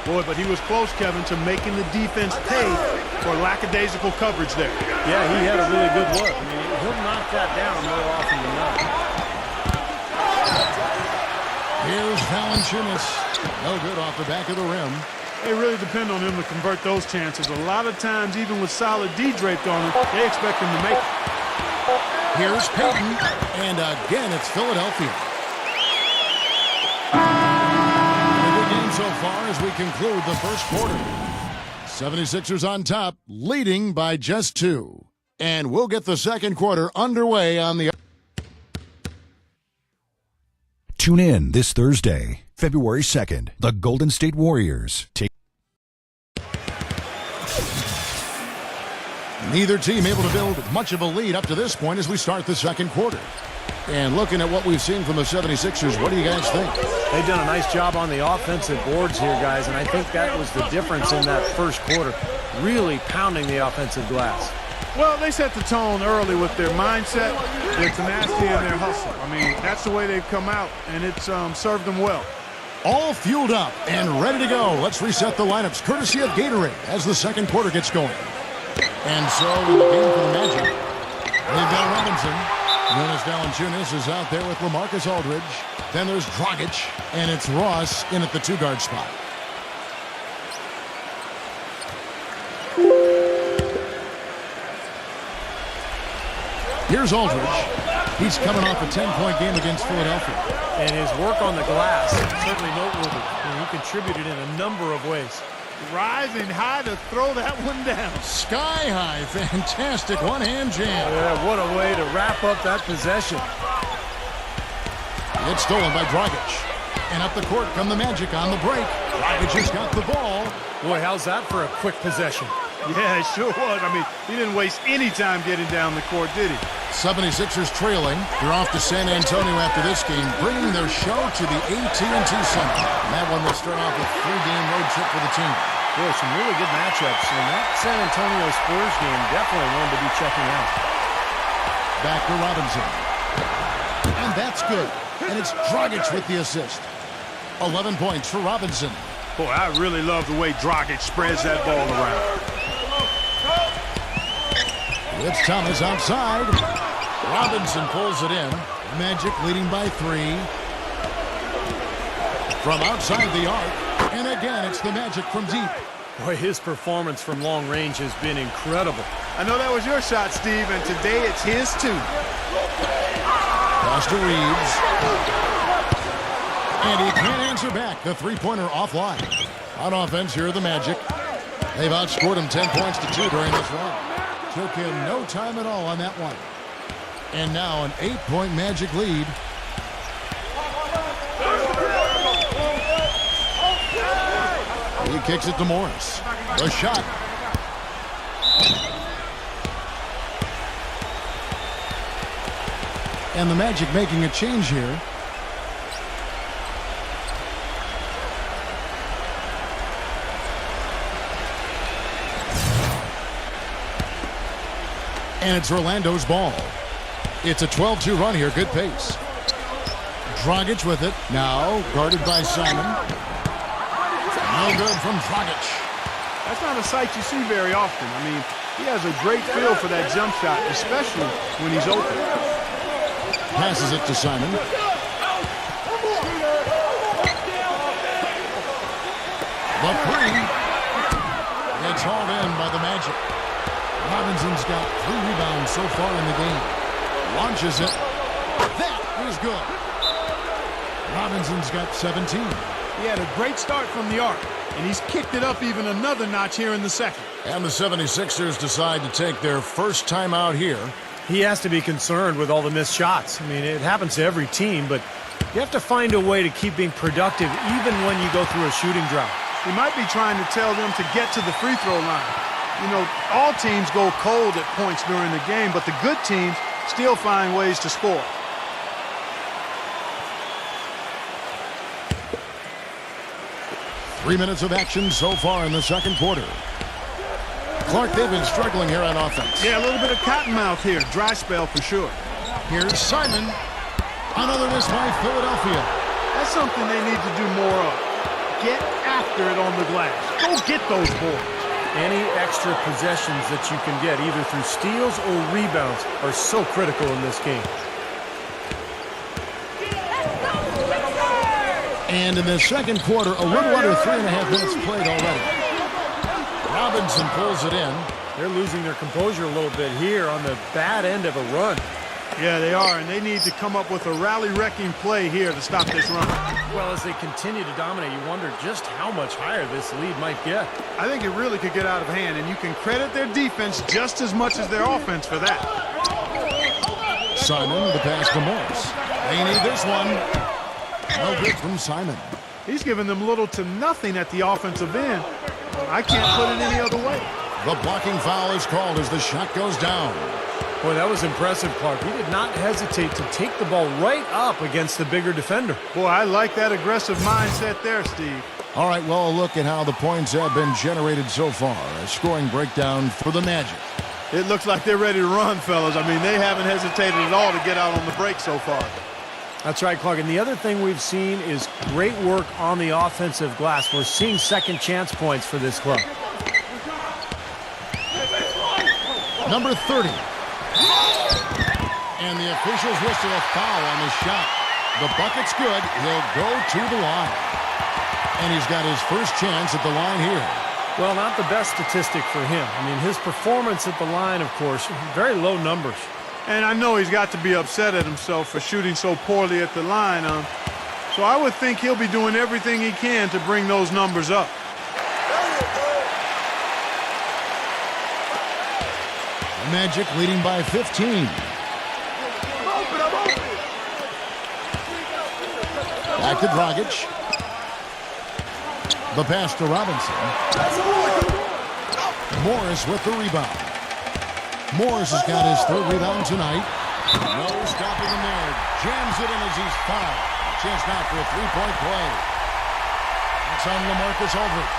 Boy, but he was close, Kevin, to making the defense pay for lackadaisical coverage there. Yeah, he had a really good look. I mean, he'll knock that down more often than not. Here's Valanciunas. No good off the back of the rim. They really depend on him to convert those chances. A lot of times, even with solid D draped on him, they expect him to make it. Here's Payton. And again, it's Philadelphia. So far as we conclude the first quarter. 76ers on top, leading by just 2. And we'll get the second quarter underway on the... Tune in this Thursday, February 2nd. The Golden State Warriors take Neither team able to build much of a lead up to this point as we start the second quarter. And looking at what we've seen from the 76ers, what do you guys think? They've done a nice job on the offensive boards here, guys, and I think that was the difference in that first quarter. Really pounding the offensive glass. Well, they set the tone early with their mindset, their tenacity, and their hustle. I mean, that's the way they've come out, and it's served them well. All fueled up and ready to go. Let's reset the lineups, courtesy of Gatorade, as the second quarter gets going. And so in the game for the Magic, they've got Robinson. Jonas Valanciunas is out there with LaMarcus Aldridge. Then there's Dragic, and it's Ross in at the two-guard spot. Here's Aldridge. He's coming off a 10-point game against Philadelphia. And his work on the glass, certainly noteworthy. And he contributed in a number of ways. Rising high to throw that one down. Sky high. Fantastic one-hand jam. Yeah, what a way to wrap up that possession. It's stolen by Dragic. And up the court come the Magic on the break. Dragic has got the ball. Boy, how's that for a quick possession? Yeah, it sure was. I mean, he didn't waste any time getting down the court, did he? 76ers trailing. They're off to San Antonio after this game, bringing their show to the AT&T Center. And that one will start off a 3-game road trip for the team. Boy, some really good matchups. And that San Antonio Spurs game definitely one to be checking out. Back to Robinson. And that's good. And it's Dragic with the assist. 11 points for Robinson. Boy, I really love the way Dragic spreads that ball around. It's Thomas outside. Robinson pulls it in. Magic leading by 3. From outside the arc. And again, it's the Magic from deep. Boy, his performance from long range has been incredible. I know that was your shot, Steve, and today it's his too. Pass to Reeves. And he can't answer back. The three-pointer offline. On offense, here are the Magic. They've outscored him 10 points to 2 during this run. Took him no time at all on that one. And now an 8-point Magic lead. He kicks it to Morris. The shot. And the Magic making a change here. And it's Orlando's ball. It's a 12-2 run here. Good pace. Dragic with it. Now guarded by Simon. No good from Dragic. That's not a sight you see very often. I mean, he has a great feel for that jump shot, especially when he's open. Passes it to Simon. The three. It's hauled in by the Magic. Robinson's got 3 rebounds so far in the game. Launches it. That is good. Robinson's got 17. He had a great start from the arc, and he's kicked it up even another notch here in the second. And the 76ers decide to take their first time out here. He has to be concerned with all the missed shots. I mean, it happens to every team, but you have to find a way to keep being productive even when you go through a shooting drought. He might be trying to tell them to get to the free throw line. You know, all teams go cold at points during the game, but the good teams still find ways to score. Three minutes of action so far in the second quarter. Clark, they've been struggling here on offense. Yeah, a little bit of cottonmouth here. Dry spell for sure. Here's Simon. Another miss by Philadelphia. That's something they need to do more of. Get after it on the glass. Go get those boards. Any extra possessions that you can get, either through steals or rebounds, are so critical in this game. And in the second quarter, a little under 3.5 minutes played already. Robinson pulls it in. They're losing their composure a little bit here on the bad end of a run. Yeah, they are, and they need to come up with a rally-wrecking play here to stop this run. Well, as they continue to dominate, you wonder just how much higher this lead might get. I think it really could get out of hand, and you can credit their defense just as much as their offense for that. Simon, the pass to Morris. They need this one. No good from Simon. He's given them little to nothing at the offensive end. I can't put it any other way. The blocking foul is called as the shot goes down. Boy, that was impressive, Clark. He did not hesitate to take the ball right up against the bigger defender. Boy, I like that aggressive mindset there, Steve. All right, well, a look at how the points have been generated so far. A scoring breakdown for the Magic. It looks like they're ready to run, fellas. I mean, they haven't hesitated at all to get out on the break so far. That's right, Clark. And the other thing we've seen is great work on the offensive glass. We're seeing second chance points for this club. Number 30. And the officials whistle a foul on the shot. The bucket's good. He'll go to the line. And he's got his first chance at the line here. Well, not the best statistic for him. I mean, his performance at the line, of course, very low numbers. And I know he's got to be upset at himself for shooting so poorly at the line. So I would think he'll be doing everything he can to bring those numbers up. The Magic leading by 15. Back to Dragic. The pass to Robinson. Morris with the rebound. Morris has got his third rebound tonight. No stopping him there. Jams it in as he's fouled. Chance now for a three-point play. That's on LaMarcus Aldridge.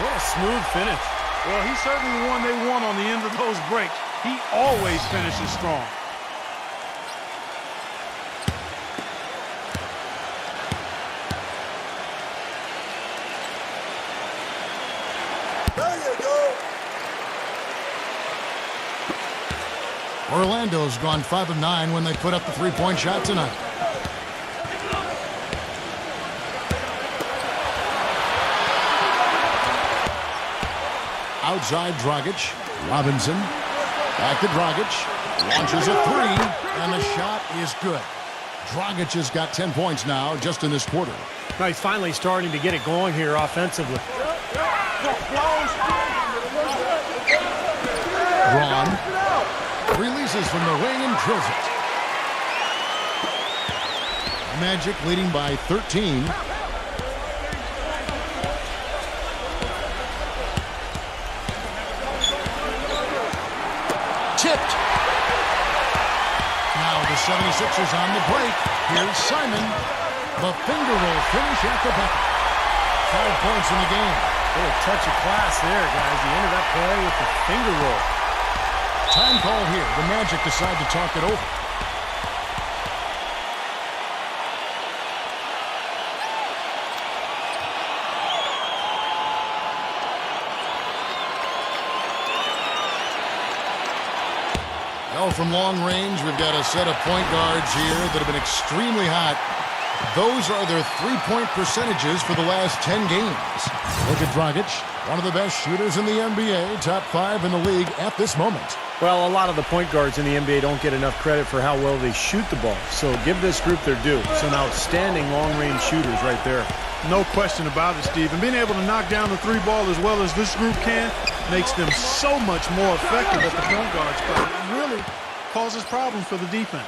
What a smooth finish. Well, he's certainly the one they want on the end of those breaks. He always finishes strong. Orlando's gone 5 of 9 when they put up the three-point shot tonight. Outside Dragic. Robinson. Back to Dragic. Launches a three, and the shot is good. Dragic has got 10 points now just in this quarter. Now he's finally starting to get it going here offensively. Braun releases from the wing and drills it. Magic leading by 13. Tipped. Now the 76ers on the break. Here's Simon. The finger roll finish at the bucket. 5 points in the game. Oh, a touch of class there, guys. He ended up playing with the finger roll. Time call here. The Magic decide to talk it over. Well, from long range, we've got a set of point guards here that have been extremely hot. Those are their three-point percentages for the last 10 games. Look at Dragic, one of the best shooters in the NBA, top 5 in the league at this moment. Well, a lot of the point guards in the NBA don't get enough credit for how well they shoot the ball. So give this group their due. Some outstanding long-range shooters right there. No question about it, Steve. And being able to knock down the three ball as well as this group can makes them so much more effective at the point guard spot. It really causes problems for the defense.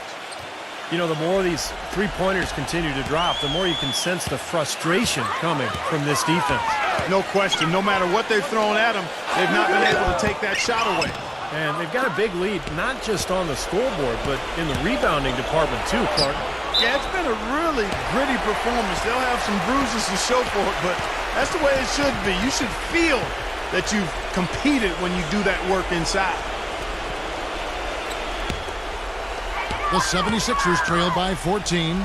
You know, the more these three-pointers continue to drop, the more you can sense the frustration coming from this defense. No question. No matter what they've thrown at them, they've not been able to take that shot away. And they've got a big lead, not just on the scoreboard, but in the rebounding department too, Clark. Yeah, it's been a really gritty performance. They'll have some bruises to show for it, but that's the way it should be. You should feel that you've competed when you do that work inside. The 76ers trail by 14.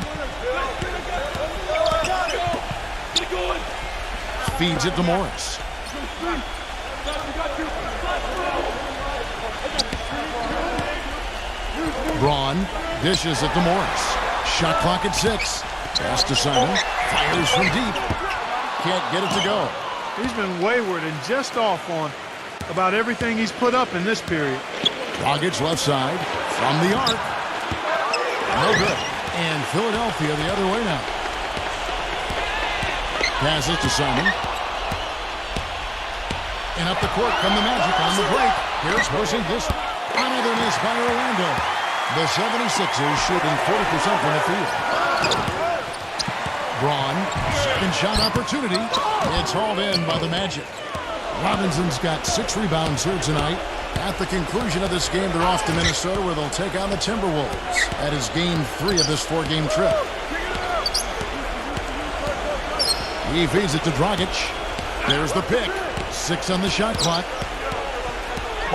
Feeds it to Morris. Braun dishes it to Morris. Shot clock at 6. Pass to Simon. Fires from deep. Can't get it to go. He's been wayward and just off on about everything he's put up in this period. Dragic left side. From the arc. No good. And Philadelphia the other way now. Pass it to Simon. And up the court come the Magic on the break. Here's Porzingis. Another miss by Orlando. The 76ers shooting 40% from the field. Braun, second shot opportunity. It's hauled in by the Magic. Robinson's got 6 rebounds here tonight. At the conclusion of this game, they're off to Minnesota, where they'll take on the Timberwolves. That is game 3 of this 4-game trip. He feeds it to Dragic. There's the pick. 6 on the shot clock.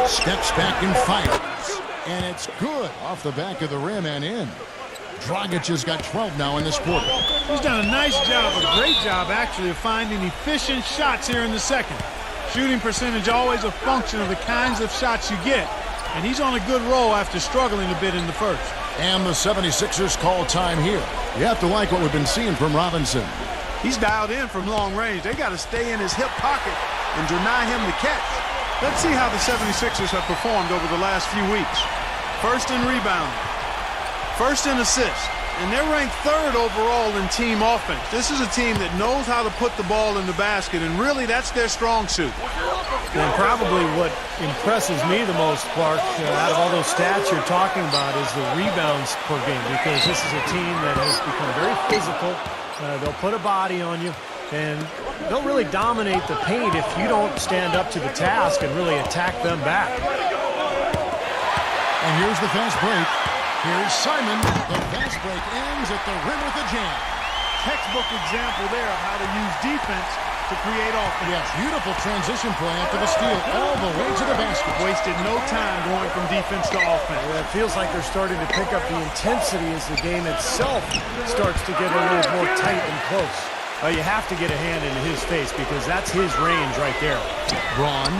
Steps back and fires. And it's good off the back of the rim and in. Dragic has got 12 now in this quarter. He's done a nice job, a great job actually, of finding efficient shots here in the second. Shooting percentage always a function of the kinds of shots you get. And he's on a good roll after struggling a bit in the first. And the 76ers call time here. You have to like what we've been seeing from Robinson. He's dialed in from long range. They got to stay in his hip pocket and deny him the catch. Let's see how the 76ers have performed over the last few weeks. First in rebounding. First in assists. And they're ranked 3rd overall in team offense. This is a team that knows how to put the ball in the basket, and really that's their strong suit. And probably what impresses me the most, Clark, out of all those stats you're talking about is the rebounds per game, because this is a team that has become very physical. They'll put a body on you, and they'll really dominate the paint if you don't stand up to the task and really attack them back. And here's the fast break. Here's Simon. The fast break ends at the rim with a jam. Textbook example there of how to use defense to create offense. Yes, beautiful transition play after the steal all the way to the basket. Wasted no time going from defense to offense. Well, it feels like they're starting to pick up the intensity as the game itself starts to get a little more tight and close. You have to get a hand into his face because that's his range right there. Braun,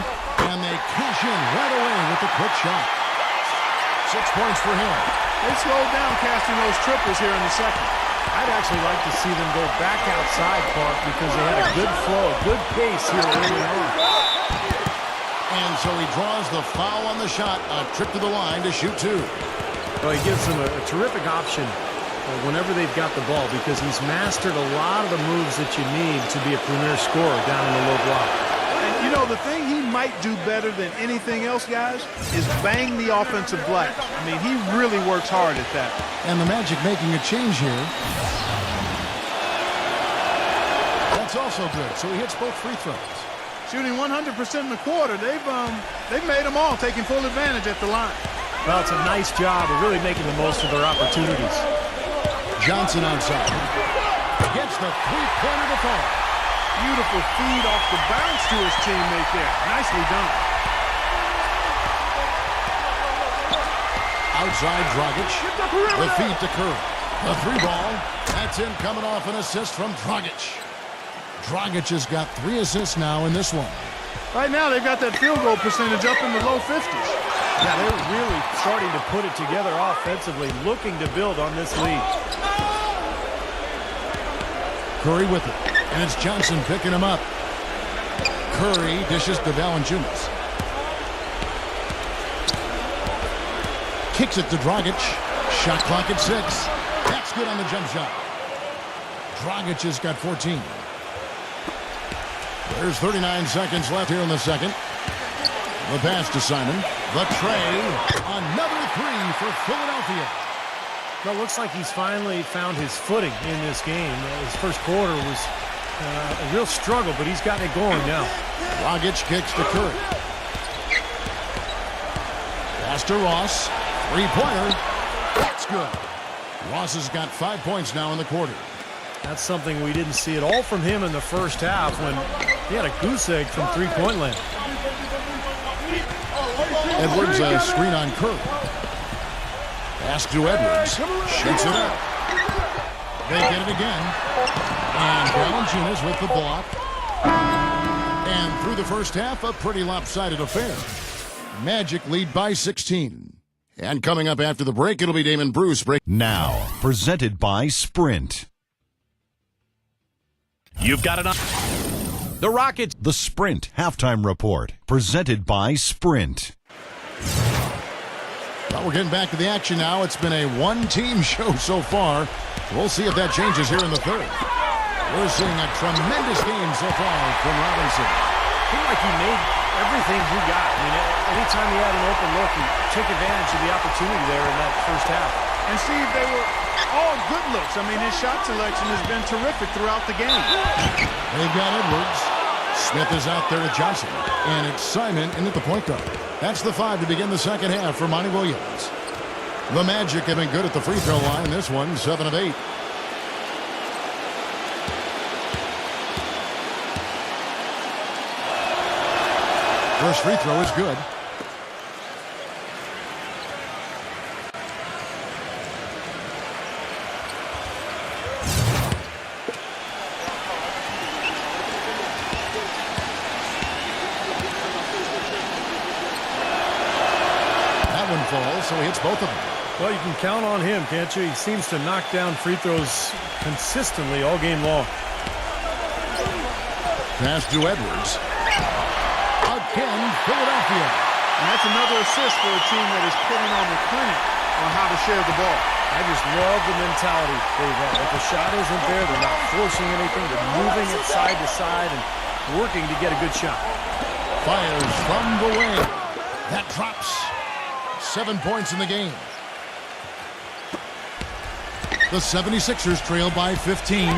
and they cash in right away with a quick shot. 6 points for him. They slowed down casting those triples here in the second. I'd actually like to see them go back outside, Clark, because they had a good flow, a good pace here early on. And so he draws the foul on the shot, a trip to the line to shoot 2. Well, he gives them a terrific option whenever they've got the ball because he's mastered a lot of the moves that you need to be a premier scorer down in the low block. And, you know, the thing he might do better than anything else, guys, is bang the offensive glass. I mean, he really works hard at that. And the Magic making a change here. That's also good. So he hits both free throws. Shooting 100% in the quarter. They've made them all, taking full advantage at the line. Well, it's a nice job of really making the most of their opportunities. Johnson outside. Gets the three-pointer to fall. Beautiful feed off the bounce to his teammate there. Nicely done. Outside Dragic. The feed to Curry. The 3-ball. That's in coming off an assist from Dragic. Dragic has got 3 assists now in this one. Right now they've got that field goal percentage up in the low 50s. Yeah, they're really starting to put it together offensively, looking to build on this lead. Curry with it. And it's Johnson picking him up. Curry dishes to Valanciunas. Kicks it to Dragic. Shot clock at 6. That's good on the jump shot. Dragic has got 14. There's 39 seconds left here in the second. The pass to Simon. The tray. Another 3 for Philadelphia. Well, it looks like he's finally found his footing in this game. His first quarter was a real struggle, but he's gotten it going now. Dragic kicks to Curry. Pass to Ross. 3-pointer. That's good. Ross has got 5 points now in the quarter. That's something we didn't see at all from him in the first half when he had a goose egg from three-point land. Edwards a screen on Curry. Pass to Edwards. Shoots it up. They get it again. And Valanciunas with the block. And through the first half, a pretty lopsided affair. Magic lead by 16. And coming up after the break, it'll be Damon Bruce. Now, presented by Sprint. You've got it on. The Rockets. The Sprint Halftime Report, presented by Sprint. Well, we're getting back to the action now. It's been a one-team show so far. We'll see if that changes here in the third. We're seeing a tremendous game so far from Robinson. I feel like he made everything he got. I mean, anytime he had an open look, he took advantage of the opportunity there in that first half. And Steve, they were all good looks. I mean, his shot selection has been terrific throughout the game. They've got Edwards. Smith is out there to Johnson. And it's Simon in at the point guard. That's the 5 to begin the second half for Monty Williams. The Magic have been good at the free throw line in this one, 7 of 8. First free throw is good. That one falls, so he hits both of them. Well, you can count on him, can't you? He seems to knock down free throws consistently all game long. Pass to Edwards. Again, Philadelphia. And that's another assist for a team that is putting on the clinic on how to share the ball. I just love the mentality they have. If the shot isn't there, they're not forcing anything. They're moving it side to side and working to get a good shot. Fires from the wing. That drops. 7 points in the game. The 76ers trail by 15.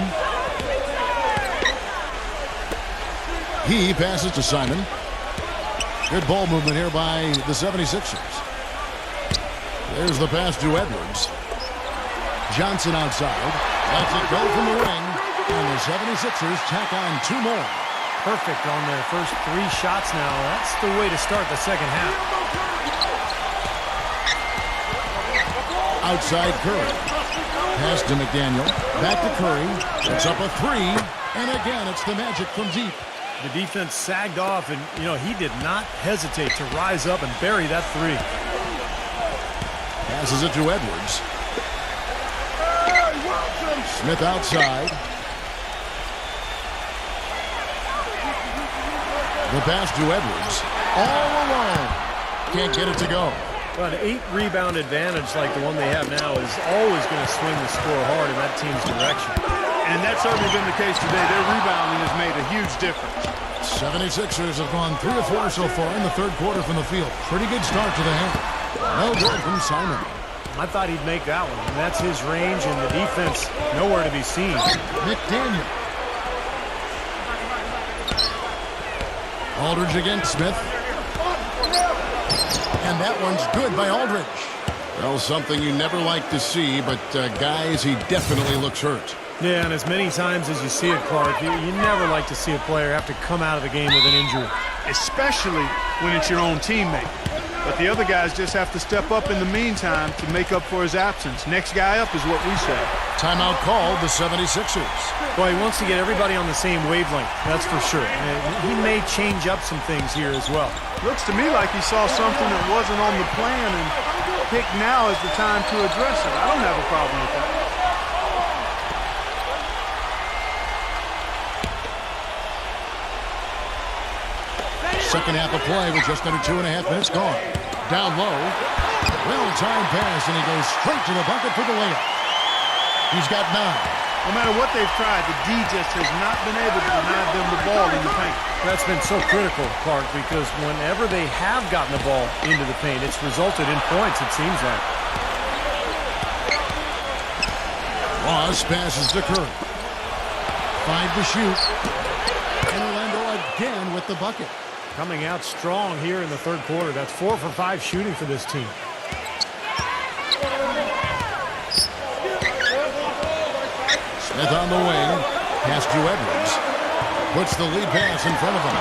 He passes to Simon. Good ball movement here by the 76ers. There's the pass to Edwards. Johnson outside. Lets it go from the wing. And the 76ers tack on 2 more. Perfect on their first 3 shots now. That's the way to start the second half. Outside Curry. Pass to McDaniel. Back to Curry. It's up a 3. And again, it's the Magic from deep. The defense sagged off, and, he did not hesitate to rise up and bury that 3. Passes it to Edwards. Smith outside. The pass to Edwards. All alone. Can't get it to go. But an 8-rebound advantage like the one they have now is always going to swing the score hard in that team's direction. And that's certainly been the case today. Their rebounding has made a huge difference. 76ers have gone 3 of 4 so far in the third quarter from the field. Pretty good start to the half. No good from Simon. I thought he'd make that one. And that's his range, and the defense nowhere to be seen. McDaniel. Aldridge against Smith. And that one's good by Aldridge. Well, something you never like to see, but guys, he definitely looks hurt. Yeah, and as many times as you see it, Clark, you never like to see a player have to come out of the game with an injury. Especially when it's your own teammate. But the other guys just have to step up in the meantime to make up for his absence. Next guy up is what we say. Timeout called the 76ers. Well, he wants to get everybody on the same wavelength, that's for sure. And he may change up some things here as well. Looks to me like he saw something that wasn't on the plan and picked now as the time to address it. I don't have a problem with that. Second half of play with just under 2.5 minutes gone. Down low. Well-timed pass, and he goes straight to the bucket for the layup. He's got 9. No matter what they've tried, the D just has not been able to deny them the ball in the paint. That's been so critical, Clark, because whenever they have gotten the ball into the paint, it's resulted in points, it seems like. Ross passes to Curry. 5 to shoot. And Orlando again with the bucket. Coming out strong here in the third quarter. That's 4 for 5 shooting for this team. Smith on the wing. Pass to Edwards. Puts the lead pass in front of him.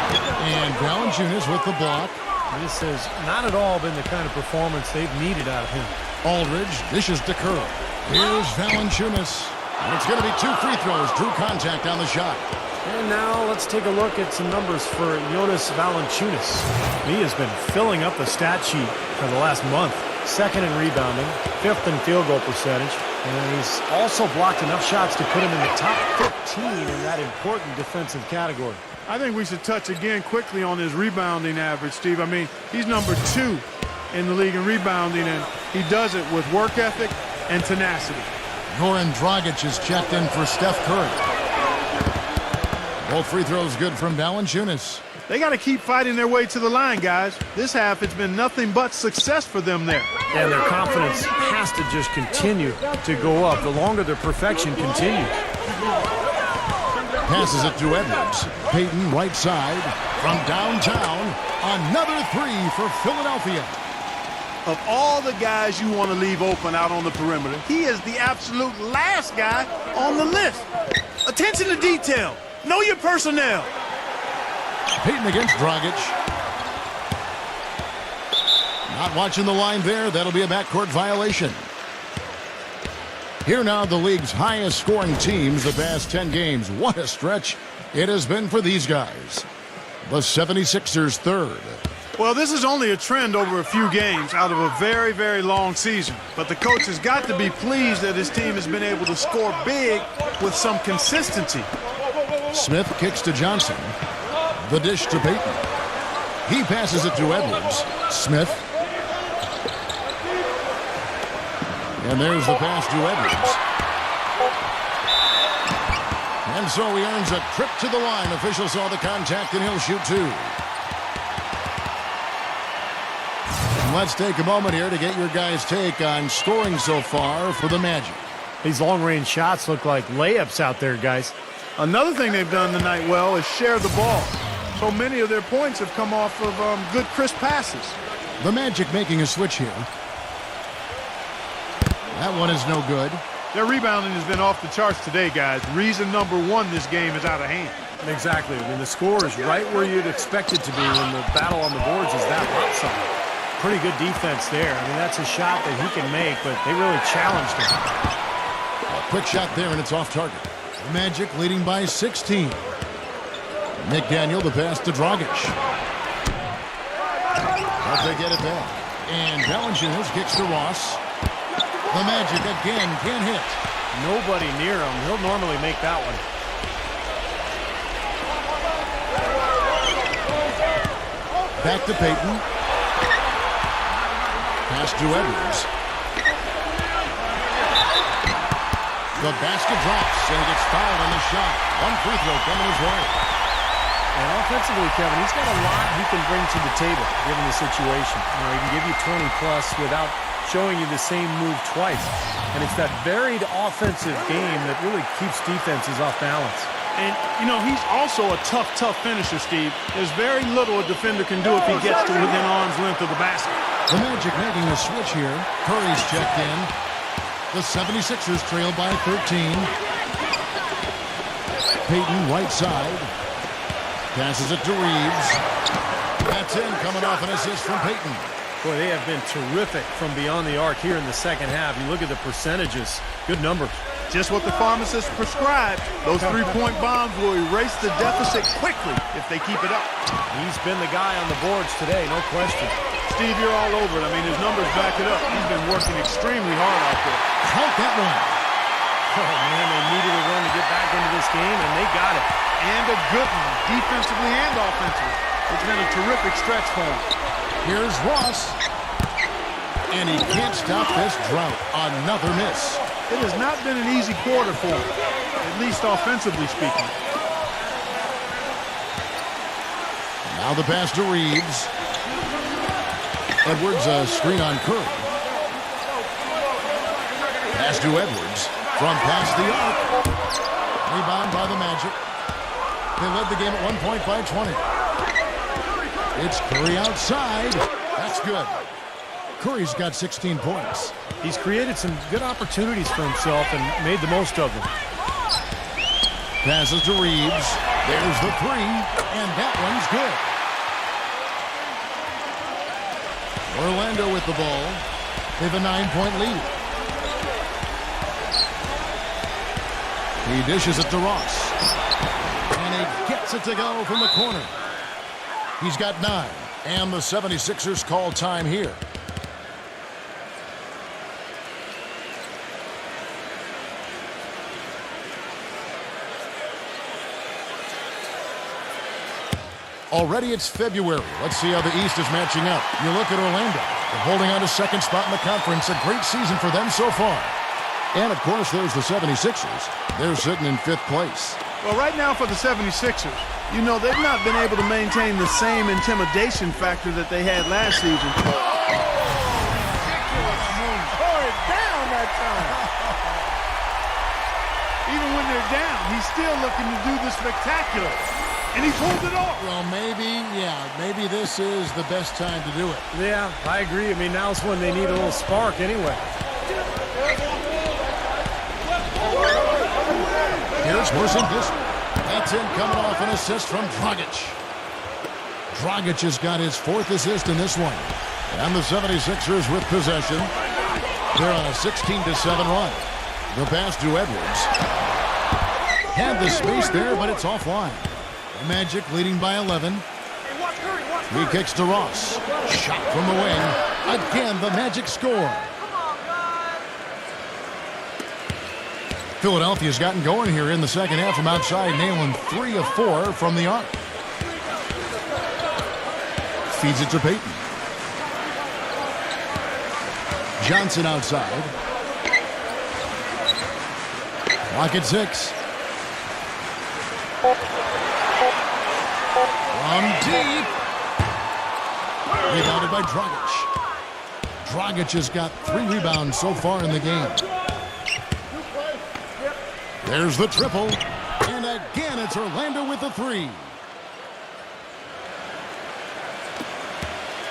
And Valanciunas with the block. This has not at all been the kind of performance they've needed out of him. Aldridge dishes to Curry. Here's Valanciunas. And it's going to be 2 free throws. Drew contact on the shot. And now let's take a look at some numbers for Jonas Valanciunas. He has been filling up the stat sheet for the last month. 2nd in rebounding, 5th in field goal percentage, and he's also blocked enough shots to put him in the top 15 in that important defensive category. I think we should touch again quickly on his rebounding average, Steve. I mean, he's number 2 in the league in rebounding, and he does it with work ethic and tenacity. Goran Dragic is checked in for Steph Curry. Both free throws good from Valanciunas. They got to keep fighting their way to the line, guys. This half, it's been nothing but success for them there. And their confidence has to just continue to go up the longer their perfection continues. Passes it to Edwards. Payton, right side. From downtown, another three for Philadelphia. Of all the guys you want to leave open out on the perimeter, he is the absolute last guy on the list. Attention to detail. Know your personnel. Payton against Dragic. Not watching the line there. That'll be a backcourt violation. Here now, the league's highest scoring teams the past 10 games. What a stretch it has been for these guys. The 76ers third. Well, this is only a trend over a few games out of a very, very long season. But the coach has got to be pleased that his team has been able to score big with some consistency. Smith kicks to Johnson. The dish to Payton. He passes it to Edwards. Smith. And there's the pass to Edwards. And so he earns a trip to the line. Official saw the contact and he'll shoot two. And let's take a moment here to get your guys' take on scoring so far for the Magic. These long-range shots look like layups out there, guys. Another thing they've done tonight well is share the ball. So many of their points have come off of good, crisp passes. The Magic making a switch here. That one is no good. Their rebounding has been off the charts today, guys. Reason number one, this game is out of hand. Exactly. I mean, the score is right where you'd expect it to be when the battle on the boards is that lopsided. Pretty good defense there. I mean, that's a shot that he can make, but they really challenged him. A quick shot there, and it's off target. Magic leading by 16. McDaniel, the pass to Dragic. But they get it back. And Valanciunas kicks to Ross. The Magic again can't hit. Nobody near him. He'll normally make that one. Back to Payton. Pass to Edwards. The basket drops, and he gets fouled on the shot. One free throw coming his way. And offensively, Kevin, he's got a lot he can bring to the table, given the situation. You know, he can give you 20-plus without showing you the same move twice. And it's that varied offensive game that really keeps defenses off balance. And, you know, he's also a tough finisher, Steve. There's very little a defender can do if he gets to within arm's length of the basket. The Magic making a switch here. Curry's checked in. The 76ers trail by 13. Payton, right side. Passes it to Reeves. That's in, coming off an assist from Payton. Boy, they have been terrific from beyond the arc here in the second half. You look at the percentages. Good numbers. Just what the pharmacist prescribed. Those three-point bombs will erase the deficit quickly if they keep it up. He's been the guy on the boards today, no question. Steve, you're all over it. I mean, his numbers back it up. He's been working extremely hard out there. Count that one. Oh, man, they needed a run to get back into this game, and they got it. And a good one, defensively and offensively. It's been a terrific stretch for him. Here's Ross. And he can't stop this drought. Another miss. It has not been an easy quarter for him, at least offensively speaking. Now the pass to Reeves. Edwards, a screen on Curry. Pass to Edwards. From past the arc. Rebound by the Magic. They led the game at one point by 20. It's Curry outside. That's good. Curry's got 16 points. He's created some good opportunities for himself and made the most of them. Passes to Reeves. There's the three, and that one's good. Orlando with the ball. They have a 9-point lead. He dishes it to Ross. And he gets it to go from the corner. He's got 9. And the 76ers call time here. Already it's February. Let's see how the East is matching up. You look at Orlando. They're holding on to second spot in the conference. A great season for them so far. And, of course, there's the 76ers. They're sitting in 5th place. Well, right now for the 76ers, you know, they've not been able to maintain the same intimidation factor that they had last season. Tore it down that time. Even when they're down, he's still looking to do the spectacular. And he pulled it off. Well, maybe this is the best time to do it. Yeah, I agree. I mean, now's when they need a little spark anyway. Here's Porzingis. That's in, coming off an assist from Dragic. Dragic has got his 4th assist in this one. And the 76ers with possession. They're on a 16-7 run. The pass to Edwards. Had the space there, but it's offline. The Magic leading by 11. He kicks to Ross. Shot from the wing. Again, the Magic score. Philadelphia's gotten going here in the second half from outside, nailing 3 of 4 from the arc. Feeds it to Payton. Johnson outside. Clock at 6. From deep. Rebounded by Dragic. Dragic has got 3 rebounds so far in the game. There's the triple. And again, it's Orlando with the 3.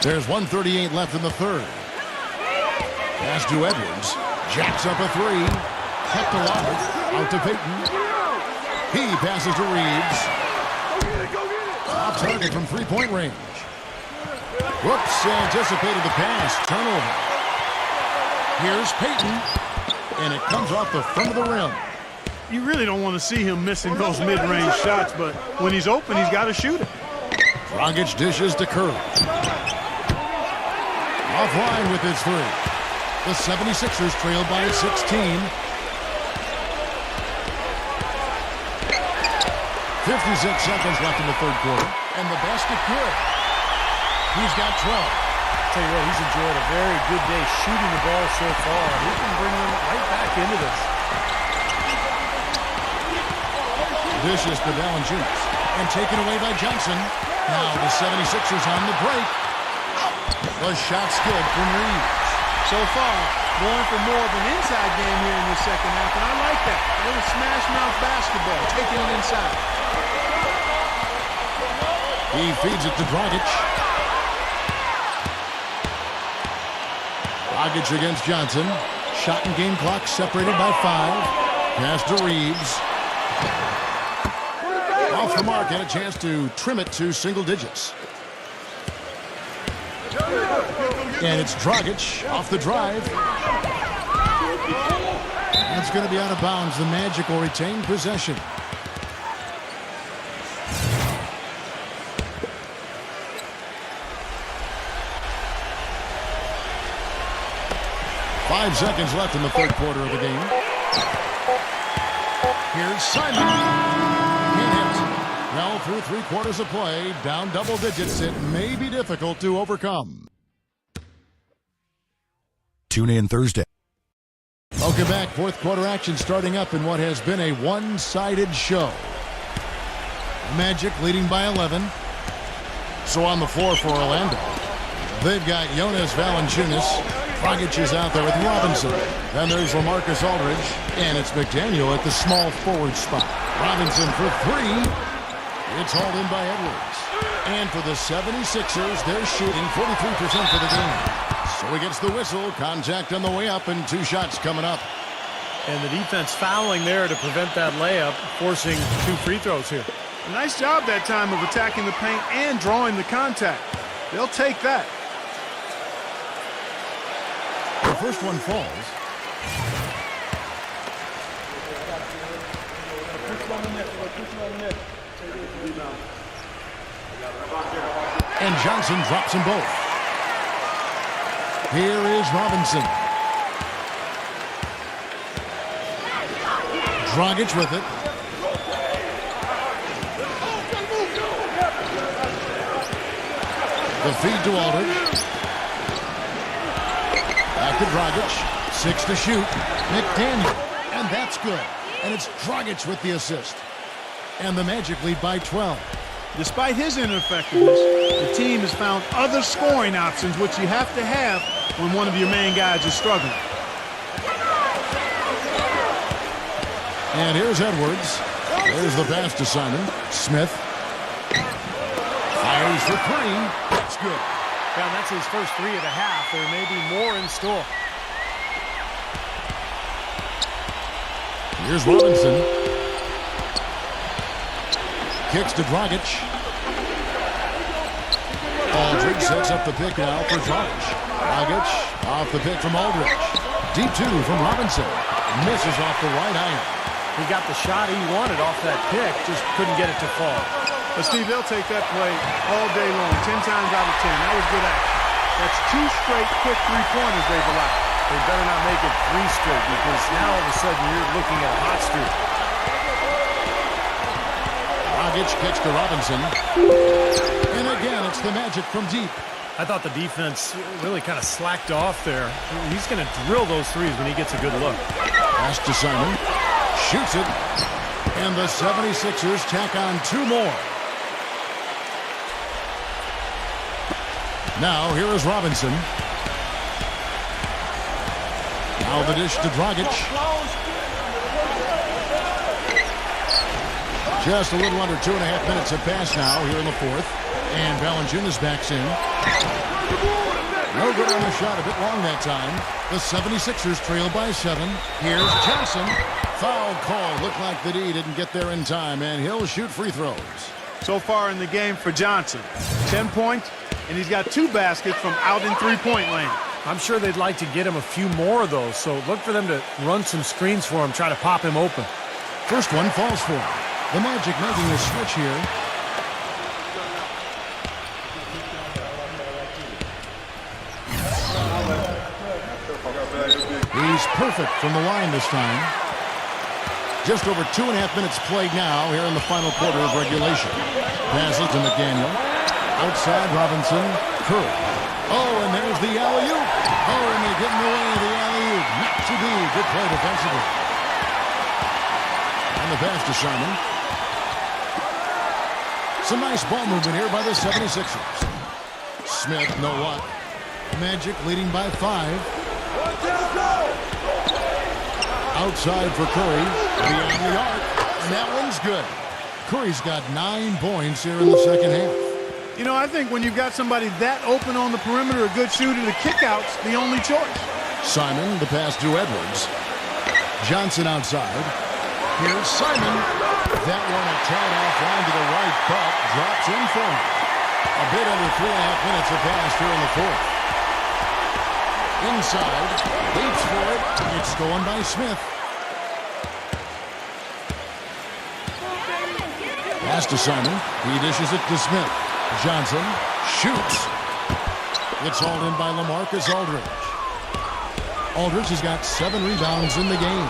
There's 1:38 left in the third. Pass to Edwards. Jacks up a 3. Kept alive. Out to Payton. He passes to Reeves. Off target from 3-point range. Whoops, anticipated the pass. Turnover. Here's Payton. And it comes off the front of the rim. You really don't want to see him missing those mid-range shots, but when he's open, he's got to shoot it. Dragic dishes to Curry. Offline with his 3. The 76ers trail by 16. 56 seconds left in the third quarter. And the basket good. He's got 12. Tell you what, he's enjoyed a very good day shooting the ball so far. He can bring them right back into this. Dishes to Valanciunas. And taken away by Johnson. Now the 76ers on the break. The shot's good from Reeves. So far, going for more of an inside game here in the second half, and I like that. A little smash mouth basketball, taking it inside. He feeds it to Dragic. Dragic against Johnson. Shot and game clock separated by 5. Pass to Reeves. Off the mark, had a chance to trim it to single digits. And it's Dragic off the drive. That's going to be out of bounds. The Magic will retain possession. Five seconds left in the third quarter of the game. Here's Simon. Can't hit. Now through 3 quarters of play, down double digits. It may be difficult to overcome. Tune in Thursday. Welcome back. Fourth quarter action starting up in what has been a one-sided show. Magic leading by 11. So on the floor for Orlando, they've got Jonas Valanciunas. Dragic is out there with Robinson. Then there's LaMarcus Aldridge. And it's McDaniel at the small forward spot. Robinson for 3. It's hauled in by Edwards. And for the 76ers, they're shooting 43% for the game. So he gets the whistle. Contact on the way up and 2 shots coming up. And the defense fouling there to prevent that layup, forcing 2 free throws here. A nice job that time of attacking the paint and drawing the contact. They'll take that. The first one falls. And Johnson drops them both. Here is Robinson. Dragic with it. The feed to Aldridge. Back to Dragic. 6 to shoot. McDaniel. And that's good. And it's Dragic with the assist. And the Magic lead by 12. Despite his ineffectiveness, the team has found other scoring options, which you have to have when one of your main guys is struggling. And here's Edwards. There's the pass to Simon. Smith. Fires for three. That's good. Yeah, that's his first three of the half. There may be more in store. Here's Robinson. Kicks to Dragic. Aldridge sets up the pick now for Dragic. Dragic off the pick from Aldridge. Deep two from Robinson. Misses off the right iron. He got the shot he wanted off that pick, just couldn't get it to fall. But Steve, they'll take that play all day long, 10 times out of 10. That was good action. That's 2 straight quick three-pointers they've allowed. They better not make it 3 straight, because now all of a sudden you're looking at a hot streak. Dragic kicks to Robinson. And again, it's the Magic from deep. I thought the defense really kind of slacked off there. He's going to drill those threes when he gets a good look. Pass to Simon. Shoots it. And the 76ers tack on 2 more. Now, here is Robinson. Now the dish to Dragic. Just a little under 2.5 minutes have passed now here in the fourth. And Valanciunas backs in. No good on the shot, a bit long that time. The 76ers trail by 7. Here's Johnson. Foul call. Looked like the D didn't get there in time, and he'll shoot free throws. So far in the game for Johnson, 10 points, and he's got 2 baskets from out in three-point lane. I'm sure they'd like to get him a few more of those, so look for them to run some screens for him, try to pop him open. First one falls for him. The Magic making a switch here. He's perfect from the line this time. Just over 2.5 minutes played now here in the final quarter of regulation. Passes to McDaniel. Outside Robinson. Curry. Oh, and there's the alley-oop. Oh, and they get in the way of the alley-oop. Not to be. Good play defensively. And the pass to Simon. Some nice ball movement here by the 76ers. Smith, no luck. Magic leading by 5. Outside for Curry. Beyond the arc. And that one's good. Curry's got 9 points here in the second half. You know, I think when you've got somebody that open on the perimeter, a good shooter, the kick-out's the only choice. Simon, the pass to Edwards. Johnson outside. Here's Simon. That one a tied off line to the right, but drops in for him. A bit under 3.5 minutes have passed here in the fourth. Inside. Waits for it. It's stolen by Smith. Pass to Simon. He dishes it to Smith. Johnson shoots. It's hauled in by LaMarcus Aldridge. Aldridge has got 7 rebounds in the game.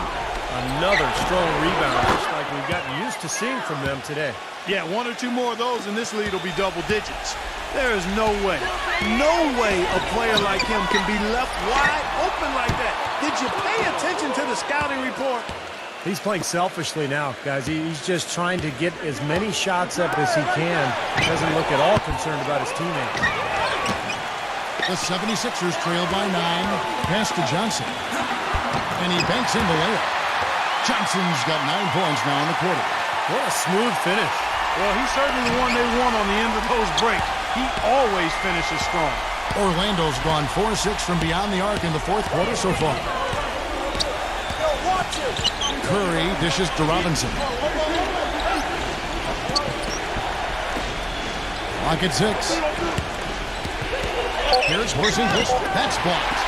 Another strong rebound, just like we've gotten used to seeing from them today. Yeah, 1 or 2 more of those, and this lead will be double digits. There is no way a player like him can be left wide open like that. Did you pay attention to the scouting report? He's playing selfishly now, guys. He's just trying to get as many shots up as he can. Doesn't look at all concerned about his teammates. The 76ers trail by 9. Pass to Johnson. And he banks in the layup. Johnson's got 9 points now in the quarter. What a smooth finish. Well, he's certainly the one they want on the end of those breaks. He always finishes strong. Orlando's gone 4-6 from beyond the arc in the fourth quarter so far. Curry dishes to Robinson. Clock at 6. Here's Porzingis. That's blocked.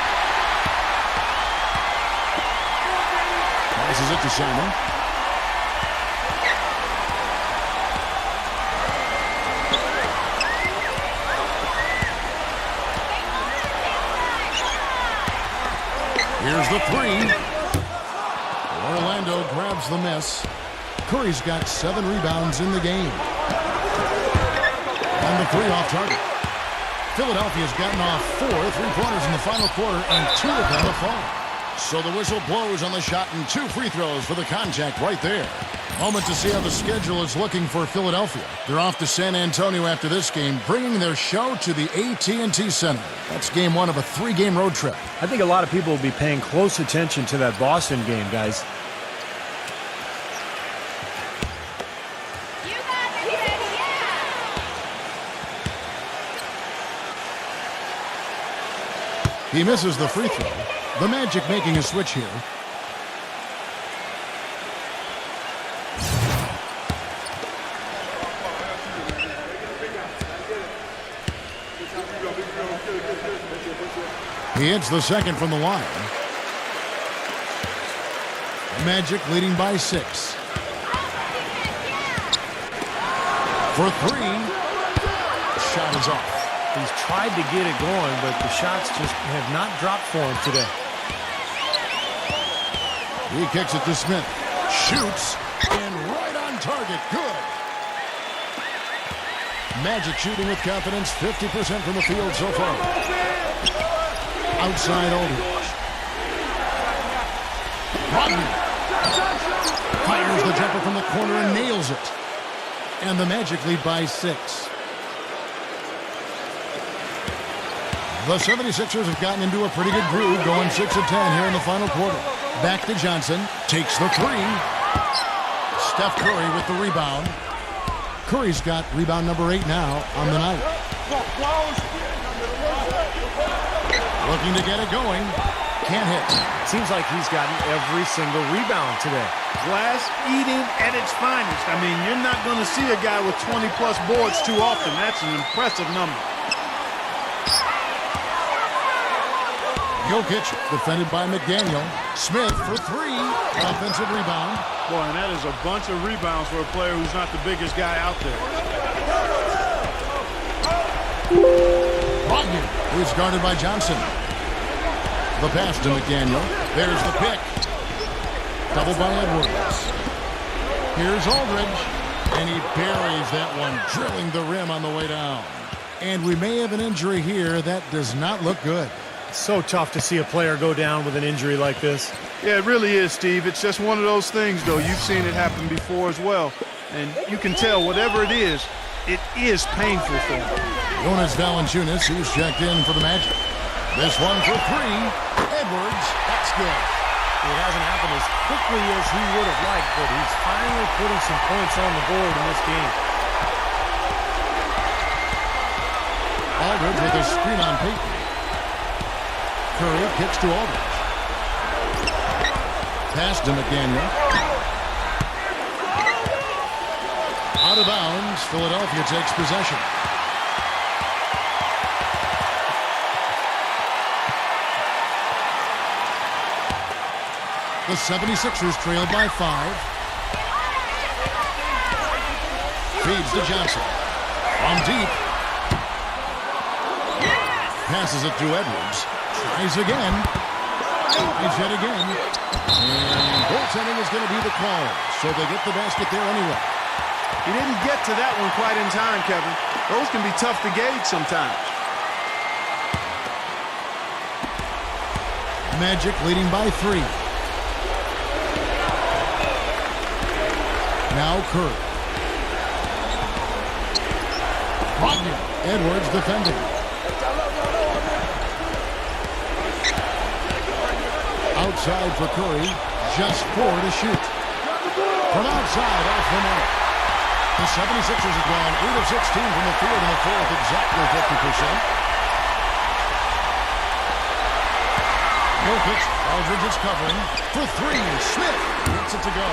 Passes it to Simon. Here's the 3. Orlando grabs the miss. Curry's got 7 rebounds in the game. And the 3 off target. Philadelphia's gotten off 4 3-pointers in the final quarter, and 2 of them have fallen. So the whistle blows on the shot, and 2 free throws for the contact right there. Moment to see how the schedule is looking for Philadelphia. They're off to San Antonio after this game, bringing their show to the AT&T Center. That's game 1 of a 3-game road trip. I think a lot of people will be paying close attention to that Boston game, guys. He misses the free throw. The Magic making a switch here. He hits the second from the line. Magic leading by 6. For 3. Shot is off. He's tried to get it going, but the shots just have not dropped for him today. He kicks it to Smith. Shoots. And right on target. Good. Magic shooting with confidence. 50% from the field so far. Outside Aldridge. Rodney. Fires the jumper from the corner and nails it. And the Magic lead by 6. The 76ers have gotten into a pretty good groove, going 6 of 10 here in the final quarter. Back to Johnson. Takes the 3. Steph Curry with the rebound. Curry's got rebound number 8 now on the night. Looking to get it going. Can't hit. Seems like he's gotten every single rebound today. Glass eating at its finest. I mean, you're not going to see a guy with 20-plus boards too often. That's an impressive number. Jokic defended by McDaniel. Smith for 3. Offensive rebound. Boy, and that is a bunch of rebounds for a player who's not the biggest guy out there. Bogdan is guarded by Johnson. The pass to McDaniel. There's the pick. Double by Edwards. Here's Aldridge. And he buries that one, drilling the rim on the way down. And we may have an injury here. That does not look good. It's so tough to see a player go down with an injury like this. Yeah, it really is, Steve. It's just one of those things, though. You've seen it happen before as well. And you can tell whatever it is painful for him. Jonas Valanciunas, who's checked in for the Magic. This one for 3. Edwards, that's good. It hasn't happened as quickly as he would have liked, but he's finally putting some points on the board in this game. Aldridge with a screen on Payton. Curry kicks to Aldridge. Pass to McDaniel. Out of bounds. Philadelphia takes possession. The 76ers trail by 5. Feeds to Johnson. From deep. Passes it to Edwards. Tries again. Tries yet again. And goaltending is going to be the call. So they get the basket there anyway. He didn't get to that one quite in time, Kevin. Those can be tough to gauge sometimes. Magic leading by 3. Now Curry. Bogdan. Edwards defending. Outside for Curry. Just 4 to shoot. From outside, off the mark. The 76ers have gone 8 of 16 from the field in the fourth, exactly 50%. Jokic, Aldridge is covering for 3. Smith gets it to go.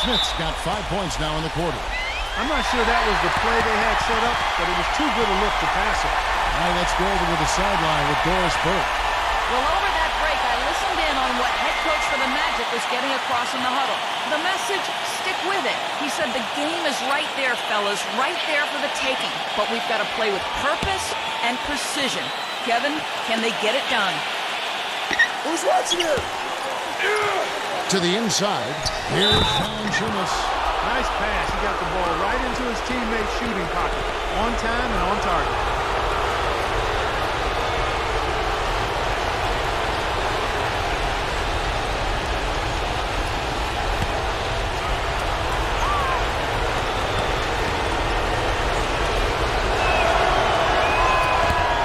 Smith's got 5 points now in the quarter. I'm not sure that was the play they had set up, but it was too good a look to pass it. All right, let's go over to the sideline with Doris Burke. Well, over that break, I listened in on what head coach for the Magic was getting across in the huddle. The message, stick with it. He said the game is right there, fellas, right there for the taking. But we've got to play with purpose and precision. Kevin, can they get it done? Who's watching it? To the inside, here's Valanciunas. Nice pass. He got the ball right into his teammate's shooting pocket. On time and on target.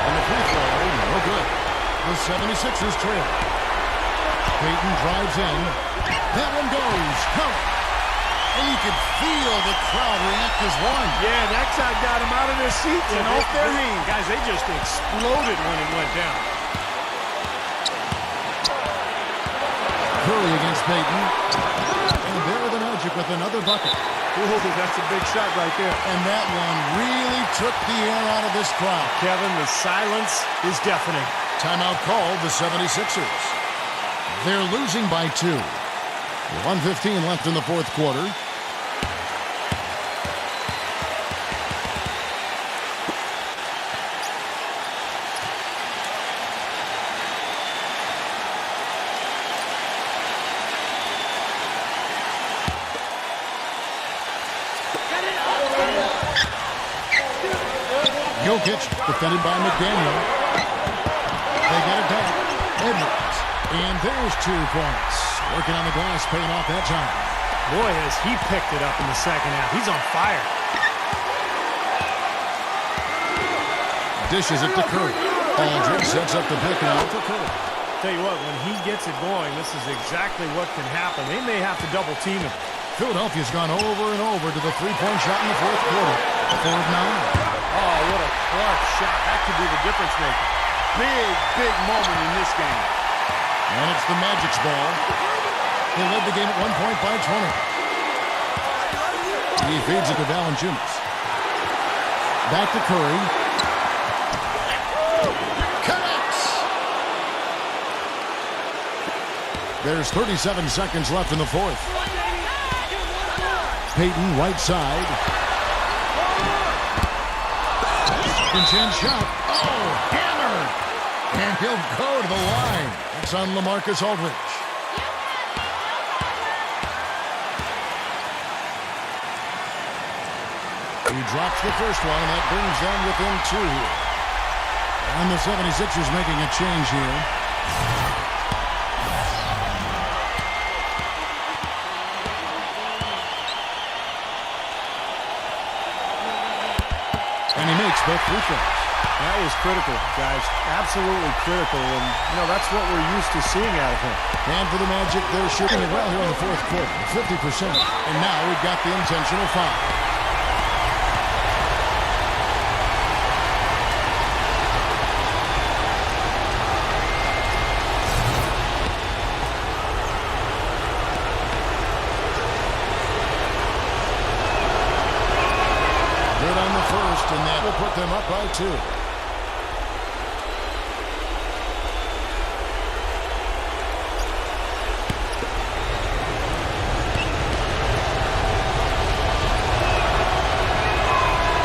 And the free throw, no good. The 76ers trail. Payton drives in. That one goes. Count. And you could feel the crowd react as one. Yeah, that shot got him out of their seats and off their hands. Guys, they just exploded when it went down. Curry against Payton. And there the Magic with another bucket. Ooh, that's a big shot right there. And that one really took the air out of this crowd. Kevin, the silence is deafening. Timeout called the 76ers. They're losing by 2. 1:15 left in the fourth quarter. Jokic, defended by McDaniel. They get it back. Edwards. And there's 2 points. Working on the glass, paying off that time. Boy, has he picked it up in the second half. He's on fire. Dishes it to Curry. Aldridge sets up the pick now for Curry. Tell you what, when he gets it going, this is exactly what can happen. They may have to double team him. Philadelphia's gone over and over to the three-point shot in the fourth quarter. 4 of 9. Oh, what a clutch shot. That could be the difference maker. Big moment in this game. And it's the Magic's ball. They led the game at 1 point by 20. He feeds it to Valanciunas. Back to Curry. Connects! There's 37 seconds left in the fourth. Payton, right side. Second chance shot. Oh, hammered! And he'll go to the line. It's on LaMarcus Aldridge. He drops the first one, and that brings them within 2 here. And the 76ers making a change here. And he makes both free throws. That was critical, guys. Absolutely critical. And, that's what we're used to seeing out of him. And for the Magic, they're shooting it well here in the fourth quarter, 50%. And now we've got the intentional foul. Good on the first, and that will put them up by 2.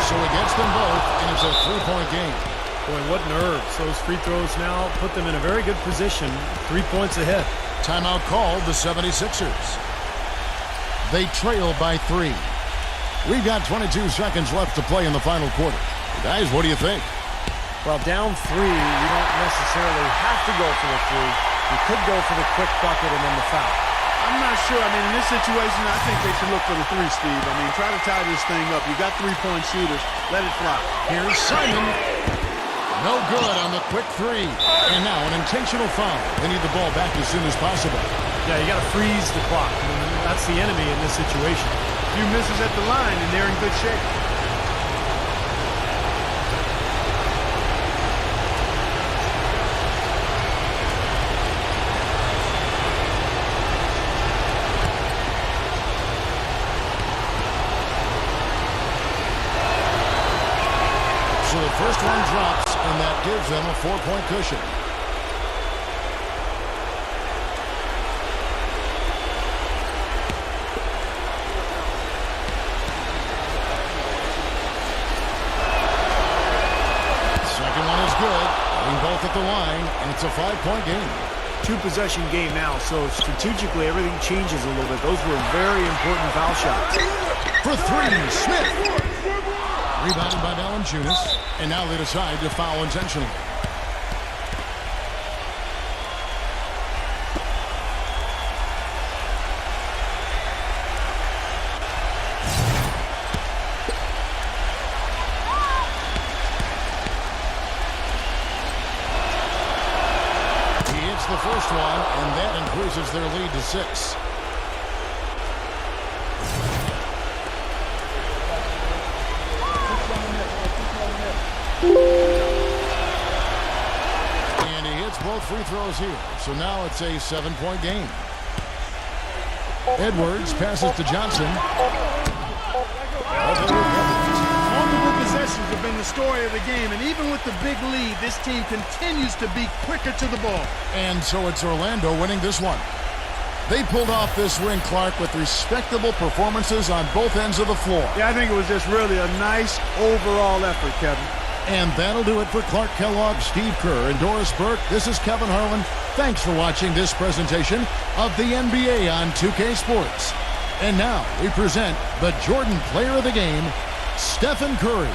So he gets them both, and it's a 3-point game. Boy, what nerves. Those free throws now put them in a very good position. 3 points ahead. Timeout called the 76ers. They trail by 3. We've got 22 seconds left to play in the final quarter. Guys, what do you think? Well, down 3, you don't necessarily have to go for the 3. You could go for the quick bucket and then the foul. I'm not sure. I mean, in this situation, I think they should look for the 3, Steve. I mean, try to tie this thing up. You got 3-point shooters. Let it fly. Here's Simon. No good on the quick 3. And now an intentional foul. They need the ball back as soon as possible. Yeah, you got to freeze the clock. I mean, that's the enemy in this situation. A few misses at the line, and they're in good shape. So the first one drops, and that gives them a 4-point cushion. Second one is good. Getting both at the line, and it's a 5-point game. 2-possession game now, so strategically everything changes a little bit. Those were very important foul shots. For 3, Smith. Rebounded by Valanciunas, and now they decide to foul intentionally. He hits the first one, and that increases their lead to 6. And he hits both free throws here. So now it's a 7-point game. Edwards passes to Johnson. Multiple possessions have been the story of the game, and even with the big lead, this team continues to be quicker to the ball. And so it's Orlando winning this one. They pulled off this win, Clark, with respectable performances on both ends of the floor. Yeah, I think it was just really a nice overall effort, Kevin. And that'll do it for Clark Kellogg, Steve Kerr, and Doris Burke. This is Kevin Harlan. Thanks for watching this presentation of the NBA on 2K Sports. And now we present the Jordan Player of the Game, Stephen Curry.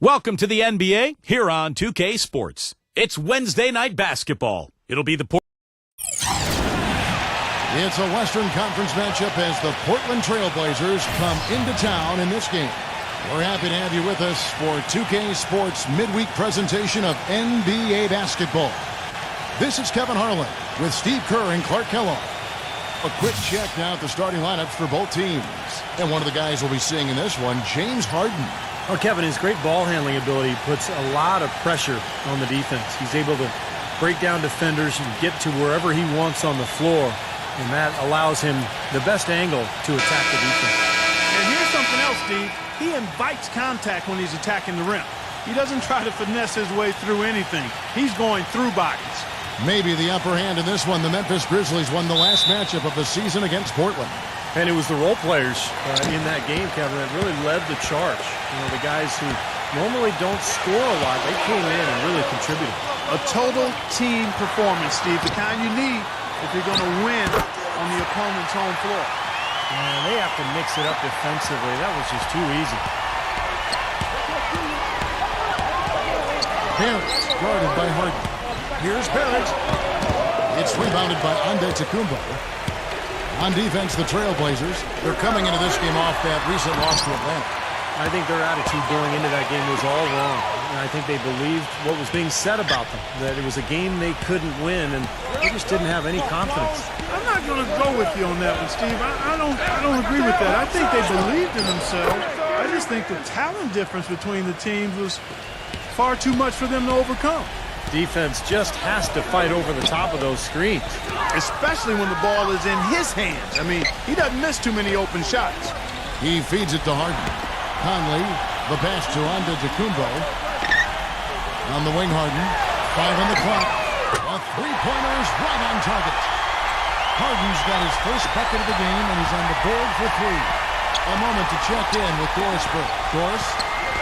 Welcome to the NBA here on 2K Sports. It's Wednesday night basketball. It'll be the It's a Western Conference matchup as the Portland Trailblazers come into town in this game. We're happy to have you with us for 2K Sports midweek presentation of NBA basketball. This is Kevin Harlan with Steve Kerr and Clark Kellogg. A quick check now at the starting lineups for both teams. And one of the guys we'll be seeing in this one, James Harden. Well, Kevin, his great ball handling ability puts a lot of pressure on the defense. He's able to break down defenders and get to wherever he wants on the floor, and that allows him the best angle to attack the defense. And here's something else, Steve. He invites contact when he's attacking the rim. He doesn't try to finesse his way through anything. He's going through bodies. Maybe the upper hand in this one. The Memphis Grizzlies won the last matchup of the season against Portland. And it was the role players in that game, Kevin, that really led the charge. You know, the guys who normally don't score a lot, they came in and really contributed. A total team performance, Steve, the kind you need if you're going to win on the opponent's home floor. And they have to mix it up defensively. That was just too easy. Harris guarded by Harden. Here's Barrett. It's rebounded by Antetokounmpo. On defense, the Trailblazers, they're coming into this game off that recent loss to Atlanta. I think their attitude going into that game was all wrong. And I think they believed what was being said about them, that it was a game they couldn't win, and they just didn't have any confidence. I'm not going to go with you on that one, Steve. I don't agree with that. I think they believed in themselves. I just think the talent difference between the teams was far too much for them to overcome. Defense just has to fight over the top of those screens. Especially when the ball is in his hands. I mean, he doesn't miss too many open shots. He feeds it to Harden. Conley, the pass to Antetokounmpo. On the wing, Harden. 5 on the clock. A Three-pointers right on target. Harden's got his first bucket of the game, and he's on the board for three. A moment to check in with Doris Burke. Doris?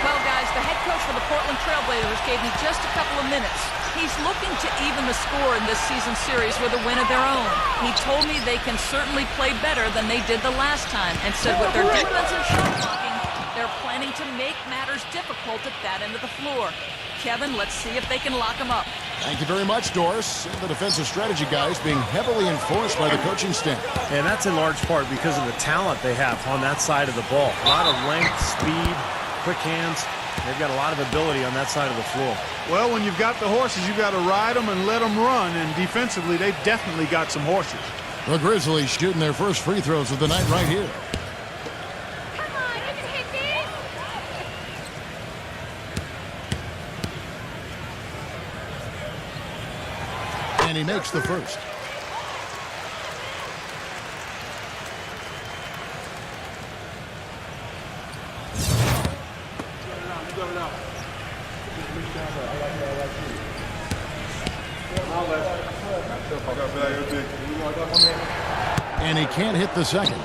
Well, guys, the head coach for the Portland Trailblazers gave me just a couple of minutes. He's looking to even the score in this season series with a win of their own. He told me they can certainly play better than they did the last time, and said with their defense and shot blocking, they're planning to make matters difficult at that end of the floor. Kevin, let's see if they can lock them up. Thank you very much, Doris. And the defensive strategy guys being heavily enforced by the coaching staff. And that's in large part because of the talent they have on that side of the ball. A lot of length, speed, quick hands. They've got a lot of ability on that side of the floor. Well, when you've got the horses, you got to ride them and let them run. And defensively, they've definitely got some horses. The Grizzlies shooting their first free throws of the night right here. Come on, you can hit this. And he makes the first. And he can't hit the second.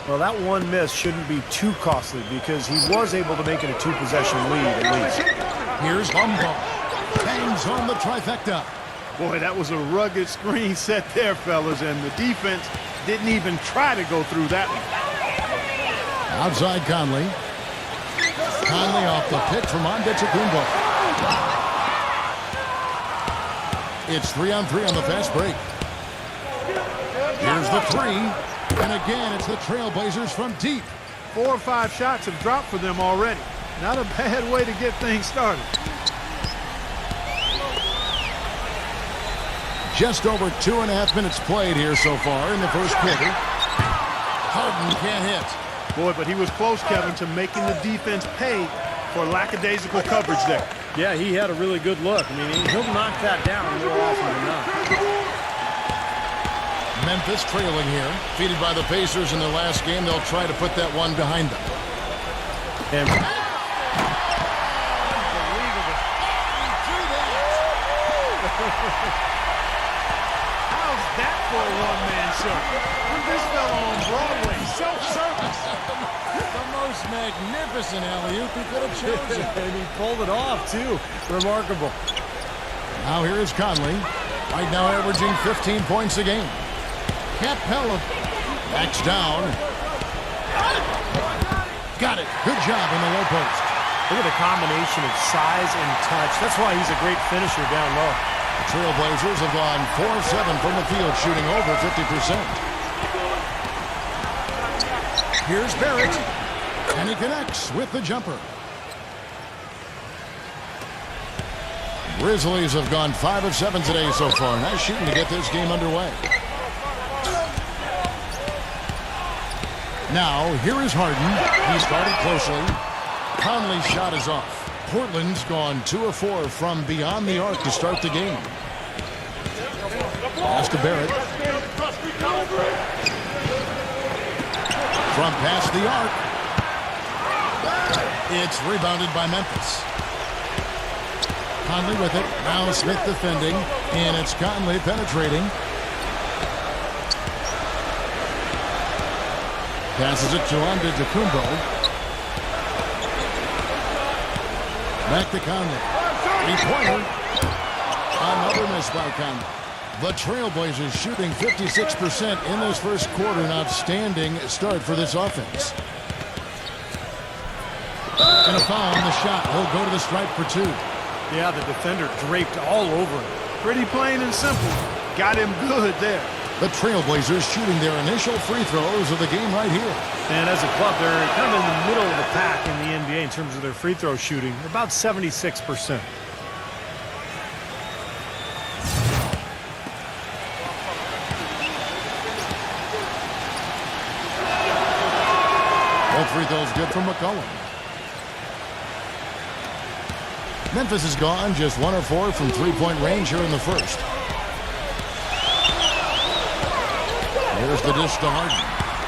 Well, that one miss shouldn't be too costly because he was able to make it a two-possession lead at least. Here's Bumble. Bangs on the trifecta. Boy, that was a rugged screen set there, fellas, and the defense didn't even try to go through that one. Outside Conley. Conley off the pick from Antetokounmpo. It's 3-on-3 on the fast break. Here's the three. And again, it's the Trailblazers from deep. 4 or 5 shots have dropped for them already. Not a bad way to get things started. Just over 2.5 minutes played here so far in the first quarter. Harden can't hit. Boy, but he was close, Kevin, to making the defense pay for lackadaisical coverage there. Yeah, he had a really good look. I mean, he'll knock that down more often than not. Memphis trailing here. Defeated by the Pacers in their last game. They'll try to put that one behind them. And How's that for a one-man show? Put this fella on Broadway. Self-service. The most magnificent alley-oop he could have chosen. and he pulled it off, too. Remarkable. Now here is Conley. Right now averaging 15 points a game. Capella backs down. Got it. Good job in the low post. Look at the combination of size and touch. That's why he's a great finisher down low. The Trailblazers have gone 4 of 7 from the field, shooting over 50%. Here's Barrett. And he connects with the jumper. Grizzlies have gone 5 of 7 today so far. Nice shooting to get this game underway. Now, here is Harden. He started closely. Conley's shot is off. Portland's gone 2 of 4 from beyond the arc to start the game. Pass to Barrett. From past the arc. It's rebounded by Memphis. Conley with it. Now Smith defending. And it's Conley penetrating. Passes it to Antetokounmpo. Back to Conley. Three-pointer. Another miss by Conley. The Trailblazers shooting 56% in this first quarter. An outstanding start for this offense. And a foul on the shot. He'll go to the stripe for 2. Yeah, the defender draped all over him. Pretty plain and simple. Got him good there. The Trailblazers shooting their initial free throws of the game right here. And as a club, they're kind of in the middle of the pack in the NBA in terms of their free throw shooting, about 76%. Both free throws good from McCollum. Memphis has gone just 1 of 4 from three-point range here in the first. There's the dish to Harden.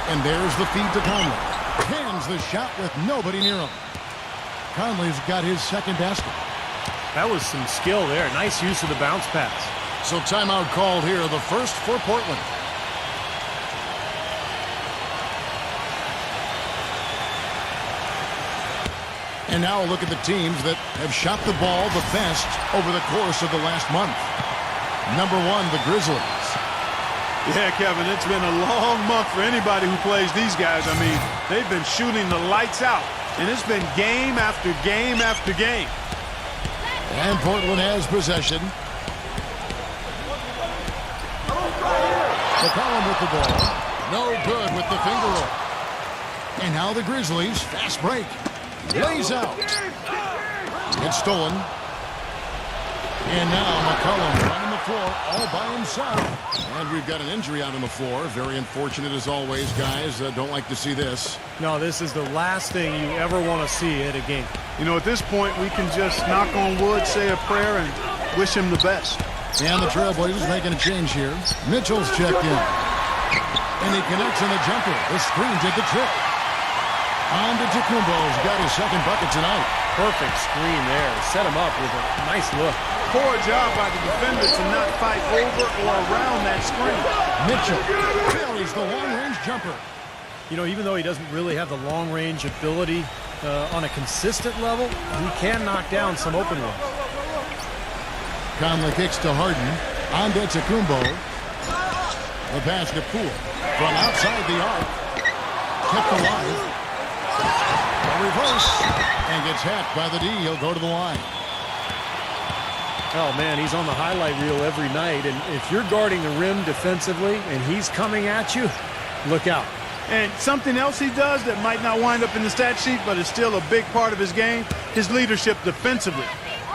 And there's the feed to Conley. Hands the shot with nobody near him. Conley's got his second basket. That was some skill there. Nice use of the bounce pass. So timeout called here, the first for Portland. And now a look at the teams that have shot the ball the best over the course of the last month. Number 1, the Grizzlies. Yeah, Kevin, it's been a long month for anybody who plays these guys. I mean, they've been shooting the lights out, and it's been game after game after game. And Portland has possession. McCollum with the ball. No good with the finger roll. And now the Grizzlies, fast break. Lays out. It's stolen. And now McCollum running the floor all by himself. And we've got an injury out on the floor. Very unfortunate as always, guys. Don't like to see this. No, this is the last thing you ever want to see at a game. You know, at this point, we can just knock on wood, say a prayer, and wish him the best. And the Trailblazers making a change here. Mitchell's checked in. And he connects on the jumper. The screen did the trick. On to Tacumbo's got his second bucket tonight. Perfect screen there. Set him up with a nice look. Poor job by the defender to not fight over or around that screen. Mitchell carries the long-range jumper. You know, even though he doesn't really have the long-range ability on a consistent level, he can knock down some open ones. Conley kicks to Harden. On to Tacumbo. The pass to Poole. From outside the arc. Kept alive. A reverse. And gets hacked by the D. He'll go to the line. Oh, man, he's on the highlight reel every night. And if you're guarding the rim defensively and he's coming at you, look out. And something else he does that might not wind up in the stat sheet, but is still a big part of his game, his leadership defensively.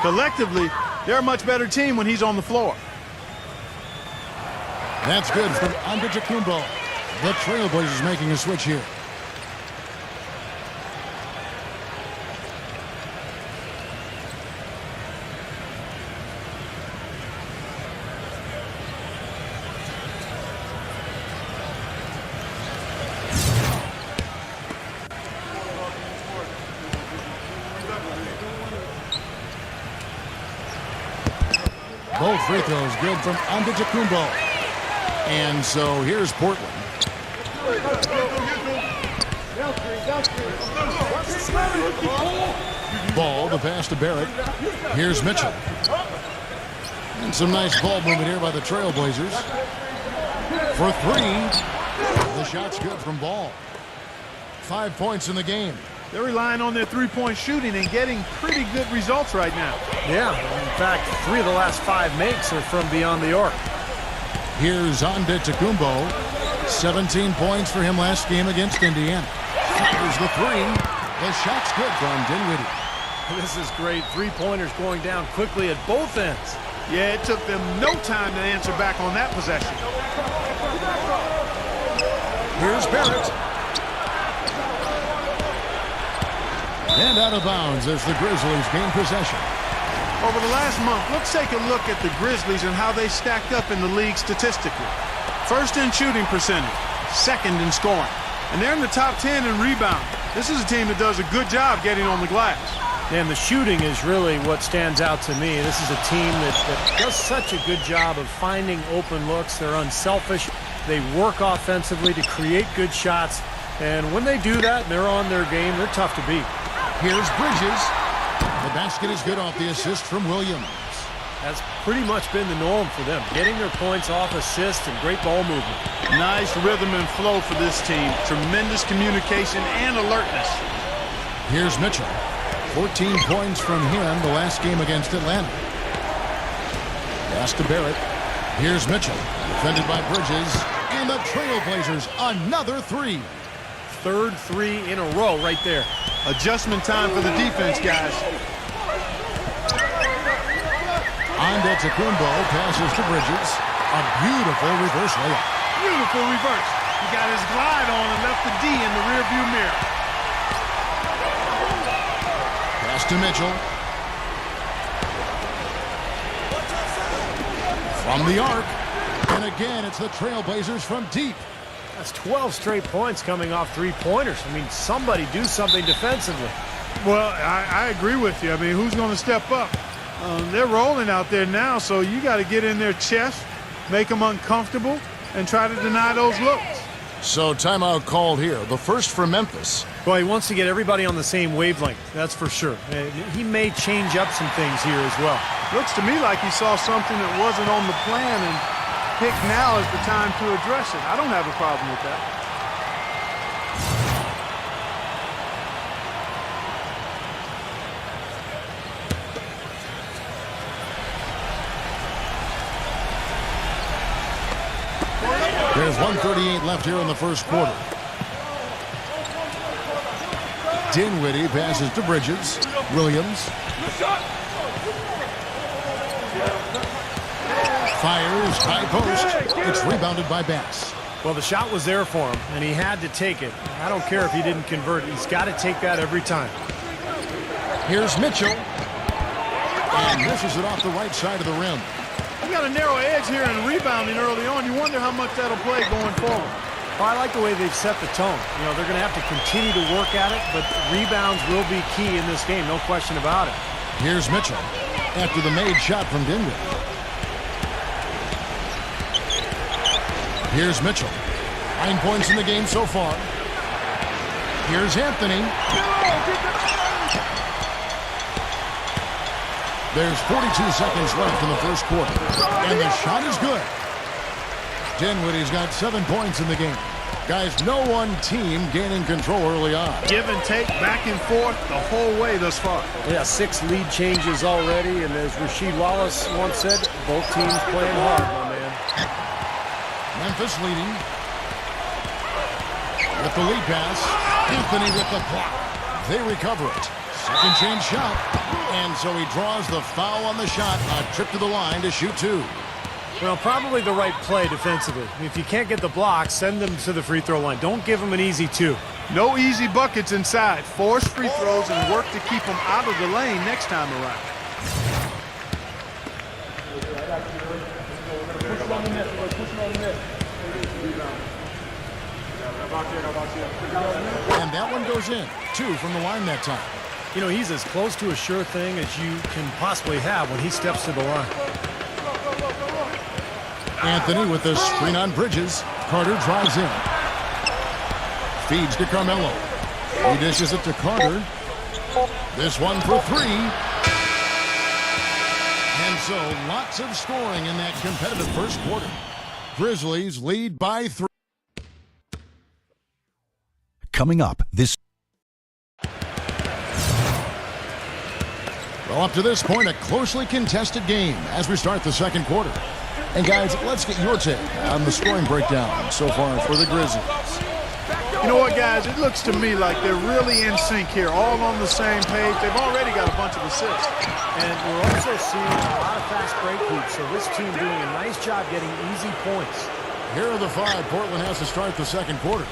Collectively, they're a much better team when he's on the floor. That's good from Antetokounmpo. The Trailblazers making a switch here. Both free throws good from Antetokounmpo. And so here's Portland. Ball, the pass to Barrett. Here's Mitchell. And some nice ball movement here by the Trailblazers. For three. The shot's good from Ball. 5 points in the game. They're relying on their three-point shooting and getting pretty good results right now. Yeah, in fact, 3 of the last 5 makes are from beyond the arc. Here's Antetokounmpo. 17 points for him last game against Indiana. Fires the three. The shot's good from Dinwiddie. This is great. 3-pointers going down quickly at both ends. Yeah, it took them no time to answer back on that possession. Here's Barrett. And out of bounds as the Grizzlies gain possession. Over the last month, let's take a look at the Grizzlies and how they stacked up in the league statistically. First in shooting percentage, second in scoring. And they're in the top 10 in rebound. This is a team that does a good job getting on the glass. And the shooting is really what stands out to me. This is a team that does such a good job of finding open looks. They're unselfish. They work offensively to create good shots. And when they do that and they're on their game, they're tough to beat. Here's Bridges. The basket is good off the assist from Williams. That's pretty much been the norm for them, getting their points off assists and great ball movement. Nice rhythm and flow for this team. Tremendous communication and alertness. Here's Mitchell. 14 points from him the last game against Atlanta. Pass to Barrett. Here's Mitchell. Defended by Bridges. And the Trailblazers, another three. Third 3 in a row right there. Adjustment time for the defense, guys. Antetokounmpo passes to Bridges. A beautiful reverse layup. Beautiful reverse. He got his glide on and left the D in the rearview mirror. Pass to Mitchell. From the arc. And again, it's the Trailblazers from deep. That's 12 straight points coming off 3-pointers. I mean, somebody do something defensively. Well, I agree with you. I mean, who's going to step up? They're rolling out there now, so you got to get in their chest, make them uncomfortable, and try to deny those looks. So timeout called here. The first for Memphis. Well, he wants to get everybody on the same wavelength, that's for sure. He may change up some things here as well. Looks to me like he saw something that wasn't on the plan and picked now is the time to address it. I don't have a problem with that. There's 1:38 left here in the first quarter. Dinwiddie passes to Bridges. Williams. Fires, high post. It's rebounded by Bass. Well, the shot was there for him, and he had to take it. I don't care if he didn't convert. He's got to take that every time. Here's Mitchell. And misses it off the right side of the rim. You got a narrow edge here in rebounding early on. You wonder how much that'll play going forward. Well, I like the way they've set the tone. You know, they're going to have to continue to work at it, but rebounds will be key in this game, no question about it. Here's Mitchell after the made shot from Dinwiddie. Here's Mitchell. 9 points in the game so far. Here's Anthony. There's 42 seconds left in the first quarter. And the shot is good. Dinwiddie's got 7 points in the game. Guys, no one team gaining control early on. Give and take, back and forth the whole way thus far. Yeah, 6 lead changes already, and as Rasheed Wallace once said, both teams playing hard, my man. Memphis leading. With the lead pass. Anthony with the block. They recover it. Second chance shot. And so he draws the foul on the shot. A trip to the line to shoot 2. Well, probably the right play defensively. If you can't get the block, send them to the free throw line. Don't give them an easy 2. No easy buckets inside. Force free throws and work to keep them out of the lane next time around. And that one goes in. 2 from the line that time. You know, he's as close to a sure thing as you can possibly have when he steps to the line. Anthony with the screen on Bridges. Carter drives in. Feeds to Carmelo. He dishes it to Carter. This one for 3. And so lots of scoring in that competitive first quarter. Grizzlies lead by 3. Coming up this. Well, up to this point, a closely contested game as we start the second quarter. And guys, let's get your take on the scoring breakdown so far for the Grizzlies. You know what, guys? It looks to me like they're really in sync here, all on the same page. They've already got a bunch of assists. And we're also seeing a lot of fast break hoops, so this team doing a nice job getting easy points. Here are the 5 Portland has to start the second quarter.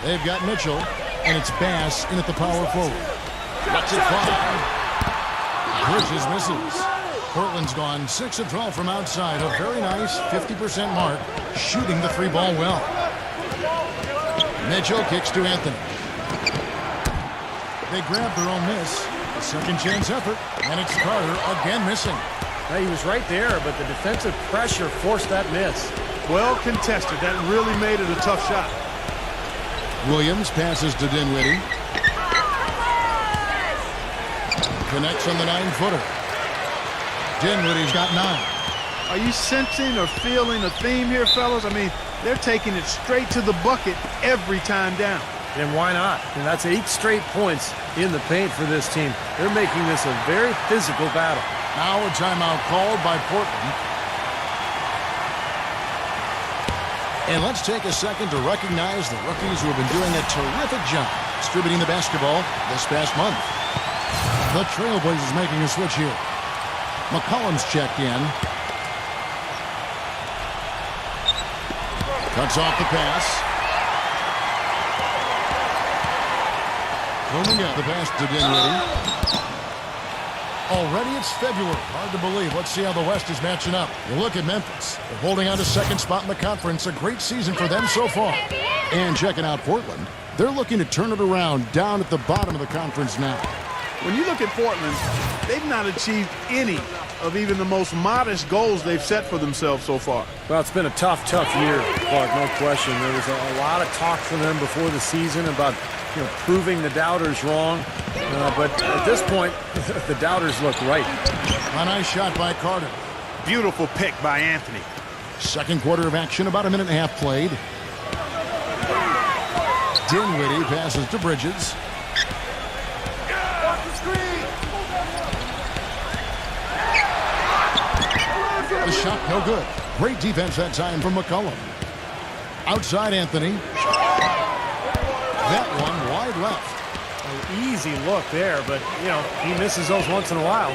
They've got Mitchell, and it's Bass in at the power forward. Lets it fly. Bridges misses. Portland's gone 6 of 12 from outside. A very nice 50% mark, shooting the 3-ball well. Mitchell kicks to Anthony. They grab their own miss. A second chance effort, and it's Carter again missing. Now, he was right there, but the defensive pressure forced that miss. Well contested. That really made it a tough shot. Williams passes to Dinwiddie. Connects on the 9-footer. Dinwiddie's got 9. Are you sensing or feeling a theme here, fellas? I mean, they're taking it straight to the bucket every time down. And why not? And that's 8 straight points in the paint for this team. They're making this a very physical battle. Now a timeout called by Portland. And let's take a second to recognize the rookies who have been doing a terrific job distributing the basketball this past month. The Trailblazers making a switch here. McCollum's checked in. Cuts off the pass. Cleaning up the pass to Dinwiddie. Already it's February. Hard to believe. Let's see how the West is matching up. You look at Memphis. They're holding on to second spot in the conference. A great season for them so far. And checking out Portland. They're looking to turn it around down at the bottom of the conference now. When you look at Portland, they've not achieved any of even the most modest goals they've set for themselves so far. Well, it's been a tough year, Clark, no question. There was a lot of talk from them before the season about proving the doubters wrong. But at this point, the doubters look right. A nice shot by Carter. Beautiful pick by Anthony. Second quarter of action, about a minute and a half played. Dinwiddie passes to Bridges. The shot no good. Great defense that time from McCollum. Outside Anthony. That one wide left. An easy look there, but, he misses those once in a while.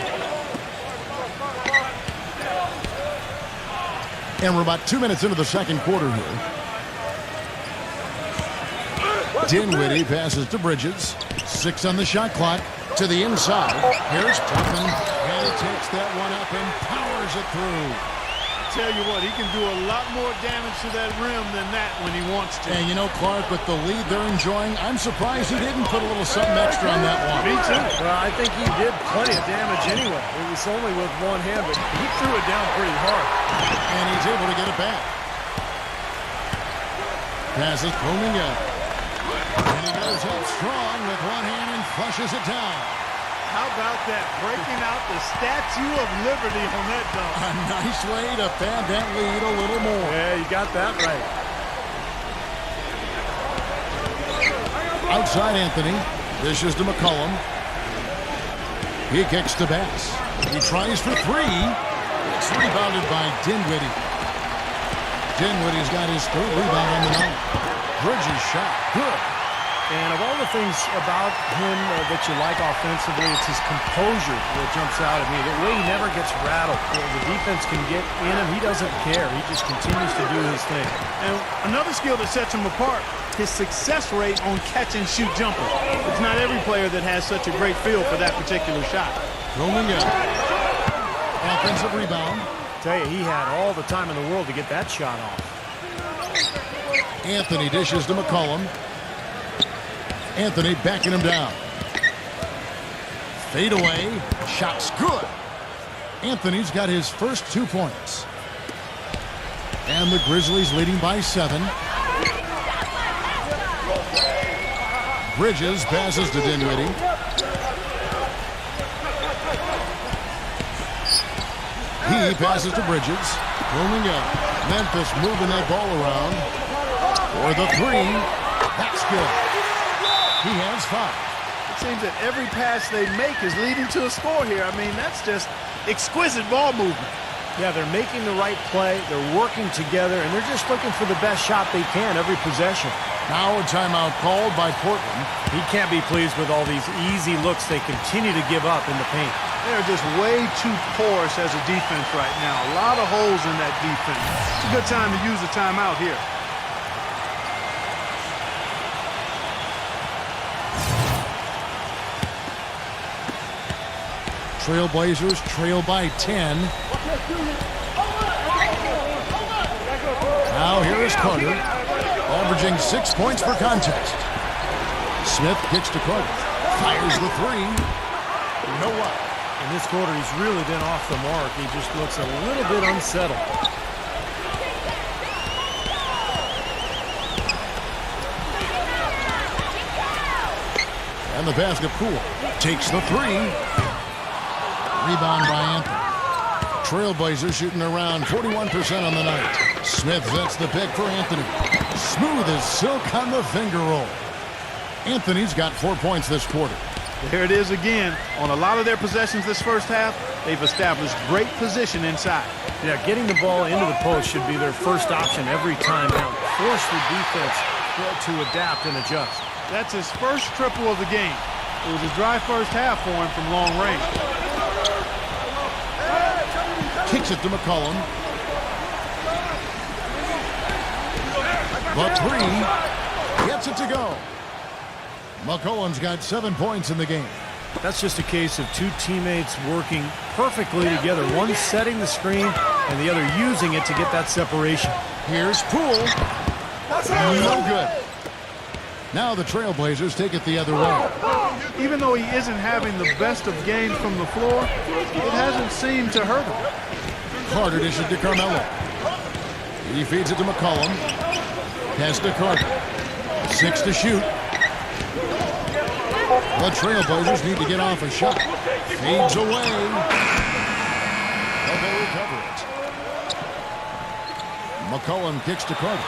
And we're about 2 minutes into the second quarter here. Dinwiddie passes to Bridges. 6 on the shot clock. To the inside. Here's Tuffin. And he takes that one up and powers it through. Tell you what, he can do a lot more damage to that rim than that when he wants to. And Clark, with the lead they're enjoying, I'm surprised he didn't put a little something extra on that one. Me too. Well, I think he did plenty of damage anyway. It was only with one hand, but he threw it down pretty hard. And he's able to get it back. Passes Kuminga. And he goes up strong with one hand and flushes it down. How about that? Breaking out the Statue of Liberty on that dunk. A nice way to pad that lead a little more. Yeah, you got that right. Outside Anthony. Dishes to McCollum. He kicks to Bass. He tries for 3. It's rebounded by Dinwiddie. Dinwiddie's got his 3rd rebound on the night. Bridges shot. Good. And of all the things about him that you like offensively, it's his composure that jumps out at me. The way he never gets rattled. The defense can get in him. He doesn't care. He just continues to do his thing. And another skill that sets him apart, his success rate on catch-and-shoot jumpers. It's not every player that has such a great feel for that particular shot. Kuminga. Offensive rebound. Tell you, he had all the time in the world to get that shot off. Anthony dishes to McCollum. Anthony backing him down. Fade away. Shot's good. Anthony's got his first 2 points. And the Grizzlies leading by 7. Bridges passes to Dinwiddie. He passes to Bridges. Rolling up. Memphis moving that ball around. For the 3. That's good. He has 5. It seems that every pass they make is leading to a score here. I mean, that's just exquisite ball movement. Yeah, they're making the right play. They're working together, and they're just looking for the best shot they can every possession. Now a timeout called by Portland. He can't be pleased with all these easy looks they continue to give up in the paint. They're just way too porous as a defense right now. A lot of holes in that defense. It's a good time to use a timeout here. Trailblazers trail by 10. Now here is Carter, averaging 6 points per contest. Smith kicks to Carter. Fires the 3. No what? In this quarter, he's really been off the mark. He just looks a little bit unsettled. And the basket Poole takes the 3. Rebound by Anthony. Trailblazers shooting around 41% on the night. Smith sets the pick for Anthony. Smooth as silk on the finger roll. Anthony's got 4 points this quarter. There it is again. On a lot of their possessions this first half, they've established great position inside. Yeah, getting the ball into the post should be their first option every time out. Force the defense to adapt and adjust. That's his first triple of the game. It was a dry first half for him from long range. Kicks it to McCollum. The 3 gets it to go. McCollum's got 7 points in the game. That's just a case of 2 teammates working perfectly together. One setting the screen and the other using it to get that separation. Here's Poole. No good. Now the Trailblazers take it the other way. even though he isn't having the best of games from the floor, it hasn't seemed to hurt him. Carter dishes to Carmelo. He feeds it to McCollum. Pass to Carter. 6 to shoot. The Trailblazers need to get off a shot. Fades away. But they recover it. McCollum kicks to Carter.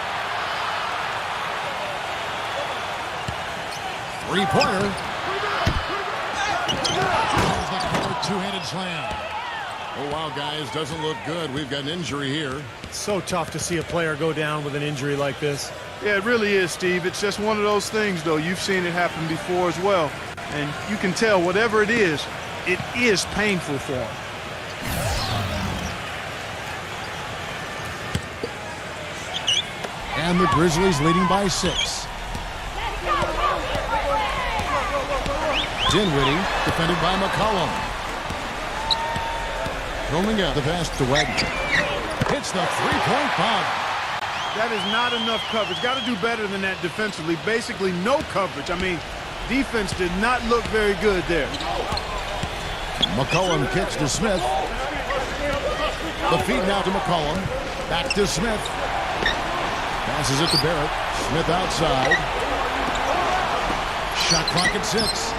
Three-pointer. There's the court two-handed slam. Oh, wow, guys, doesn't look good. We've got an injury here. It's so tough to see a player go down with an injury like this. Yeah, it really is, Steve. It's just one of those things, though. You've seen it happen before as well. And you can tell whatever it is painful for him. And the Grizzlies leading by 6. Dinwiddie defended by McCollum. Rolling out the pass to Wagner. Hits the three-point bomb. That is not enough coverage. Got to do better than that defensively. Basically no coverage. I mean, defense did not look very good there. McCollum kicks to Smith. The feed now to McCollum. Back to Smith. Passes it to Barrett. Smith outside. Shot clock at 6.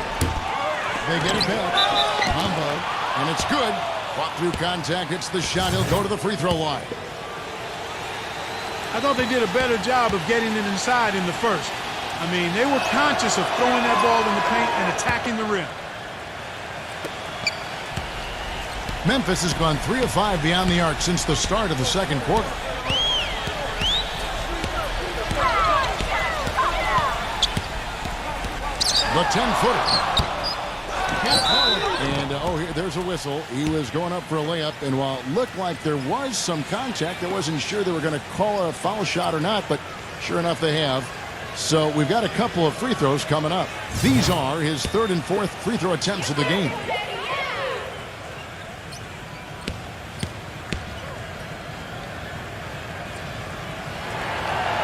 They get it back. Combo. And it's good. Fought through contact. Hits the shot. He'll go to the free throw line. I thought they did a better job of getting it inside in the first. I mean, they were conscious of throwing that ball in the paint and attacking the rim. Memphis has gone 3 of 5 beyond the arc since the start of the second quarter. The 10-footer. And, there's a whistle. He was going up for a layup, and while it looked like there was some contact, I wasn't sure they were going to call a foul shot or not, but sure enough they have. So we've got a couple of free throws coming up. These are his 3rd and 4th free throw attempts of the game.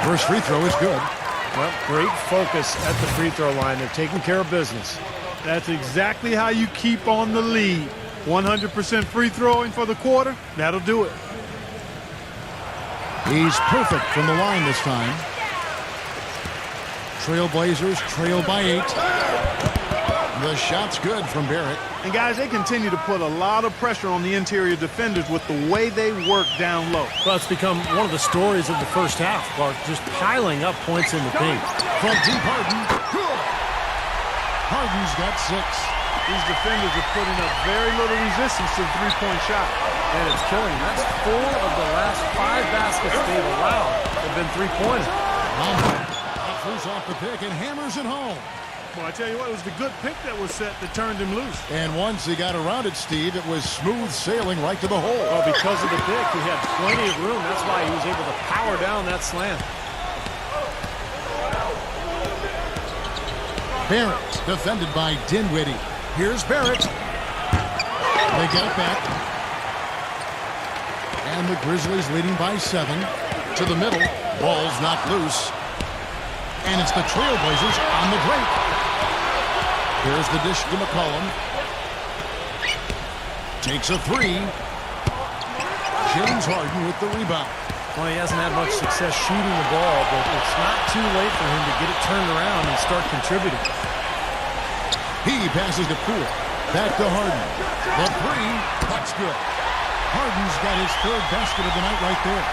First free throw is good. Well, great focus at the free throw line. They're taking care of business. That's exactly how you keep on the lead. 100% free throwing for the quarter. That'll do it. He's perfect from the line this time. Trailblazers trail by 8. The shot's good from Barrett. And guys, they continue to put a lot of pressure on the interior defenders with the way they work down low. Well, it's become one of the stories of the first half, Clark, just piling up points in the paint. From deep Harden. Good. Harden's got 6. These defenders are putting up very little resistance to the three-point shot. And it's killing. That's 4 of the last 5 baskets they've allowed have been three-pointers. Throws off the pick and hammers it home. Well, I tell you what, it was the good pick that was set that turned him loose. And once he got around it, Steve, it was smooth sailing right to the hole. Well, because of the pick, he had plenty of room. That's why he was able to power down that slam. Barrett, defended by Dinwiddie. Here's Barrett. They get it back. And the Grizzlies leading by 7. To the middle. Ball's not loose. And it's the Trailblazers on the break. Here's the dish to McCollum. Takes a 3. James Harden with the rebound. Well, he hasn't had much success shooting the ball, but it's not too late for him to get it turned around and start contributing. He passes to Poole. Back to Harden. The 3. That's good. Harden's got his 3rd basket of the night right there.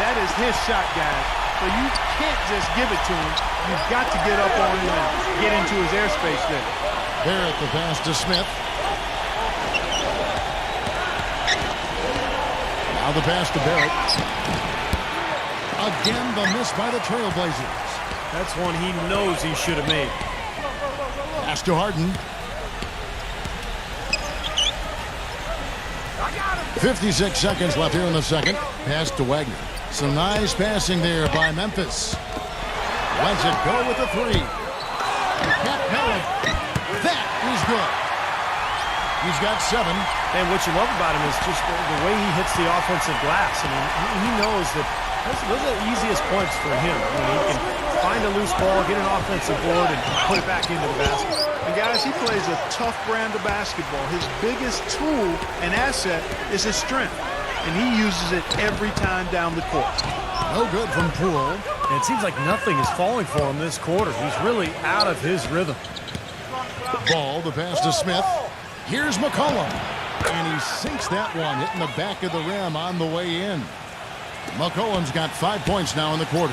That is his shot, guys. So you can't just give it to him. You've got to get up on him and get into his airspace there. Barrett the pass to Smith. Now the pass to Barrett. Again, the miss by the Trailblazers. That's one he knows he should have made. Pass to Harden. 56 seconds left here in the second. Pass to Wagner. Some nice passing there by Memphis. Lets it go with the 3. That is good. He's got 7. And what you love about him is just the way he hits the offensive glass. I mean, he knows that those are the easiest points for him. I mean, he can find a loose ball, get an offensive board, and put it back into the basket. And And guys, he plays a tough brand of basketball. His biggest tool and asset is his strength, and he uses it every time down the court. No good from Poole. And it seems like nothing is falling for him this quarter. He's really out of his rhythm. Ball, the pass to Smith. Here's McCollum. And he sinks that one, hitting the back of the rim on the way in. McCollum's got 5 points now in the quarter.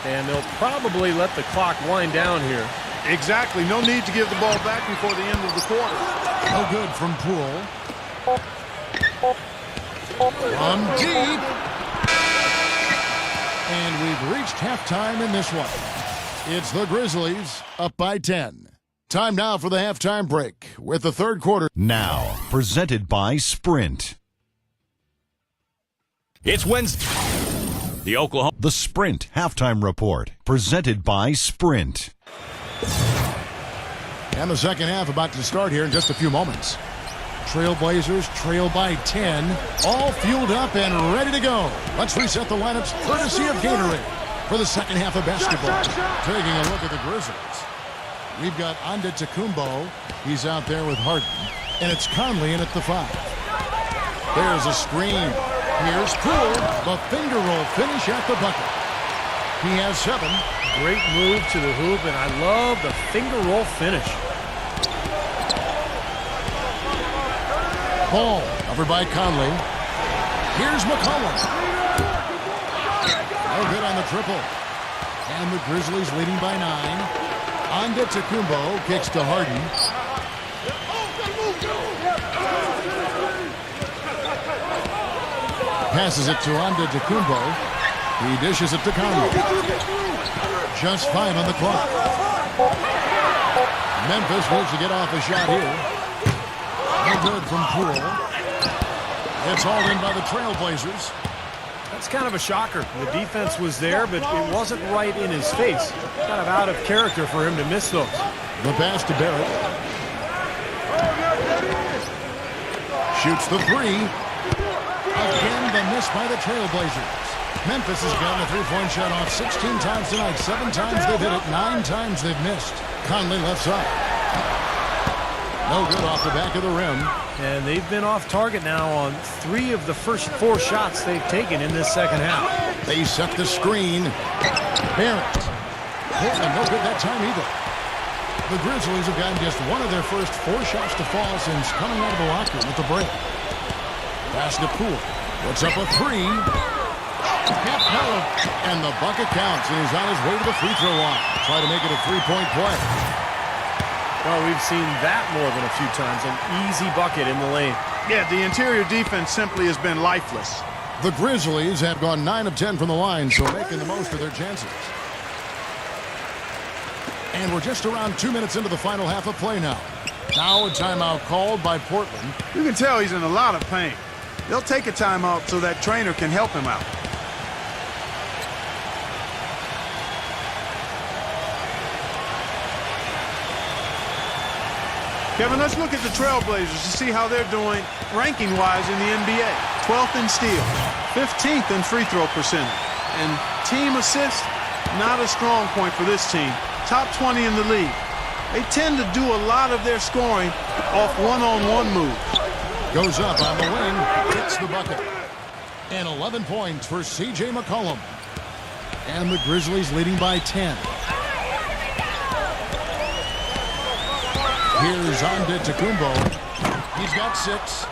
And they'll probably let the clock wind down here. Exactly. No need to give the ball back before the end of the quarter. No good from Poole. From deep. And we've reached halftime in this one. It's the Grizzlies up by 10. Time now for the halftime break with the third quarter. Now, presented by Sprint. It's Wednesday. The Sprint Halftime Report, presented by Sprint. And the second half about to start here in just a few moments. Trailblazers trail by 10, all fueled up and ready to go. Let's reset the lineups courtesy of Gatorade for the second half of basketball. Taking a look at the Grizzlies. We've got Antetokounmpo. He's out there with Harden. And it's Conley in at the 5. There's a screen. Here's Poole. The finger roll finish at the bucket. He has 7. Great move to the hoop, and I love the finger roll finish. Ball covered by Conley. Here's McCollum. No good on the triple. And the Grizzlies leading by 9. Antetokounmpo kicks to Harden. Passes it to Antetokounmpo. He dishes it to Conley. Just 5 on the clock. Memphis needs to get off a shot here. No good from Poole. It's hauled in by the Trailblazers. That's kind of a shocker. The defense was there, but it wasn't right in his face. Kind of out of character for him to miss those. The pass to Barrett. Shoots the 3. Again, the miss by the Trailblazers. Memphis has gotten a three-point shot off 16 times tonight. 7 times they've hit it, 9 times they've missed. Conley left side. No good off the back of the rim. And they've been off target now on 3 of the first 4 shots they've taken in this second half. They set the screen. Barrett. Portland no good that time either. The Grizzlies have gotten just 1 of their first 4 shots to fall since coming out of the locker room at the break. Pass to Poole. Puts up a 3. And the bucket counts, and he's on his way to the free throw line. Try to make it a 3-point play. Well, we've seen that more than a few times. An easy bucket in the lane. Yeah, the interior defense simply has been lifeless. The Grizzlies have gone 9 of 10 from the line, so making the most of their chances. And we're just around 2 minutes into the final half of play now. Now a timeout called by Portland. You can tell he's in a lot of pain. They'll take a timeout so that trainer can help him out. Kevin, let's look at the Trailblazers to see how they're doing ranking-wise in the NBA. 12th in steal, 15th in free throw percentage. And team assists, not a strong point for this team. Top 20 in the league. They tend to do a lot of their scoring off one-on-one moves. Goes up on the wing, hits the bucket. And 11 points for C.J. McCollum. And the Grizzlies leading by 10. Here's Antetokounmpo. He's got 6.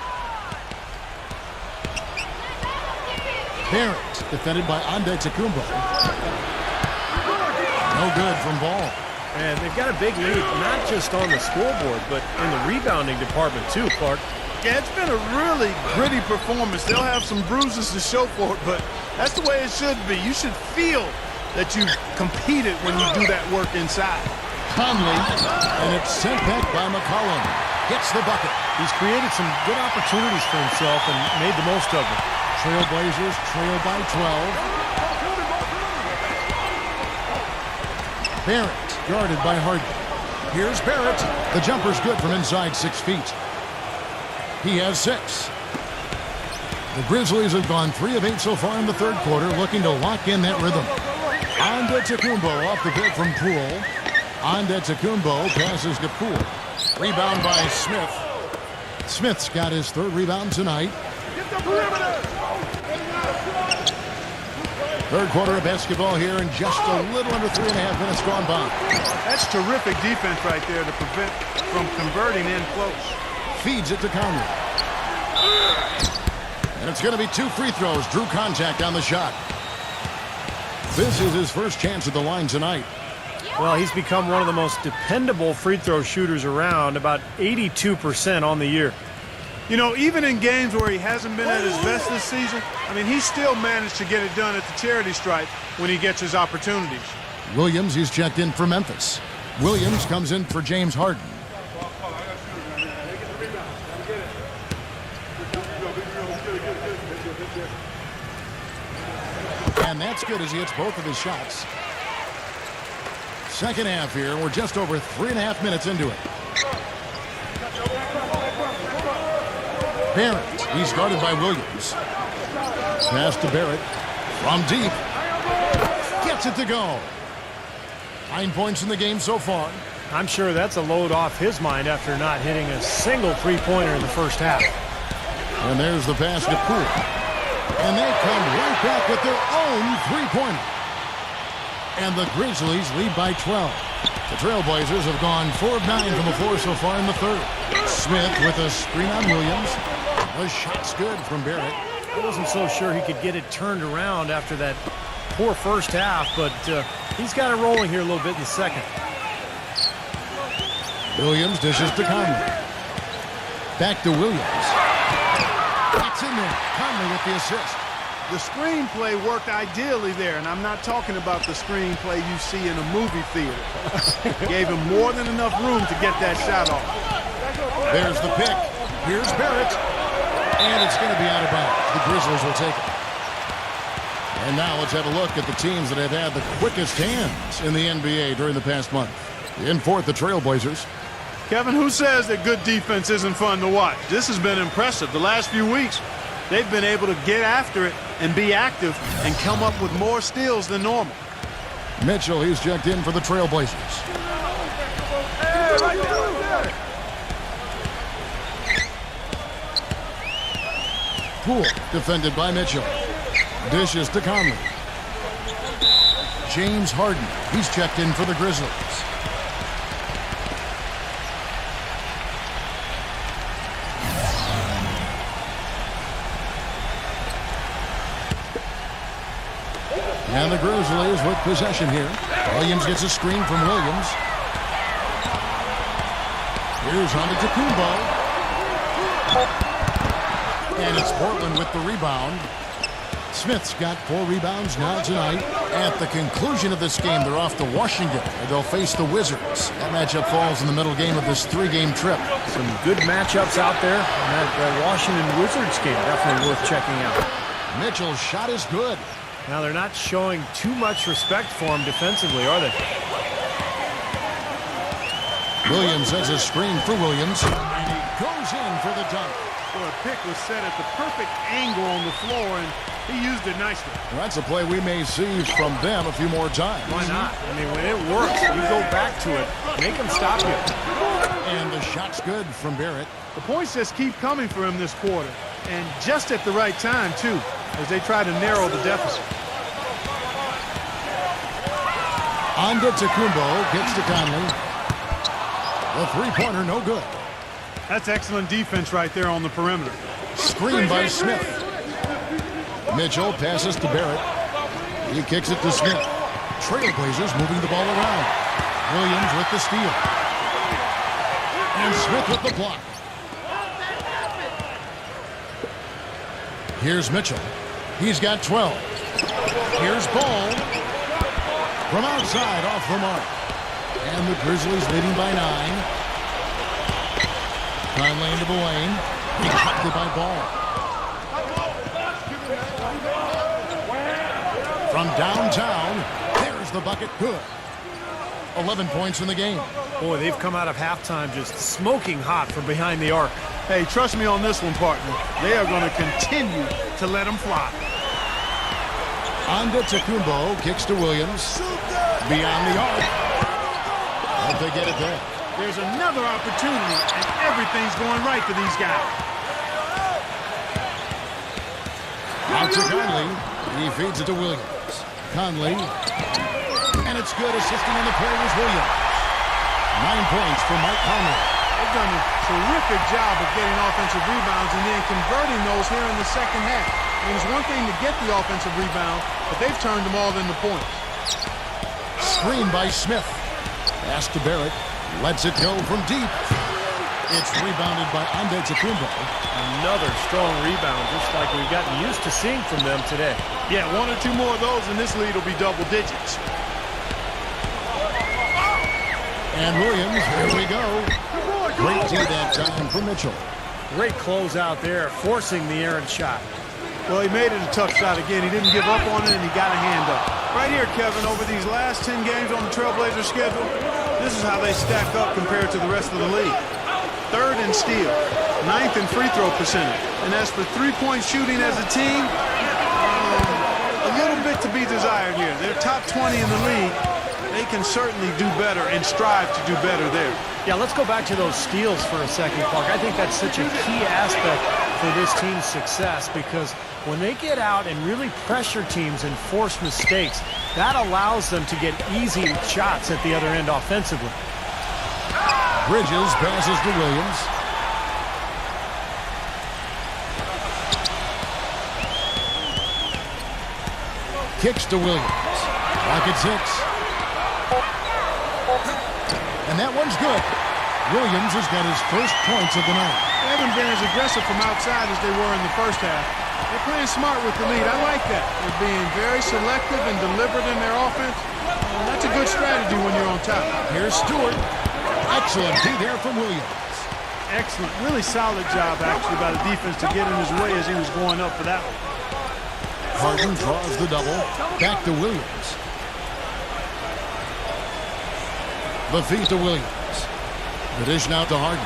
Barrett defended by Antetokounmpo. No good from Ball. And they've got a big lead, not just on the scoreboard, but in the rebounding department too, Clark. Yeah, it's been a really gritty performance. They'll have some bruises to show for it, but that's the way it should be. You should feel that you've competed when you do that work inside. Conley, and it's sent back by McCollum. Gets the bucket. He's created some good opportunities for himself and made the most of them. Trailblazers trail by 12. Barrett guarded by Harden. Here's Barrett. The jumper's good from inside 6 feet. He has 6. The Grizzlies have gone 3 of 8 so far in the third quarter, looking to lock in that rhythm. Antetokounmpo off the pick from Poole. Antetokounmpo passes to Poole. Rebound by Smith. Smith's got his third rebound tonight. Third quarter of basketball here in just a little under 3.5 minutes gone by. That's terrific defense right there to prevent from converting in close. Feeds it to Conley. And it's going to be 2 free throws. Drew contact on the shot. This is his first chance at the line tonight. Well, he's become one of the most dependable free throw shooters around, about 82% on the year. You know, even in games where he hasn't been at his best this season, I mean, he still managed to get it done at the charity stripe when he gets his opportunities. Williams, he's checked in for Memphis. Williams comes in for James Harden. And that's good as he hits both of his shots. Second half here. We're just over 3.5 minutes into it. Barrett, he's guarded by Williams. Pass to Barrett from deep. Gets it to go. 9 points in the game so far. I'm sure that's a load off his mind after not hitting a single three-pointer in the first half. And there's the pass to Poole. And they come right back with their own three-pointer. And the Grizzlies lead by 12. The Trailblazers have gone 4 of 9 from the floor so far in the third. Smith with a screen on Williams. The shot's good from Barrett. I wasn't so sure he could get it turned around after that poor first half, but he's got it rolling here a little bit in the second. Williams dishes to Conley. Back to Williams. That's in there. Conley with the assist. The screenplay worked ideally there, and I'm not talking about the screenplay you see in a movie theater. Gave him more than enough room to get that shot off. There's the pick. Here's Barrett. And it's going to be out of bounds. The Grizzlies will take it. And now let's have a look at the teams that have had the quickest hands in the NBA during the past month. In fourth, the Trailblazers. Kevin, who says that good defense isn't fun to watch? This has been impressive. The last few weeks, they've been able to get after it and be active and come up with more steals than normal. Mitchell, he's checked in for the Trailblazers. Poole, defended by Mitchell. Dishes to Conley. James Harden, he's checked in for the Grizzlies. And the Grizzlies with possession here. Williams gets a screen from Williams. Here's Antetokounmpo. And it's Portland with the rebound. Smith's got 4 rebounds now tonight. At the conclusion of this game, they're off to Washington, where they'll face the Wizards. That matchup falls in the middle game of this 3-game trip. Some good matchups out there. And that Washington Wizards game, definitely worth checking out. Mitchell's shot is good. Now, they're not showing too much respect for him defensively, are they? Williams has a screen for Williams. And he goes in for the dunk. Well, a pick was set at the perfect angle on the floor, and he used it nicely. Well, that's a play we may see from them a few more times. Why not? I mean, when it works, you go back to it. Make them stop you. And the shot's good from Barrett. The points just keep coming for him this quarter, and just at the right time, too, as they try to narrow the deficit. Antetokounmpo gets to Conley. The three-pointer no good. That's excellent defense right there on the perimeter. Screen by Smith. Mitchell passes to Barrett. He kicks it to Smith. Trailblazers moving the ball around. Williams with the steal. And Smith with the block. Here's Mitchell. He's got 12. Here's Ball. From outside, off the mark. And the Grizzlies leading by 9. Conley into the lane. Deflected by Ball. From downtown, there's the bucket. Good. 11 points in the game. Boy, they've come out of halftime just smoking hot from behind the arc. Hey, trust me on this one, partner. They are going to continue to let them fly. Antetokounmpo kicks to Williams. Beyond the arc. Hope they get it there. There's another opportunity, and everything's going right for these guys. Out to Conley. He feeds it to Williams. Conley. And it's good. Assisting in the play was Williams. 9 points for Mike Conley. They've done a terrific job of getting offensive rebounds and then converting those here in the second half. I mean, it's one thing to get the offensive rebound, but they've turned them all into points. Screen by Smith. Pass to Barrett. Lets it go from deep. It's rebounded by Antetokounmpo. Another strong rebound, just like we've gotten used to seeing from them today. Yeah, 1 or 2 more of those, and this lead will be double digits. And Williams, here we go. Great D that time for Mitchell. Great close out there, forcing the errant shot. Well, he made it a tough shot again. He didn't give up on it, and he got a hand up. Right here, Kevin, over these last 10 games on the Trailblazers schedule, this is how they stack up compared to the rest of the league. 3rd in steal, 9th in free throw percentage. And as for three-point shooting as a team, a little bit to be desired here. They're top 20 in the league. They can certainly do better and strive to do better there. Yeah, let's go back to those steals for a second, Clark. I think that's such a key aspect for this team's success because when they get out and really pressure teams and force mistakes, that allows them to get easy shots at the other end offensively. Bridges passes to Williams. Kicks to Williams. Pocket 6. And that one's good. Williams has got his first points of the night. They haven't been as aggressive from outside as they were in the first half. They're playing smart with the lead. I like that. They're being very selective and deliberate in their offense. And that's a good strategy when you're on top. Here's Stewart. Excellent D there from Williams. Excellent. Really solid job, actually, by the defense to get in his way as he was going up for that one. Harden draws the double. Back to Williams. The feed to Williams. The dish now to Harden.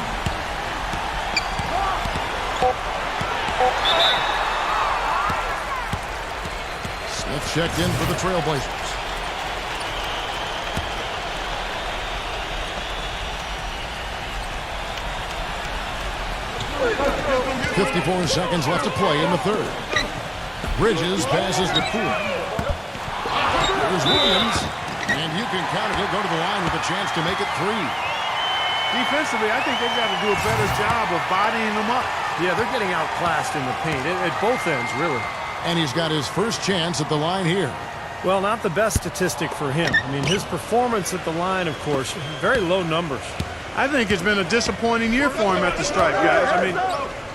Smith checked in for the Trailblazers. .54 seconds left to play in the third. Bridges passes to Poole. Here's Williams. And you can count it. He'll go to the line with a chance to make it 3. Defensively, I think they've got to do a better job of bodying them up. Yeah, they're getting outclassed in the paint at both ends, really. And he's got his first chance at the line here. Well, not the best statistic for him. I mean, his performance at the line, of course, very low numbers. I think it's been a disappointing year for him at the stripe, guys. I mean,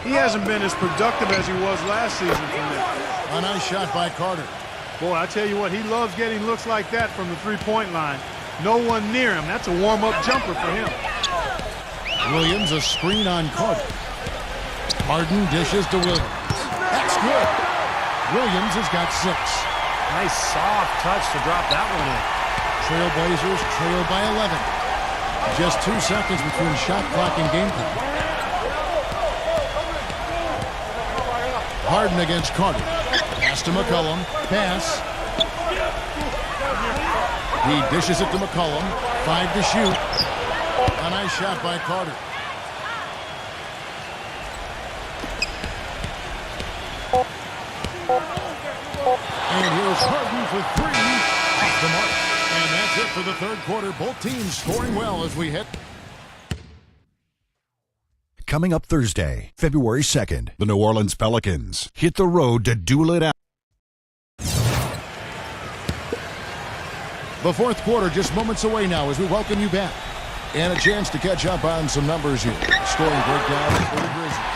he hasn't been as productive as he was last season from there. A nice shot by Carter. Boy, I tell you what, he loves getting looks like that from the three-point line. No one near him. That's a warm-up jumper for him. Williams, a screen on Carter. Harden dishes to Williams. That's good. Williams has got 6. Nice soft touch to drop that one in. Trailblazers trail by 11. Just 2 seconds between shot clock and game clock. Harden against Carter. Pass to McCollum. Pass. He dishes it to McCollum. 5 to shoot. A nice shot by Carter. And here's Harden for 3. Off the mark. And that's it for the third quarter. Both teams scoring well as we hit. Coming up Thursday, February 2nd, the New Orleans Pelicans hit the road to duel it out. The fourth quarter just moments away now as we welcome you back. And a chance to catch up on some numbers here. Scoring breakdown for the Grizzlies.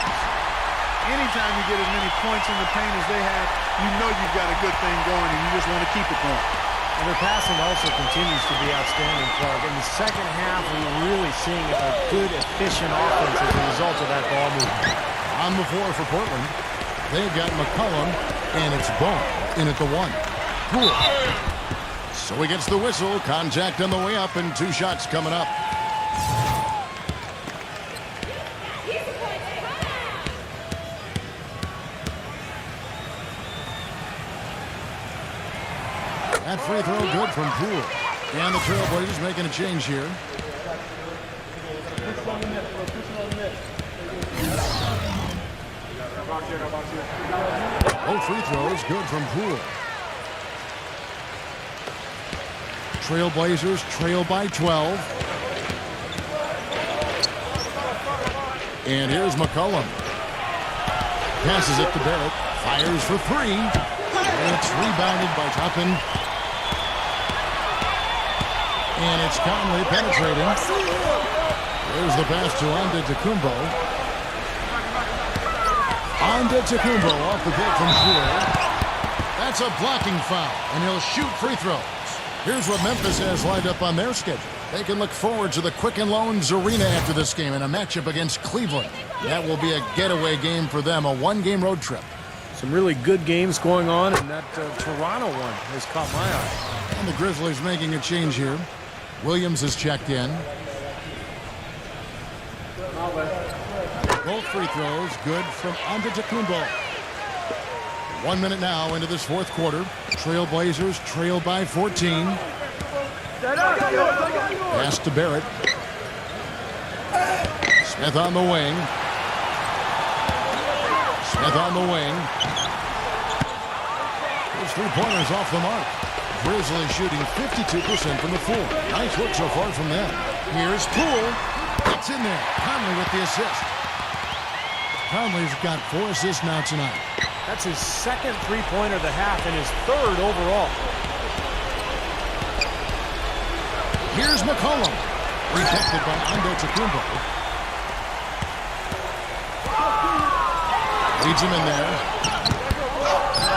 Anytime you get as many points in the paint as they have, you know you've got a good thing going and you just want to keep it going. And their passing also continues to be outstanding, Clark. In the second half, we're really seeing a good, efficient offense as a result of that ball movement. On the floor for Portland, they've got McCollum, and it's Bone in at the 1. Cool. So he gets the whistle. Contact on the way up, and 2 shots coming up. That free throw good from Poole. And the Trailblazers making a change here. Both free throws good from Poole. Trailblazers trail by 12. And here's McCollum. Passes it to Barrett. Fires for three. And it's rebounded by Toppin. And it's Conley penetrating. There's the pass to Antetokounmpo. Antetokounmpo off the pick from Poole. That's a blocking foul, and he'll shoot free throws. Here's what Memphis has lined up on their schedule. They can look forward to the Quicken Loans Arena after this game in a matchup against Cleveland. That will be a getaway game for them, a one-game road trip. Some really good games going on, and that Toronto one has caught my eye. And the Grizzlies making a change here. Williams has checked in. Both free throws good from Antetokounmpo. 1 minute now into this fourth quarter. Trailblazers trail by 14. Pass to Barrett. Smith on the wing. Smith on the wing. Those three-pointers off the mark. Grizzlies shooting 52% from the floor. Nice work so far from them. Here's Poole. It's in there. Conley with the assist. Conley's got 4 assists now tonight. That's his second three-pointer of the half and his third overall. Here's McCollum. Protected by Antetokounmpo. Leads him in there.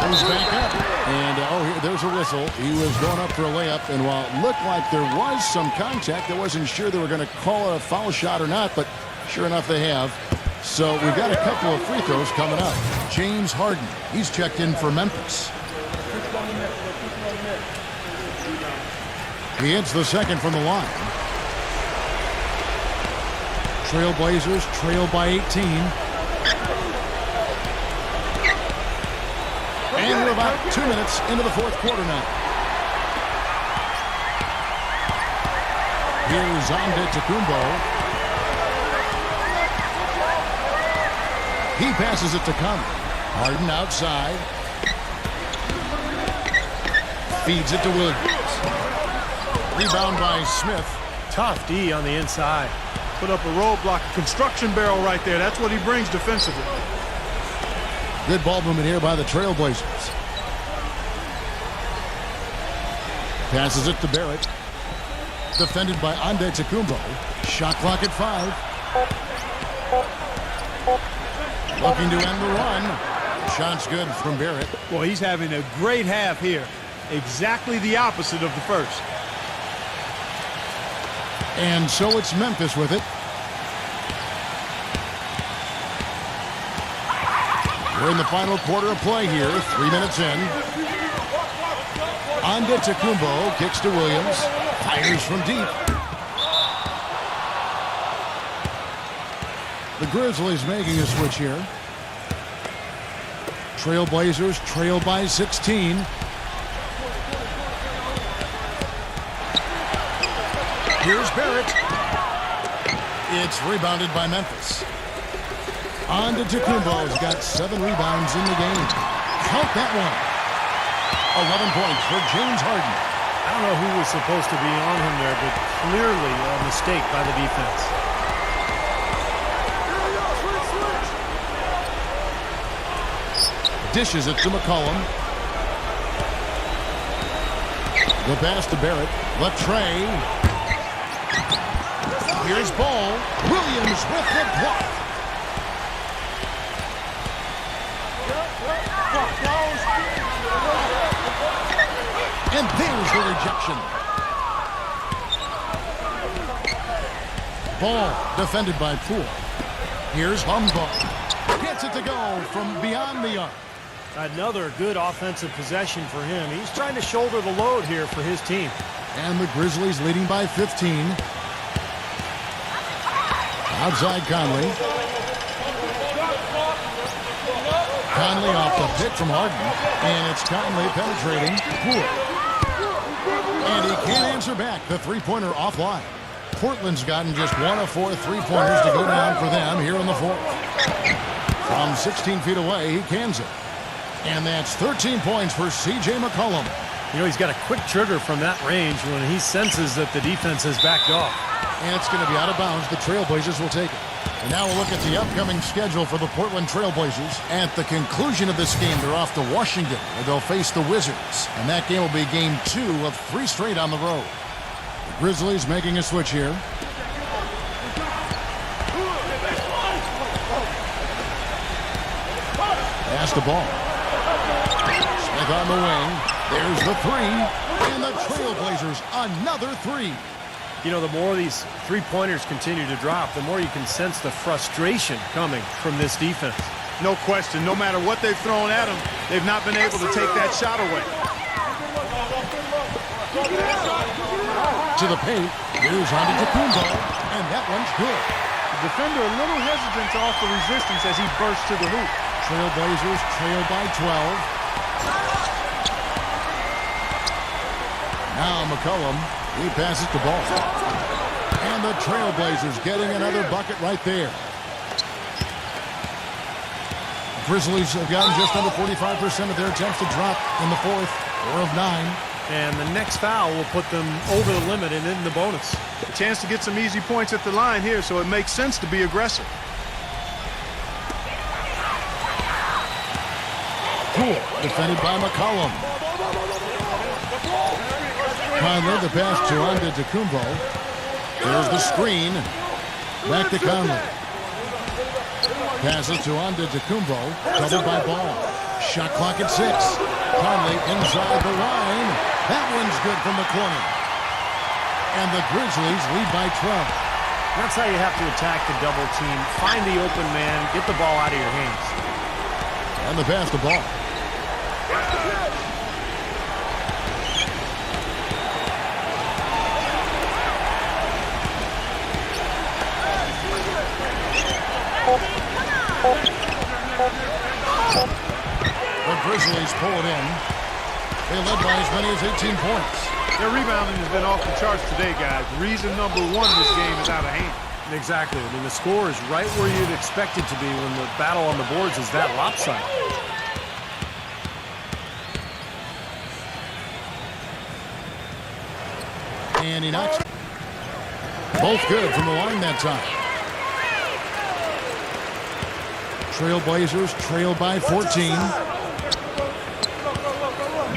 Goes back up. And, there's a whistle. He was going up for a layup. And while it looked like there was some contact, I wasn't sure they were going to call it a foul shot or not. But sure enough, they have. So we've got a couple of free throws coming up. James Harden. He's checked in for Memphis. He hits the second from the line. Trailblazers trail by 18. And we're about 2 minutes into the fourth quarter now. Here's Antetokounmpo. He passes it to Conley. Harden outside. Feeds it to Williams. Rebound by Smith. Tough D on the inside. Put up a roadblock, a construction barrel right there. That's what he brings defensively. Good ball movement here by the Trailblazers. Passes it to Barrett. Defended by Antetokounmpo. Shot clock at 5. Looking to end the run. Shot's good from Barrett. Well, he's having a great half here. Exactly the opposite of the first. And so it's Memphis with it. We're in the final quarter of play here. 3 minutes in. Antetokounmpo kicks to Williams. Fires from deep. The Grizzlies making a switch here. Trailblazers trail by 16. Here's Barrett. It's rebounded by Memphis. Antetokounmpo's got 7 rebounds in the game. Count that one. 11 points for James Harden. I don't know who was supposed to be on him there, but clearly a mistake by the defense. Dishes it to McCollum. The pass to Barrett. Latrey. Here's Ball. Williams with the block. And there's the rejection. Ball defended by Poole. Here's Humboldt. Gets it to go from beyond the arc. Another good offensive possession for him. He's trying to shoulder the load here for his team. And the Grizzlies leading by 15. Outside Conley. Conley off the pick from Harden. And it's Conley penetrating. Poole. And he can't answer back. The three-pointer offline. Portland's gotten just 1 of 4 3-pointers to go down for them here in the fourth. From 16 feet away, he cans it. And that's 13 points for C.J. McCollum. You know, he's got a quick trigger from that range when he senses that the defense has backed off. And it's going to be out of bounds. The Trailblazers will take it. And now we'll look at the upcoming schedule for the Portland Trailblazers. At the conclusion of this game, they're off to Washington, where they'll face the Wizards. And that game will be game 2 of 3 straight on the road. The Grizzlies making a switch here. Pass the ball. Smith on the wing. There's the 3. And the Trailblazers, another 3. You know, the more these three-pointers continue to drop, the more you can sense the frustration coming from this defense. No question. No matter what they've thrown at them, they've not been able to take that shot away. To the paint. Here's Antetokounmpo. And that one's good. The defender a little hesitant to offer resistance as he bursts to the hoop. Trailblazers trail by 12. Now McCollum. He passes the ball. And the Trailblazers getting another bucket right there. Grizzlies have gotten just under 45% of their attempts to drop in the fourth. 4 of 9. And the next foul will put them over the limit and in the bonus. A chance to get some easy points at the line here, so it makes sense to be aggressive. Poole defended by McCollum. Conley, the pass to Antetokounmpo. There's the screen. Back to Conley. Passes to Antetokounmpo. Covered by Ball. Shot clock at 6. Conley inside the line. That one's good from the corner. And the Grizzlies lead by 12. That's how you have to attack the double team. Find the open man. Get the ball out of your hands. And the pass the ball. The Grizzlies pull it in. They led by as many as 18 points. Their rebounding has been off the charts today, guys. Reason number 1, this game is out of hand. Exactly. I mean, the score is right where you'd expect it to be when the battle on the boards is that lopsided. And he knocks. Both good from the line that time. Trailblazers trail by 14.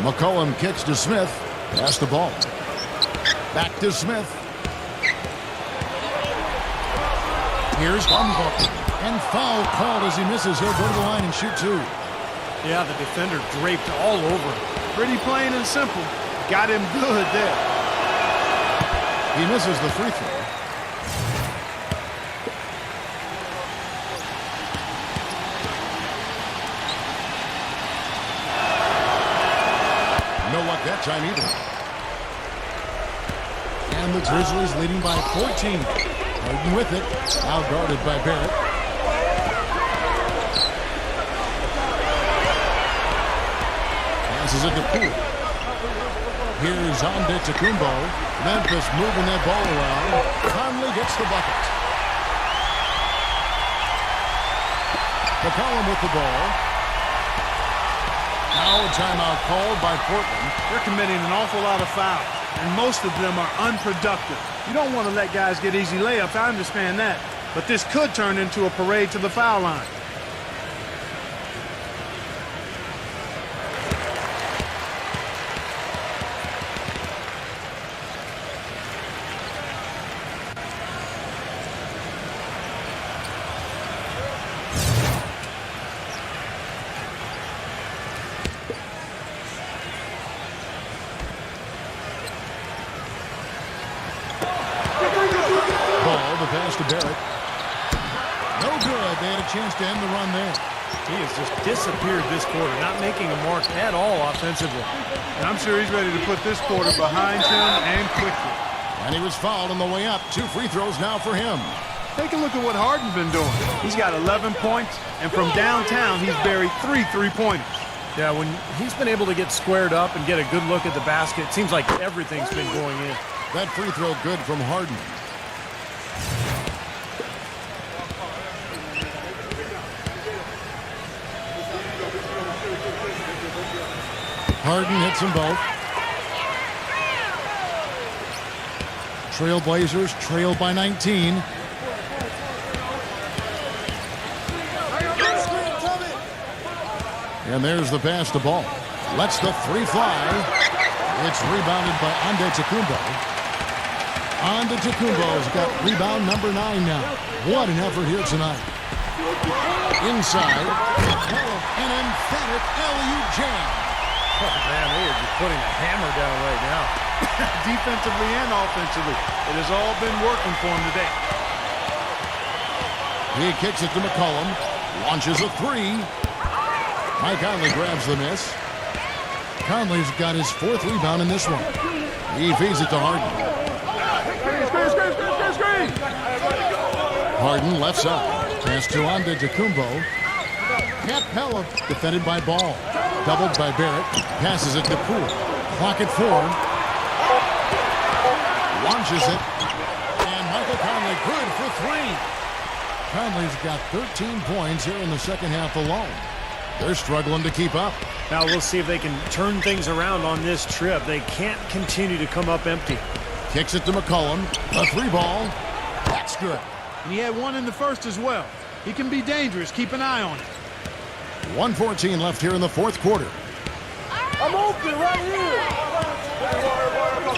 McCollum kicks to Smith. Pass the ball. Back to Smith. Here's Humboldt. And foul called as he misses. He'll go to the line and shoot 2. Yeah, the defender draped all over him. Pretty plain and simple. Got him good there. He misses the free throw. No luck that time either. And the Grizzlies leading by 14. Harden with it. Now guarded by Barrett. Passes it to Poole. Here's Antetokounmpo. Memphis moving that ball around. Conley gets the bucket. McCollum with the ball. Now a timeout called by Portland. They're committing an awful lot of fouls, and most of them are unproductive. You don't want to let guys get easy layups, I understand that. But this could turn into a parade to the foul line. Pass to Barrett. No good. They had a chance to end the run there. He has just disappeared this quarter, not making a mark at all offensively. And I'm sure he's ready to put this quarter behind him and quickly. And he was fouled on the way up. 2 free throws now for him. Take a look at what Harden's been doing. He's got 11 points, and from downtown, he's buried 3 3-pointers. Yeah, when he's been able to get squared up and get a good look at the basket, it seems like everything's been going in. That free throw good from Harden. Harden hits them both. Trailblazers trail by 19. And there's the pass to Ball. Lets the three fly. It's rebounded by Antetokounmpo. Antetokounmpo's got rebound number 9 now. What an effort here tonight. Inside. An emphatic alley-oop jam. Oh, man, they are just putting a hammer down right now. Defensively and offensively, it has all been working for him today. He kicks it to McCollum. Launches a three. Mike Conley grabs the miss. Conley's got his 4th rebound in this one. He feeds it to Harden. Harden left side. Pass to Antetokounmpo. Capella defended by Ball. Doubled by Barrett. Passes it to Poole. Clock at 4. Launches it. And Michael Conley good for 3. Conley's got 13 points here in the second half alone. They're struggling to keep up. Now we'll see if they can turn things around on this trip. They can't continue to come up empty. Kicks it to McCollum. A 3 ball. That's good. And he had one in the first as well. He can be dangerous. Keep an eye on it. 1:14 left here in the 4th quarter. I'm open right here.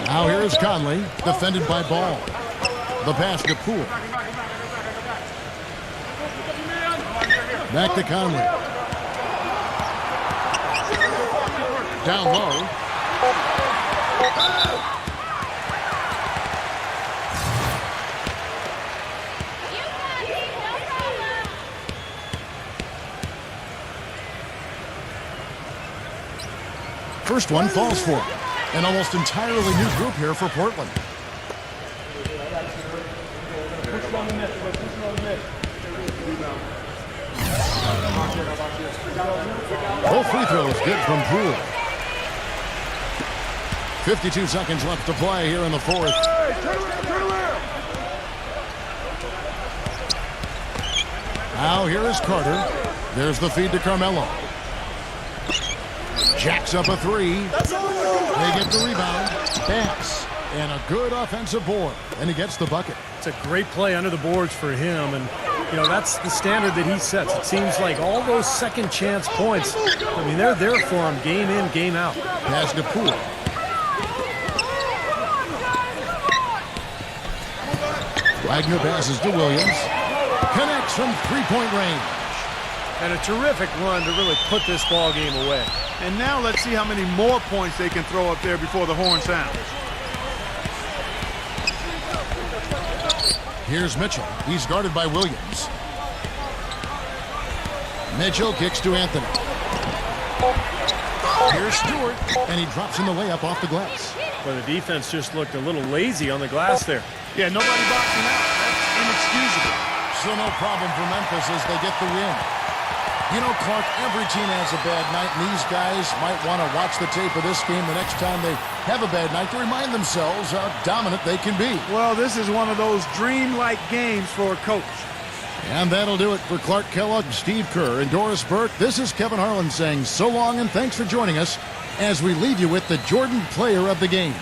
Now here's Conley, defended by Ball. The pass to Poole. Back to Conley. Down low. First one falls for him. An almost entirely new group here for Portland. Both free throws good from Poole. 52 seconds left to play here in the 4th. Now here is Carter. There's the feed to Carmelo. Jacks up a 3. They get the rebound. Pass. And a good offensive board. And he gets the bucket. It's a great play under the boards for him. And, you know, that's the standard that he sets. It seems like all those second chance points, I mean, they're there for him game in, game out. Pass to Poole. Wagner passes to Williams. Connects from 3-point range. And a terrific run to really put this ball game away. And now let's see how many more points they can throw up there before the horn sounds. Here's Mitchell. He's guarded by Williams. Mitchell kicks to Anthony. Here's Stewart, and he drops in the layup off the glass. Well, the defense just looked a little lazy on the glass there. Yeah, nobody boxing out. That's inexcusable. So no problem for Memphis as they get the win. You know, Clark, every team has a bad night, and these guys might want to watch the tape of this game the next time they have a bad night to remind themselves how dominant they can be. Well, this is one of those dream-like games for a coach. And that'll do it for Clark Kellogg, Steve Kerr, and Doris Burke. This is Kevin Harlan saying so long and thanks for joining us as we leave you with the Jordan Player of the Game.